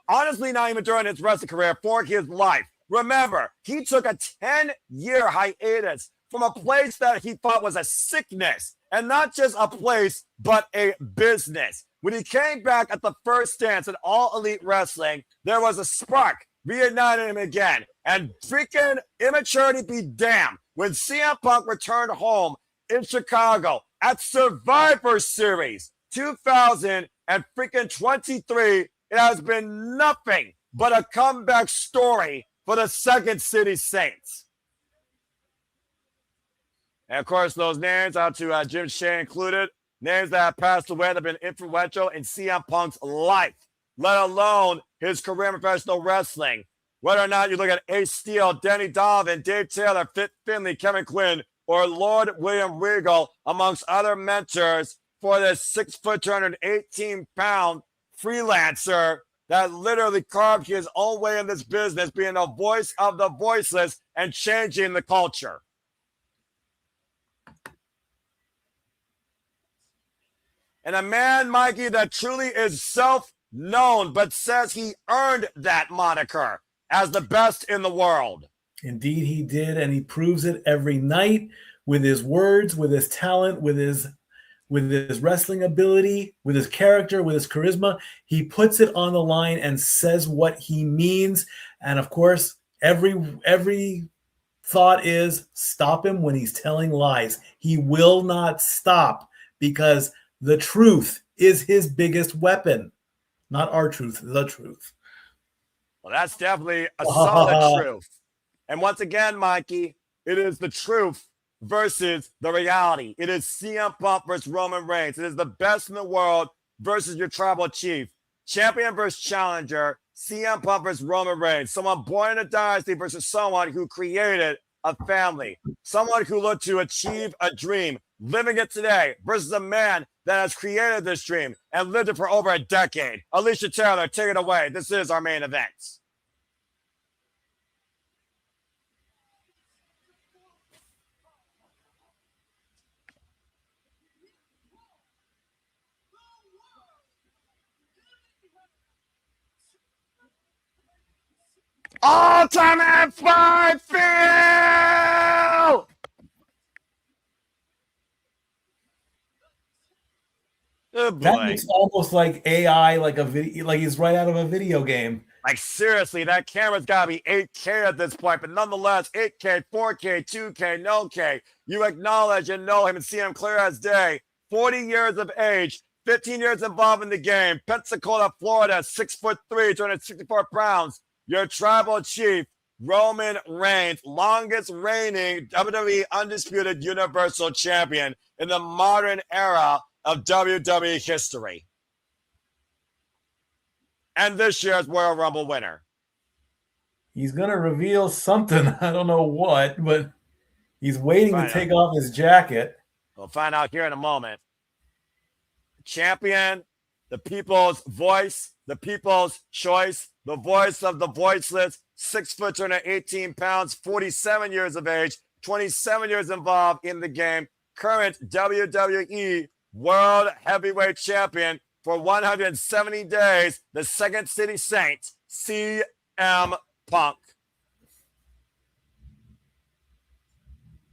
Honestly, not even during his wrestling career, for his life. Remember, he took a 10-year hiatus from a place that he thought was a sickness. And not just a place, but a business. When he came back at the first dance in All Elite Wrestling, there was a spark reunited him again. And freaking immaturity be damned. When CM Punk returned home in Chicago at Survivor Series 2023, it has been nothing but a comeback story for the Second City Saints. And of course, those names out to Jim Shea included, names that have passed away that have been influential in CM Punk's life, let alone his career in professional wrestling. Whether or not you look at Ace Steel, Denny Donovan, Dave Taylor, Fit Finley, Kevin Quinn, or Lord William Regal, amongst other mentors for this 6', 218-pound freelancer that literally carved his own way in this business, being a voice of the voiceless and changing the culture. And a man, Mikey, that truly is self-known, but says he earned that moniker as the best in the world. Indeed, he did, and he proves it every night with his words, with his talent, with his wrestling ability, with his character, with his charisma. He puts it on the line and says what he means. And of course, every thought is stop him when he's telling lies. He will not stop because the truth is his biggest weapon. Not our truth, the truth. Well, that's definitely a solid truth. And once again, Mikey, it is the truth versus the reality. It is CM Punk versus Roman Reigns. It is the best in the world versus your tribal chief. Champion versus challenger. CM Punk versus Roman Reigns. Someone born in a dynasty versus someone who created a family. Someone who looked to achieve a dream, living it today, versus a man that has created this dream and lived it for over a decade. Alicia Taylor, take it away. This is our main event. Ultimate Fight Feel! Good boy. That looks almost like AI, like a video, like he's right out of a video game. Like, seriously, that camera's got to be 8K at this point, but nonetheless, 8K, 4K, 2K, no K. You acknowledge and know him and see him clear as day. 40 years of age, 15 years involved in the game. Pensacola, Florida, 6'3", 264 pounds. Your tribal chief, Roman Reigns, longest reigning WWE Undisputed Universal Champion in the modern era of WWE history. And this year's Royal Rumble winner. He's going to reveal something. I don't know what, but he's waiting to take off his jacket. We'll find out here in a moment. Champion, the people's voice, the people's choice, the voice of the voiceless, 6 foot 218 pounds, 47 years of age, 27 years involved in the game, current WWE World Heavyweight Champion for 170 days, the Second City Saints, CM Punk.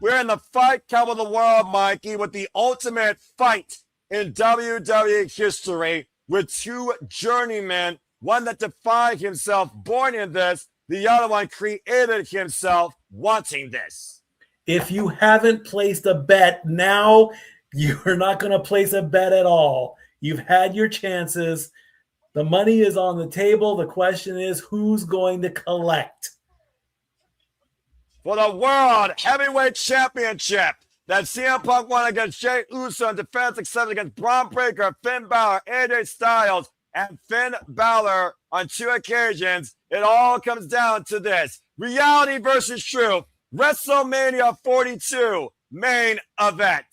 We're in the fight cup of the world, Mikey, with the ultimate fight in WWE history with two journeymen, one that defied himself, born in this, the other one created himself wanting this. If you haven't placed a bet, now you're not going to place a bet at all. You've had your chances. The money is on the table. The question is, who's going to collect? For the World Heavyweight Championship that CM Punk won against Jey Uso in defense accepted against Braun Breaker, Finn Balor, AJ Styles, and Finn Balor on 2 occasions. It all comes down to this. Reality versus truth. WrestleMania 42 main event.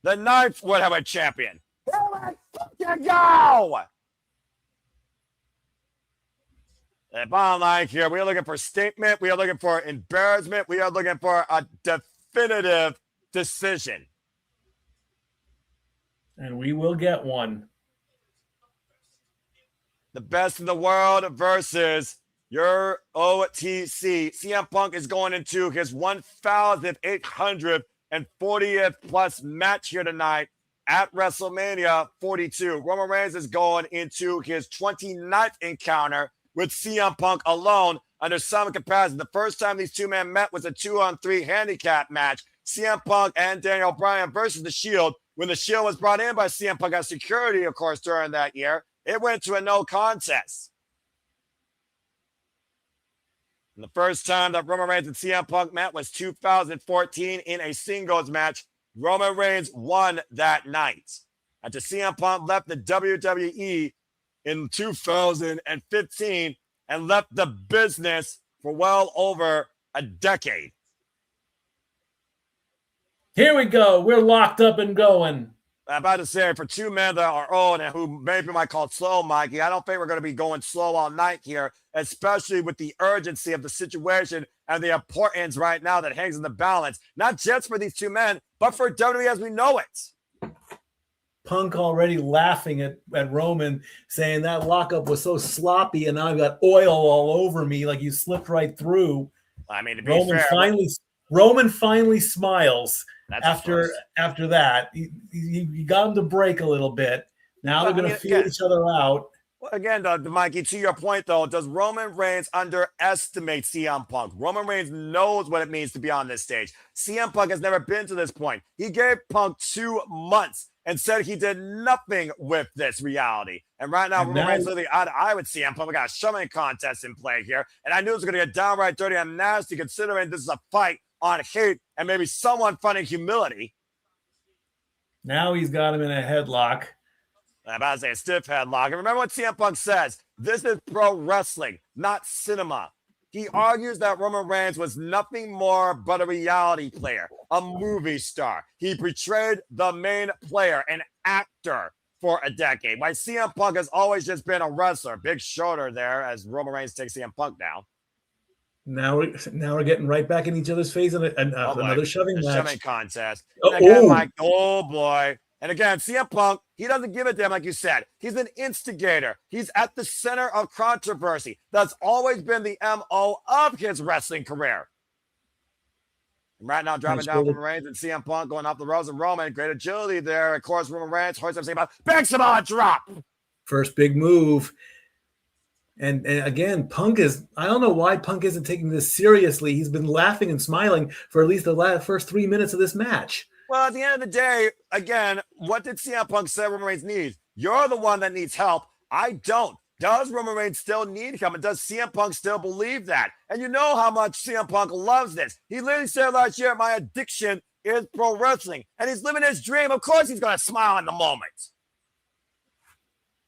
The 9th World Heavyweight Champion. Here we fucking go! The bottom line here, we are looking for statement. We are looking for embarrassment. We are looking for a definitive decision. And we will get one. The best in the world versus your OTC. CM Punk is going into his 1,840th plus match here tonight at WrestleMania 42. Roman Reigns is going into his 29th encounter with CM Punk alone under some comparison. The first time these two men met was a 2-on-3 handicap match. CM Punk and Daniel Bryan versus The Shield. When The Shield was brought in by CM Punk as security, of course, during that year, it went to a no contest. And the first time that Roman Reigns and CM Punk met was 2014 in a singles match. Roman Reigns won that night. After CM Punk left the WWE in 2015 and left the business for well over a decade. Here we go. We're locked up and going. I'm about to say, for two men that are old and who maybe might call it slow, Mikey, I don't think we're going to be going slow all night here, especially with the urgency of the situation and the importance right now that hangs in the balance, not just for these two men, but for WWE as we know it. Punk already laughing at Roman, saying that lockup was so sloppy and now I've got oil all over me, like you slipped right through. I mean, to be fair, Roman finally smiles after that. You got him to break a little bit. Now they're going to feel each other out. Well, again, Mikey, to your point, though, does Roman Reigns underestimate CM Punk? Roman Reigns knows what it means to be on this stage. CM Punk has never been to this point. He gave Punk 2 months and said he did nothing with this reality. And right now, Roman Reigns literally eye to eye with CM Punk. We got a shoving contest in play here. And I knew it was going to get downright dirty and nasty considering this is a fight on hate and maybe someone finding humility. Now he's got him in a headlock. I'm about to say a stiff headlock. And remember what CM Punk says. This is pro wrestling, not cinema. He argues that Roman Reigns was nothing more but a reality player, a movie star. He portrayed the main player, an actor for a decade. While CM Punk has always just been a wrestler. Big shoulder there as Roman Reigns takes CM Punk down. Now we're getting right back in each other's face and another shoving match. Shoving contest. Again, Mike, oh boy. And again, CM Punk, he doesn't give a damn, like you said. He's an instigator. He's at the center of controversy. That's always been the MO of his wrestling career. And right now, driving down Roman Reigns and CM Punk going off the ropes, and Roman, great agility there. Of course, Roman Reigns, hoist up, about big Samoa drop. First big move. And again, Punk is, I don't know why Punk isn't taking this seriously. He's been laughing and smiling for at least the first 3 minutes of this match. Well, at the end of the day, again, what did CM Punk say Roman Reigns needs? You're the one that needs help. I don't. Does Roman Reigns still need help? And does CM Punk still believe that? And you know how much CM Punk loves this. He literally said last year, my addiction is pro wrestling. And he's living his dream. Of course he's going to smile in the moment.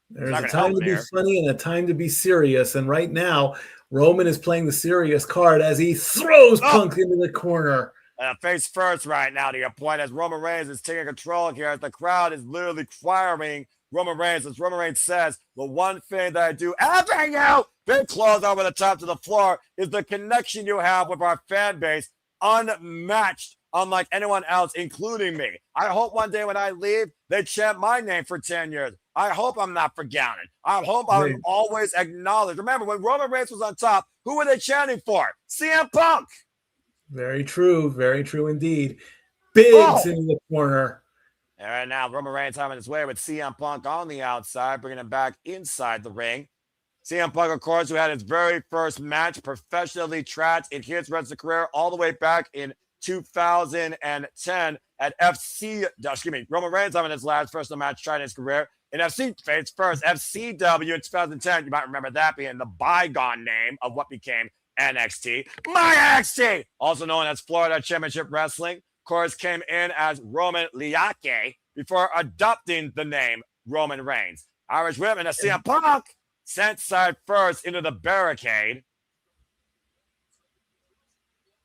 There's a time to be funny and a time to be serious. And right now, Roman is playing the serious card as he throws Punk into the corner. Face first right now, to your point, as Roman Reigns is taking control here, as the crowd is literally choiring Roman Reigns, as Roman Reigns says, the one thing that I do every you, big claws over the top to the floor, is the connection you have with our fan base, unmatched, unlike anyone else, including me. I hope one day when I leave, they chant my name for 10 years. I hope I'm not forgotten. I hope I'm always acknowledged. Remember, when Roman Reigns was on top, who were they chanting for? CM Punk. Very true indeed. Biggs in the corner. All right, now Roman Reigns having his way with CM Punk on the outside, bringing him back inside the ring. CM Punk, of course, who had his very first match professionally tracked in his wrestling career all the way back in 2010 at Roman Reigns having his last personal match tried in his career in FCW in 2010. You might remember that being the bygone name of what became NXT. My NXT, also known as Florida Championship Wrestling, of course, came in as Roman Liake before adopting the name Roman Reigns. Irish Whip and a CM Punk sent side first into the barricade.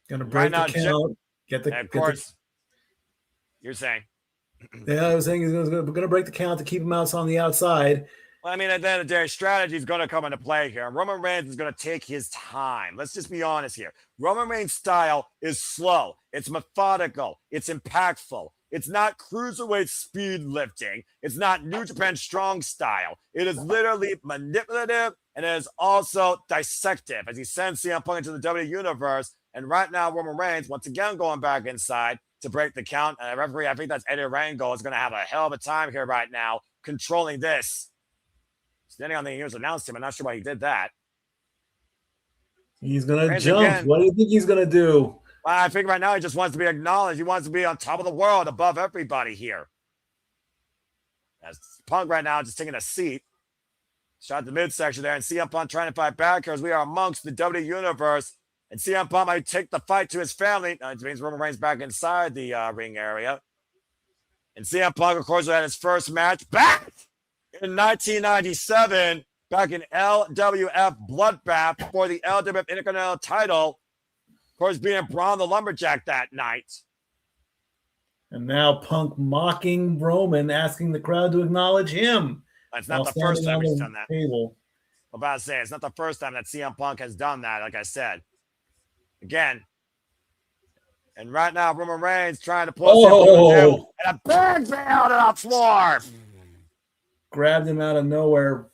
Gonna break the count. Of course, you're saying. Yeah, I was saying he's going to break the count to keep him out on the outside. Well, I mean, at the end of the day, strategy is going to come into play here. Roman Reigns is going to take his time. Let's just be honest here. Roman Reigns' style is slow. It's methodical. It's impactful. It's not cruiserweight speed lifting. It's not New Japan strong style. It is literally manipulative, and it is also dissective as he sends CM Punk into the WWE Universe. And right now, Roman Reigns, once again, going back inside to break the count. And the referee, I think that's Eddie Rango, is going to have a hell of a time here right now controlling this. Standing on the years announced him. I'm not sure why he did that. He's going to jump. Again. What do you think he's going to do? Well, I think right now he just wants to be acknowledged. He wants to be on top of the world, above everybody here. As Punk right now just taking a seat. Shot the midsection there, and CM Punk trying to fight back here as we are amongst the WWE Universe. And CM Punk might take the fight to his family. It means Roman Reigns back inside the ring area. And CM Punk, of course, had his first match back in 1997, back in LWF Bloodbath for the LWF Intercontinental title. Of course, being Braun the Lumberjack that night. And now Punk mocking Roman, asking the crowd to acknowledge him. It's not the first time he's done that. I'm about to say, it's not the first time that CM Punk has done that, like I said. Again. And right now, Roman Reigns trying to pull him and a big bail to the floor. Grabbed him out of nowhere.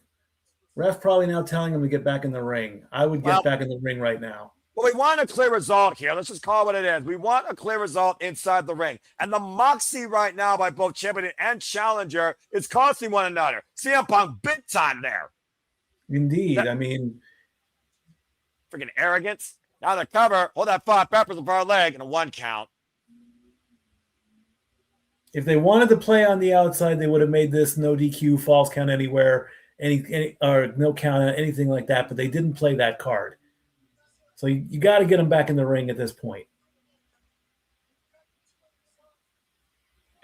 Ref probably now telling him to get back in the ring. I would get back in the ring right now. Well, we want a clear result here. Let's just call it what it is. We want a clear result inside the ring. And the moxie right now by both champion and challenger is costing one another. CM Punk big time there. Indeed. I mean, freaking arrogance. Now the cover. Hold that 5 peppers of our leg and a 1 count. If they wanted to play on the outside, they would have made this no DQ, false count anywhere, any or no count, anything like that. But they didn't play that card. So you got to get him back in the ring at this point.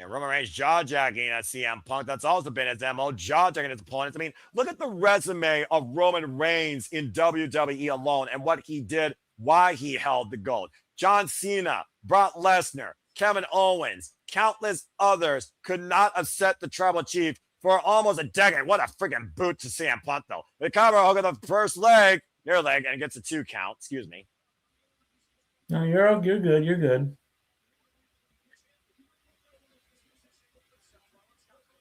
And Roman Reigns jaw-jacking at CM Punk. That's also been his MO, jaw-jacking his opponents. I mean, look at the resume of Roman Reigns in WWE alone and what he did, why he held the gold. John Cena, Brock Lesnar, Kevin Owens, countless others could not have set the tribal chief for almost a decade. What a freaking boot to CM Punk, though. The cover hook of the first leg, near leg, and gets a 2 count. Excuse me. No, you're good. You're good.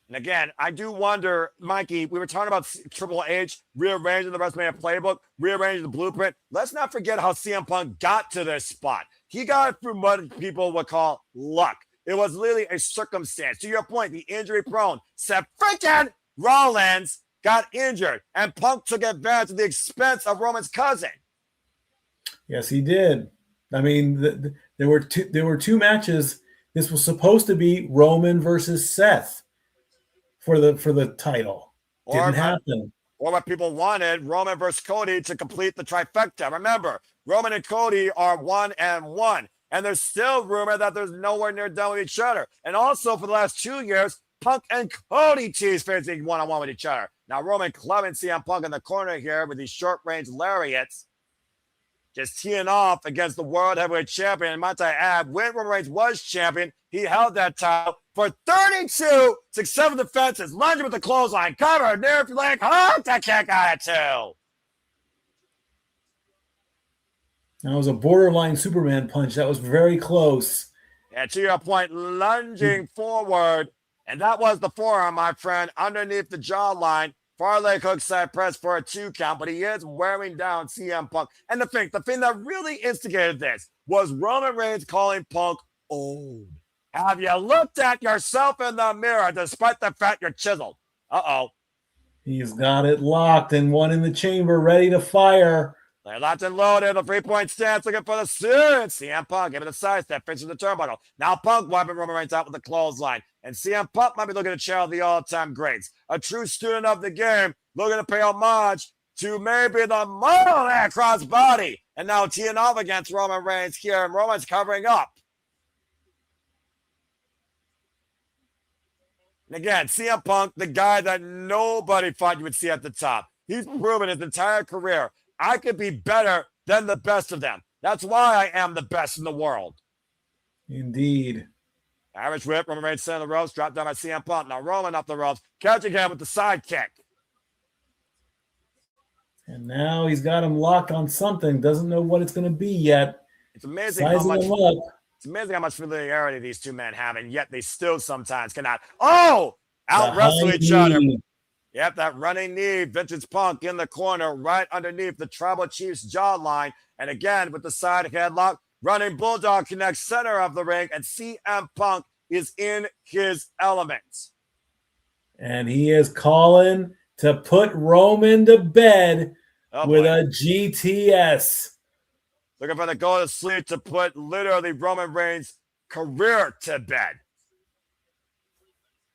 And again, I do wonder, Mikey, we were talking about Triple H rearranging the WrestleMania playbook, rearranging the blueprint. Let's not forget how CM Punk got to this spot. He got it through what people would call luck. It was literally a circumstance. To your point, the injury prone, Seth freaking Rollins got injured, and Punk took advantage at the expense of Roman's cousin. Yes, he did. I mean, there were two matches This was supposed to be Roman versus Seth for the title. Didn't happen. Or what people wanted, Roman versus Cody to complete the trifecta. Remember, Roman and Cody are 1-1. And there's still rumor that there's nowhere near done with each other. And also for the last 2 years, Punk and Cody teased facing one-on-one with each other. Now Roman clubbing CM Punk in the corner here with these short-range lariats. Just teeing off against the World Heavyweight Champion. And might I add, when Roman Reigns was champion, he held that title for 32 successful defenses. Lunging with the clothesline. Cover, near leg, hook the kick out of 2. That was a borderline Superman punch. That was very close. And to your point, lunging forward. And that was the forearm, my friend, underneath the jawline. Far leg hook side press for a 2 count, but he is wearing down CM Punk. And the thing that really instigated this was Roman Reigns calling Punk old. Have you looked at yourself in the mirror despite the fact you're chiseled? Uh-oh. He's got it locked and one in the chamber ready to fire. They're locked and loaded. The 3-point stance looking for the suit. CM Punk giving a side step, fixing the turnbuckle. Now Punk wiping Roman Reigns out with the clothesline. And CM Punk might be looking to challenge the all-time greats. A true student of the game, looking to pay homage to maybe the Model Air crossbody. And now teeing off against Roman Reigns here. And Roman's covering up. And again, CM Punk, the guy that nobody thought you would see at the top. He's proven his entire career, I could be better than the best of them. That's why I am the best in the world. Indeed. Irish whip, Roman Reigns center of the ropes, dropped down by CM Punk. Now Roman up the ropes, catching him with the side kick. And now he's got him locked on something. Doesn't know what it's going to be yet. It's amazing how much. It's amazing how much familiarity these two men have, and yet they still sometimes cannot. Oh, out wrestle each other. Yep, that running knee, vintage Punk in the corner, right underneath the Tribal Chief's jawline. And again, with the side headlock, running Bulldog connects center of the ring, and CM Punk is in his element. And he is calling to put Roman to bed with a GTS. Looking for the go to sleep to put literally Roman Reigns' career to bed.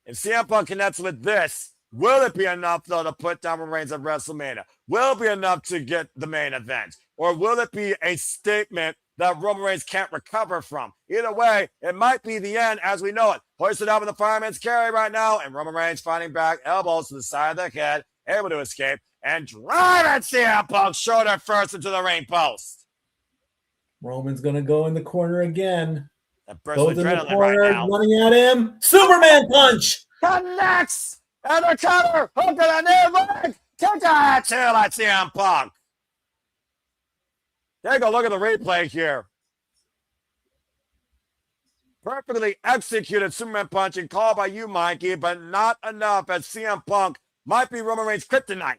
If CM Punk connects with this, will it be enough, though, to put down Roman Reigns at WrestleMania? Will it be enough to get the main event? Or will it be a statement that Roman Reigns can't recover from? Either way, it might be the end as we know it. Hoisted up in the fireman's carry right now, and Roman Reigns fighting back, elbows to the side of the head, able to escape, and driving CM Punk's shoulder first into the ring post. Roman's going to go in the corner again. Goes in the corner, right now. Running at him. Superman punch! Connects! And the cover! Hook to the near leg! Kick out to like CM Punk. Take a look at the replay here. Perfectly executed Superman punch and called by you, Mikey, but not enough as CM Punk might be Roman Reigns' kryptonite.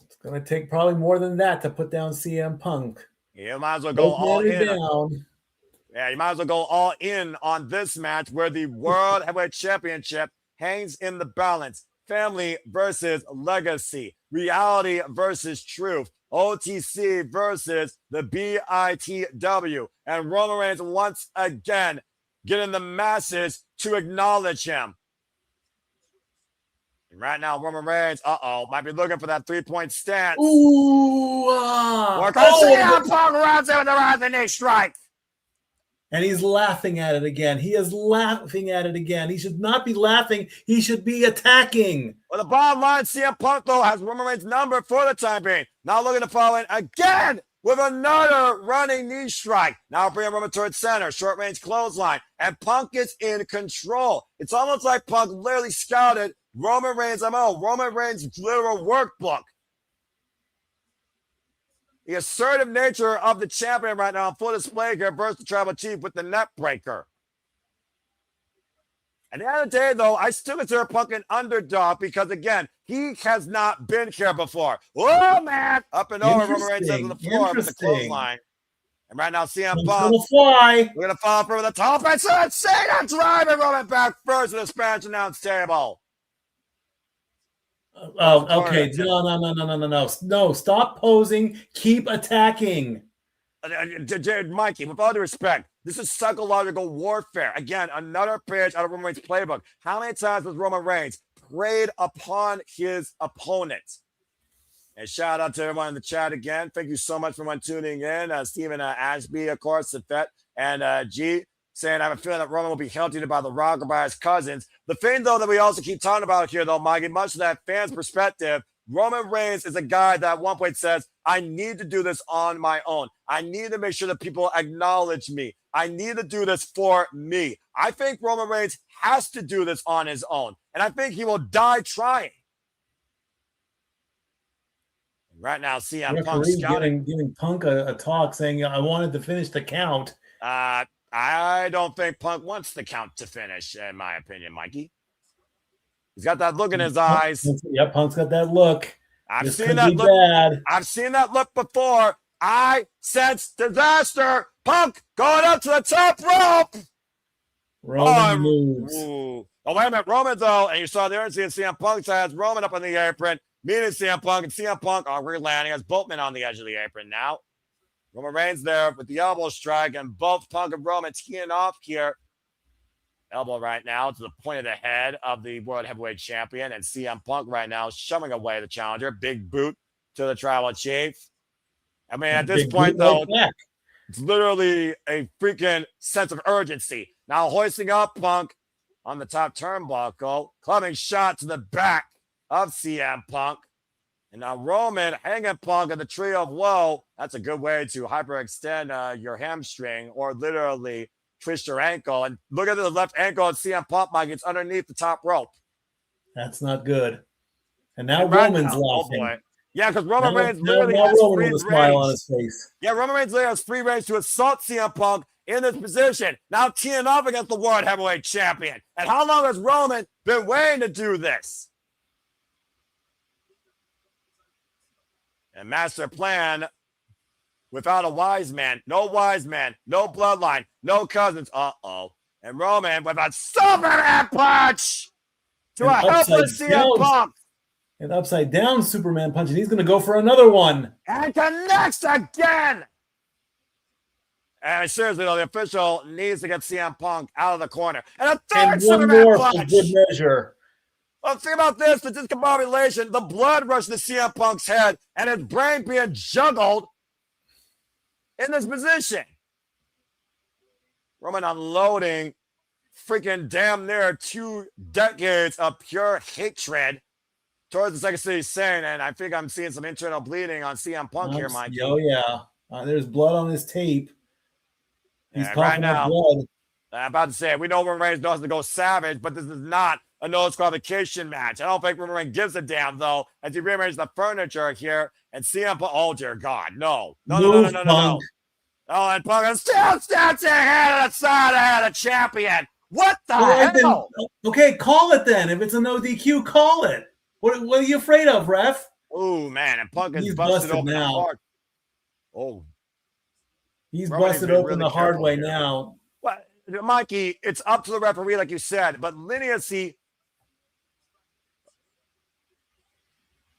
It's going to take probably more than that to put down CM Punk. You might as well go all in. Yeah, you might as well go all in on this match where the World Heavyweight Championship hangs in the balance. Family versus legacy. Reality versus truth. OTC versus the BITW. And Roman Reigns once again getting the masses to acknowledge him. And right now, Roman Reigns, might be looking for that 3-point stance. Ooh! Or CM Punk runs in with the rising knee strike. And he's laughing at it again. He is laughing at it again. He should not be laughing. He should be attacking. Well, the bottom line, CM Punk, though, has Roman Reigns' number for the time being. Now looking to follow in again with another running knee strike. Now bringing Roman towards center, short-range clothesline. And Punk is in control. It's almost like Punk literally scouted Roman Reigns' MO, Roman Reigns' literal workbook. The assertive nature of the champion right now on full display here versus the Tribal Chief with the net breaker. At the end of the day, though, I still consider Punk an underdog because, again, he has not been here before. Oh, man! Up and over, Roman Reigns on the floor with the clothesline. And right now, CM Punk, we're going to fall through the top. And Zayn driving Roman back first to the Spanish announce table. Oh, okay. No, stop posing. Keep attacking. Mikey, with all due respect, This is psychological warfare. Again, another page out of Roman Reigns' playbook. How many times has Roman Reigns preyed upon his opponent? And shout out to everyone in the chat again. Thank you so much for tuning in. Stephen Ashby, of course, Safet, and G saying, I have a feeling that Roman will be held by The Rock or by his cousins. The thing, though, that we also keep talking about here, though, Mikey, much of that fan's perspective, Roman Reigns is a guy that at one point says, I need to do this on my own. I need to make sure that people acknowledge me. I need to do this for me. I think Roman Reigns has to do this on his own. And I think he will die trying. Right now, CM Punk giving Punk a talk saying, I wanted to finish the count. I don't think Punk wants the count to finish, in my opinion, Mikey. He's got that look in his eyes. Yeah, Punk's got that look. I've seen that look. Bad. I've seen that look before. I sense disaster. Punk going up to the top rope. Roman moves. Oh, wait a minute. Roman, though, and you saw the urgency in CM Punk's has Roman up on the apron, meeting CM Punk, and CM Punk re-landing as both men on the edge of the apron now. Roman Reigns there with the elbow strike, and both Punk and Roman teeing off here. Elbow right now to the point of the head of the World Heavyweight Champion, and CM Punk right now shoving away the challenger. Big boot to the Tribal Chief. I mean, at this point, though, it's literally a freaking sense of urgency. Now hoisting up Punk on the top turnbuckle, clubbing shot to the back of CM Punk. And now Roman hanging Punk in the tree of woe. That's a good way to hyperextend your hamstring or literally twist your ankle. And look at the left ankle of CM Punk, Mike. It's underneath the top rope. That's not good. And now Roman's laughing. Oh boy. Yeah, because Roman Reigns literally has free range. Smile on his face. Yeah, Roman Reigns literally has free range to assault CM Punk in this position. Now teeing up against the World Heavyweight Champion. And how long has Roman been waiting to do this? And master plan without a wise man. No wise man. No bloodline. No cousins. Uh-oh. And Roman with a Superman punch to a helpless CM Punk. An upside down Superman punch, and he's going to go for another one. And connects again. And seriously, though, the official needs to get CM Punk out of the corner. And a third Superman punch. For good measure. Well, think about this, the discombobulation, the blood rushing to CM Punk's head, and his brain being juggled in this position. Roman unloading freaking damn near 2 decades of pure hatred towards the Second City Zayn, and I think I'm seeing some internal bleeding on CM Punk here, Mike. Oh, yeah. There's blood on his tape. He's coughing right now, up blood. I'm about to say, we know Roman Reigns knows to go savage, but this is not a no disqualification match. I don't think Roman Reigns gives a damn, though, as he rearranges the furniture here, and CM Punk, oh, dear God, no. No. Oh, and Punk is still snatching head of the side of the champion. What the hell? Okay, call it then. If it's a no DQ, call it. What are you afraid of, ref? Oh, man, and Punk is busted open now. hard. Oh. He's busted open really the hard way here. Now. Well, Mikey, it's up to the referee, like you said, but leniency.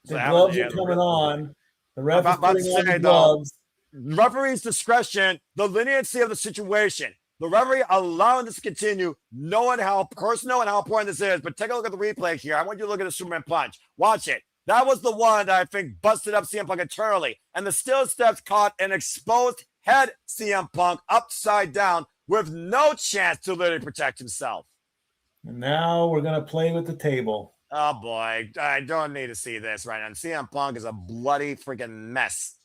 The gloves are coming on. The ref is putting on the gloves. Referee's discretion, the leniency of the situation. The referee allowing this to continue, knowing how personal and how important this is. But take a look at the replay here. I want you to look at the Superman punch. Watch it. That was the one that I think busted up CM Punk internally. And the still steps caught an exposed head CM Punk upside down with no chance to literally protect himself. And now we're going to play with the table. Oh, boy. I don't need to see this right now. CM Punk is a bloody freaking mess.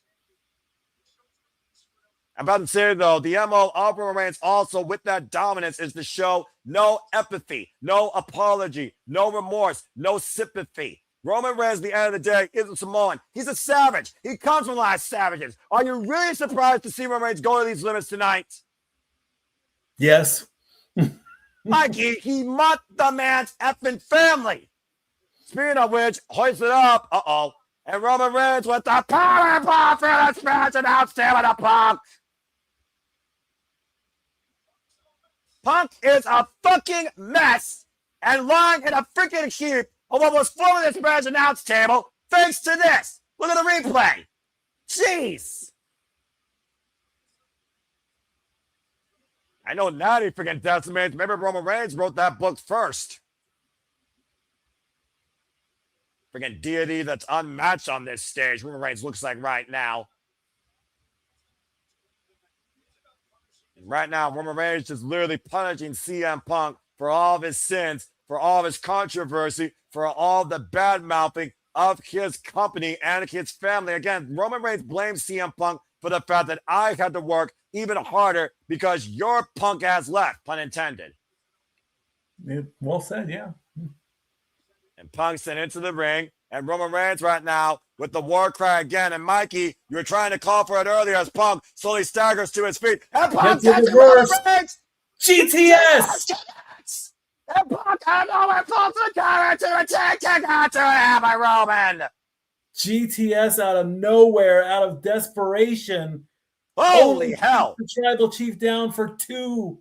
I'm about to say, though, the MO of Roman Reigns also with that dominance is to show no empathy, no apology, no remorse, no sympathy. Roman Reigns, at the end of the day, isn't Samoan. He's a savage. He comes from the last savages. Are you really surprised to see Roman Reigns go to these limits tonight? Yes. Mikey, he mocked the man's effing family. Speaking of which, hoist it up. Uh-oh. And Roman Reigns with the powerbomb for this match announced him with a Punk. Punk is a fucking mess and lying in a freaking heap of what was full of this match announce table thanks to this. Look at the replay. Jeez. I know Natty freaking decimates. Maybe Roman Reigns wrote that book first. Freaking deity that's unmatched on this stage. Roman Reigns looks like right now. And right now, Roman Reigns is literally punishing CM Punk for all of his sins, for all of his controversy, for all the bad mouthing of his company and his family. Again, Roman Reigns blames CM Punk for the fact that I had to work even harder because your punk ass left, pun intended. Well said, yeah. And Punk sent into the ring, and Roman Reigns right now with the war cry again. And Mikey, you were trying to call for it earlier as Punk slowly staggers to his feet. And Punk gets Roman Reigns! GTS! And Punk and Roman pulls the counter to attack, kick out to it by Roman. GTS out of nowhere, out of desperation. Holy hell. The tribal chief down for 2.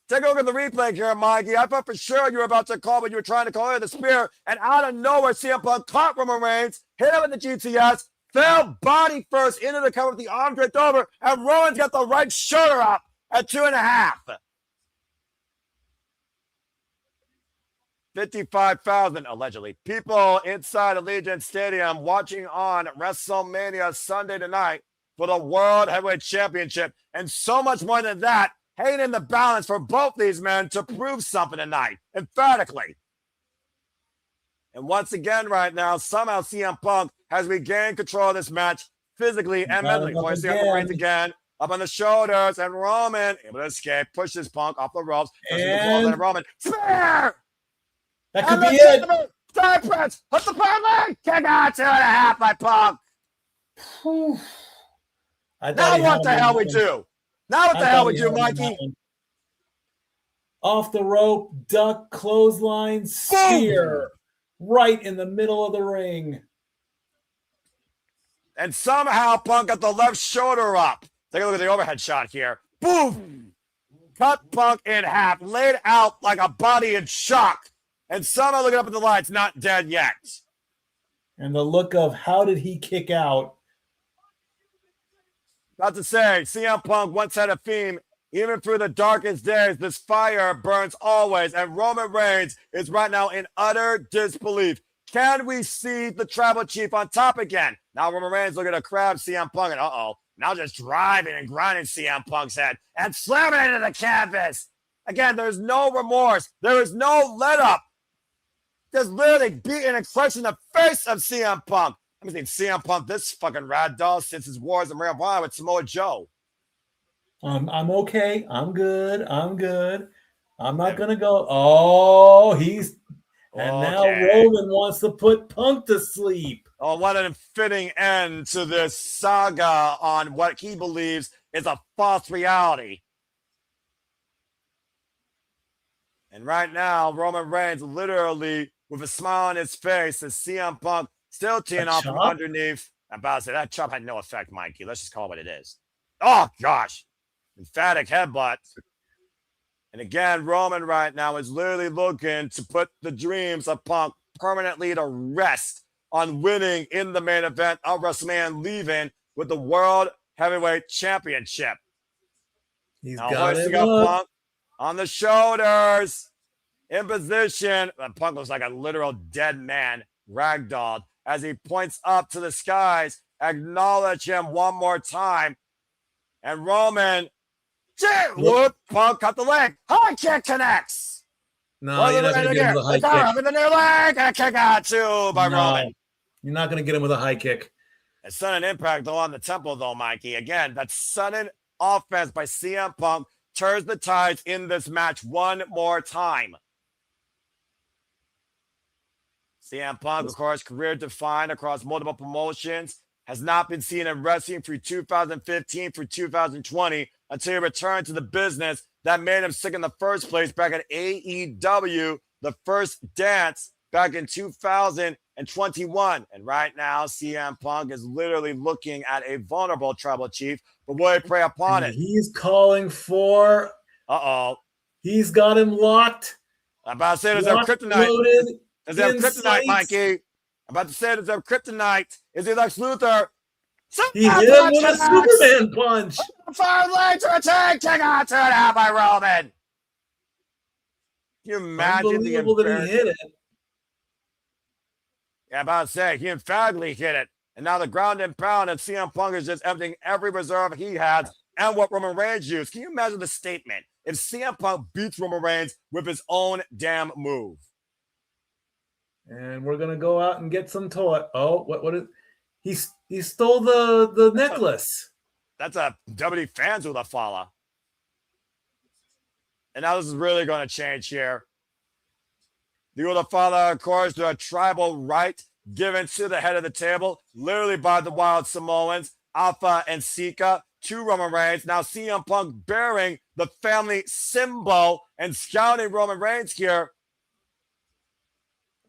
Take a look at the replay here, Mikey. I thought for sure you were about to call, but you were trying to call in the spear. And out of nowhere, CM Punk caught Roman Reigns, hit him with the GTS, fell body first into the cover with the arm draped over, and Roman's got the right shoulder up at 2.5. 55,000, allegedly, people inside Allegiant Stadium watching on WrestleMania Sunday tonight for the World Heavyweight Championship. And so much more than that, hanging in the balance for both these men to prove something tonight, emphatically. And once again right now, somehow CM Punk has regained control of this match physically and mentally. Of course, CM Punk again, up on the shoulders, and Roman able to escape, pushes Punk off the ropes, and Roman, spear! That could be it. Side press, hit the front leg, kick out 2.5 by Punk. Now what the hell we do? Now what the hell we do, Mikey? Off the rope, duck, clothesline, spear. Right in the middle of the ring. And somehow Punk got the left shoulder up. Take a look at the overhead shot here. Boom! Cut Punk in half, laid out like a body in shock. And somehow looking up at the lights, not dead yet. And the look of how did he kick out? About to say, CM Punk once had a theme, even through the darkest days, this fire burns always. And Roman Reigns is right now in utter disbelief. Can we see the tribal chief on top again? Now Roman Reigns looking to grab CM Punk, and now just driving and grinding CM Punk's head and slamming into the canvas. Again, there's no remorse. There is no let up. Just literally beating and crushing the face of CM Punk. I haven't seen CM Punk this fucking rad doll since his wars in Ring of Honor with Samoa Joe. I'm okay. I'm good. I'm not gonna go. Oh, now Roman wants to put Punk to sleep. Oh, what an fitting end to this saga on what he believes is a false reality. And right now, Roman Reigns literally with a smile on his face as CM Punk still teeing off from underneath. I'm about to say that chop had no effect, Mikey. Let's just call it what it is. Oh, gosh. Emphatic headbutt. And again, Roman right now is literally looking to put the dreams of Punk permanently to rest on winning in the main event of WrestleMania, leaving with the World Heavyweight Championship. He's now got it up Punk on the shoulders, in position. Punk looks like a literal dead man, ragdolled, as he points up to the skies. Acknowledge him one more time. And Roman, whoop, Punk cut the leg. High kick connects. No, you're not going to get him with a high kick. With the new leg, and a kick out too by Roman. You're not going to get him with a high kick. A sudden impact though on the temple though, Mikey. Again, that sudden offense by CM Punk turns the tides in this match one more time. CM Punk, of course, career defined across multiple promotions, has not been seen in wrestling through 2015 through 2020 until he returned to the business that made him sick in the first place back at AEW, the first dance back in 2021. And right now, CM Punk is literally looking at a vulnerable tribal chief, but boy, pray upon it. He's calling for... He's got him locked. I'm about to say there's a kryptonite. There's a kryptonite, Mikey. I'm about to say there's a kryptonite. Is he Lex Luthor? He hit him with a Superman punch. Fire leg to retain. Kick out 2.5 by Roman. Can you imagine the Unbelievable that he hit it. Yeah, about to say, he emphatically hit it. And now the ground and pound of CM Punk is just emptying every reserve he has and what Roman Reigns used. Can you imagine the statement if CM Punk beats Roman Reigns with his own damn move? And we're gonna go out and get some toy. Oh, what is he stole the necklace. That's a WWE fans with a follow. And now this is really going to change here. The Ulafala, of course, the tribal right given to the head of the table, literally by the Wild Samoans, Alpha and Sika, to Roman Reigns. Now CM Punk bearing the family symbol and scouting Roman Reigns here.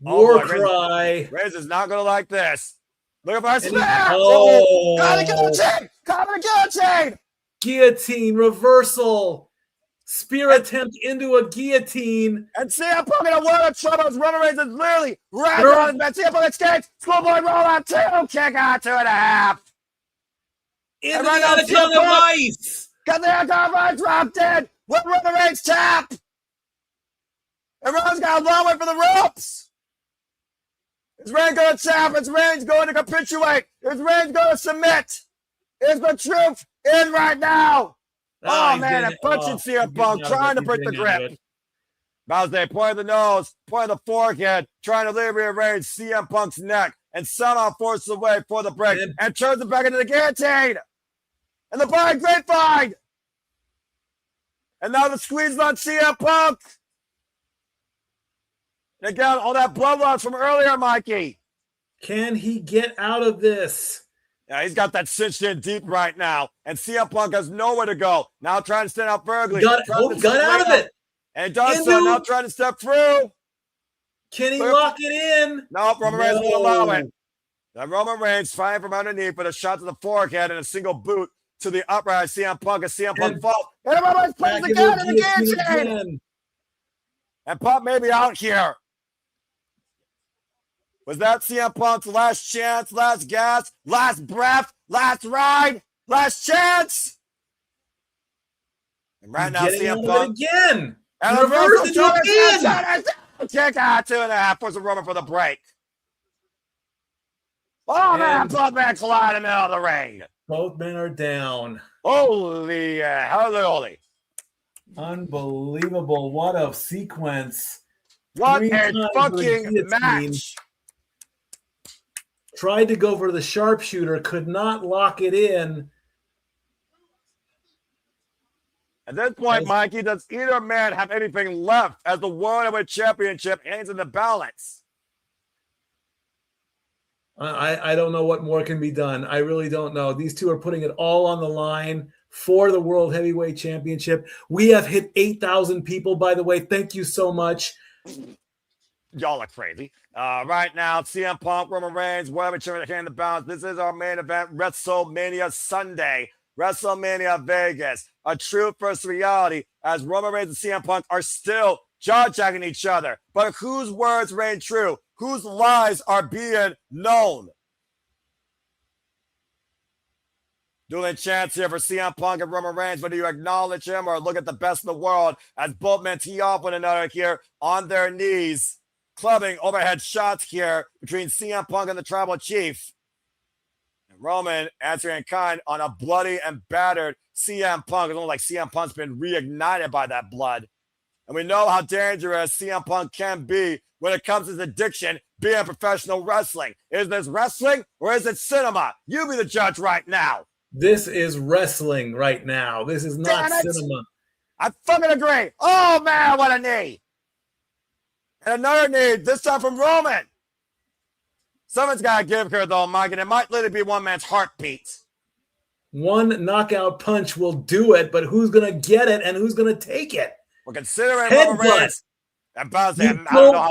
War cry. Reigns is not going to like this. Look at my smash! Got a guillotine! Got a guillotine! Guillotine reversal. Spear attempt into a guillotine. And CM Punk in a world of trouble as Roman Reigns is literally right on his back. CM Punk escapes. Schoolboy roll out 2. Kick out 2.5. Into the Anaconda Vice. Got the Anaconda Vice dropped in. With Roman Reigns tap. And Roman's got a long way for the ropes. Is Reigns going to tap? Is Reigns going to capitulate? Is Reigns going to submit? Is the truth in right now? Oh, man, and punching CM Punk, trying to break the grip. Bowser pointing the nose, pointing the forehead, trying to rearrange CM Punk's neck, and somehow forces away for the break, and turns it back into the guillotine. And the blind grapevine. And now the squeeze on CM Punk. And again, all that blood loss from earlier, Mikey. Can he get out of this? Yeah, he's got that cinched in deep right now. And CM Punk has nowhere to go. Now trying to stand out vertically. Got out of it. And he does so. Now trying to step through. Can he lock it in? Nope, Roman Reigns won't allow it. Now Roman Reigns fighting from underneath with a shot to the forehead and a single boot to the upright. CM Punk, and CM Punk falls. And Roman Reigns plays again and again. And Punk may be out here. Was that CM Punk's last chance, last gas, last breath, last ride, last chance? And right now, CM Punk again. And reverse the kick out 2.5 for Roman for the break. Oh, man, both men collide in the middle of the ring. Both men are down. Holy, holy. Unbelievable. What a sequence. What a fucking match. Tried to go for the sharpshooter, could not lock it in. At this point, Mikey, does either man have anything left as the World Heavyweight Championship hangs in the balance? I don't know what more can be done. I really don't know. These two are putting it all on the line for the World Heavyweight Championship. We have hit 8,000 people, by the way. Thank you so much. Y'all are crazy. Right now, CM Punk, Roman Reigns, World Heavyweight Championship in the balance. This is our main event, WrestleMania Sunday. WrestleMania Vegas, a true first reality as Roman Reigns and CM Punk are still jaw-jacking each other. But whose words reign true? Whose lies are being known? Dueling chance here for CM Punk and Roman Reigns, whether you acknowledge him or look at the best in the world as both men tee off one another here on their knees, clubbing overhead shots here between CM Punk and the Tribal Chief. Roman answering in kind on a bloody and battered CM Punk. It's almost like CM Punk's been reignited by that blood. And we know how dangerous CM Punk can be when it comes to his addiction being professional wrestling. Is this wrestling or is it cinema? You be the judge right now. This is wrestling right now. This is not cinema. I fucking agree. Oh, man, what a knee. And another knee, this time from Roman. Someone's got to give here, though, Mike, and it might literally be one man's heartbeat. One knockout punch will do it, but who's going to get it and who's going to take it? We're considering Roman Reigns. You don't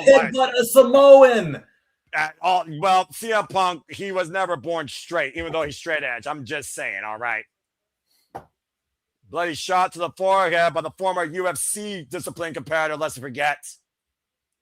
headbutt a Samoan. Well, CM Punk, he was never born straight, even though he's straight edge. I'm just saying, all right? Bloody shot to the forehead by the former UFC discipline competitor, let's forget.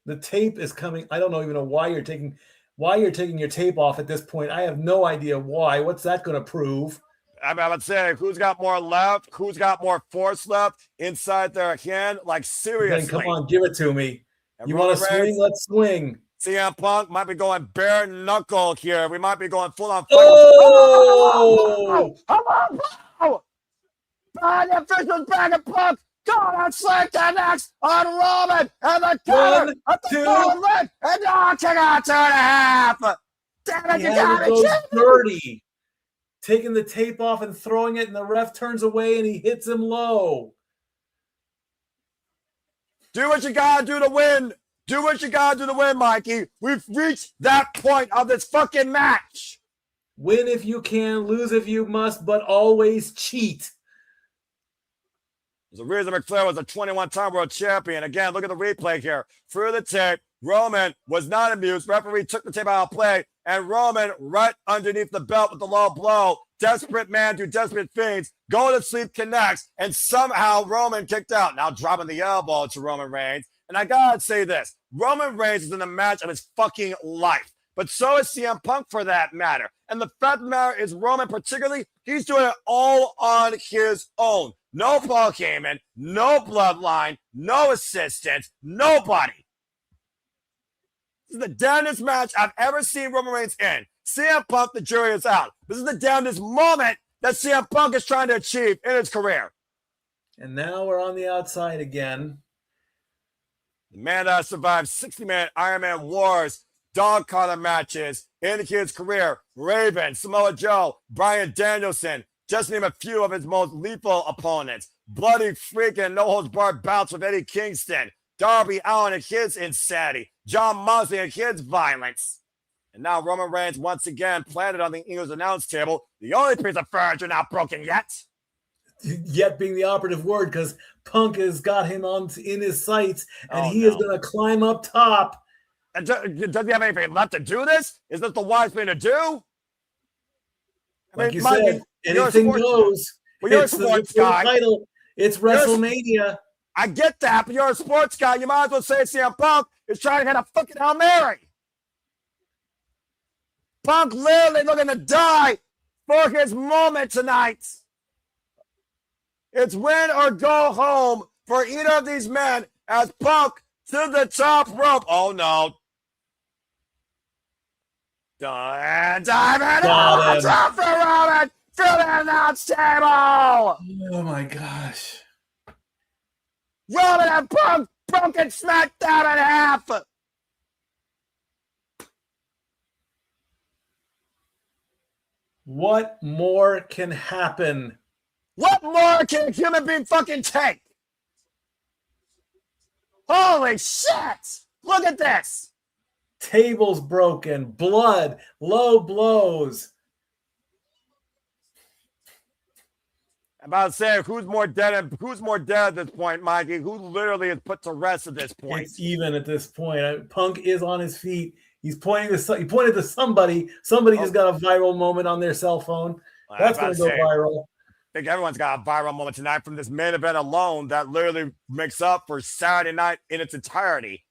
The tape is coming. I don't even know why you're taking why you're taking your tape off at this point. I have no idea why. What's that going to prove? I would say, who's got more left? Who's got more force left inside their hand? Like, seriously. Then come on, give it to me. And you want to swing? Let's swing. CM Punk might be going bare knuckle here. We might be going full on. Oh! Oh! The official's back at Punk. God, on Slick connects on Roman. And the counter at the bottom leg. And now kick out 2.5. Damn it, you got it. Dirty. Taking the tape off and throwing it, and the ref turns away and he hits him low. Do what you gotta do to win. Do what you gotta do to win, Mikey. We've reached that point of this fucking match. Win if you can, lose if you must, but always cheat. There's a reason McFlair was a 21-time world champion. Again, look at the replay here. Through the tape, Roman was not amused. Referee took the tape out of play, and Roman right underneath the belt with the low blow. Desperate man do desperate things. Go to sleep connects, and somehow Roman kicked out. Now dropping the elbow to Roman Reigns. And I gotta say this. Roman Reigns is in the match of his fucking life. But so is CM Punk for that matter. And the fact of the matter is Roman particularly, he's doing it all on his own. No Paul Heyman, no bloodline, no assistants, nobody. This is the damnedest match I've ever seen Roman Reigns in. CM Punk, the jury is out. This is the damnedest moment that CM Punk is trying to achieve in his career. And now we're on the outside again. The man that survived 60-minute Iron Man wars, dog collar matches in his career. Raven, Samoa Joe, Bryan Danielson, just name a few of his most lethal opponents. Bloody freaking no-holds-barred bouts with Eddie Kingston, Darby Allin and his insanity, John Moxley and his violence. And now Roman Reigns once again planted on the Eagles announce table, the only piece of furniture not broken yet. Yet being the operative word, because Punk has got him in his sights, and he is going to climb up top. And does he have anything left to do this? Is this the wise thing to do? Like you said, anything goes. Well, you're a sports guy. Title. It's WrestleMania. I get that, but you're a sports guy. You might as well say CM Punk is trying to hit a fucking Hail Mary. Punk literally looking to die for his moment tonight. It's win or go home for either of these men as Punk to the top rope. Oh, no. Dive it on top for Roman to the announce table. Oh, my gosh. Roman and Punk broken SmackDown in half. What more can happen? What more can a human being fucking take? Holy shit! Look at this! Tables broken, blood, low blows. I'm about to say, who's more dead at this point, Mikey? Who literally is put to rest at this point? It's even at this point. Punk is on his feet. He pointed to somebody. Somebody just got a viral moment on their cell phone. That's going to go viral. I think everyone's got a viral moment tonight from this main event alone that literally makes up for Saturday night in its entirety.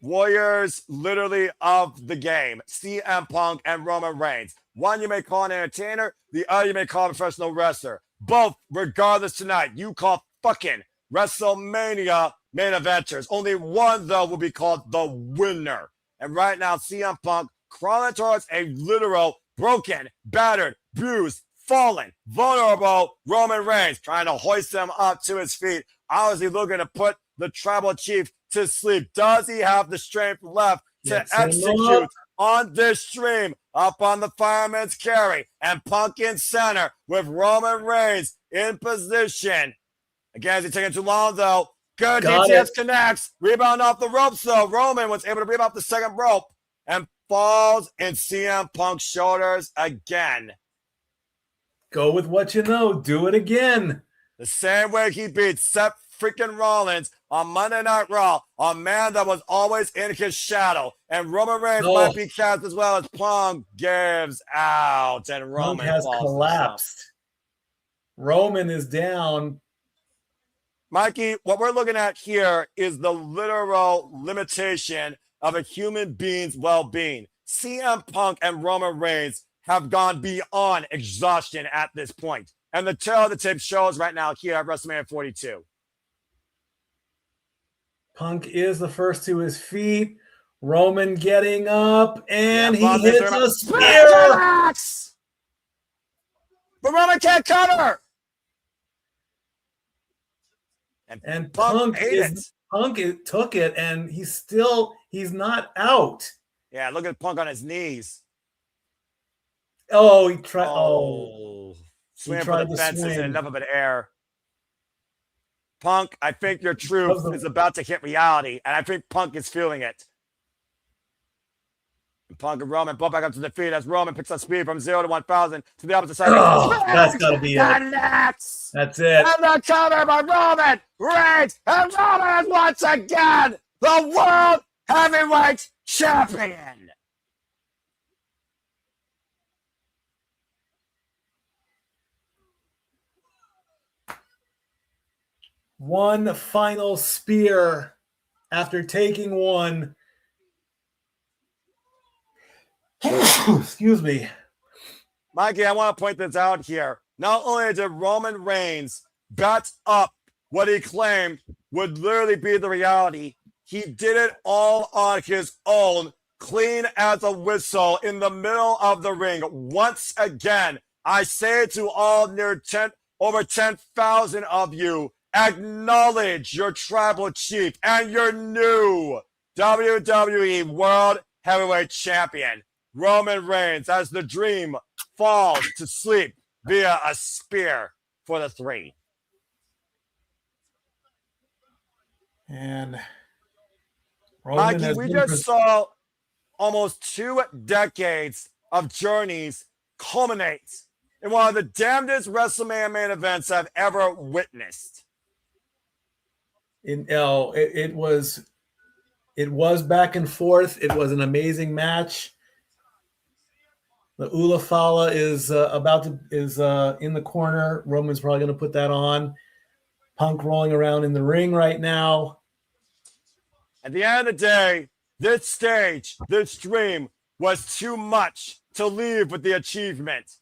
Warriors literally of the game, CM Punk and Roman Reigns. One you may call an entertainer, the other you may call a professional wrestler. Both, regardless tonight, you call fucking WrestleMania main eventers. Only one, though, will be called the winner. And right now, CM Punk crawling towards a literal broken, battered, bruised, fallen, vulnerable Roman Reigns, trying to hoist him up to his feet. Obviously looking to put the tribal chief to sleep. Does he have the strength left to execute on this stream? Up on the fireman's carry and Punk in center with Roman Reigns in position. Again, is he taking too long, though? Good DTS connects. Rebound off the ropes, though. Roman was able to rebound off the second rope and falls in CM Punk's shoulders again. Go with what you know. Do it again. The same way he beat Seth freaking Rollins on Monday Night Raw, a man that was always in his shadow. And Roman Reigns might be cast as well as Punk gives out. And Roman Punk has collapsed. Roman is down. Mikey, what we're looking at here is the literal limitation of a human being's well-being. CM Punk and Roman Reigns have gone beyond exhaustion at this point. And the tail of the tape shows right now here at WrestleMania 42. Punk is the first to his feet. Roman getting up, and Yeah, he hits a spear. But Roman can't cover. And Punk took it, and he's not out. Yeah, look at Punk on his knees. Oh, he tried. Swing for the fences and enough of an air. Punk, I think your truth is about to hit reality, and I think Punk is feeling it. And Punk and Roman bump back up to the feet as Roman picks up speed from 0 to 1,000 to the opposite side. That's got to be it. That's it. And the cover by Roman Reigns, and Roman is once again the World Heavyweight Champion. One final spear after taking one. Excuse me. Mikey, I want to point this out here. Not only did Roman Reigns bat up what he claimed would literally be the reality, he did it all on his own, clean as a whistle in the middle of the ring. Once again, I say to all over 10,000 of you, acknowledge your tribal chief and your new WWE World Heavyweight Champion, Roman Reigns, as the Dream falls to sleep via a spear for the 3. And Roman, Mikey, we just saw almost 2 decades of journeys culminate in one of the damnedest WrestleMania main events I've ever witnessed. It was back and forth. It was an amazing match. The Ula Fala is in the corner. Roman's probably going to put that on. Punk rolling around in the ring right now. At the end of the day, this stage, this dream was too much to leave with the achievement.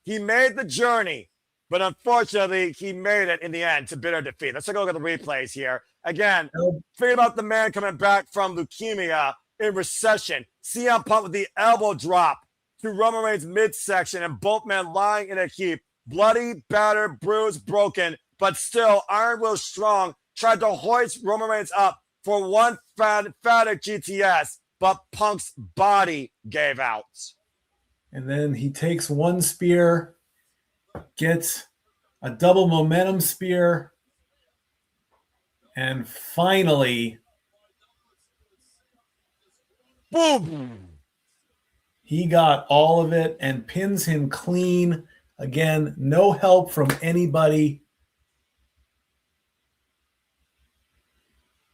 He made the journey, but unfortunately, he made it in the end to bitter defeat. Let's take a look at the replays here. Again, thinking about the man coming back from leukemia in recession. CM Punk with the elbow drop to Roman Reigns' midsection, and both men lying in a heap. Bloody, battered, bruised, broken, but still, Iron Will Strong tried to hoist Roman Reigns up for one emphatic GTS, but Punk's body gave out. And then he takes one spear, gets a double momentum spear, and finally, boom! He got all of it and pins him clean. Again, no help from anybody.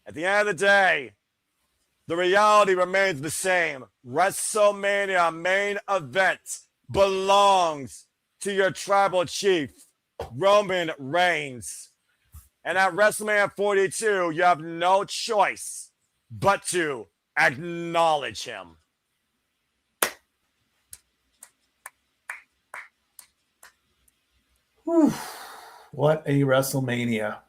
At the end of the day, the reality remains the same. WrestleMania main event belongs to your tribal chief, Roman Reigns. And at WrestleMania 42, you have no choice but to acknowledge him. Whew. What a WrestleMania.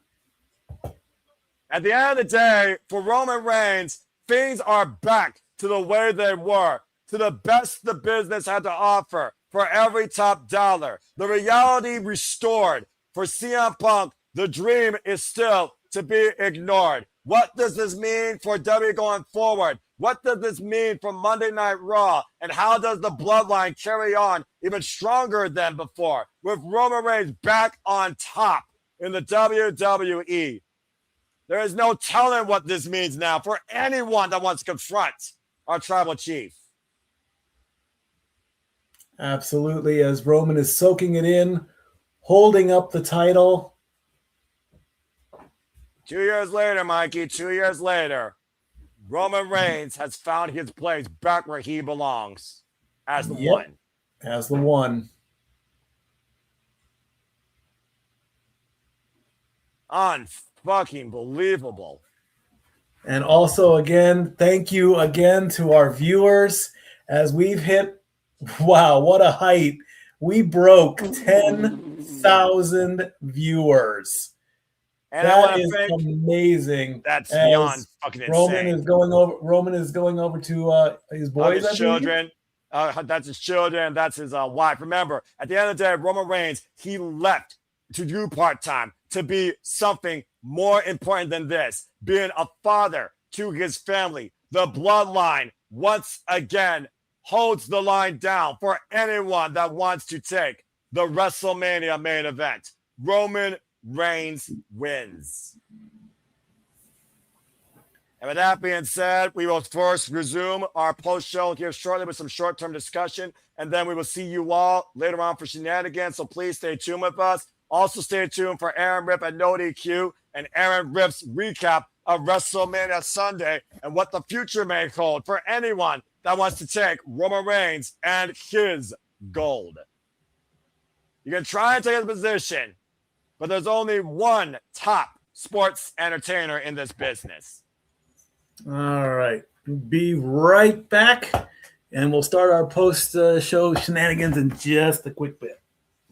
At the end of the day, for Roman Reigns, things are back to the way they were, to the best the business had to offer for every top dollar. The reality restored. For CM Punk, the dream is still to be ignored. What does this mean for WWE going forward? What does this mean for Monday Night Raw? And how does the bloodline carry on even stronger than before with Roman Reigns back on top in the WWE? There is no telling what this means now for anyone that wants to confront our tribal chief. Absolutely, as Roman is soaking it in, holding up the title. 2 years later, Mikey, 2 years later, Roman Reigns has found his place back where he belongs as the one. As the one. Unfucking believable. And also, again, thank you again to our viewers as we've hit, wow, what a height. We broke 10,000 viewers. And That is amazing. That's beyond fucking insane. Roman is going over to his boys, his children. That's his children. That's his wife. Remember, at the end of the day, Roman Reigns, he left to do part-time to be something more important than this, being a father to his family. The bloodline, once again, holds the line down for anyone that wants to take the WrestleMania main event. Roman Reigns wins. And with that being said, we will first resume our post-show here shortly with some short-term discussion, and then we will see you all later on for shenanigans, so please stay tuned with us. Also stay tuned for Aaron Rip and No DQ and Aaron Rip's recap of WrestleMania Sunday and what the future may hold for anyone that wants to take Roman Reigns and his gold. You can try and take a position, but there's only one top sports entertainer in this business. All right. Be right back, and we'll start our post-show shenanigans in just a quick bit.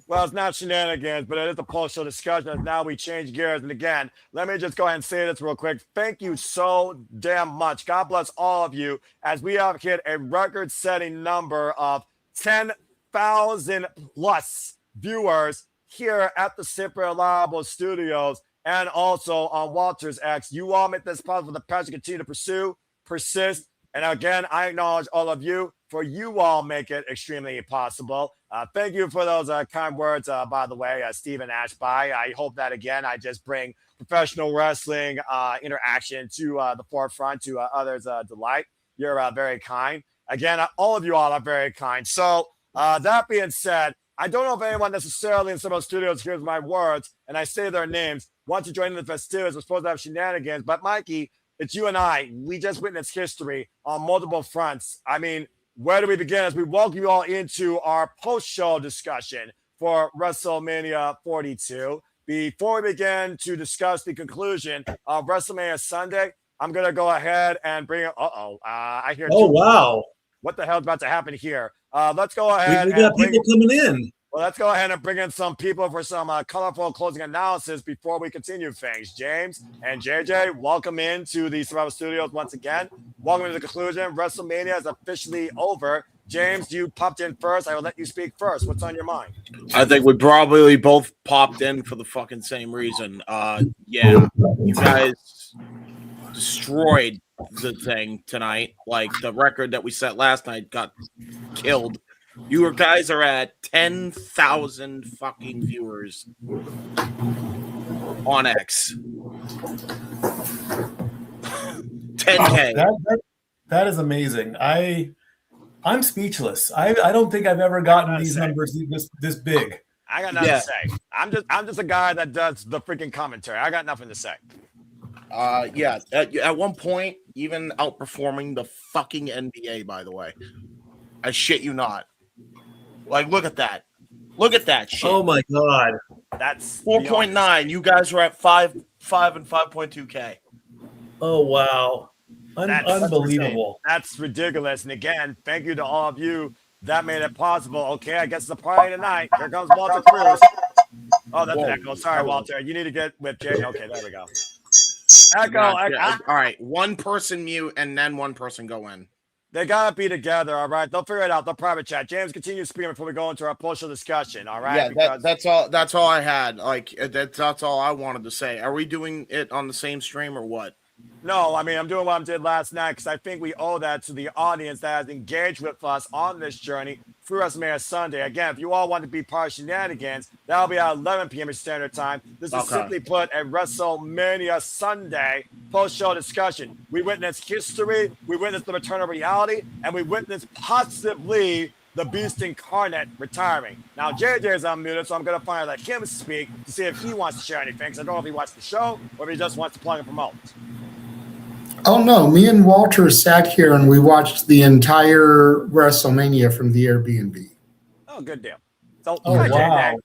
Well, it's not shenanigans, but it is a post-show discussion. Now we change gears. And again, let me just go ahead and say this real quick. Thank you so damn much. God bless all of you as we have hit a record-setting number of 10,000 plus viewers here at the Simply Reliable Studios and also on Walter's X. You all make this possible. The passion continue to pursue, persist. And again, I acknowledge all of you for you all make it extremely possible. Thank you for those kind words, by the way, Stephen Ashby. I hope that, again, I just bring professional wrestling interaction to the forefront to others' delight. You're very kind. Again, all of you all are very kind. So that being said, I don't know if anyone necessarily in some of those studios hears my words and I say their names, want to join in the festivities. We're supposed to have shenanigans. But, Mikey, it's you and I. We just witnessed history on multiple fronts. I mean, where do we begin as we welcome you all into our post-show discussion for WrestleMania 42? Before we begin to discuss the conclusion of WrestleMania Sunday, I'm going to go ahead and bring – I hear – Oh, wow. What the hell's about to happen here? Let's go ahead. We got people coming in. Well, let's go ahead and bring in some people for some colorful closing analysis before we continue things. James and JJ, welcome into the Survival Studios once again. Welcome to the conclusion. WrestleMania is officially over. James, you popped in first. I will let you speak first. What's on your mind? I think we probably both popped in for the fucking same reason. Yeah, you guys destroyed the thing tonight. Like the record that we set last night got killed. You guys are at 10,000 fucking viewers on X. 10K. That is amazing. I'm speechless. I don't think I've ever gotten these numbers this big. I got nothing to say. I'm just a guy that does the freaking commentary. I got nothing to say. Yeah. At one point, even outperforming the fucking NBA. By the way, I shit you not. Like, look at that. Look at that shit. Oh my god. That's 4.9. You guys are at 5 and 5.2K. Oh wow. Unbelievable. That's ridiculous. And again, thank you to all of you that made it possible. Okay, I guess it's a party tonight. Here comes Walter Cruz. Oh, that's an echo. Sorry, Walter. You need to get with Jay. Okay, there we go. Echo. All right. One person mute and then one person go in. They gotta be together, all right? They'll figure it out. They'll private chat. James, continue speaking before we go into our post-show discussion, all right? Yeah, that's all. That's all I had. Like that's all I wanted to say. Are we doing it on the same stream or what? No, I mean, I'm doing what I did last night because I think we owe that to the audience that has engaged with us on this journey through WrestleMania Sunday. Again, if you all want to be part of shenanigans, that'll be at 11 p.m. Standard Time. This is simply put a WrestleMania Sunday post-show discussion. We witnessed history, we witnessed the return of reality, and we witnessed possibly the Beast Incarnate retiring. Now, JJ is unmuted, so I'm going to finally let him speak to see if he wants to share anything, because I don't know if he watched the show or if he just wants to plug and promote. Oh, no. Me and Walter sat here and we watched the entire WrestleMania from the Airbnb. Oh, good deal. So, wow.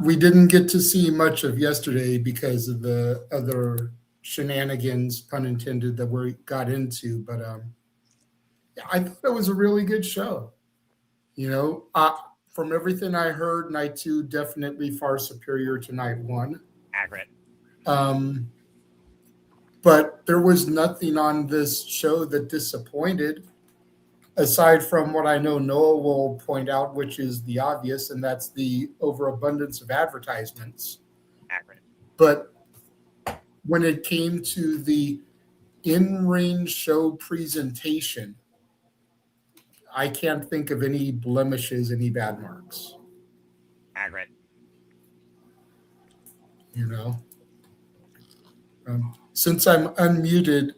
We didn't get to see much of yesterday because of the other shenanigans, pun intended, that we got into. But I thought it was a really good show. From everything I heard, night 2 definitely far superior to night 1. Accurate. But there was nothing on this show that disappointed, aside from what I know Noah will point out, which is the obvious, and that's the overabundance of advertisements. Accurate. But when it came to the in-ring show presentation, I can't think of any blemishes, any bad marks. Accurate. Since I'm unmuted,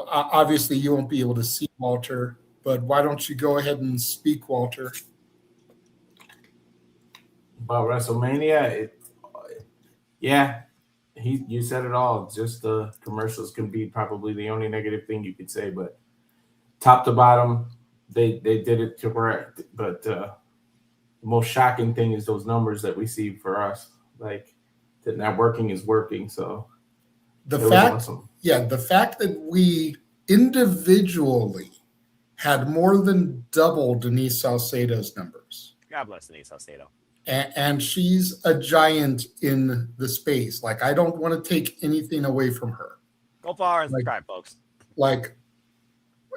obviously you won't be able to see Walter, but why don't you go ahead and speak, Walter? About WrestleMania, you said it all. Just the commercials can be probably the only negative thing you could say, but top to bottom, they did it correct. But the most shocking thing is those numbers that we see for us. Like, the networking is working, so the was fact, awesome. the fact that we individually had more than double Denise Salcedo's numbers. God bless Denise Salcedo. And she's a giant in the space. Like, I don't want to take anything away from her. Go far and subscribe, folks. Like,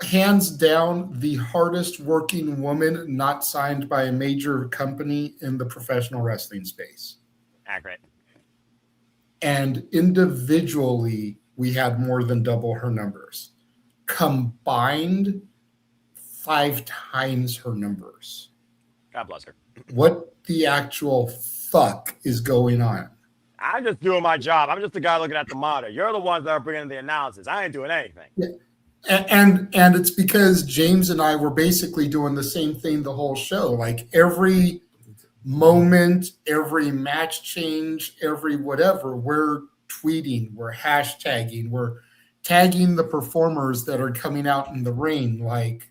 hands down, the hardest working woman not signed by a major company in the professional wrestling space. Accurate. And individually, we had more than double her numbers. Combined, 5 times her numbers. God bless her. What the actual fuck is going on? I'm just doing my job. I'm just the guy looking at the monitor. You're the ones that are bringing in the analysis. I ain't doing anything. Yeah. And it's because James and I were basically doing the same thing the whole show. Like, every moment, every match change, every whatever, we're tweeting, we're hashtagging, we're tagging the performers that are coming out in the ring. Like,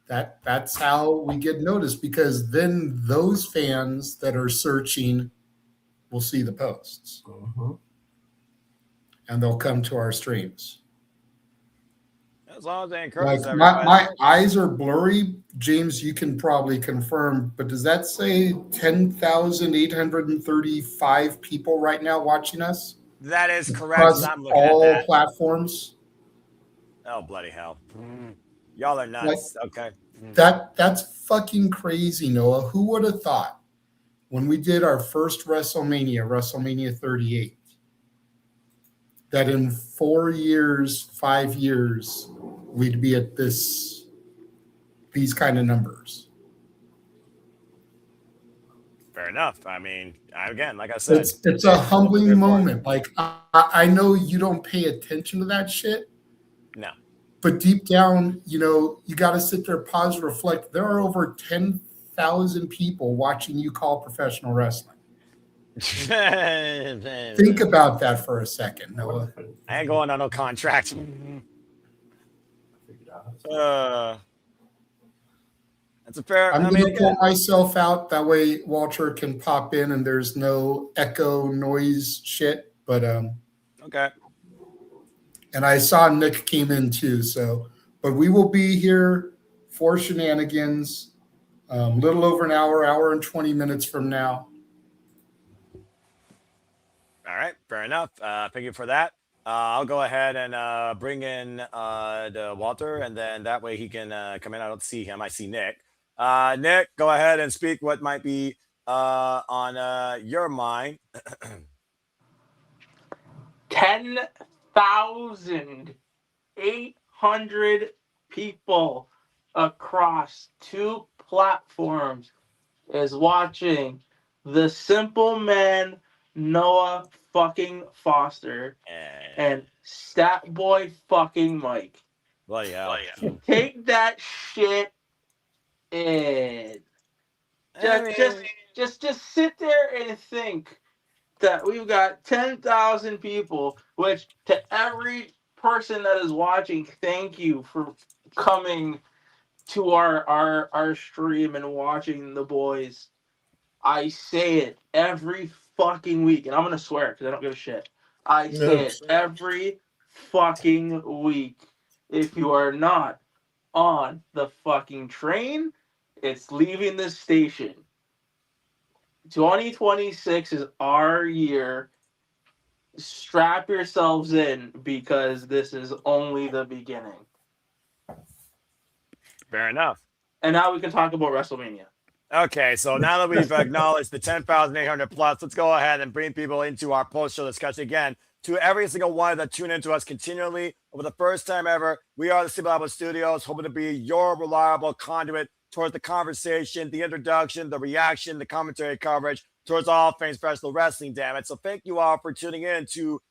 that's how we get noticed, because then those fans that are searching will see the posts. And they'll come to our streams. As long as they encourage Like, everybody. my eyes are blurry. James, you can probably confirm, but does that say 10,835 people right now watching us? That is correct. Across I'm looking all at that. platforms. Oh, bloody hell. Y'all are nuts. Okay. That's fucking crazy, Noah. Who would have thought when we did our first WrestleMania 38, that in 4 years, 5 years, we'd be at these kind of numbers? Fair enough. I mean, again, like I said, it's a humbling moment. Like, I know you don't pay attention to that shit. No. But deep down, you got to sit there, pause, reflect. There are over 10,000 people watching you call professional wrestling. Think about that for a second, Noah. I ain't going on no contract. That's a fair. I'm going to pull myself out. That way Walter can pop in and there's no echo noise shit. But okay. And I saw Nick came in too. But we will be here for shenanigans. Little over an hour and 20 minutes from now. All right, fair enough. Thank you for that. I'll go ahead and bring in the Walter, and then that way he can come in. I don't see him. I see Nick. Nick, go ahead and speak what might be on your mind. 10,800 people across 2 platforms is watching the simple man Noah fucking Foster and Stat Boy fucking Mike. Bloody hell. Take that shit in. Just sit there and think that we've got 10,000 people, which to every person that is watching, thank you for coming to our stream and watching the boys. I say it every fucking week, and I'm gonna swear because I don't give a shit. I say it every fucking week. If you are not on the fucking train, it's leaving the station. 2026 is our year. Strap yourselves in because this is only the beginning. Fair enough. And now we can talk about WrestleMania. Okay, so now that we've acknowledged the 10,800 plus, let's go ahead and bring people into our post-show discussion again. To every single one that tune into us continually, over the first time ever, we are the Steve Bible Studios, hoping to be your reliable conduit towards the conversation, the introduction, the reaction, the commentary coverage towards all things professional wrestling, damn it. So thank you all for tuning in to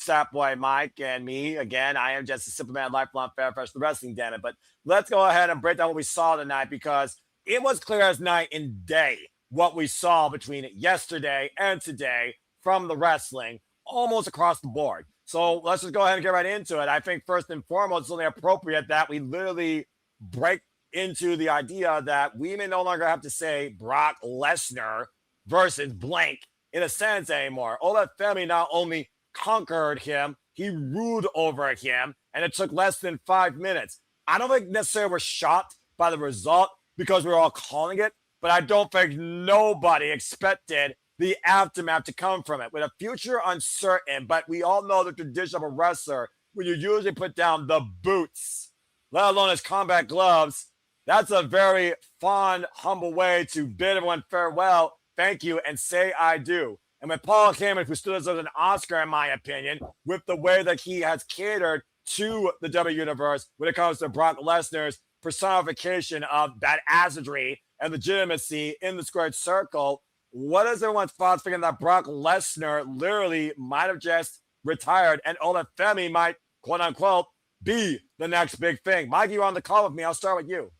Sapboy Mike and me. Again, I am just a simple man, lifelong fan of professional wrestling, damn it. But let's go ahead and break down what we saw tonight, because it was clear as night and day what we saw between yesterday and today from the wrestling almost across the board. So let's just go ahead and get right into it. I think first and foremost, it's only appropriate that we literally break into the idea that we may no longer have to say Brock Lesnar versus blank in a sense anymore. Femi not only conquered him, he ruled over him, and it took less than 5 minutes. I don't think necessarily we're shocked by the result because we're all calling it, but I don't think nobody expected the aftermath to come from it. With a future uncertain, but we all know the tradition of a wrestler, when you usually put down the boots, let alone his combat gloves, that's a very fond, humble way to bid everyone farewell, thank you, and say I do. And when Paul Heyman, who stood as an Oscar, in my opinion, with the way that he has catered to the W Universe when it comes to Brock Lesnar's personification of badassery and legitimacy in the squared circle, what is everyone's thoughts thinking that Brock Lesnar literally might have just retired and Femi might, quote unquote, be the next big thing? Mike, you're on the call with me. I'll start with you.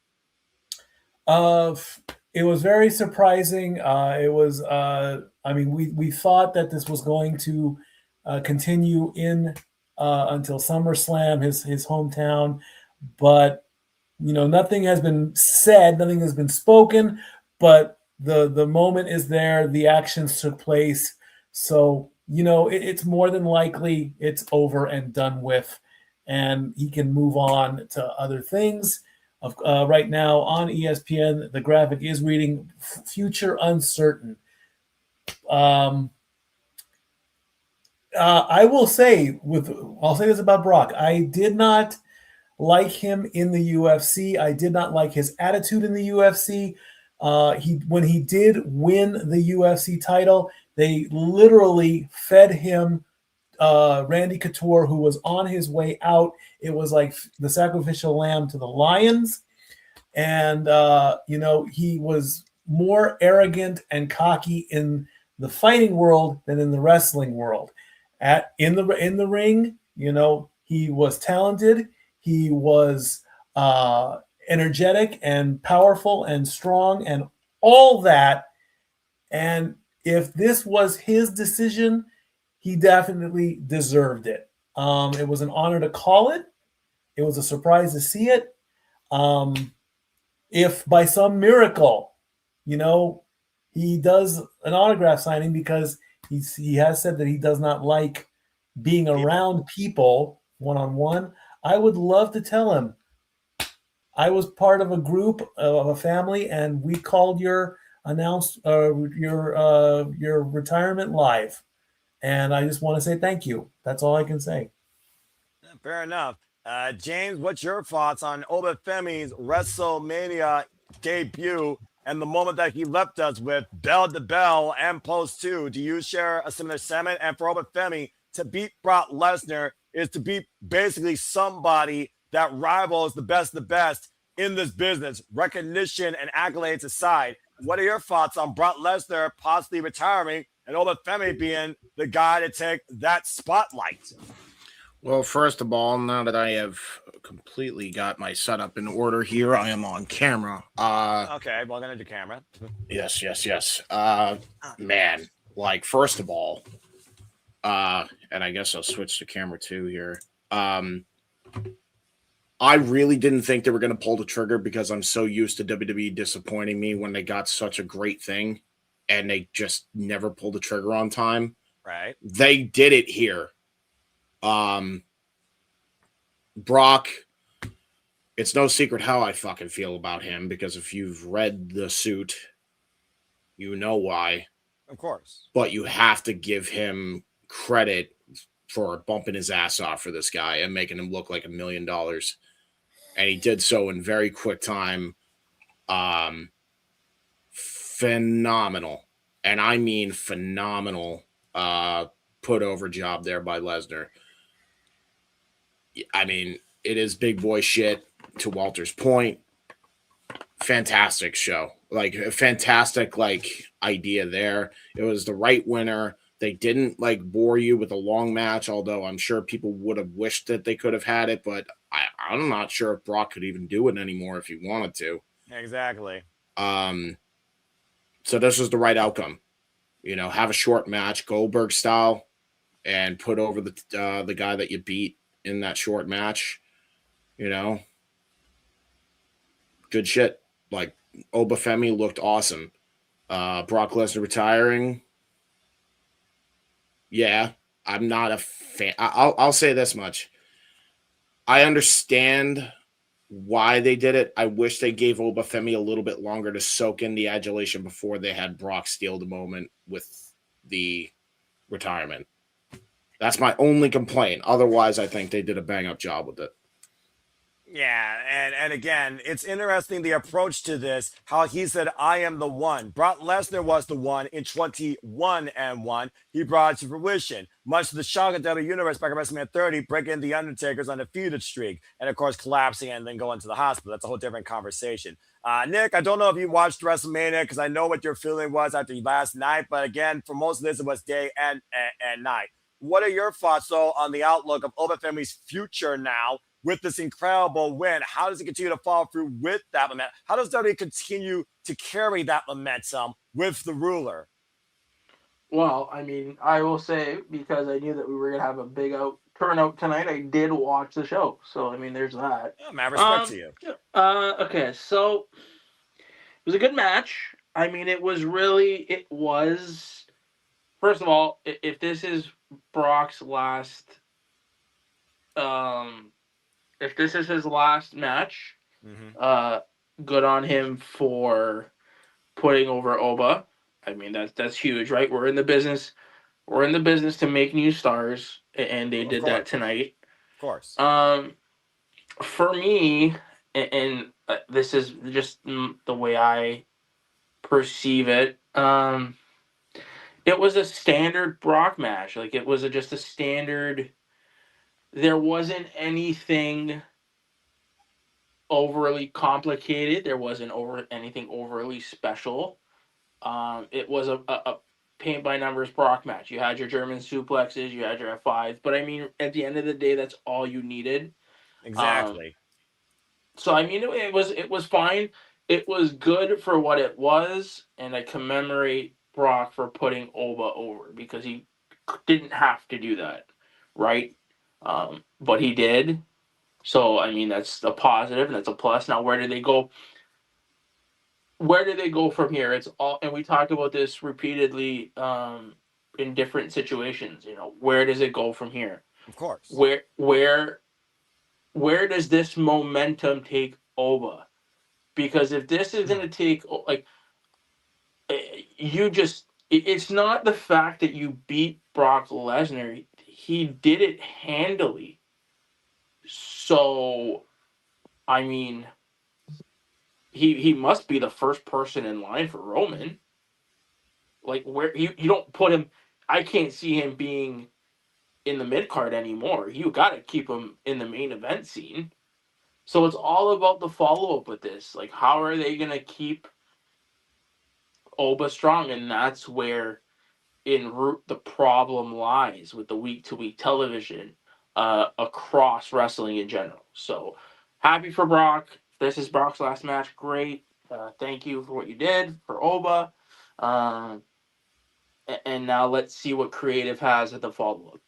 It was very surprising. It was, we thought that this was going to continue in until SummerSlam, his hometown, but nothing has been said, nothing has been spoken, but the moment is there, the actions took place. So, it's more than likely it's over and done with, and he can move on to other things. Right now on ESPN, the graphic is reading future uncertain. I will say I'll say this about Brock. I did not like him in the UFC. I did not like his attitude in the UFC. When he did win the UFC title, they literally fed him Randy Couture, who was on his way out. It was like the sacrificial lamb to the lions. And, he was more arrogant and cocky in the fighting world than in the wrestling world. In the ring, he was talented. He was energetic and powerful and strong and all that. And if this was his decision, he definitely deserved it. It was an honor to call it. It was a surprise to see it. If by some miracle, he does an autograph signing, because he has said that he does not like being around people one-on-one, I would love to tell him, I was part of a group of a family, and we called your retirement live. And I just want to say thank you. That's all I can say. Fair enough. James, what's your thoughts on Femi's WrestleMania debut and the moment that he left us with, bell to bell and post 2? Do you share a similar sentiment? And for Femi to beat Brock Lesnar is to beat basically somebody that rivals the best of the best in this business, recognition and accolades aside. What are your thoughts on Brock Lesnar possibly retiring and Femi being the guy to take that spotlight? Well, first of all, now that I have completely got my setup in order here, I am on camera. Okay, well, then into camera. Yes. Man, first of all, and I guess I'll switch to camera 2 here. I really didn't think they were going to pull the trigger, because I'm so used to WWE disappointing me when they got such a great thing and they just never pulled the trigger on time. Right. They did it here. Brock, it's no secret how I fucking feel about him, because if you've read the suit, you know why. Of course. But you have to give him credit for bumping his ass off for this guy and making him look like $1 million. And he did so in very quick time. Phenomenal. And I mean phenomenal put over job there by Lesnar. I mean, it is big boy shit, to Walter's point. Fantastic show. Like, a fantastic, like, idea there. It was the right winner. They didn't, like, bore you with a long match, although I'm sure people would have wished that they could have had it, but I'm not sure if Brock could even do it anymore if he wanted to. Exactly. So this was the right outcome. You know, have a short match, Goldberg style, and put over the guy that you beat in that short match. You know, good shit. Like, Oba Femi looked awesome. Brock Lesnar retiring. Yeah, I'm not a fan. I'll say this much. I understand why they did it. I wish they gave Oba Femi a little bit longer to soak in the adulation before they had Brock steal the moment with the retirement. That's my only complaint. Otherwise, I think they did a bang-up job with it. Yeah, and again, it's interesting the approach to this, how he said, I am the one. Brock Lesnar was the one in 21-1. He brought it to fruition, much to the shock of the WWE Universe back at WrestleMania 30, breaking the Undertaker's undefeated streak, and of course collapsing and then going to the hospital. That's a whole different conversation. Nick, I don't know if you watched WrestleMania, because I know what your feeling was after last night, but again, for most of this, it was day and night. What are your thoughts, though, on the outlook of Oba Femi's future now with this incredible win? How does it continue to follow through with that momentum? How does WWE continue to carry that momentum with the ruler? Well, I mean, I will say, because I knew that we were going to have a big turnout tonight, I did watch the show. So, I mean, there's that. Yeah, man, respect to you. Okay, so it was a good match. I mean, first of all, if this is Brock's last, if this is his last match, good on him for putting over Oba. I mean, that's huge, right? We're in the business to make new stars, and they did that tonight. Of course. For me, and this is just the way I perceive it. It was a standard Brock match. Like, it was just a standard. There wasn't anything overly complicated. There wasn't anything overly special. It was a paint by numbers Brock match. You had your German suplexes, you had your F5s, but I mean, at the end of the day, that's all you needed. Exactly. So I mean, it was fine. It was good for what it was, and I commemorate Brock for putting Oba over, because he didn't have to do that, right? But he did. So I mean, that's a positive and that's a plus. Now, where do they go? Where do they go from here? It's all, and we talked about this repeatedly in different situations. You know, where does it go from here? Of course. Where does this momentum take Oba? Because if this is going to take, like, it's not the fact that you beat Brock Lesnar. He did it handily. So, I mean, he must be the first person in line for Roman. Like, where you don't put him, I can't see him being in the mid card anymore. You got to keep him in the main event scene. So it's all about the follow up with this. Like, how are they going to keep Oba strong? And that's where the problem lies with the week to week television across wrestling in general. So happy for Brock. This is Brock's last match. Great. Thank you for what you did for Oba. And now let's see what creative has at the follow up.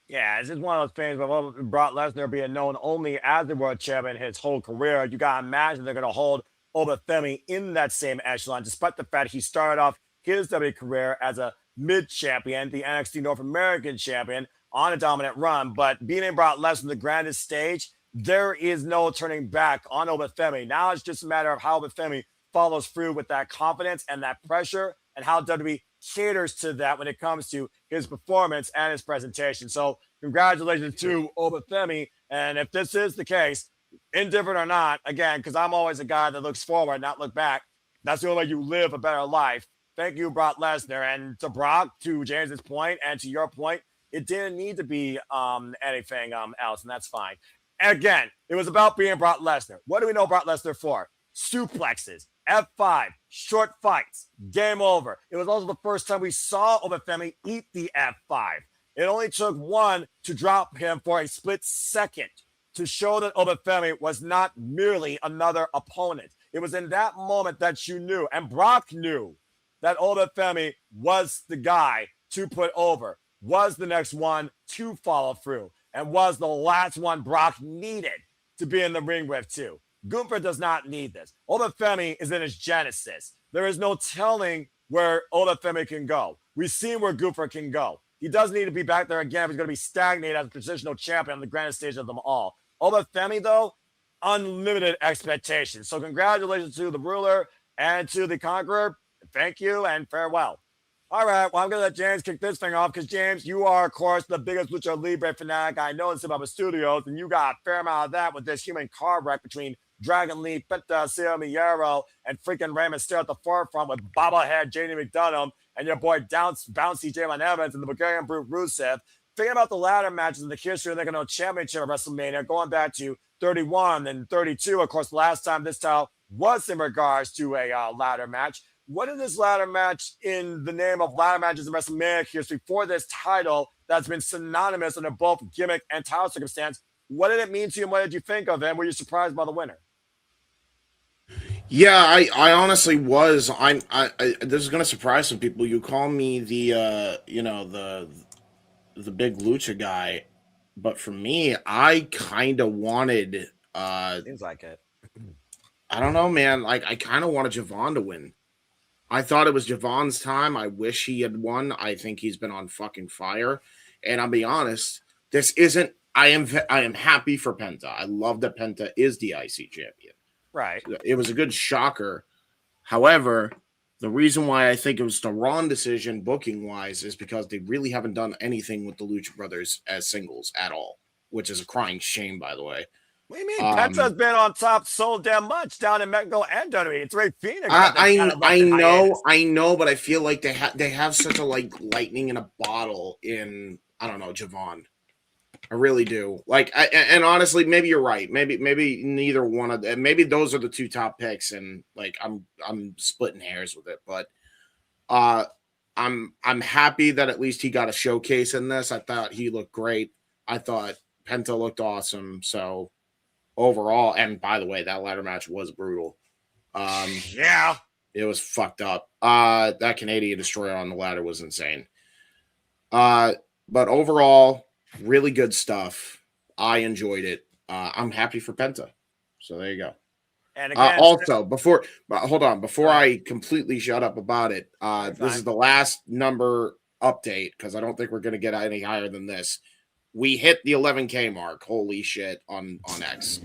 Yeah, it's just one of those things with Brock Lesnar being known only as the world champion his whole career. You got to imagine they're going to hold Oba Femi in that same echelon, despite the fact he started off his WWE career as a mid-champion, the NXT North American champion, on a dominant run. But beating Brock Lesnar on the grandest stage, there is no turning back on Obafemi. Now it's just a matter of how Obafemi follows through with that confidence and that pressure, and how WWE caters to that when it comes to his performance and his presentation. So congratulations to Obafemi. And if this is the case, indifferent or not, again, because I'm always a guy that looks forward, not look back. That's the only way you live a better life. Thank you, Brock Lesnar. And to Brock, to James's point, and to your point, it didn't need to be anything else, and that's fine. Again, it was about being Brock Lesnar. What do we know Brock Lesnar for? Suplexes, F5, short fights, game over. It was also the first time we saw Obafemi eat the F5. It only took one to drop him for a split second to show that Obafemi was not merely another opponent. It was in that moment that you knew, and Brock knew, that Obafemi was the guy to put over, was the next one to follow through, and was the last one Brock needed to be in the ring with too. Gunther does not need this. Obafemi is in his genesis. There is no telling where Obafemi can go. We've seen where Gunther can go. He doesn't need to be back there again if he's going to be stagnated as a transitional champion on the grandest stage of them all. Obafemi, though, unlimited expectations. So congratulations to the ruler and to the conqueror. Thank you and farewell. All right, well, I'm going to let James kick this thing off because, James, you are, of course, the biggest Lucha Libre fanatic I know in Cinema Studios, and you got a fair amount of that with this human car wreck between Dragon Lee, Penta, Mysterio, and freaking Rey Mysterio at the forefront with bobblehead Jade McDonagh and your boy Bouncy Jalen Evans and the Bulgarian Brute Rusev. Thinking about the ladder matches in the history of the Intercontinental Championship of WrestleMania, going back to 31 and 32, of course, the last time this title was in regards to a ladder match. What is this ladder match in the name of ladder matches in WrestleMania history for this title that's been synonymous under both gimmick and title circumstance? What did it mean to you and what did you think of it? And were you surprised by the winner? Yeah, I honestly was. I this is gonna surprise some people. You call me the the big lucha guy, but for me, I kind of wanted Seems like it. I don't know, man. Like I kind of wanted Javon to win. I thought it was Javon's time. I wish he had won. I think he's been on fucking fire. And I'll be honest, this isn't. I am happy for Penta. I love that Penta is the IC champion. Right. It was a good shocker. However, the reason why I think it was the wrong decision booking wise is because they really haven't done anything with the Lucha Brothers as singles at all, which is a crying shame, by the way. What do you mean? Penta's been on top so damn much down in Mexico and WWE. It's Ray Phoenix. I know, but I feel like they have such a like lightning in a bottle in Javon. I really do. Like, and honestly, maybe you're right. Maybe neither one of them. Maybe those are the two top picks, and like I'm splitting hairs with it. But I'm happy that at least he got a showcase in this. I thought he looked great. I thought Penta looked awesome. So overall, and by the way, that ladder match was brutal. Yeah, it was fucked up. That Canadian Destroyer on the ladder was insane. But overall, really good stuff. I enjoyed it. I'm happy for Penta. So there you go. And again, also, before I completely shut up about it, this is the last number update because I don't think we're going to get any higher than this. We hit the 11K mark. Holy shit on X.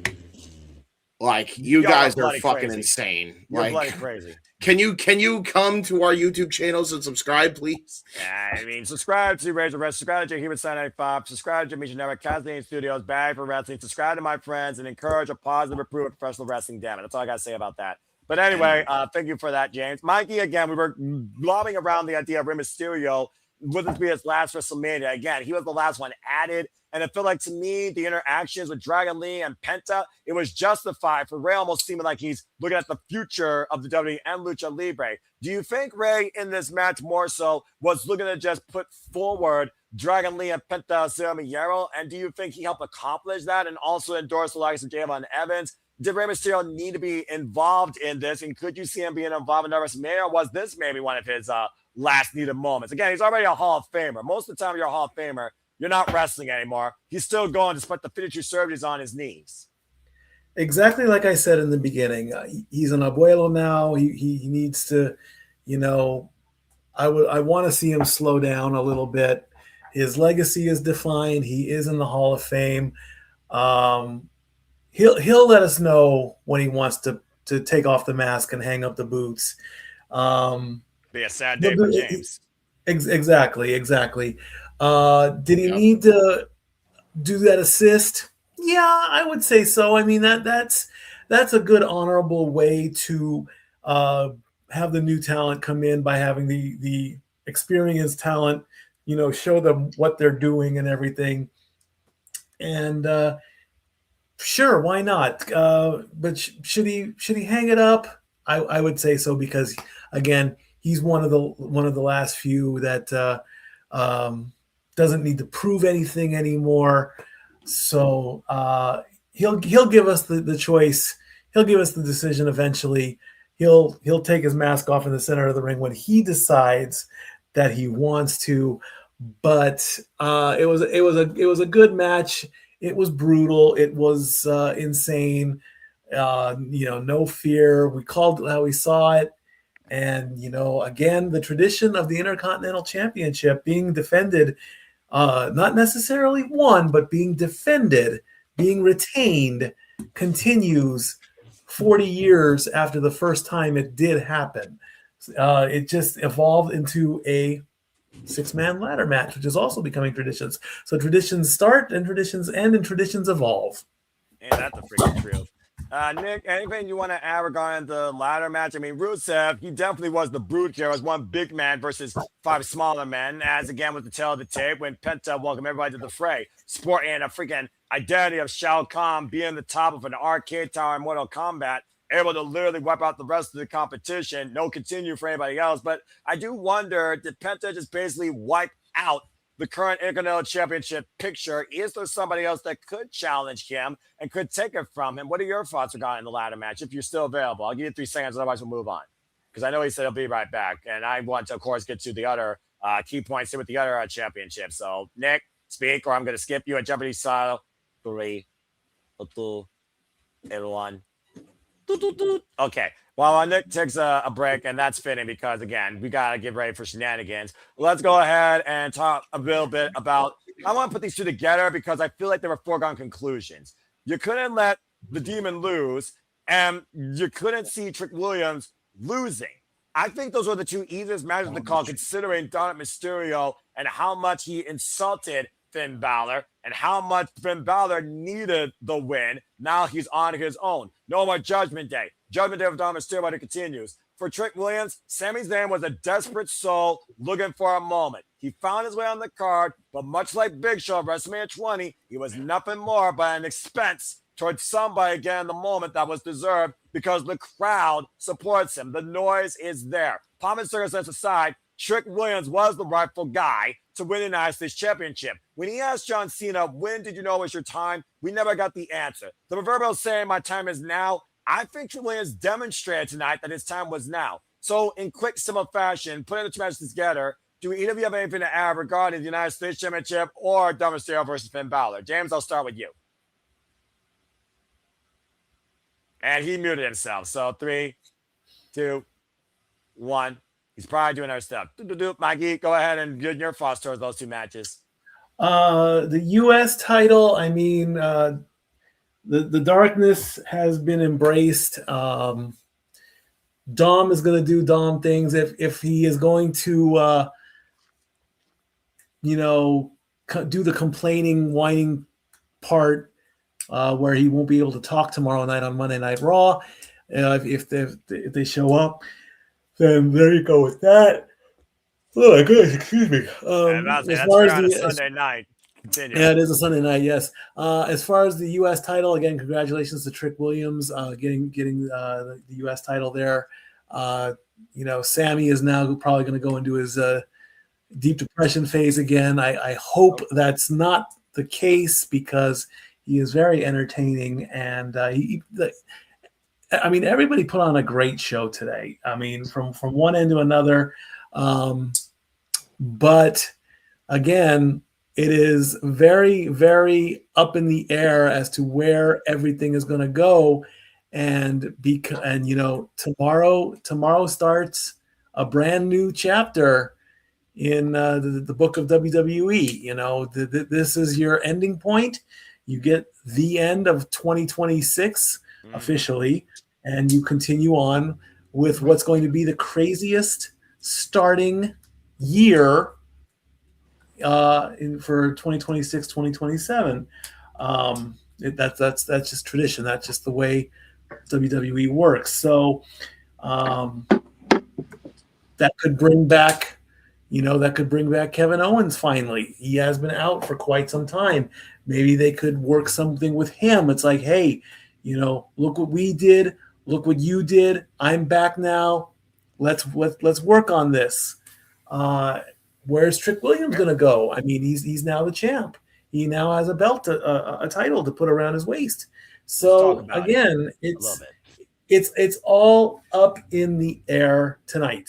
Like you guys are fucking crazy. Insane. You're like bloody crazy. Can you come to our YouTube channels and subscribe, please? I mean, subscribe to Razor Rest, subscribe to Human Sign 95, subscribe to Mission Network, Casting Studios, Bag for Wrestling, subscribe to my friends, and encourage a positive improvement of professional wrestling. Damn it. That's all I got to say about that. But anyway, thank you for that, James. Mikey, again, we were lobbing around the idea of Rey Mysterio. Would this be his last WrestleMania? Again, he was the last one added. And it felt like, to me, the interactions with Dragon Lee and Penta, it was justified for Rey almost seeming like he's looking at the future of the WWE and Lucha Libre. Do you think Rey in this match more so was looking to just put forward Dragon Lee and Penta Mysterio? And do you think he helped accomplish that and also endorse the likes of Jalen Evans? Did Rey Mysterio need to be involved in this? And could you see him being involved in WrestleMania? Or was this maybe one of his last needed moments? Again, he's already a Hall of Famer. Most of the time you're a Hall of Famer, you're not wrestling anymore. He's still going despite the 52 surgeries on his knees. Exactly like I said in the beginning. He's an abuelo now. He needs to, I want to see him slow down a little bit. His legacy is defined. He is in the Hall of Fame. He'll let us know when he wants to take off the mask and hang up the boots. Be a sad day for James. Exactly. Did he need to do that assist? Yeah, I would say so. I mean that's a good honorable way to have the new talent come in by having the experienced talent, show them what they're doing and everything. And sure, why not? But should he hang it up? I would say so, because again, he's one of the last few that doesn't need to prove anything anymore. So he'll give us the choice. He'll give us the decision eventually. He'll take his mask off in the center of the ring when he decides that he wants to. But it was a good match. It was brutal. It was insane. No fear. We called it how we saw it. And, again, the tradition of the Intercontinental Championship being defended, not necessarily won, but being defended, being retained, continues 40 years after the first time it did happen. It just evolved into a 6-man ladder match, which is also becoming traditions. So traditions start and traditions end and traditions evolve. And that's the freaking truth. Nick, anything you want to add regarding the ladder match? I mean, Rusev, he definitely was the brute here as one big man versus 5 smaller men, as again with the tail of the tape when Penta welcomed everybody to the fray, sporting a freaking identity of Shao Kahn being the top of an arcade tower in Mortal Kombat, able to literally wipe out the rest of the competition. No continue for anybody else. But I do wonder, did Penta just basically wipe out the current Intercontinental Championship picture? Is there somebody else that could challenge him and could take it from him? What are your thoughts regarding the ladder match, if you're still available? I'll give you 3 seconds, otherwise we'll move on. Because I know he said he'll be right back. And I want to, of course, get to the other key points here with the other championship. So, Nick, speak, or I'm going to skip you at Jeopardy style. 3, 2, 1. Okay. Well, Nick takes a break, and that's fitting because, again, we got to get ready for shenanigans. Let's go ahead and talk a little bit about – I want to put these two together because I feel like there were foregone conclusions. You couldn't let the Demon lose, and you couldn't see Trick Williams losing. I think those were the two easiest matches to call, considering Dominik Mysterio and how much he insulted Finn Balor and how much Finn Balor needed the win. Now he's on his own. No more Judgment Day. Judgment Day of Dominik Mysterio continues. For Trick Williams, Sami Zayn was a desperate soul looking for a moment. He found his way on the card, but much like Big Show at WrestleMania 20, he was nothing more but an expense towards somebody getting the moment that was deserved because the crowd supports him. The noise is there. Pomp circumstance aside, Trick Williams was the rightful guy to win the United States Championship. When he asked John Cena, when did you know it was your time? We never got the answer. The proverbial saying, my time is now. I think Trick Williams demonstrated tonight that his time was now. So in quick, simple fashion, putting the two matches together, do either of you have anything to add regarding the United States Championship or Dominik Mysterio versus Finn Balor? James, I'll start with you. And he muted himself. So 3, 2, 1. He's probably doing other stuff. Mikey, go ahead and give your thoughts towards those two matches. The U.S. title, I mean, the darkness has been embraced. Dom is going to do Dom things. If he is going to, do the complaining, whining part where he won't be able to talk tomorrow night on Monday Night Raw, if they show up, then there you go with that. Oh my goodness, excuse me. That's on a Sunday night. Continue. Yeah, it is a Sunday night, yes. As far as the U.S. title, again, congratulations to Trick Williams getting the U.S. title there. Sami is now probably going to go into his deep depression phase again. I hope that's not the case because he is very entertaining and everybody put on a great show today. I mean, from one end to another. But again, it is very, very up in the air as to where everything is going to go. And tomorrow starts a brand new chapter in the book of WWE. You know, this is your ending point. You get the end of 2026 officially, and you continue on with what's going to be the craziest starting year for 2026, 2027. That's just tradition. That's just the way WWE works. So that could bring back, Kevin Owens finally. He has been out for quite some time. Maybe they could work something with him. It's like, hey, look what we did. Look what you did. I'm back now. Let's work on this. Where's Trick Williams going to go? I mean, he's now the champ. He now has a belt, a title to put around his waist. So again, it's all up in the air tonight.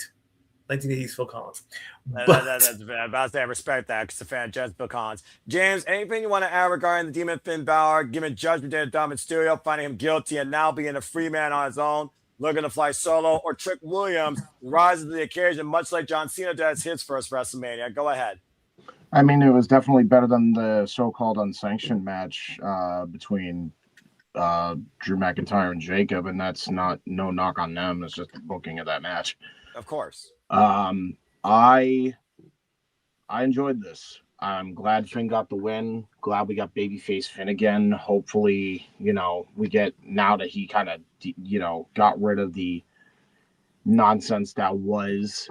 1980s Phil Collins. That's about to say I respect that because the fan just Phil Collins. James, anything you want to add regarding the Demon Finn Balor giving judgment to Dominik Mysterio, finding him guilty, and now being a free man on his own, looking to fly solo, or Trick Williams rises to the occasion, much like John Cena does his first WrestleMania? Go ahead. I mean, it was definitely better than the so-called unsanctioned match between Drew McIntyre and Jacob, and that's no knock on them. It's just the booking of that match. Of course. I enjoyed this. I'm glad Finn got the win. Glad we got babyface Finn again. Hopefully, we get, now that he kind of, got rid of the nonsense that was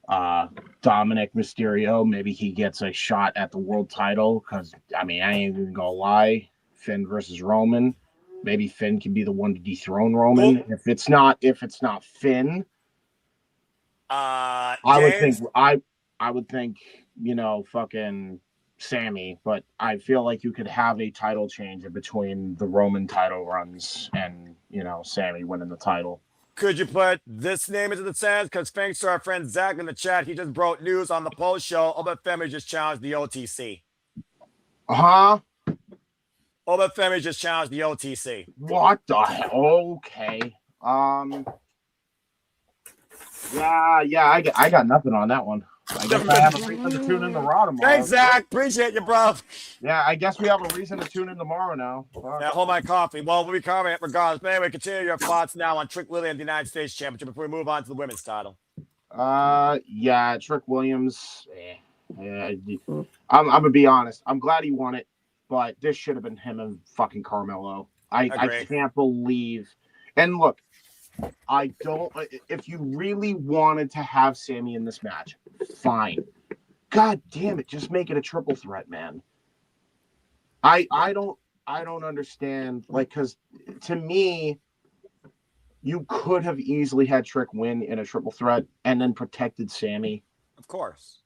Dominik Mysterio. Maybe he gets a shot at the world title because, I ain't even gonna lie. Finn versus Roman. Maybe Finn can be the one to dethrone Roman. If it's not Finn, I would think, fucking Sami, but I feel like you could have a title change in between the Roman title runs and, Sami winning the title. Could you put this name into the sense? Because thanks to our friend Zach in the chat, he just broke news on the post show. Femi just challenged the OTC. Femi just challenged the OTC. What the hell? Okay. Yeah, I got nothing on that one. I guess I have a reason to tune in to Raw tomorrow. Thanks, Zach. Appreciate you, bro. Yeah, I guess we have a reason to tune in tomorrow now. Yeah, hold my coffee. Well, we'll be covering it regardless. But anyway, continue your thoughts now on Trick Williams, the United States Championship, before we move on to the women's title. Yeah, Trick Williams. I'm gonna be honest. I'm glad he won it, but this should have been him and fucking Carmelo. I can't believe. And look, I don't. If you really wanted to have Sami in this match, fine. God damn it, just make it a triple threat, man. I don't understand. Like, because to me, you could have easily had Trick win in a triple threat and then protected Sami. Of course.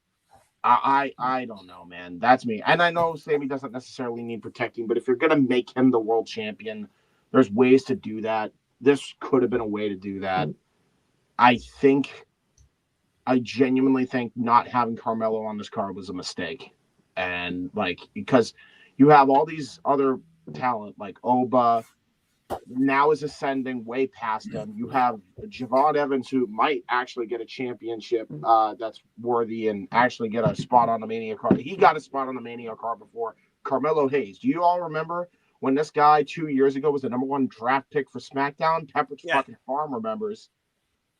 I don't know, man. That's me. And I know Sami doesn't necessarily need protecting, but if you're gonna make him the world champion, there's ways to do that. This could have been a way to do that. I genuinely think not having Carmelo on this card was a mistake. And because you have all these other talent, like Oba now is ascending way past him. You have Javon Evans, who might actually get a championship that's worthy and actually get a spot on the Mania card. He got a spot on the Mania card before. Carmelo Hayes. Do you all remember when this guy 2 years ago was the number one draft pick for SmackDown? Pepperidge fucking Farm remembers.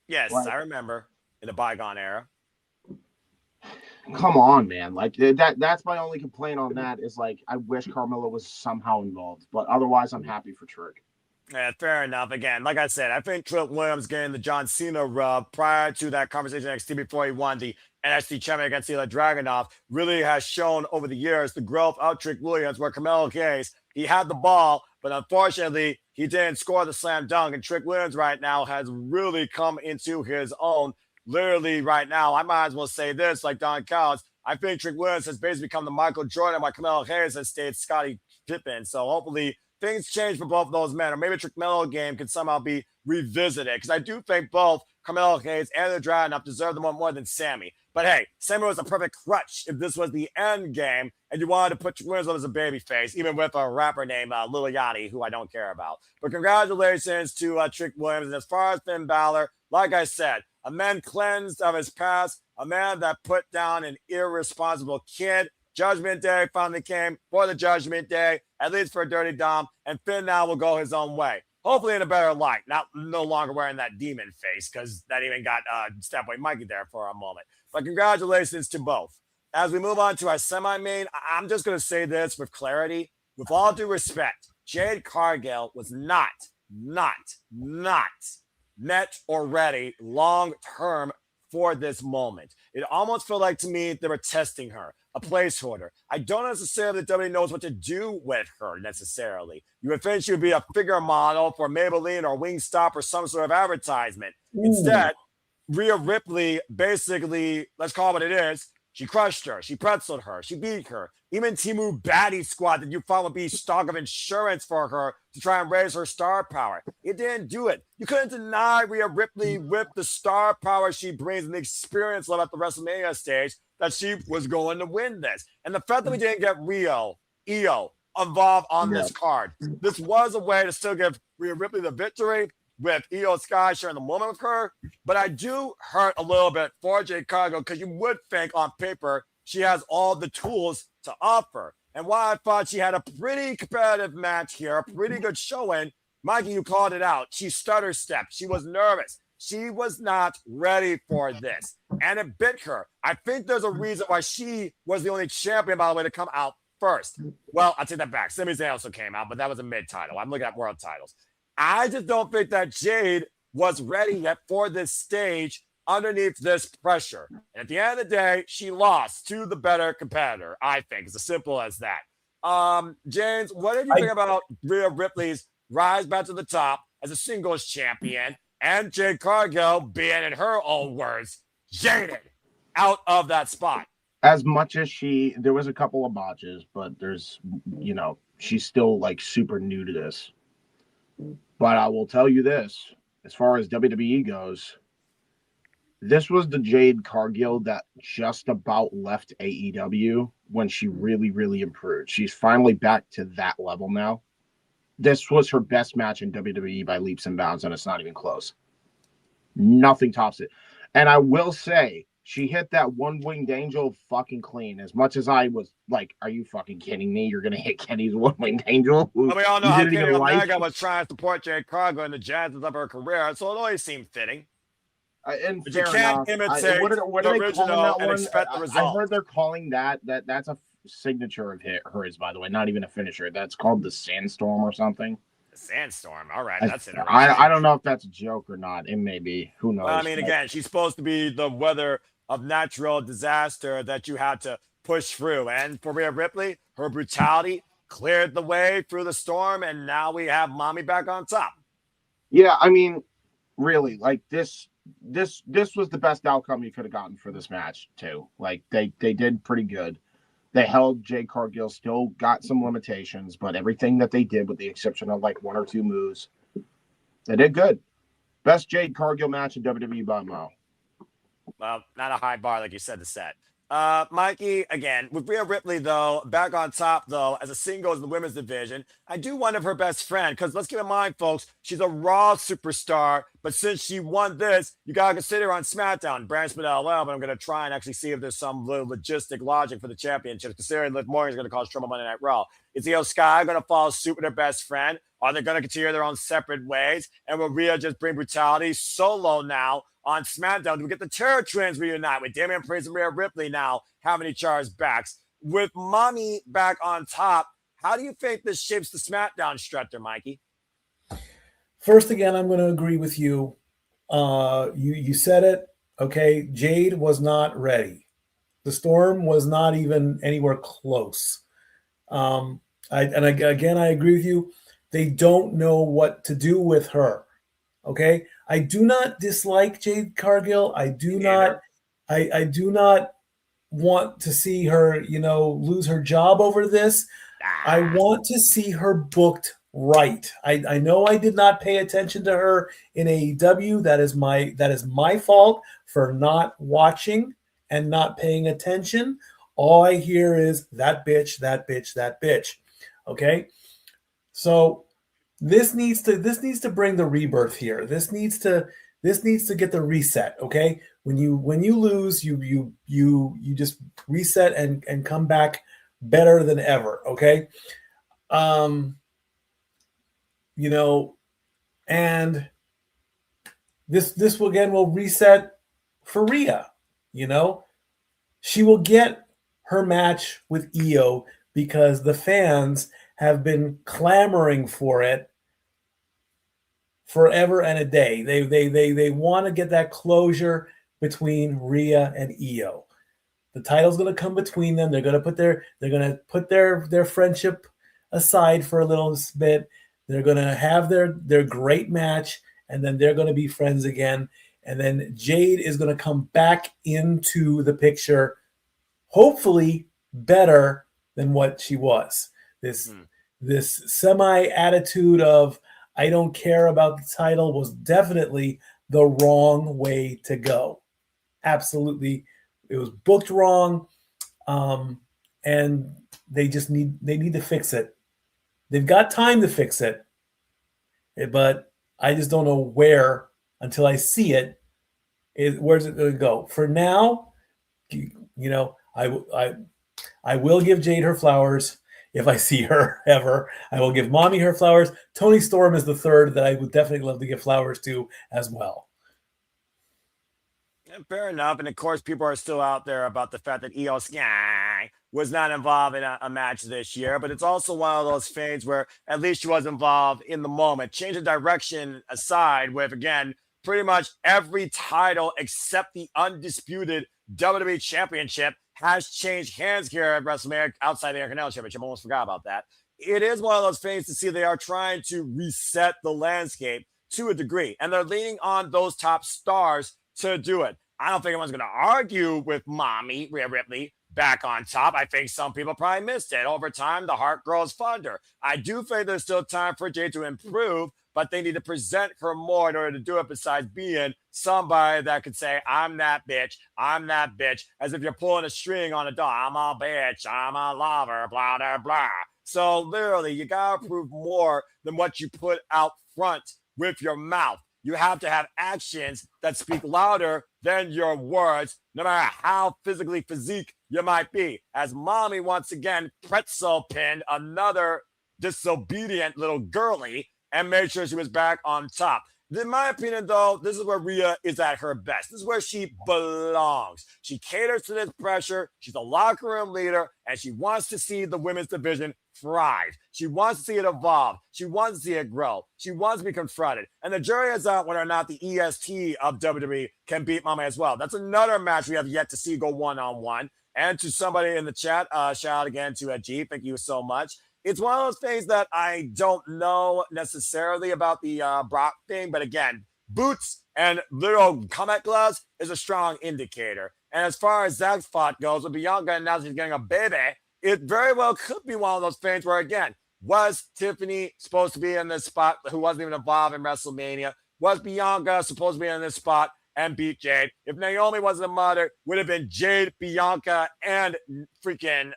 Yes, I remember in the bygone era. Come on, man. That's my only complaint on that is I wish Carmelo was somehow involved, but otherwise I'm happy for Trick. Yeah, fair enough. Again, like I said, I think Trick Williams getting the John Cena rub prior to that conversation in NXT before he won the NXT champion against Ilya Dragunov really has shown over the years the growth of Trick Williams, where Carmelo Hayes, he had the ball, but unfortunately he didn't score the slam dunk. And Trick Williams right now has really come into his own. Literally right now, I might as well say this like Don Callis. I think Trick Williams has basically become the Michael Jordan, while Carmelo Hayes has stayed Scottie Pippen. So hopefully things change for both of those men, or maybe Trick Melo game can somehow be revisited, because I do think both Carmelo Hayes, and the Dragunov deserve the one more than Sami. But hey, Sami was a perfect crutch if this was the end game and you wanted to put Winslow as a babyface, even with a rapper named Lil Yachty, who I don't care about. But congratulations to Trick Williams. And as far as Finn Balor, like I said, a man cleansed of his past, a man that put down an irresponsible kid. Judgment Day finally came for the Judgment Day, at least for Dirty Dom, and Finn now will go his own way. Hopefully in a better light, no longer wearing that demon face, because that even got Stepway Mikey there for a moment. But congratulations to both. As we move on to our semi-main, I'm just going to say this with clarity. With all due respect, Jade Cargill was not met or ready long-term for this moment. It almost felt like to me they were testing her, a placeholder. I don't necessarily think WWE knows what to do with her necessarily. You would think she would be a figure model for Maybelline or Wingstop or some sort of advertisement. Instead, Rhea Ripley basically, let's call it what it is, she crushed her, she pretzeled her, she beat her. Even Timu Baddie Squad that you thought would be stock of insurance for her to try and raise her star power. It didn't do it. You couldn't deny Rhea Ripley with the star power she brings and the experience level at the WrestleMania stage that she was going to win this. And the fact that we didn't get Io involved on this card, this was a way to still give Rhea Ripley the victory with Io Sky sharing the moment with her. But I do hurt a little bit for Jade Cargill because you would think on paper she has all the tools to offer. And while I thought she had a pretty competitive match here, a pretty good showing, Mikey, you called it out. She stutter stepped. She was nervous. She was not ready for this. And it bit her. I think there's a reason why she was the only champion, by the way, to come out first. Well, I'll take that back. Sami Zayn also came out, but that was a mid-title. I'm looking at world titles. I just don't think that Jade was ready yet for this stage underneath this pressure. And at the end of the day, she lost to the better competitor, I think. It's as simple as that. James, what did you think about Rhea Ripley's rise back to the top as a singles champion and Jade Cargill being, in her own words, jaded out of that spot? As much as there was a couple of botches, but there's, she's still like super new to this. But I will tell you this, as far as WWE goes, this was the Jade Cargill that just about left AEW when she really, really improved. She's finally back to that level now. This was her best match in WWE by leaps and bounds, and it's not even close. Nothing tops it. And I will say, she hit that one-winged angel fucking clean. As much as I was like, are you fucking kidding me? You're going to hit Kenny's one-winged angel? Well, we all know how Kenny Omega was trying to support Jade Cargill in the chances of her career, so it always seemed fitting. And but you can't imitate the original and expect the result. I heard they're calling that's a signature of hers, by the way, not even a finisher. That's called the Sandstorm or something. The Sandstorm. All right, that's interesting. I don't know if that's a joke or not. It may be. Who knows? Well, I mean, again, she's supposed to be the weather of natural disaster that you had to push through. And for Rhea Ripley, her brutality cleared the way through the storm, and now we have Mommy back on top. Yeah, I mean, really, like this was the best outcome you could have gotten for this match too. Like they did pretty good. They held Jade Cargill, still got some limitations, but everything that they did, with the exception of like one or two moves, they did good. Best Jade Cargill match in WWE by a mile. Well, not a high bar like you said to set. Mikey, again, with Rhea Ripley, though, back on top, though, as a singles in the women's division, I do wonder if her best friend, because let's keep in mind, folks, she's a Raw superstar, but since she won this, you got to consider her on SmackDown. Brand split LL, but I'm going to try and actually see if there's some little logistic logic for the championship, considering Liv Morgan's going to cause trouble Monday Night Raw. Is Io Sky going to follow suit with her best friend? Are they going to continue their own separate ways? And will Rhea just bring brutality solo now on SmackDown? Do we get the Terror Twins reunite with Damian Priest and Rhea Ripley now having each other's backs? With Mommy back on top, how do you think this shapes the SmackDown stretcher, Mikey? First, again, I'm going to agree with you. You said it. Okay, Jade was not ready. The Storm was not even anywhere close. I agree with you. They don't know what to do with her. Okay, I do not dislike Jade Cargill. I do not want to see her, lose her job over this. I want to see her booked right. I know I did not pay attention to her in AEW. That is my fault for not watching and not paying attention. All I hear is that bitch, that bitch, that bitch. Okay? So this needs to bring the rebirth here. This needs to get the reset, okay? When you lose, you just reset and come back better than ever, okay? You know, and this will reset for Rhea, you know? She will get her match with Io because the fans have been clamoring for it forever and a day. They want to get that closure between Rhea and Io. The title's going to come between them. They're going to put their friendship aside for a little bit. They're going to have their great match, and then they're going to be friends again. And then Jade is going to come back into the picture, hopefully better than what she was. This semi attitude of I don't care about the title was definitely the wrong way to go. Absolutely. It was booked wrong. And they need to fix it. They've got time to fix it. But I just don't know where until I see it. Where's it going to go? For now, you know, I will give Jade her flowers. If I see her ever, I will give Mommy her flowers. Tony Storm is the third that I would definitely love to give flowers to as well. Fair enough. And of course, people are still out there about the fact that Io Sky was not involved in a match this year. But it's also one of those things where at least she was involved in the moment. Change of direction aside, with, again, pretty much every title except the undisputed WWE Championship has changed hands here at WrestleMania outside the Intercontinental Championship. I almost forgot about that. It is one of those things to see they are trying to reset the landscape to a degree. And they're leaning on those top stars to do it. I don't think anyone's going to argue with Mommy, Rhea Ripley, back on top. I think some people probably missed it. Over time, the heart grows fonder. I do think there's still time for Jade to improve, but they need to present her more in order to do it, besides being somebody that could say, I'm that bitch, as if you're pulling a string on a dog. I'm a bitch, I'm a lover, blah, blah, blah. So literally, you got to prove more than what you put out front with your mouth. You have to have actions that speak louder than your words, no matter how physically physique you might be. As Mommy once again pretzel pinned another disobedient little girly and made sure she was back on top. In my opinion, though, this is where Rhea is at her best. This is where she belongs. She caters to this pressure. She's a locker room leader, and she wants to see the women's division thrive. She wants to see it evolve. She wants to see it grow. She wants to be confronted. And the jury is out whether or not the EST of WWE can beat Mama as well. That's another match we have yet to see go one-on-one. And to somebody in the chat, shout out again to G. Thank you so much. It's one of those things that I don't know necessarily about the Brock thing. But again, boots and little combat gloves is a strong indicator. And as far as Zach's spot goes, with Bianca announcing she's getting a baby, it very well could be one of those things where, again, was Tiffany supposed to be in this spot who wasn't even involved in WrestleMania? Was Bianca supposed to be in this spot and beat Jade? If Naomi wasn't a mother, would have been Jade, Bianca, and freaking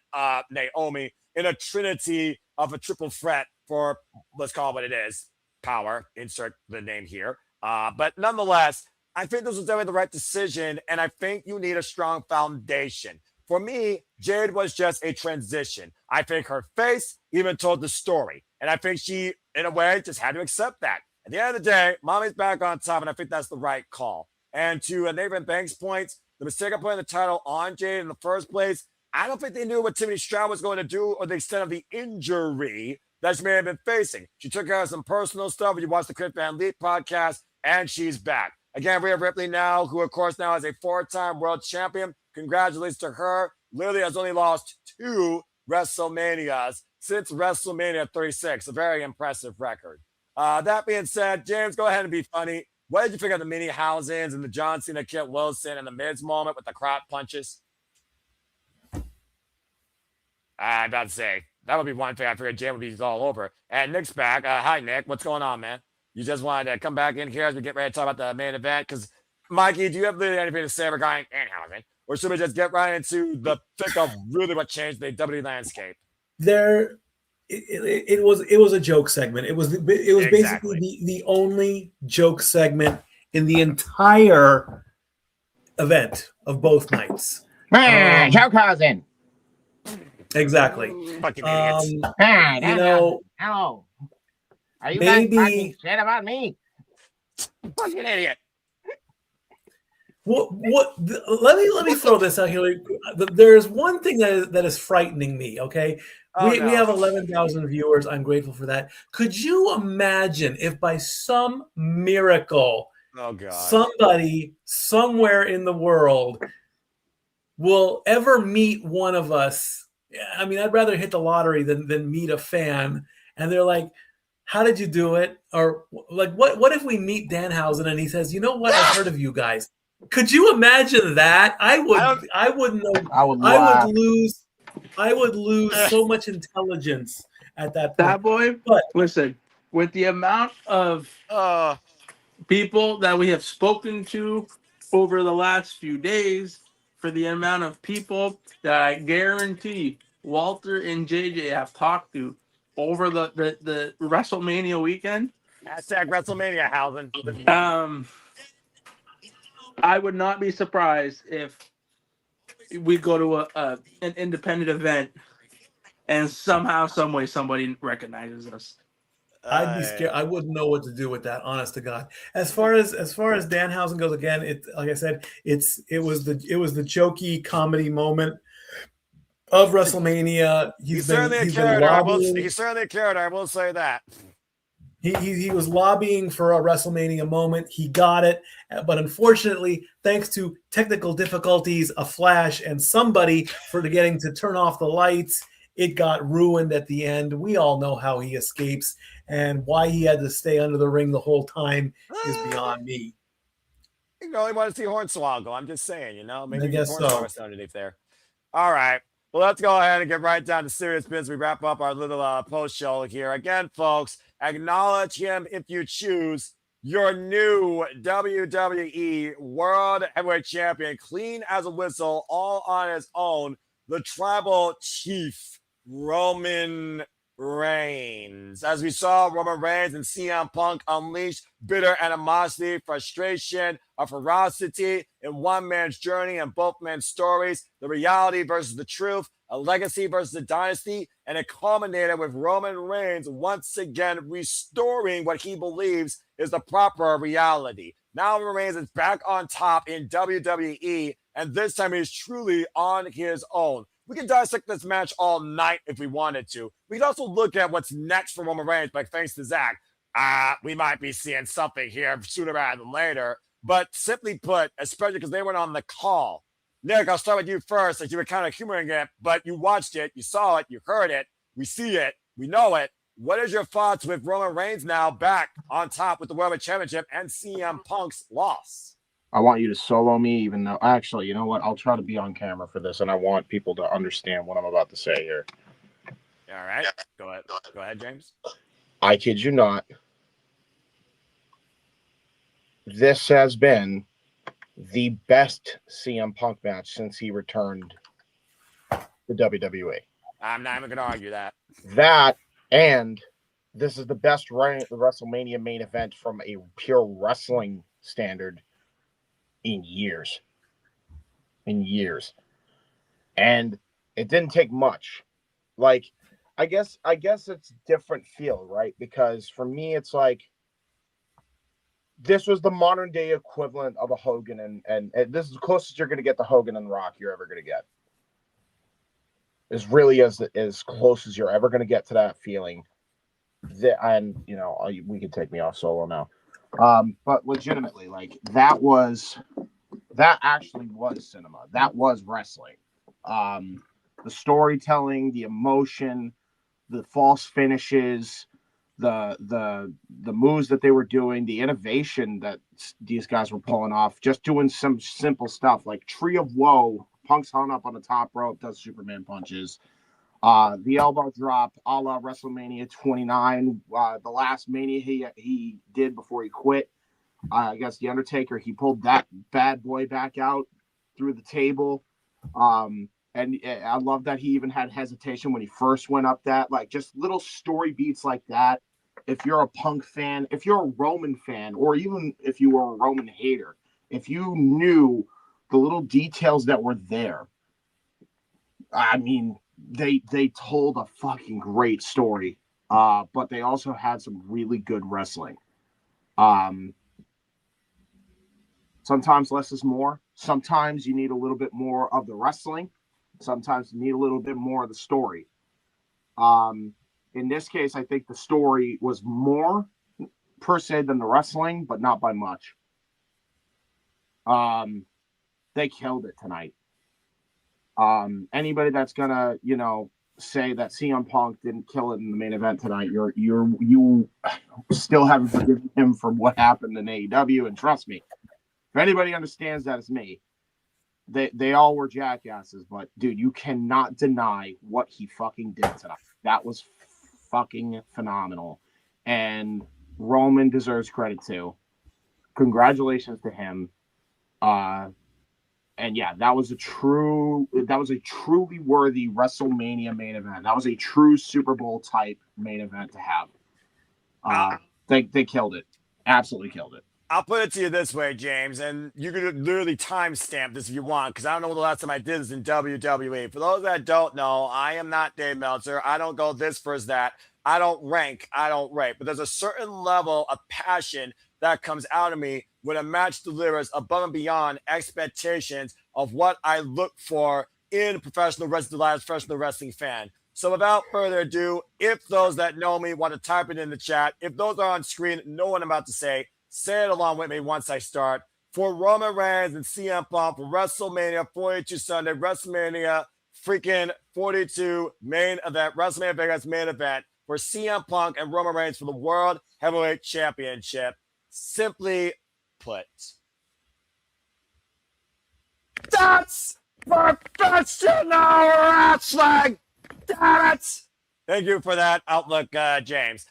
Naomi in a trinity of a triple threat for, let's call it what it is, power, insert the name here. But nonetheless, I think this was definitely the right decision, and I think you need a strong foundation. For me, Jade was just a transition. I think her face even told the story, and I think she, in a way, just had to accept that. At the end of the day, Mommy's back on top, and I think that's the right call. And to Nathan Banks' points, the mistake of putting the title on Jade in the first place, I don't think they knew what Tiffany Stroud was going to do or the extent of the injury that she may have been facing. She took care of some personal stuff when you watch the Chris Van Vliet podcast, and she's back. Again, Rhea Ripley now, who of course now is a 4-time world champion. Congratulations to her. Literally has only lost 2 WrestleManias since WrestleMania 36. A very impressive record. That being said, James, go ahead and be funny. What did you think of the mini Housins and the John Cena, Kit Wilson, and the Miz moment with the crop punches? I'm about to say, That would be one thing I figured Jay would be all over. And Nick's back. Hi, Nick. What's going on, man? You just wanted to come back in here as we get ready to talk about the main event? Because, Mikey, do you have really anything to say regarding Danhausen? Or should we just get right into the thick of really what changed the WWE landscape? It was a joke segment. It was basically the only joke segment in the entire event of both nights. Joke-causing. Exactly. Fucking idiots. You know, hello. Are you maybe guys talking shit about me? Fucking idiot. Let me throw this out here. There's one thing that is frightening me. Okay, we have 11,000 viewers. I'm grateful for that. Could you imagine if by some miracle, somebody somewhere in the world will ever meet one of us? I mean, I'd rather hit the lottery than meet a fan. And they're like, "How did you do it?" Or like, "What if we meet Danhausen and he says, you know what? I've heard of you guys." Could you imagine that? I would lose so much intelligence at that point. That boy, but listen, with the amount of people that we have spoken to over the last few days, for the amount of people that I guarantee Walter and JJ have talked to over the WrestleMania weekend. Hashtag WrestleMania, Hausen. I would not be surprised if we go to an independent event and somehow, some way, somebody recognizes us. I'd be scared. I wouldn't know what to do with that, honest to God. As far as Danhausen goes, again, like I said, it was the jokey comedy moment of WrestleMania. He's certainly a character. He's certainly a character. I will say that. He was lobbying for a WrestleMania moment. He got it. But unfortunately, thanks to technical difficulties, a flash, and somebody for getting to turn off the lights, it got ruined at the end. We all know how he escapes, and why he had to stay under the ring the whole time is beyond me. You know, he wanted to see Hornswoggle. I'm just saying, maybe I guess so. Underneath there. All right. Well, let's go ahead and get right down to serious business. We wrap up our little post show here. Again, folks, acknowledge him if you choose. Your new WWE World Heavyweight Champion, clean as a whistle, all on his own, the Tribal Chief, Roman Reigns. As we saw, Roman Reigns and CM Punk unleashed bitter animosity, frustration, a ferocity in one man's journey and both men's stories, the reality versus the truth, a legacy versus a dynasty, and it culminated with Roman Reigns once again restoring what he believes is the proper reality. Now Roman Reigns is back on top in WWE, and this time he's truly on his own. We can dissect this match all night if we wanted to. We can also look at what's next for Roman Reigns, but thanks to Zach, we might be seeing something here sooner rather than later. But simply put, especially because they went on the call. Nick, I'll start with you first, as you were kind of humoring it, but you watched it, you saw it, you heard it, we see it, we know it. What is your thoughts with Roman Reigns now back on top with the World Championship and CM Punk's loss? I want you to solo me, even though, actually, you know what? I'll try to be on camera for this, and I want people to understand what I'm about to say here. All right. Go ahead. Go ahead, James. I kid you not. This has been the best CM Punk match since he returned to WWE. I'm not even going to argue that. That, and this is the best WrestleMania main event from a pure wrestling standard in years. And it didn't take much. Like, I guess it's different feel, right? Because for me, it's like, this was the modern day equivalent of a Hogan, and this is the closest you're going to get to Hogan and Rock you're ever going to get. It's really as close as you're ever going to get to that feeling. And we could take me off solo now. But legitimately, like, that actually was cinema. That was wrestling. The storytelling, the emotion, the false finishes, the moves that they were doing, the innovation that these guys were pulling off, just doing some simple stuff like Tree of Woe. Punk's hung up on the top rope, does Superman punches. The elbow drop a la WrestleMania 29. The last Mania he did before he quit against The Undertaker, he pulled that bad boy back out through the table. And I love that he even had hesitation when he first went up that. Like, just little story beats like that. If you're a Punk fan, if you're a Roman fan, or even if you were a Roman hater, if you knew the little details that were there, I mean, they told a fucking great story. But they also had some really good wrestling. Sometimes less is more. Sometimes you need a little bit more of the wrestling. Sometimes you need a little bit more of the story. In this case, I think the story was more per se than the wrestling, but not by much. They killed it tonight. Anybody that's gonna, say that CM Punk didn't kill it in the main event tonight, you still haven't forgiven him for what happened in AEW. And trust me, if anybody understands that, it's me. They all were jackasses, but dude, you cannot deny what he fucking did tonight. That was fucking phenomenal, and Roman deserves credit too. Congratulations to him. And yeah, that was a truly worthy WrestleMania main event. That was a true Super Bowl type main event to have. They killed it. Absolutely killed it. I'll put it to you this way, James, and you can literally timestamp this if you want, because I don't know when the last time I did this in WWE. For those that don't know, I am not Dave Meltzer. I don't go this versus that. I don't rank. I don't rate. But there's a certain level of passion that comes out of me when a match delivers above and beyond expectations of what I look for in professional wrestling, as a professional wrestling fan. So without further ado, if those that know me want to type it in the chat, if those are on screen, know what I'm about to say it along with me once I start. For Roman Reigns and CM Punk for WrestleMania 42 Sunday, WrestleMania freaking 42 main event, WrestleMania Vegas main event for CM Punk and Roman Reigns for the World Heavyweight Championship. Simply put, that's professional wrestling! Damn it! Thank you for that outlook, James.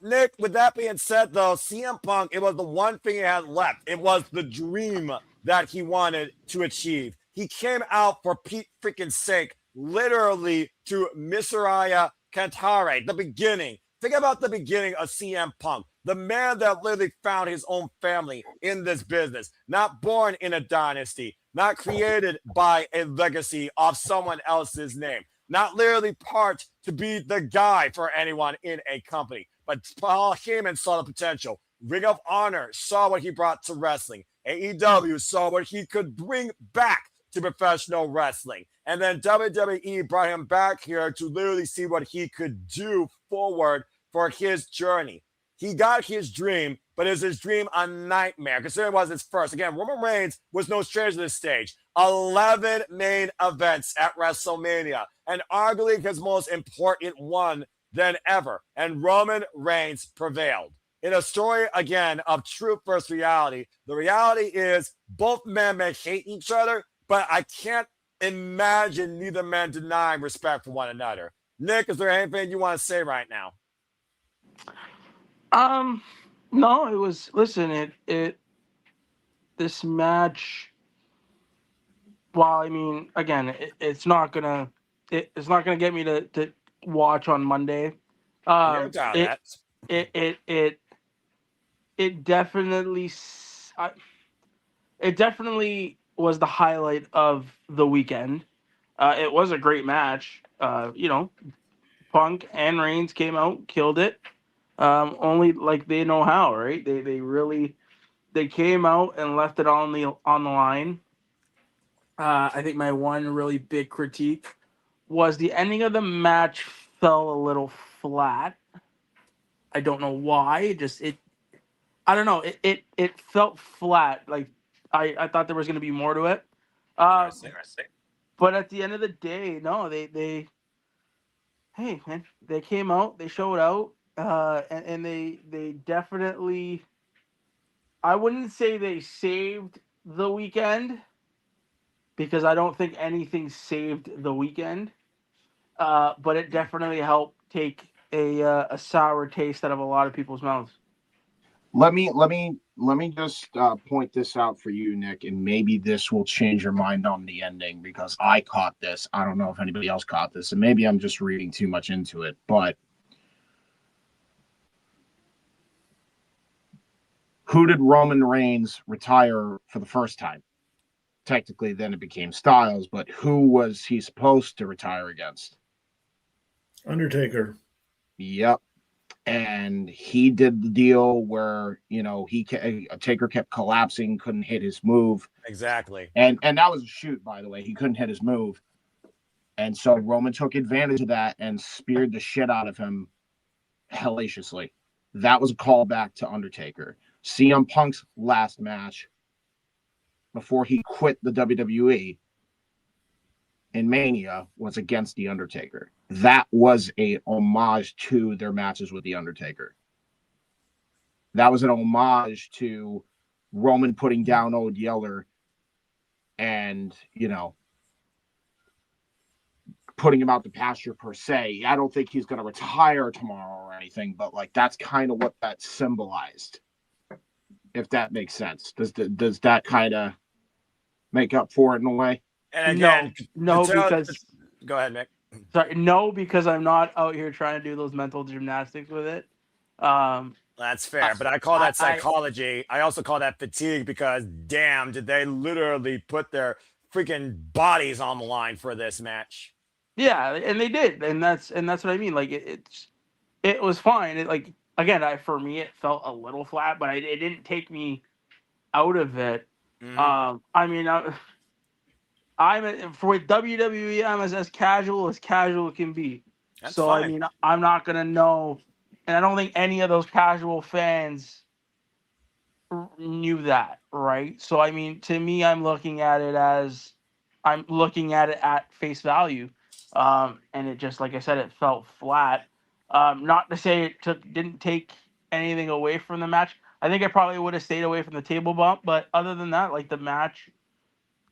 Nick, with that being said, though, CM Punk, it was the one thing he had left. It was the dream that he wanted to achieve. He came out for Pete freaking sake, literally to Misraya Cantare, the beginning. Think about the beginning of CM Punk, the man that literally found his own family in this business, not born in a dynasty, not created by a legacy of someone else's name, not literally part to be the guy for anyone in a company. But Paul Heyman saw the potential. Ring of Honor saw what he brought to wrestling. AEW saw what he could bring back to professional wrestling. And then WWE brought him back here to literally see what he could do forward for his journey. He got his dream, but is his dream a nightmare? Considering it was his first. Again, Roman Reigns was no stranger to this stage. 11 main events at WrestleMania, and arguably his most important one than ever. And Roman Reigns prevailed. In a story, again, of truth versus reality, the reality is both men may hate each other, but I can't imagine neither man denying respect for one another. Nick, is there anything you want to say right now? No, it was, listen, this match, well, I mean, again, it's not gonna get me to watch on Monday. It definitely was the highlight of the weekend. It was a great match. Punk and Reigns came out, killed it. Only like they know how, right? They came out and left it on the line. I think my one really big critique was the ending of the match fell a little flat. I don't know why. I don't know. It felt flat. Like I thought there was going to be more to it. But at the end of the day, no, they hey man, they came out, they showed out, and they definitely. I wouldn't say they saved the weekend, because I don't think anything saved the weekend. but it definitely helped take a sour taste out of a lot of people's mouths. Let me just point this out for you, Nick, and maybe this will change your mind on the ending because I caught this. I don't know if anybody else caught this, and maybe I'm just reading too much into it. But who did Roman Reigns retire for the first time? Technically, then it became Styles, but who was he supposed to retire against? Undertaker. Yep. And he did the deal where, Taker kept collapsing, couldn't hit his move. Exactly. And that was a shoot, by the way. He couldn't hit his move. And so Roman took advantage of that and speared the shit out of him hellaciously. That was a callback to Undertaker. CM Punk's last match before he quit the WWE in Mania was against The Undertaker. That was a homage to their matches with The Undertaker. That was an homage to Roman putting down Old Yeller and, putting him out the pasture per se. I don't think he's going to retire tomorrow or anything, but that's kind of what that symbolized. If that makes sense. Does that kind of make up for it in a way? And again, no, because go ahead, Nick. Sorry, no, because I'm not out here trying to do those mental gymnastics with it. That's fair, but I call that psychology. I also call that fatigue because, damn, did they literally put their freaking bodies on the line for this match? Yeah, and they did, and that's what I mean. It was fine. For me, it felt a little flat, but it didn't take me out of it. Mm-hmm. For WWE, I'm as casual as can be. That's so fine. I mean, I'm not gonna know, and I don't think any of those casual fans knew that, right? So I mean, to me, I'm looking at it at face value, and it just, like I said, it felt flat. Not to say it didn't take anything away from the match. I think I probably would have stayed away from the table bump, but other than that, the match.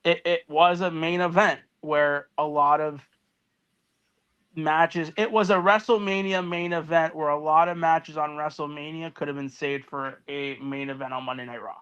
It was a main event where a lot of matches. It was a WrestleMania main event where a lot of matches on WrestleMania could have been saved for a main event on Monday Night Raw.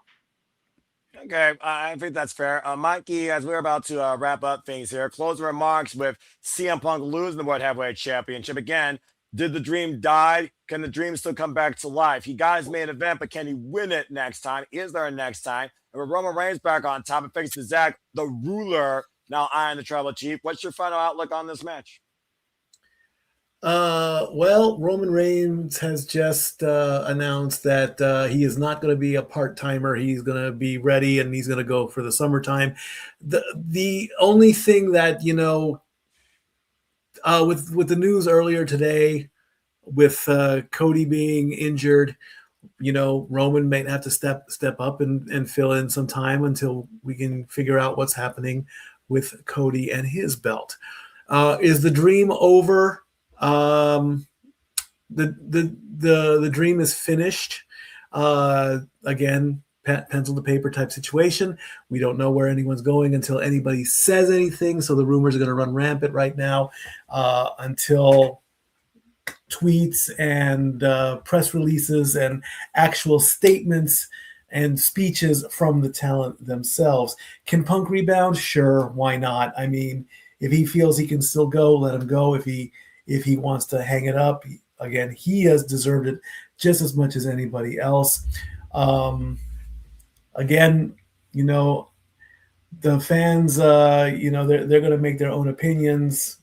Okay, I think that's fair. Mikey, as we're about to wrap up things here, closing remarks with CM Punk losing the World Heavyweight Championship. Again, did the dream die? Can the dream still come back to life? He got his main event, but can he win it next time? Is there a next time? And with Roman Reigns back on top and faces Zack, the ruler, now eyeing the tribal chief. What's your final outlook on this match? Well, Roman Reigns has just announced that he is not going to be a part-timer. He's going to be ready and he's going to go for the summertime. The only thing that, with the news earlier today, with Cody being injured, Roman might have to step up and fill in some time until we can figure out what's happening with Cody and his belt. Is the dream over? The dream is finished. Again, pencil to paper type situation. We don't know where anyone's going until anybody says anything. So the rumors are going to run rampant right now until tweets and press releases and actual statements and speeches from the talent themselves. Can Punk rebound? Sure, why not? I mean, if he feels he can still go, let him go. If he wants to hang it up, again, he has deserved it just as much as anybody else. Again, the fans, they're going to make their own opinions.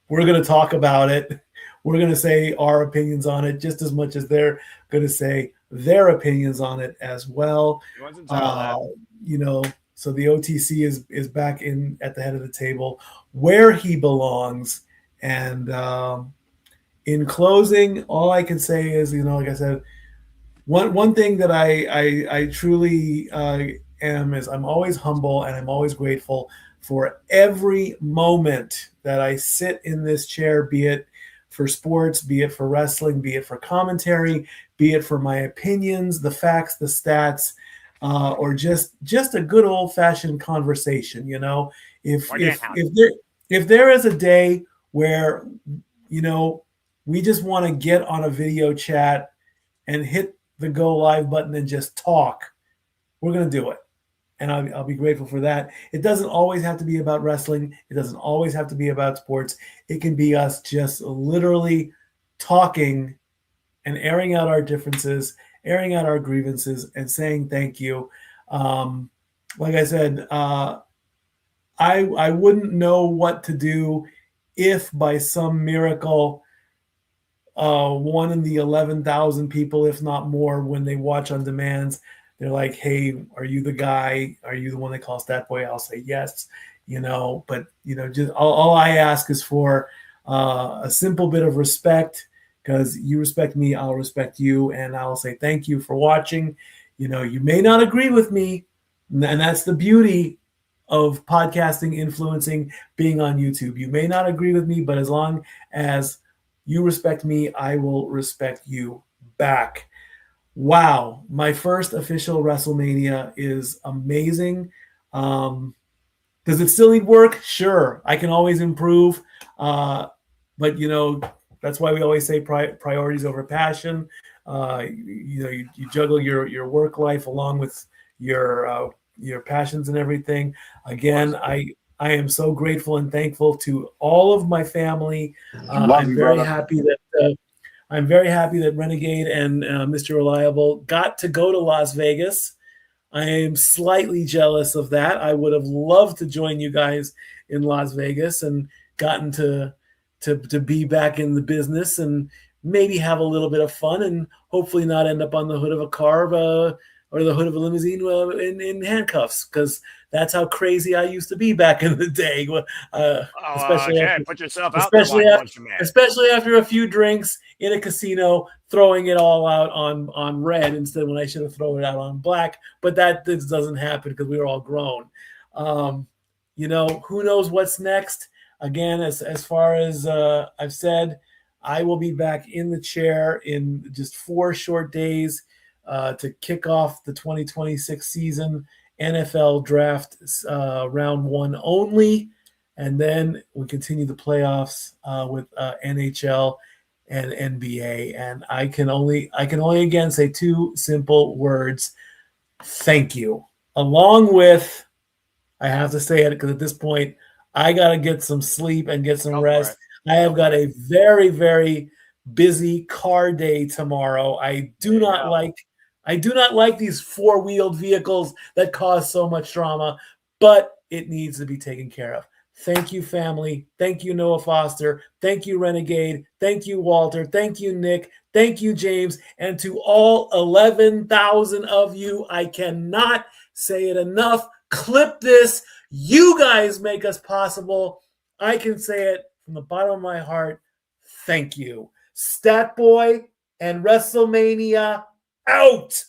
We're going to talk about it. We're going to say our opinions on it just as much as they're going to say their opinions on it as well. So the OTC is back in at the head of the table where he belongs. And in closing, all I can say is, like I said, one thing that I truly am is I'm always humble and I'm always grateful for every moment that I sit in this chair, be it for sports, be it for wrestling, be it for commentary, be it for my opinions, the facts, the stats, or just a good old fashioned conversation. If there is a day where, we just want to get on a video chat and hit the go live button and just talk, we're going to do it. And I'll be grateful for that. It doesn't always have to be about wrestling. It doesn't always have to be about sports. It can be us just literally talking and airing out our differences, airing out our grievances, and saying thank you. Like I said, I wouldn't know what to do if by some miracle one in the 11,000 people, if not more, when they watch on demands, they're like, hey, are you the guy? Are you the one they call Stat Boy? I'll say yes, but just all I ask is for a simple bit of respect, because you respect me, I'll respect you, and I'll say thank you for watching. You may not agree with me, and that's the beauty of podcasting, influencing, being on YouTube. You may not agree with me, but as long as you respect me, I will respect you back. Wow, my first official WrestleMania is amazing. Does it still need work? Sure, I can always improve. But that's why we always say priorities over passion. You juggle your work life along with your passions and everything. Again, I am so grateful and thankful to all of my family. I'm very happy that Renegade and Mr. Reliable got to go to Las Vegas. I am slightly jealous of that. I would have loved to join you guys in Las Vegas and gotten to be back in the business and maybe have a little bit of fun and hopefully not end up on the hood of a car or the hood of a limousine in handcuffs, because that's how crazy I used to be back in the day. Put yourself out there. Especially after a few drinks in a casino, throwing it all out on red instead when I should have thrown it out on black. But this doesn't happen because we were all grown. Who knows what's next? Again, as far as I've said, I will be back in the chair in just 4 short days to kick off the 2026 season. NFL draft round 1 only, and then we continue the playoffs with NHL and NBA. And I can only again say 2 simple words: thank you. Along with, I have to say it because at this point I gotta get some sleep and get some rest. I have got a very, very busy car day tomorrow. I do not like these 4-wheeled vehicles that cause so much drama, but it needs to be taken care of. Thank you, family. Thank you, Noah Foster. Thank you, Renegade. Thank you, Walter. Thank you, Nick. Thank you, James. And to all 11,000 of you, I cannot say it enough. Clip this. You guys make us possible. I can say it from the bottom of my heart. Thank you. Stat Boy and Wrestlemania out.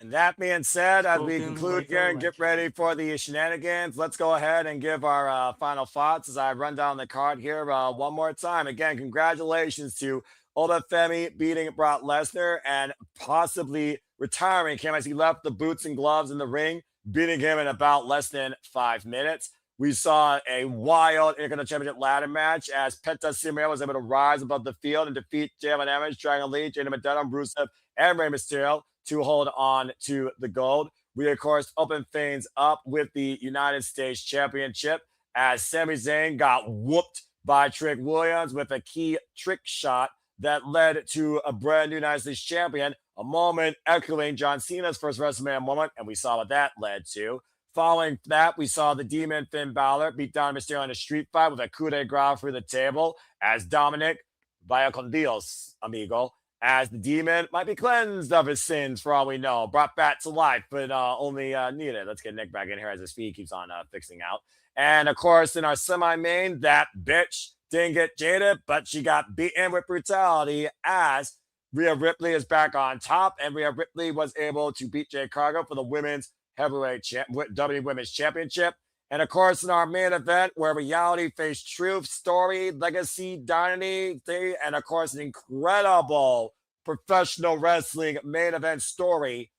And that being said, as we conclude here and get ready for the shenanigans, let's go ahead and give our final thoughts as I run down the card here one more time. Again, congratulations to Femi beating Brock Lesnar and possibly retiring him as he left the boots and gloves in the ring, beating him in about less than 5 minutes. We saw a wild Intercontinental Championship ladder match as Penta was able to rise above the field and defeat Jade, Dragon Lee, Jade, McDonagh, Rusev, and Rey Mysterio to hold on to the gold. We, of course, opened things up with the United States Championship as Sami Zayn got whooped by Trick Williams with a key trick shot that led to a brand new United States champion, a moment echoing John Cena's first WrestleMania moment, and we saw what that led to. Following that, we saw the Demon Finn Balor beat down Mysterio in a street fight with a coup de grace through the table as Dominik, vaya con Dios, amigo, as the Demon might be cleansed of his sins for all we know, brought back to life, but only needed. Let's get Nick back in here as his feet keeps on fixing out. And, of course, in our semi-main, that bitch didn't get jaded, but she got beaten with brutality as Rhea Ripley is back on top, and Rhea Ripley was able to beat Jade Cargill for the women's heavyweight WWE Women's Championship. And of course, in our main event, where reality faced truth, story, legacy, dynasty, and of course, an incredible professional wrestling main event story,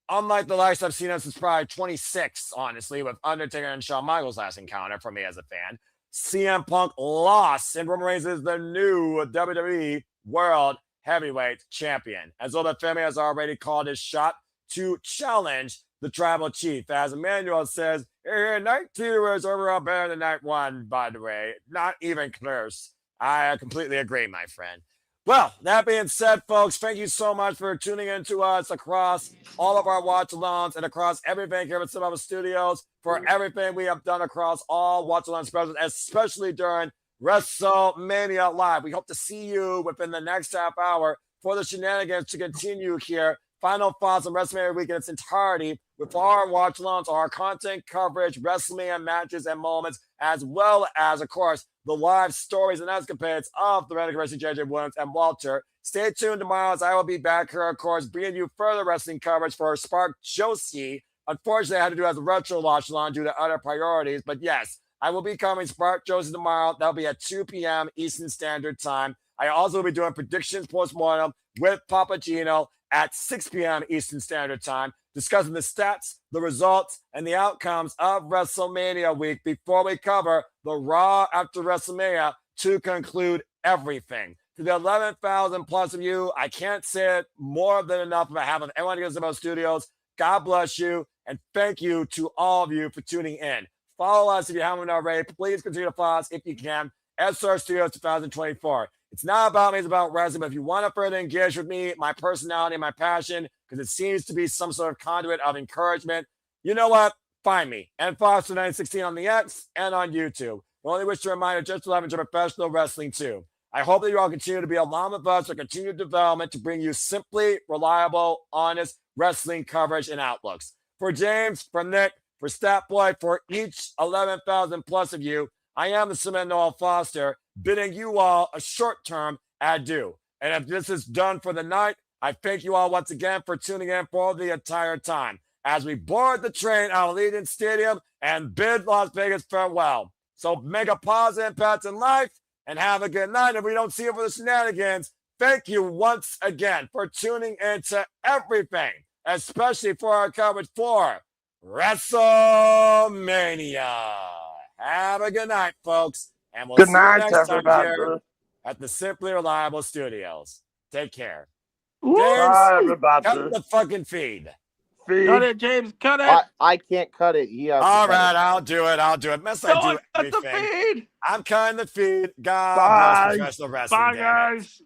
unlike the likes I've seen since probably 26, honestly, with Undertaker and Shawn Michaels' last encounter for me as a fan. CM Punk lost, and Roman Reigns is the new WWE World Heavyweight Champion. As well, Femi has already called his shot to challenge the Tribal Chief. As Emmanuel says, night 2 is overall better than night 1, by the way. Not even close. I completely agree, my friend. Well, that being said, folks, thank you so much for tuning in to us across all of our watch-alongs and across everything here at Cinema Studios for everything we have done across all watch-along specials, especially during WrestleMania Live. We hope to see you within the next half hour for the shenanigans to continue here. Final thoughts on WrestleMania week in its entirety with our watch-alongs, our content coverage, WrestleMania matches and moments, as well as, of course, the live stories and escapades of the Renegade Wrestling, JJ Williams and Walter. Stay tuned tomorrow as I will be back here, of course, bringing you further wrestling coverage for Spark Josie. Unfortunately, I had to do as a retro watch-along due to other priorities, but yes, I will be covering Spark Josie tomorrow. That'll be at 2 p.m. Eastern Standard Time. I also will be doing predictions post-mortem with Papa Gino at 6 p.m. Eastern Standard Time, discussing the stats, the results, and the outcomes of WrestleMania week before we cover the Raw after WrestleMania to conclude everything. To the 11,000 plus of you, I can't say it more than enough on behalf of everyone here at Cinema Studios. God bless you, and thank you to all of you for tuning in. Follow us if you haven't already. Please continue to follow us if you can. SR Studios 2024. It's not about me, it's about wrestling. But if you want to further engage with me, my personality, my passion, because it seems to be some sort of conduit of encouragement, you know what? Find me and Foster 916 on the X and on YouTube. I only wish to remind you just to love into professional wrestling too. I hope that you all continue to be along with us for continued development to bring you simply reliable, honest wrestling coverage and outlooks. For James, for Nick, for Stat Boy, for each 11,000 plus of you, I am the Cement Noel Foster, bidding you all a short-term adieu. And if this is done for the night, I thank you all once again for tuning in for the entire time as we board the train out of Allegiant Stadium and bid Las Vegas farewell. So make a positive impact in life and have a good night. If we don't see you for the shenanigans, thank you once again for tuning into everything, especially for our coverage for WrestleMania. Have a good night, folks. And we'll see you next time here at the Simply Reliable Studios. Take care. James, cut the fucking feed. Cut it, James. Cut it. I can't cut it. All right, I'll do it. Mess, I do everything. Cut the feed. I'm cutting the feed. God bless professional wrestling. Bye, guys.